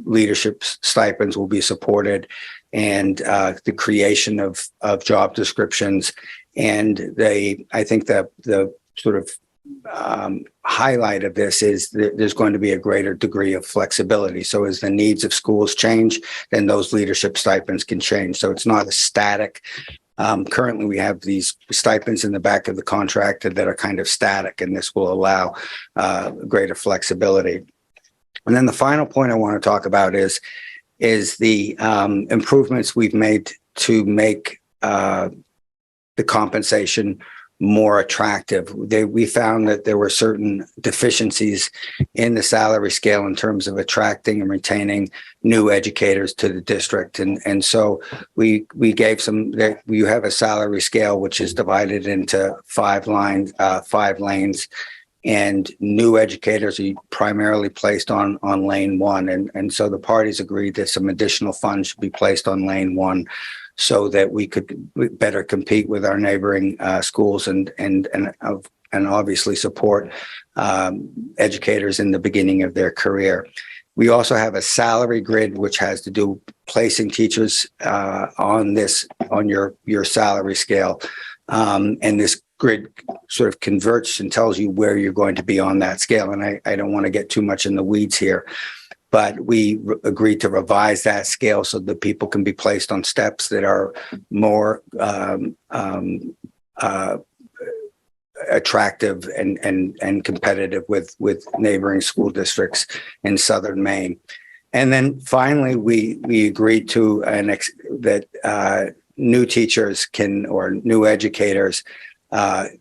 leadership stipends will be supported, and the creation of job descriptions. And I think that the sort of highlight of this is that there's going to be a greater degree of flexibility. So as the needs of schools change, then those leadership stipends can change. So it's not a static. Currently, we have these stipends in the back of the contract that are kind of static, and this will allow greater flexibility. And then the final point I want to talk about is the improvements we've made to make the compensation more attractive. We found that there were certain deficiencies in the salary scale in terms of attracting and retaining new educators to the district. And so we gave you have a salary scale which is divided into 5 lanes, and new educators are primarily placed on lane 1. And so the parties agreed that some additional funds should be placed on lane 1, so that we could better compete with our neighboring schools and obviously support educators in the beginning of their career. We also have a salary grid which has to do placing teachers on your salary scale, and this grid sort of converts and tells you where you're going to be on that scale. And I don't want to get too much in the weeds here, but we agreed to revise that scale so that people can be placed on steps that are more attractive and competitive with neighboring school districts in southern Maine. And then finally, we agreed to that new teachers or new educators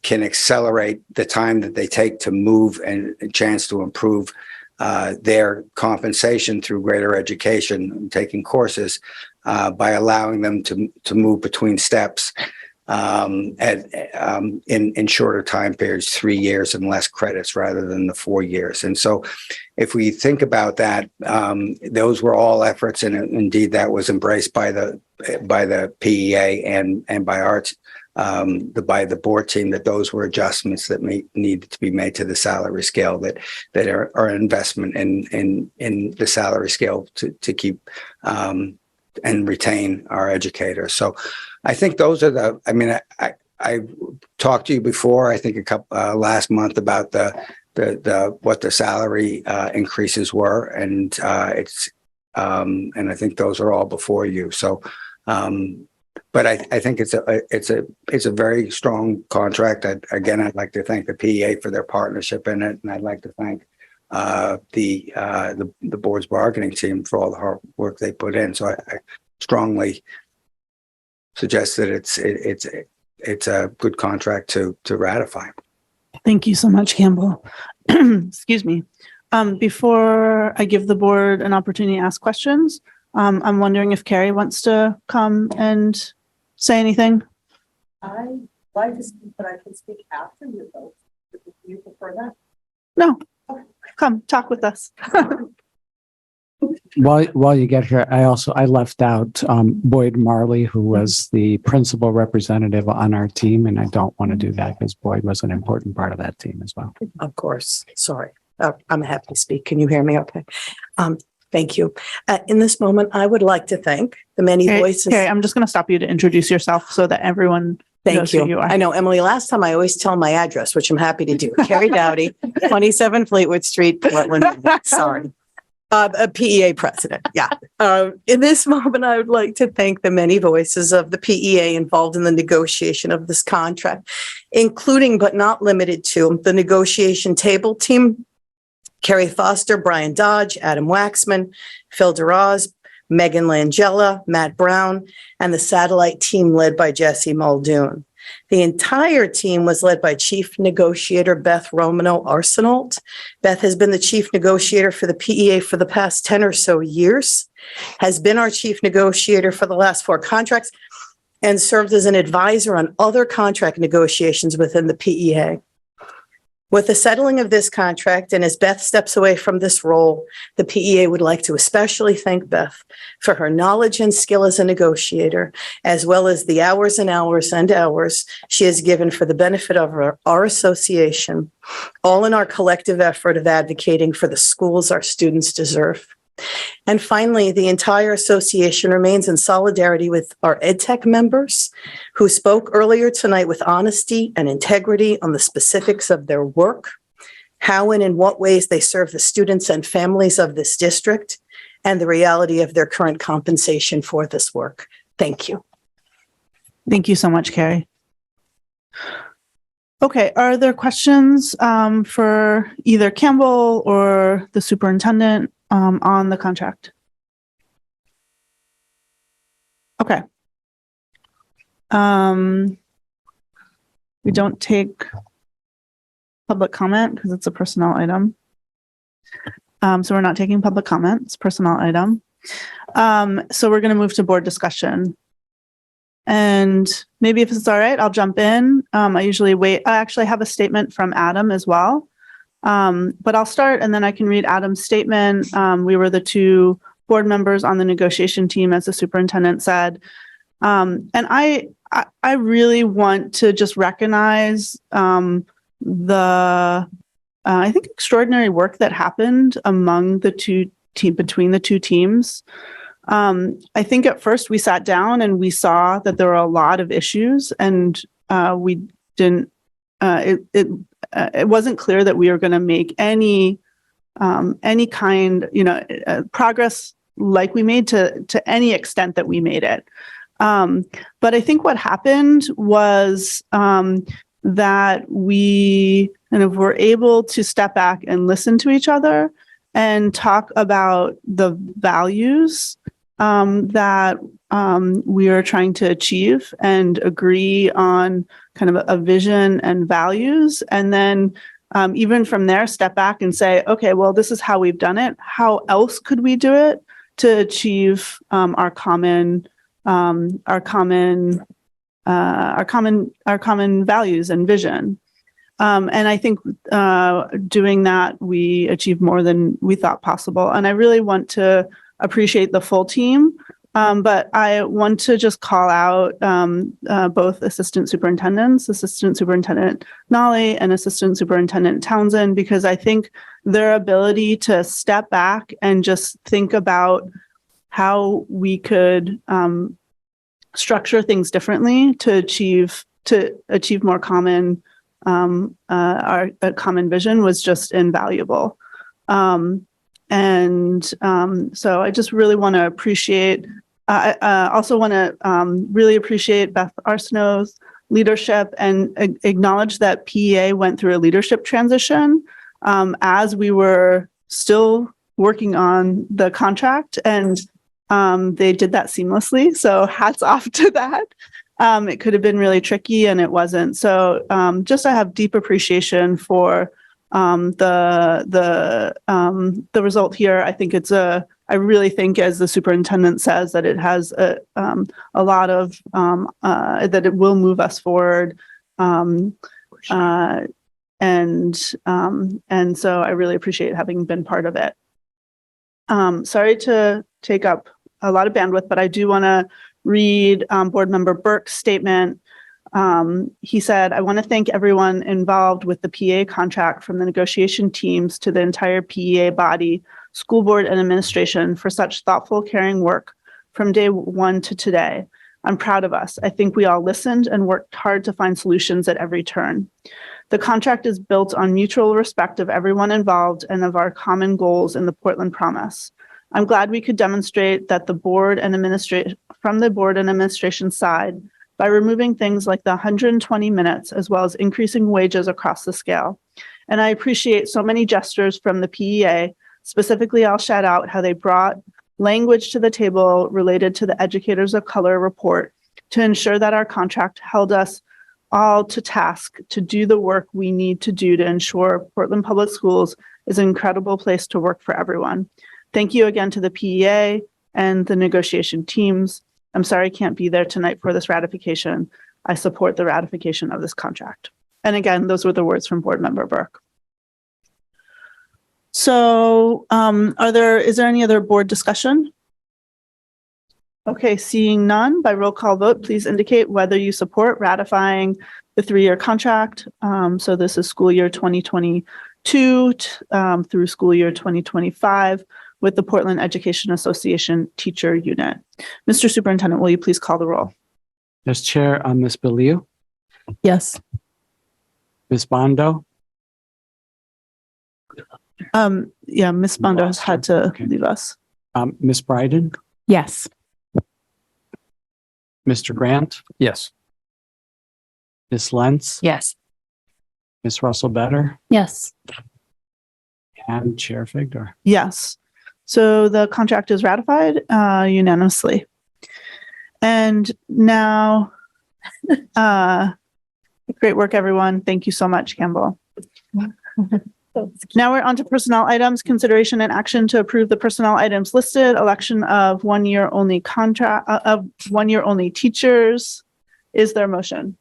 can accelerate the time that they take to move and a chance to improve their compensation through greater education and taking courses by allowing them to move between steps in shorter time periods, 3 years and less credits rather than the 4 years. And so if we think about that, those were all efforts, and indeed that was embraced by the PEA and by our by the board team, that those were adjustments that needed to be made to the salary scale that are investment in the salary scale to keep and retain our educators. So I think those are I talked to you before, I think last month about what the salary increases were, and and I think those are all before you. So, but I think it's a very strong contract. I'd like to thank the PEA for their partnership in it, and I'd like to thank the board's bargaining team for all the hard work they put in. So I strongly suggest that it's a good contract to ratify. Thank you so much, Campbell. Excuse me. Before I give the board an opportunity to ask questions, I'm wondering if Carrie wants to come and say anything. I'd like to speak, but I can speak after you both. Do you prefer that? No, come talk with us. While you get here, I left out Boyd Marley, who was the principal representative on our team, and I don't want to do that because Boyd was an important part of that team as well. Of course. Sorry. I'm happy to speak. Can you hear me okay? Thank you. In this moment, I would like to thank the many voices. Okay, I'm just going to stop you to introduce yourself so that everyone knows who you are. I know, Emily, last time I always tell my address, which I'm happy to do. Carrie Dowdy, 27 Fleetwood Street, Portland. Sorry. A PEA president. Yeah. In this moment, I would like to thank the many voices of the PEA involved in the negotiation of this contract, including but not limited to the negotiation table team, Carrie Foster, Brian Dodge, Adam Waxman, Phil DeRoz, Megan Langella, Matt Brown, and the satellite team led by Jesse Muldoon. The entire team was led by Chief Negotiator Beth Romano Arsenault. Beth has been the Chief Negotiator for the PEA for the past 10 or so years, has been our Chief Negotiator for the last 4 contracts, and served as an advisor on other contract negotiations within the PEA. With the settling of this contract, and as Beth steps away from this role, the PEA would like to especially thank Beth for her knowledge and skill as a negotiator, as well as the hours and hours and hours she has given for the benefit of our association, all in our collective effort of advocating for the schools our students deserve. And finally, the entire association remains in solidarity with our EdTech members who spoke earlier tonight with honesty and integrity on the specifics of their work, how and in what ways they serve the students and families of this district, and the reality of their current compensation for this work. Thank you. Thank you so much, Carrie. Okay, are there questions for either Campbell or the superintendent on the contract? Okay. We don't take public comment because it's a personnel item. So we're not taking public comment. It's a personnel item. So we're going to move to board discussion. And maybe if it's all right, I'll jump in. I usually wait. I actually have a statement from Adam as well. But I'll start and then I can read Adam's statement. We were the 2 board members on the negotiation team, as the superintendent said. And I really want to just recognize the I think extraordinary work that happened among the between the 2 teams. I think at first we sat down and we saw that there were a lot of issues, and we didn't. It wasn't clear that we were going to make any kind, progress like we made to any extent that we made it. But I think what happened was that we kind of were able to step back and listen to each other and talk about the values that we are trying to achieve and agree on kind of a vision and values. And then even from there, step back and say, okay, well, this is how we've done it. How else could we do it to achieve our common values and vision? And I think doing that, we achieved more than we thought possible. And I really want to appreciate the full team. But I want to just call out both Assistant Superintendents, Assistant Superintendent Nolly and Assistant Superintendent Townsend, because I think their ability to step back and just think about how we could structure things differently to achieve more common our common vision was just invaluable. So I just really want to appreciate, I also want to really appreciate Beth Arsenault's leadership and acknowledge that PEA went through a leadership transition as we were still working on the contract, and they did that seamlessly. So hats off to that. It could have been really tricky and it wasn't. So just I have deep appreciation for the result here. I think I really think, as the superintendent says, that it has a lot of, that it will move us forward. And so I really appreciate having been part of it. Sorry to take up a lot of bandwidth, but I do want to read Board Member Burke's statement. He said, "I want to thank everyone involved with the PEA contract, from the negotiation teams to the entire PEA body, school board, and administration, for such thoughtful, caring work from day one to today. I'm proud of us. I think we all listened and worked hard to find solutions at every turn. The contract is built on mutual respect of everyone involved and of our common goals in the Portland Promise. I'm glad we could demonstrate that the board and from the board and administration side by removing things like the 120 minutes, as well as increasing wages across the scale. And I appreciate so many gestures from the PEA. Specifically, I'll shout out how they brought language to the table related to the Educators of Color report to ensure that our contract held us all to task to do the work we need to do to ensure Portland Public Schools is an incredible place to work for everyone. Thank you again to the PEA and the negotiation teams. I'm sorry I can't be there tonight for this ratification. I support the ratification of this contract." And again, those were the words from Board Member Burke. So is there any other board discussion? Okay, seeing none, by roll call vote, please indicate whether you support ratifying the 3-year contract. So this is school year 2022 through school year 2025 with the Portland Education Association Teacher Unit. Mr. Superintendent, will you please call the roll? Yes, Chair, Ms. Biliu, Yes. Ms. Bondo, Yeah, Ms. Bondo has had to leave us. Ms. Bryden, Yes. Mr. Grant, Yes. Ms. Lentz, Yes. Ms. Russell Better, Yes. and Chair Figdor. Yes. So the contract is ratified unanimously. And now, great work, everyone. Thank you so much, Campbell. Now we're on to personnel items, consideration and action to approve the personnel items listed, election of 1-year only contract of 1-year only teachers. Is there a motion?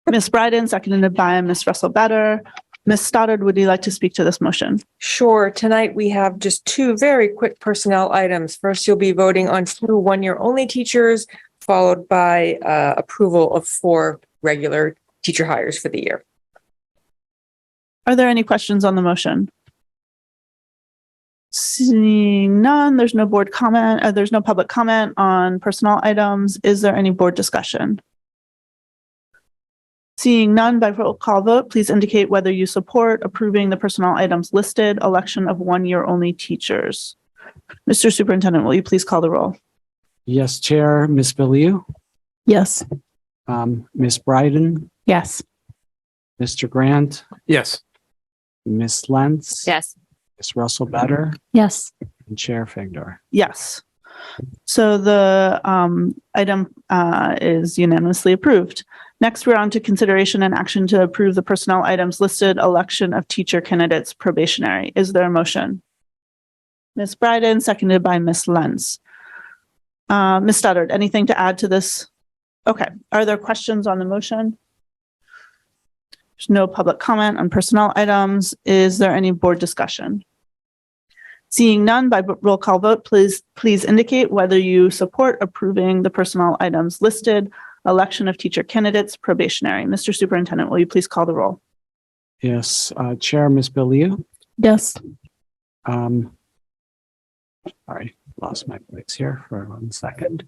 Ms. Bryden, seconded by Ms. Russell Better. Ms. Stoddard, would you like to speak to this motion? Sure. Tonight we have just 2 very quick personnel items. First, you'll be voting on 2 1-year only teachers, followed by approval of 4 regular teacher hires for the year. Are there any questions on the motion? Seeing none, there's no board comment. There's no public comment on personnel items. Is there any board discussion? Seeing none, by roll call vote, please indicate whether you support approving the personnel items listed, election of 1-year only teachers. Mr. Superintendent, will you please call the roll? Yes, Chair, Ms. Biliu, Yes. Ms. Bryden, Yes. Mr. Grant, Yes. Ms. Lentz, Yes. Ms. Russell Better, Yes. and Chair Figdor. Yes. So the item is unanimously approved. Next, we're on to consideration and action to approve the personnel items listed, election of teacher candidates probationary. Is there a motion? Ms. Bryden, seconded by Ms. Lentz. Ms. Stoddard, anything to add to this? Okay. Are there questions on the motion? There's no public comment on personnel items. Is there any board discussion? Seeing none, by roll call vote, please indicate whether you support approving the personnel items listed, election of teacher candidates probationary. Mr. Superintendent, will you please call the roll? Yes, Chair, Ms. Biliu. Yes. Sorry, lost my place here for 1 second.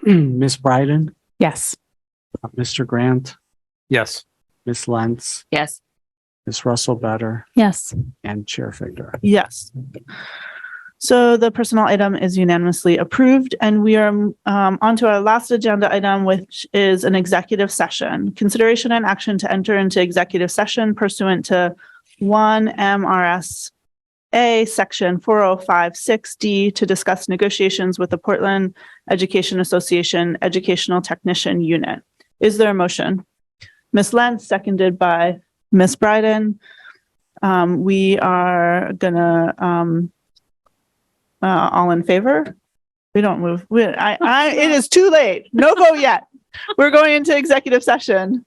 Ms. Bryden, Yes. Mr. Grant, Yes. Ms. Lentz, Yes. Ms. Russell Better, Yes. and Chair Fichter. Yes. So the personnel item is unanimously approved, and we are on to our last agenda item, which is an executive session. Consideration and action to enter into executive session pursuant to 1 MRSA Section 4056D to discuss negotiations with the Portland Education Association Educational Technician Unit. Is there a motion? Ms. Lentz, seconded by Ms. Bryden. We are gonna all in favor? We don't move. It is too late. No vote yet. We're going into executive session.